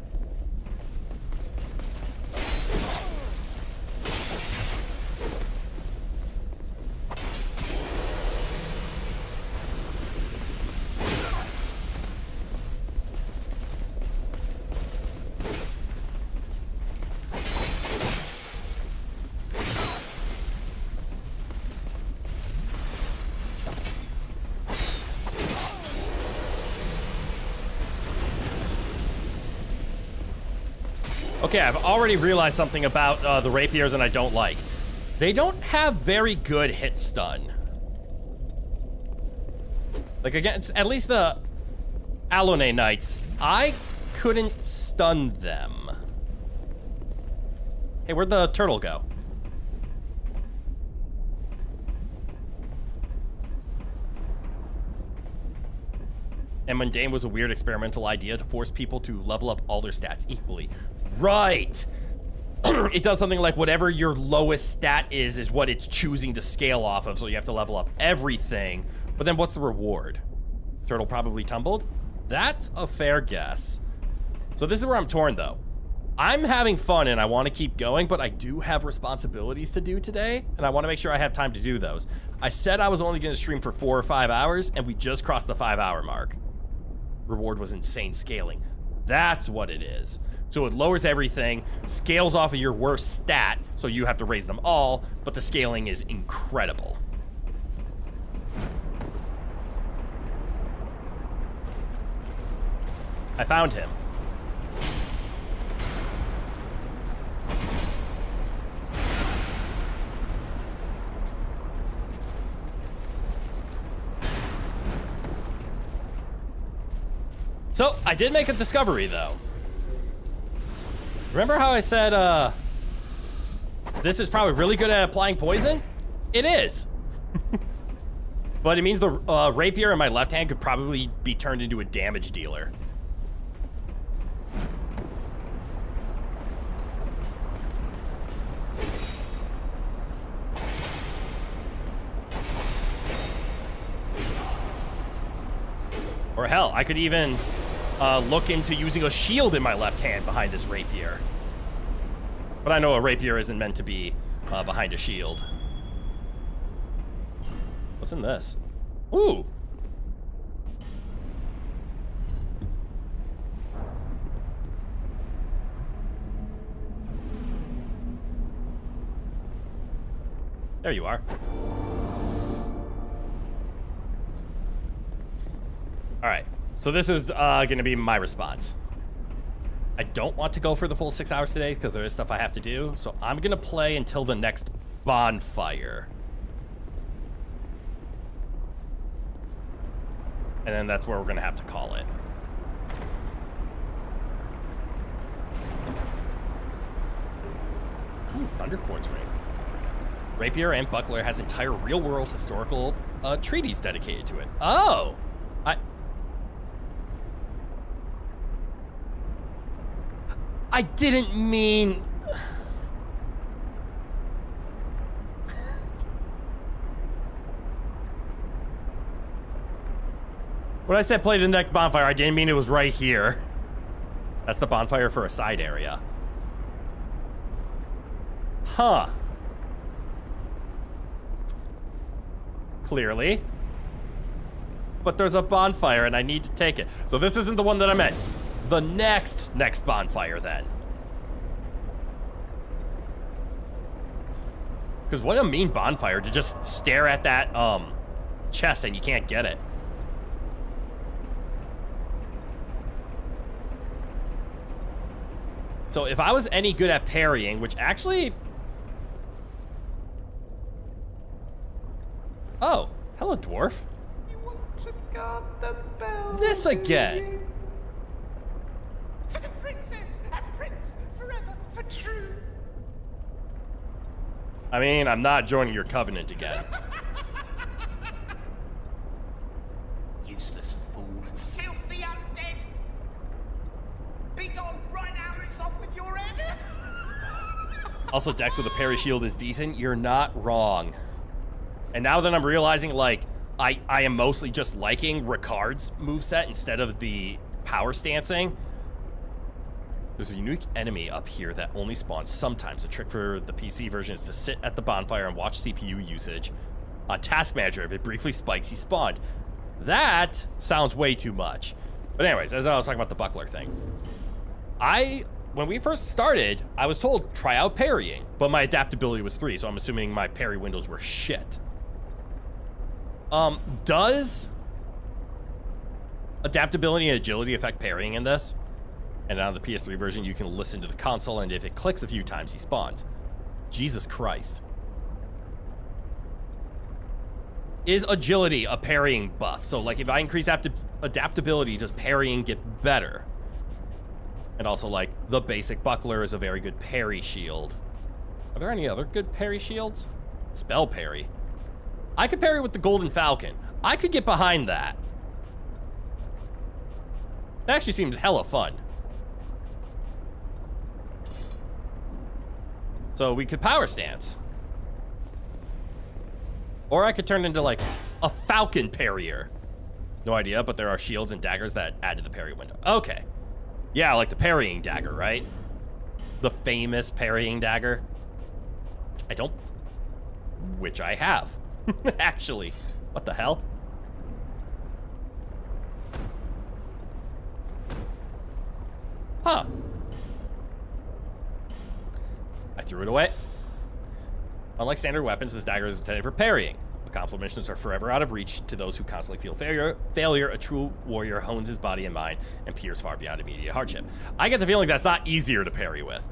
Okay, I've already realized something about the rapiers and I don't like. They don't have very good hit stun. Like, against at least the Alone Knights, I couldn't stun them. Hey, where'd the turtle go? And Mundane was a weird experimental idea to force people to level up all their stats equally. Right! It does something like whatever your lowest stat is what it's choosing to scale off of, so you have to level up everything. But then what's the reward? Turtle probably tumbled? That's a fair guess. So this is where I'm torn, though. I'm having fun and I want to keep going, but I do have responsibilities to do today, and I want to make sure I have time to do those. I said I was only going to stream for 4 or 5 hours, and we just crossed the 5-hour mark. Reward was insane scaling. That's what it is. So it lowers everything, scales off of your worst stat, so you have to raise them all, but the scaling is incredible. I found him. So, I did make a discovery, though. Remember how I said, this is probably really good at applying poison? It is. But it means the rapier in my left hand could probably be turned into a damage dealer. Or hell, I could even look into using a shield in my left hand behind this rapier. But I know a rapier isn't meant to be behind a shield. What's in this? Ooh! There you are. All right, so this is gonna be my response. I don't want to go for the full 6 hours today because there is stuff I have to do, so I'm gonna play until the next bonfire. And then that's where we're gonna have to call it. Ooh, Thundercorn's ring. Rapier and Buckler has entire real-world historical treaties dedicated to it. Oh! I didn't mean... When I said play the next bonfire, I didn't mean it was right here. That's the bonfire for a side area. Huh. Clearly. But there's a bonfire and I need to take it. So this isn't the one that I meant. The next bonfire, then. Because what a mean bonfire to just stare at that chest and you can't get it. So if I was any good at parrying, which actually... Oh, hello, dwarf. You want to guard the bell? This again. For the princess and prince forever, for true. I mean, I'm not joining your covenant again. Useless fool. Filthy undead. Be gone right now, it's off with your head. Also, Dex with a parry shield is decent. You're not wrong. And now that I'm realizing, like, I am mostly just liking Ricard's moveset instead of the power stancing. There's a unique enemy up here that only spawns sometimes. A trick for the PC version is to sit at the bonfire and watch CPU usage. On Task Manager, if it briefly spikes, he spawned. That sounds way too much. But anyways, as I was talking about the buckler thing. When we first started, I was told, try out parrying. But my adaptability was 3, so I'm assuming my parry windows were shit. Does adaptability and agility affect parrying in this? And on the PS3 version, you can listen to the console, and if it clicks a few times, he spawns. Jesus Christ. Is agility a parrying buff? So, like, if I increase adaptability, does parrying get better? And also, like, the basic buckler is a very good parry shield. Are there any other good parry shields? Spell parry. I could parry with the Golden Falcon. I could get behind that. That actually seems hella fun. So we could power stance. Or I could turn into like a falcon parrier. No idea, but there are shields and daggers that add to the parry window. Okay. Yeah, like the parrying dagger, right? The famous parrying dagger. Which I have. Actually. What the hell? Huh. I threw it away. Unlike standard weapons, this dagger is intended for parrying. Accomplishments are forever out of reach to those who constantly feel failure. A true warrior hones his body and mind and peers far beyond immediate hardship. I get the feeling that's not easier to parry with.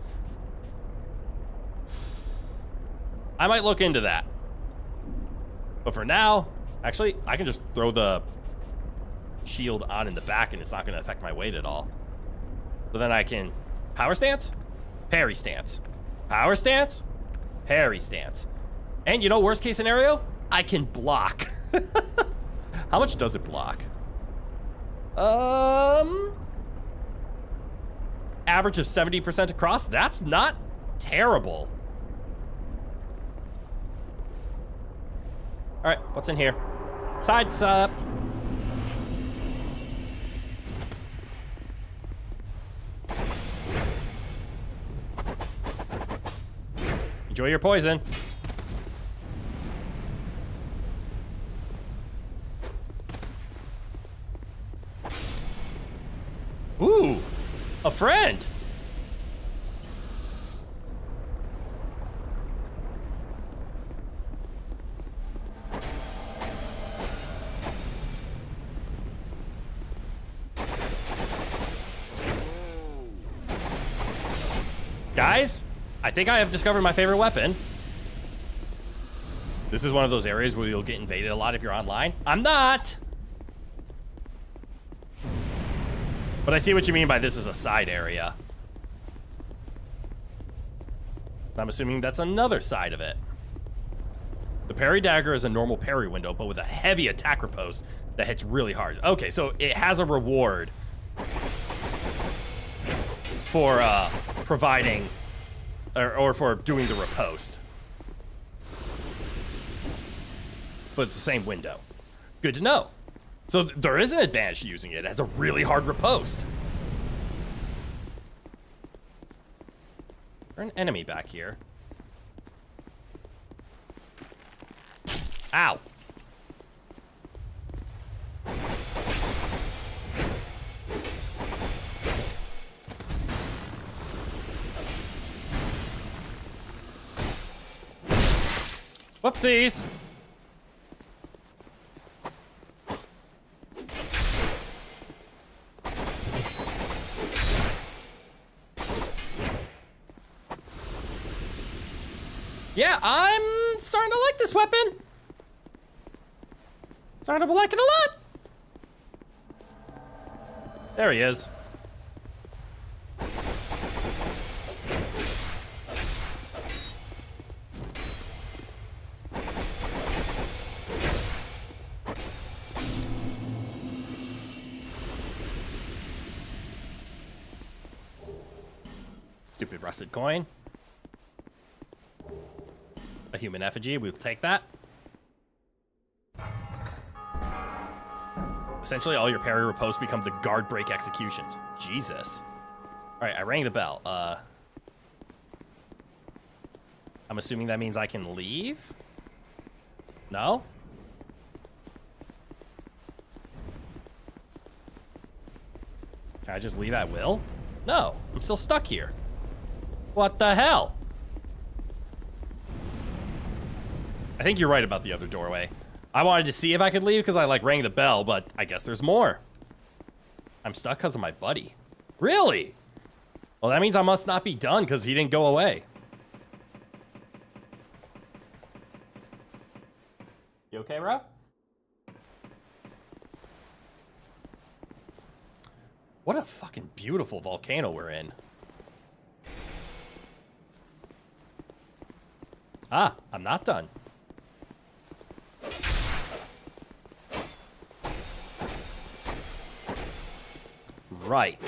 I might look into that. But for now, actually, I can just throw the shield on in the back and it's not going to affect my weight at all. So then I can power stance, parry stance, power stance, parry stance. And you know, worst case scenario, I can block. How much does it block? Average of 70% across. That's not terrible. All right, what's in here? Sides up. Enjoy your poison. Ooh, a friend. Guys, I think I have discovered my favorite weapon. This is one of those areas where you'll get invaded a lot if you're online. I'm not. But I see what you mean by this is a side area. I'm assuming that's another side of it. The parry dagger is a normal parry window, but with a heavy attack riposte that hits really hard. Okay, so it has a reward for providing or for doing the riposte. But it's the same window. Good to know. So there is an advantage to using it. It has a really hard riposte. There's an enemy back here. Ow. Whoopsies. Yeah, I'm starting to like this weapon. Starting to like it a lot. There he is. Stupid rusted coin. A human effigy, we'll take that. Essentially, all your parry riposte become the guard break executions. Jesus. All right, I rang the bell. I'm assuming that means I can leave? No? Can I just leave at will? No, I'm still stuck here. What the hell? I think you're right about the other doorway. I wanted to see if I could leave because I like rang the bell, but I guess there's more. I'm stuck because of my buddy. Really? Well, that means I must not be done because he didn't go away. You okay, bro? What a fucking beautiful volcano we're in. Ah, I'm not done. Right.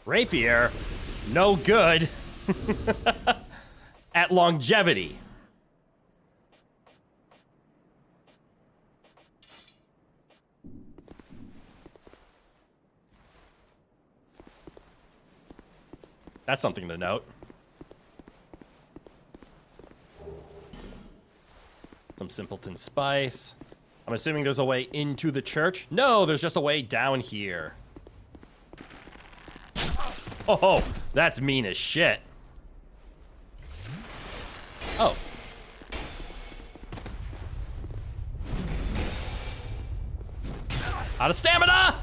Rapier, no good at longevity. That's something to note. Some simpleton spice. I'm assuming there's a way into the church. No, there's just a way down here. Oh, that's mean as shit. Oh. Out of stamina!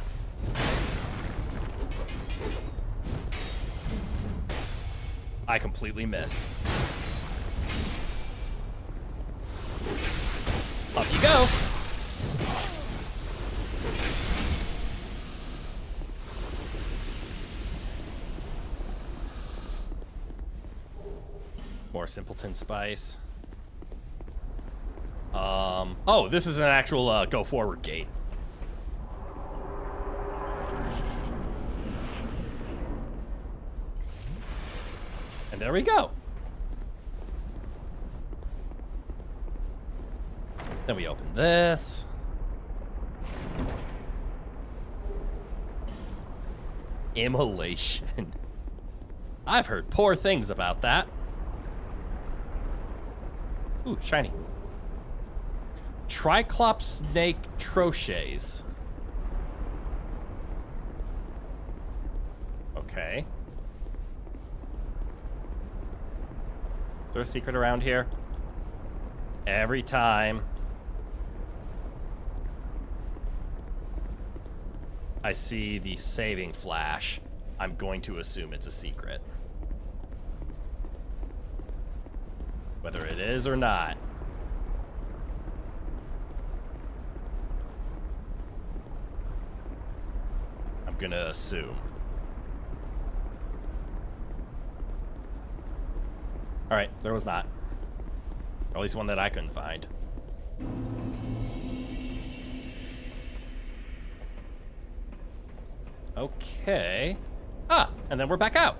I completely missed. Up you go. More simpleton spice. Oh, this is an actual go forward gate. And there we go. Then we open this. Immolation. I've heard poor things about that. Ooh, shiny. Triclops snake troches. Okay. Is there a secret around here? Every time I see the saving flash, I'm going to assume it's a secret. Whether it is or not. I'm gonna assume. Alright, there was not. Or at least one that I couldn't find. Okay. Ah, and then we're back out.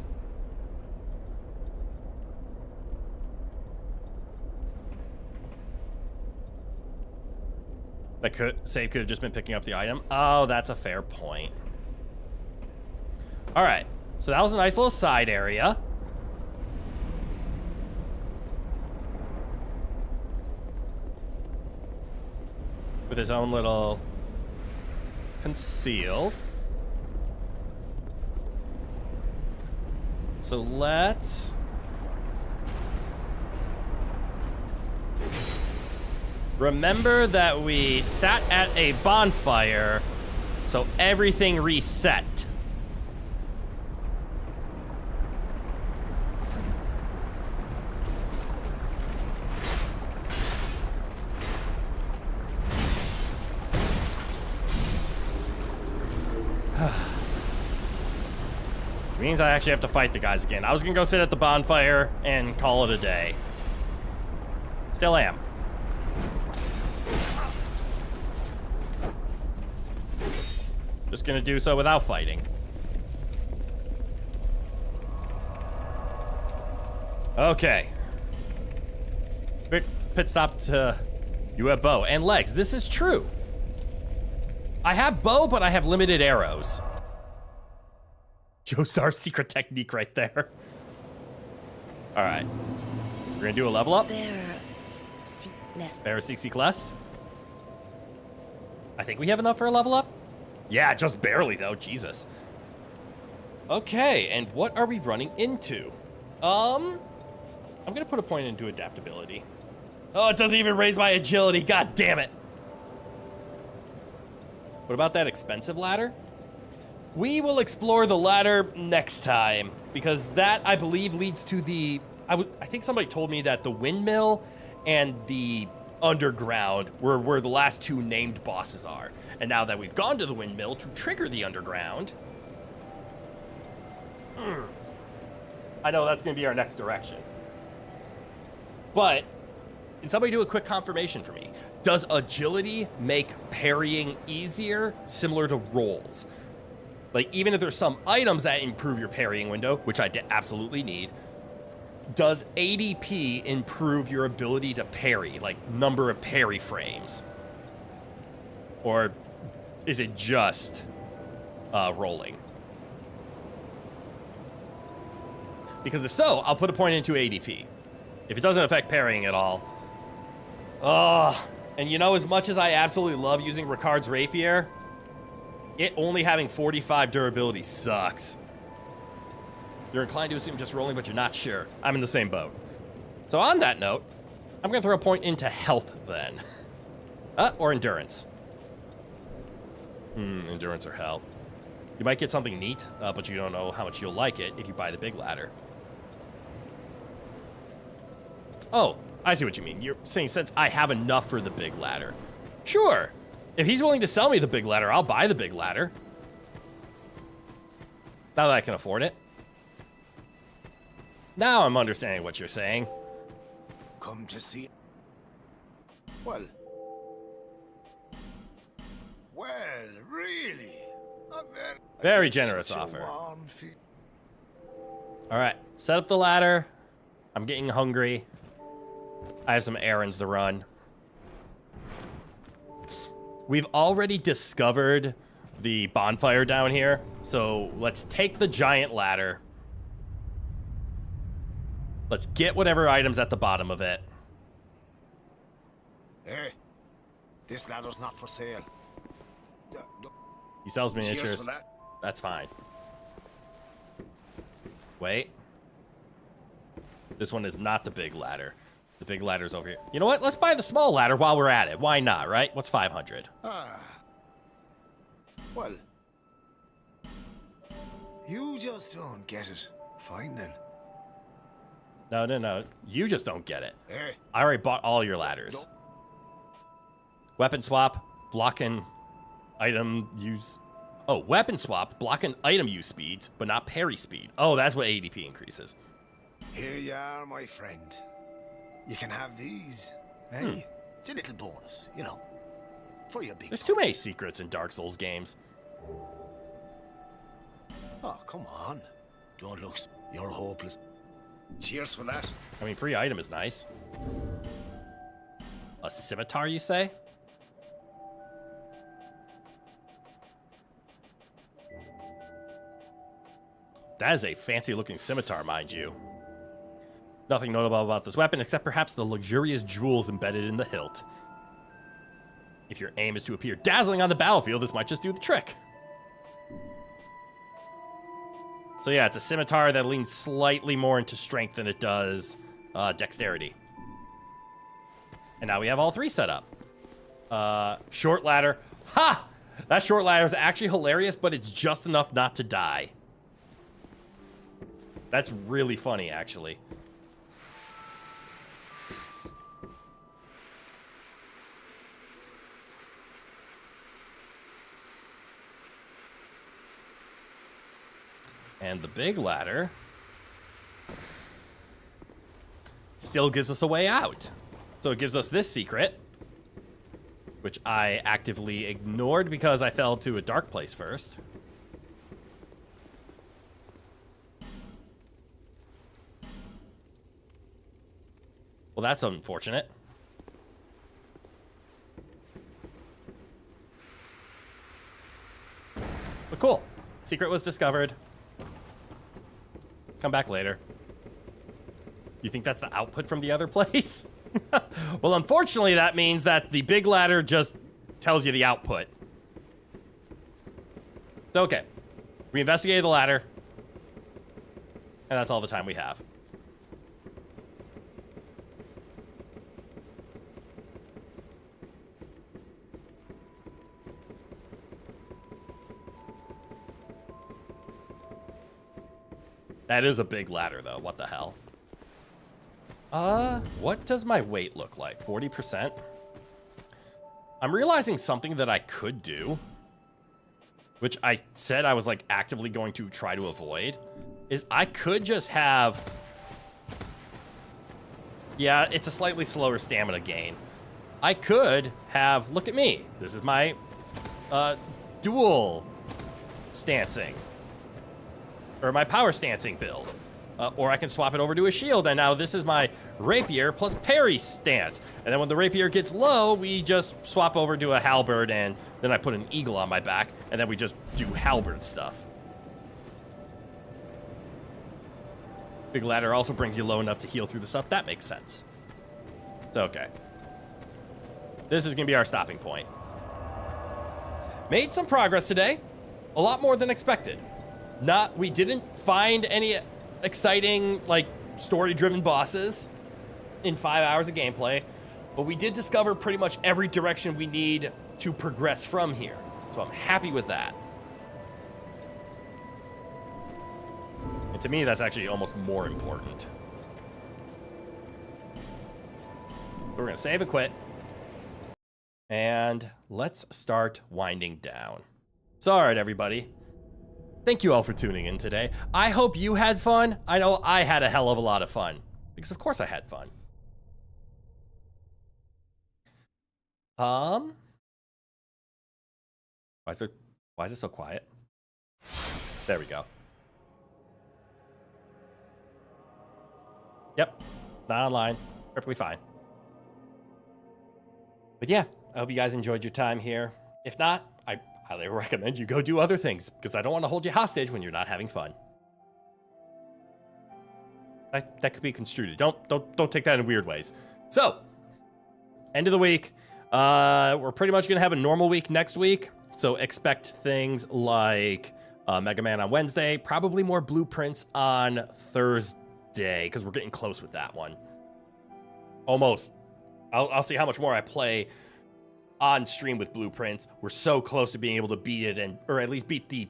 That save could have just been picking up the item. Oh, that's a fair point. Alright, so that was a nice little side area. With his own little concealed. So let's remember that we sat at a bonfire, so everything reset. Which means I actually have to fight the guys again. I was gonna go sit at the bonfire and call it a day. Still am. Just gonna do so without fighting. Okay. Quick pit stop to... You have bow and legs. This is true. I have bow, but I have limited arrows. Joestar's secret technique right there. All right. We're gonna do a level up. Bear seek less. I think we have enough for a level up. Yeah, just barely though. Jesus. Okay, and what are we running into? I'm going to put a point into adaptability. Oh, it doesn't even raise my agility. God damn it. What about that expensive ladder? We will explore the ladder next time, because that, I believe, leads to the... I think somebody told me that the windmill and the underground were where the last two named bosses are. And now that we've gone to the windmill to trigger the underground... I know that's going to be our next direction. But, can somebody do a quick confirmation for me? Does agility make parrying easier, similar to rolls? Like, even if there's some items that improve your parrying window, which I absolutely need, does ADP improve your ability to parry, like number of parry frames? Or is it just rolling? Because if so, I'll put a point into ADP. If it doesn't affect parrying at all. And you know, as much as I absolutely love using Ricard's rapier, it only having 45 durability sucks. You're inclined to assume just rolling, but you're not sure. I'm in the same boat. So on that note, I'm going to throw a point into health then. Or endurance. Endurance or health. You might get something neat, but you don't know how much you'll like it if you buy the big ladder. Oh, I see what you mean. You're saying since I have enough for the big ladder. Sure. If he's willing to sell me the big ladder, I'll buy the big ladder. Now that I can afford it. Now I'm understanding what you're saying. Come to see... Well, really? A very generous offer. All right, set up the ladder. I'm getting hungry. I have some errands to run. We've already discovered the bonfire down here, so let's take the giant ladder. Let's get whatever items at the bottom of it. Hey, this ladder's not for sale. He sells Cheers miniatures. for that. That's fine. Wait. This one is not the big ladder. The big ladder's over here. You know what? Let's buy the small ladder while we're at it. Why not, right? What's 500? Well, you just don't get it. Fine then. No. You just don't get it. Hey. I already bought all your ladders. Weapon swap, blocking item use. Oh, weapon swap, blocking item use speeds, but not parry speed. Oh, that's what ADP increases. Here you are, my friend. You can have these. Hey, it's a little bonus, you know, for your big... There's too many secrets in Dark Souls games. Oh, come on. Don't look... You're hopeless. Cheers for that. I mean, free item is nice. A scimitar, you say? That is a fancy-looking scimitar, mind you. Nothing notable about this weapon, except perhaps the luxurious jewels embedded in the hilt. If your aim is to appear dazzling on the battlefield, this might just do the trick. So yeah, it's a scimitar that leans slightly more into strength than it does dexterity. And now we have all three set up. Short ladder. Ha! That short ladder is actually hilarious, but it's just enough not to die. That's really funny, actually. And the big ladder still gives us a way out. So it gives us this secret, which I actively ignored because I fell to a dark place first. Well, that's unfortunate. But cool. Secret was discovered. Come back later. You think that's the output from the other place? Well, unfortunately, that means that the big ladder just tells you the output. So, okay. We investigated the ladder. And that's all the time we have. That is a big ladder, though. What the hell? What does my weight look like? 40%? I'm realizing something that I could do, which I said I was, like, actively going to try to avoid, is I could just have... Yeah, it's a slightly slower stamina gain. I could have... Look at me. This is my, dual stancing. Or my power stancing build. Or I can swap it over to a shield, and now this is my rapier plus parry stance. And then when the rapier gets low, we just swap over to a halberd, and then I put an eagle on my back, and then we just do halberd stuff. Big ladder also brings you low enough to heal through the stuff. That makes sense. It's okay. This is going to be our stopping point. Made some progress today. A lot more than expected. We didn't find any exciting, like, story-driven bosses in 5 hours of gameplay, but we did discover pretty much every direction we need to progress from here. So I'm happy with that. And to me, that's actually almost more important. We're going to save and quit. And let's start winding down. So, all right, everybody. Thank you all for tuning in today. I hope you had fun. I know I had a hell of a lot of fun. Because of course I had fun. Why is it so quiet? There we go. Yep. Not online. Perfectly fine. But yeah, I hope you guys enjoyed your time here. If not, I highly recommend you go do other things, because I don't want to hold you hostage when you're not having fun. That could be construed. Don't take that in weird ways. So, end of the week. We're pretty much gonna have a normal week next week. So expect things like Mega Man on Wednesday, probably more blueprints on Thursday, because we're getting close with that one. Almost. I'll see how much more I play on stream with blueprints. We're so close to being able to beat it, or at least beat the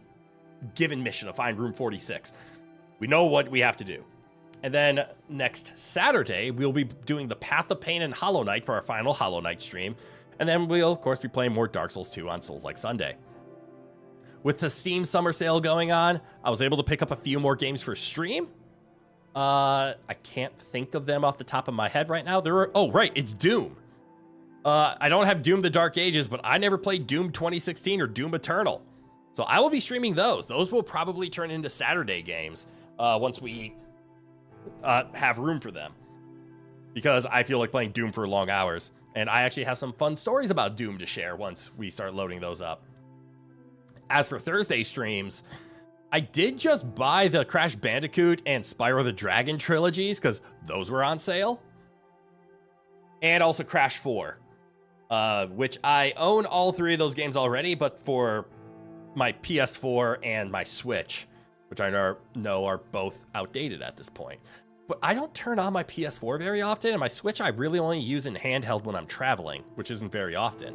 given mission to find room 46. We know what we have to do. And then next Saturday, we'll be doing the Path of Pain and Hollow Knight for our final Hollow Knight stream. And then we'll, of course, be playing more Dark Souls 2 on Souls Like Sunday. With the Steam Summer Sale going on, I was able to pick up a few more games for stream. I can't think of them off the top of my head right now. Oh, right, it's Doom. I don't have Doom the Dark Ages, but I never played Doom 2016 or Doom Eternal. So I will be streaming those. Those will probably turn into Saturday games once we have room for them. Because I feel like playing Doom for long hours. And I actually have some fun stories about Doom to share once we start loading those up. As for Thursday streams, I did just buy the Crash Bandicoot and Spyro the Dragon trilogies, because those were on sale. And also Crash 4, which I own all three of those games already, but for my PS4 and my Switch, which I know are both outdated at this point. But I don't turn on my PS4 very often, and my Switch I really only use in handheld when I'm traveling, which isn't very often.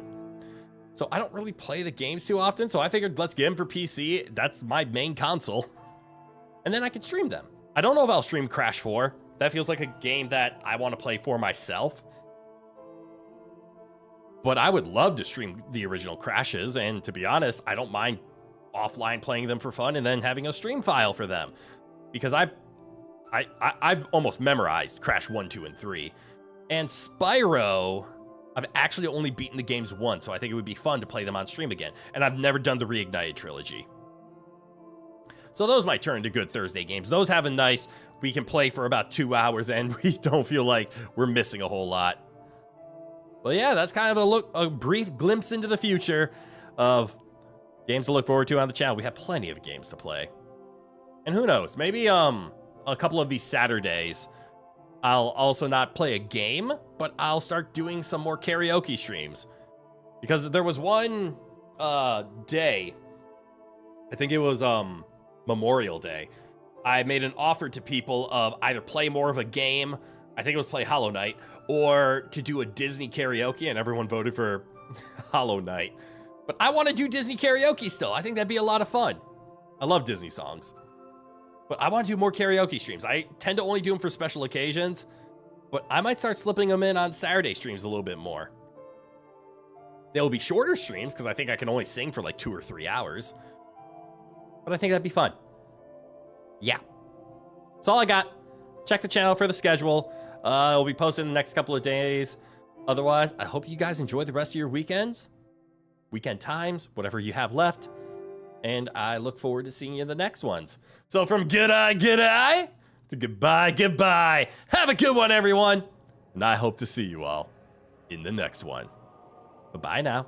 So I don't really play the games too often, so I figured let's get them for PC. That's my main console. And then I can stream them. I don't know if I'll stream Crash 4. That feels like a game that I want to play for myself. But I would love to stream the original Crashes, and to be honest, I don't mind offline playing them for fun and then having a stream file for them. Because I've almost memorized Crash 1, 2, and 3. And Spyro, I've actually only beaten the games once, so I think it would be fun to play them on stream again. And I've never done the Reignited trilogy. So those might turn into good Thursday games. Those have a nice, we can play for about 2 hours and we don't feel like we're missing a whole lot. Well, yeah, that's kind of a brief glimpse into the future of games to look forward to on the channel. We have plenty of games to play. And who knows, maybe a couple of these Saturdays, I'll also not play a game, but I'll start doing some more karaoke streams. Because there was one day, I think it was Memorial Day, I made an offer to people of either play more of a game, I think it was play Hollow Knight, or to do a Disney karaoke, and everyone voted for Hollow Knight. But I want to do Disney karaoke still. I think that'd be a lot of fun. I love Disney songs. But I want to do more karaoke streams. I tend to only do them for special occasions, but I might start slipping them in on Saturday streams a little bit more. They will be shorter streams because I think I can only sing for like 2 or 3 hours. But I think that'd be fun. Yeah. That's all I got. Check the channel for the schedule. It'll be posted in the next couple of days. Otherwise, I hope you guys enjoy the rest of your weekends, weekend times, whatever you have left. And I look forward to seeing you in the next ones. So from good-eye to goodbye. Have a good one, everyone. And I hope to see you all in the next one. Bye-bye now.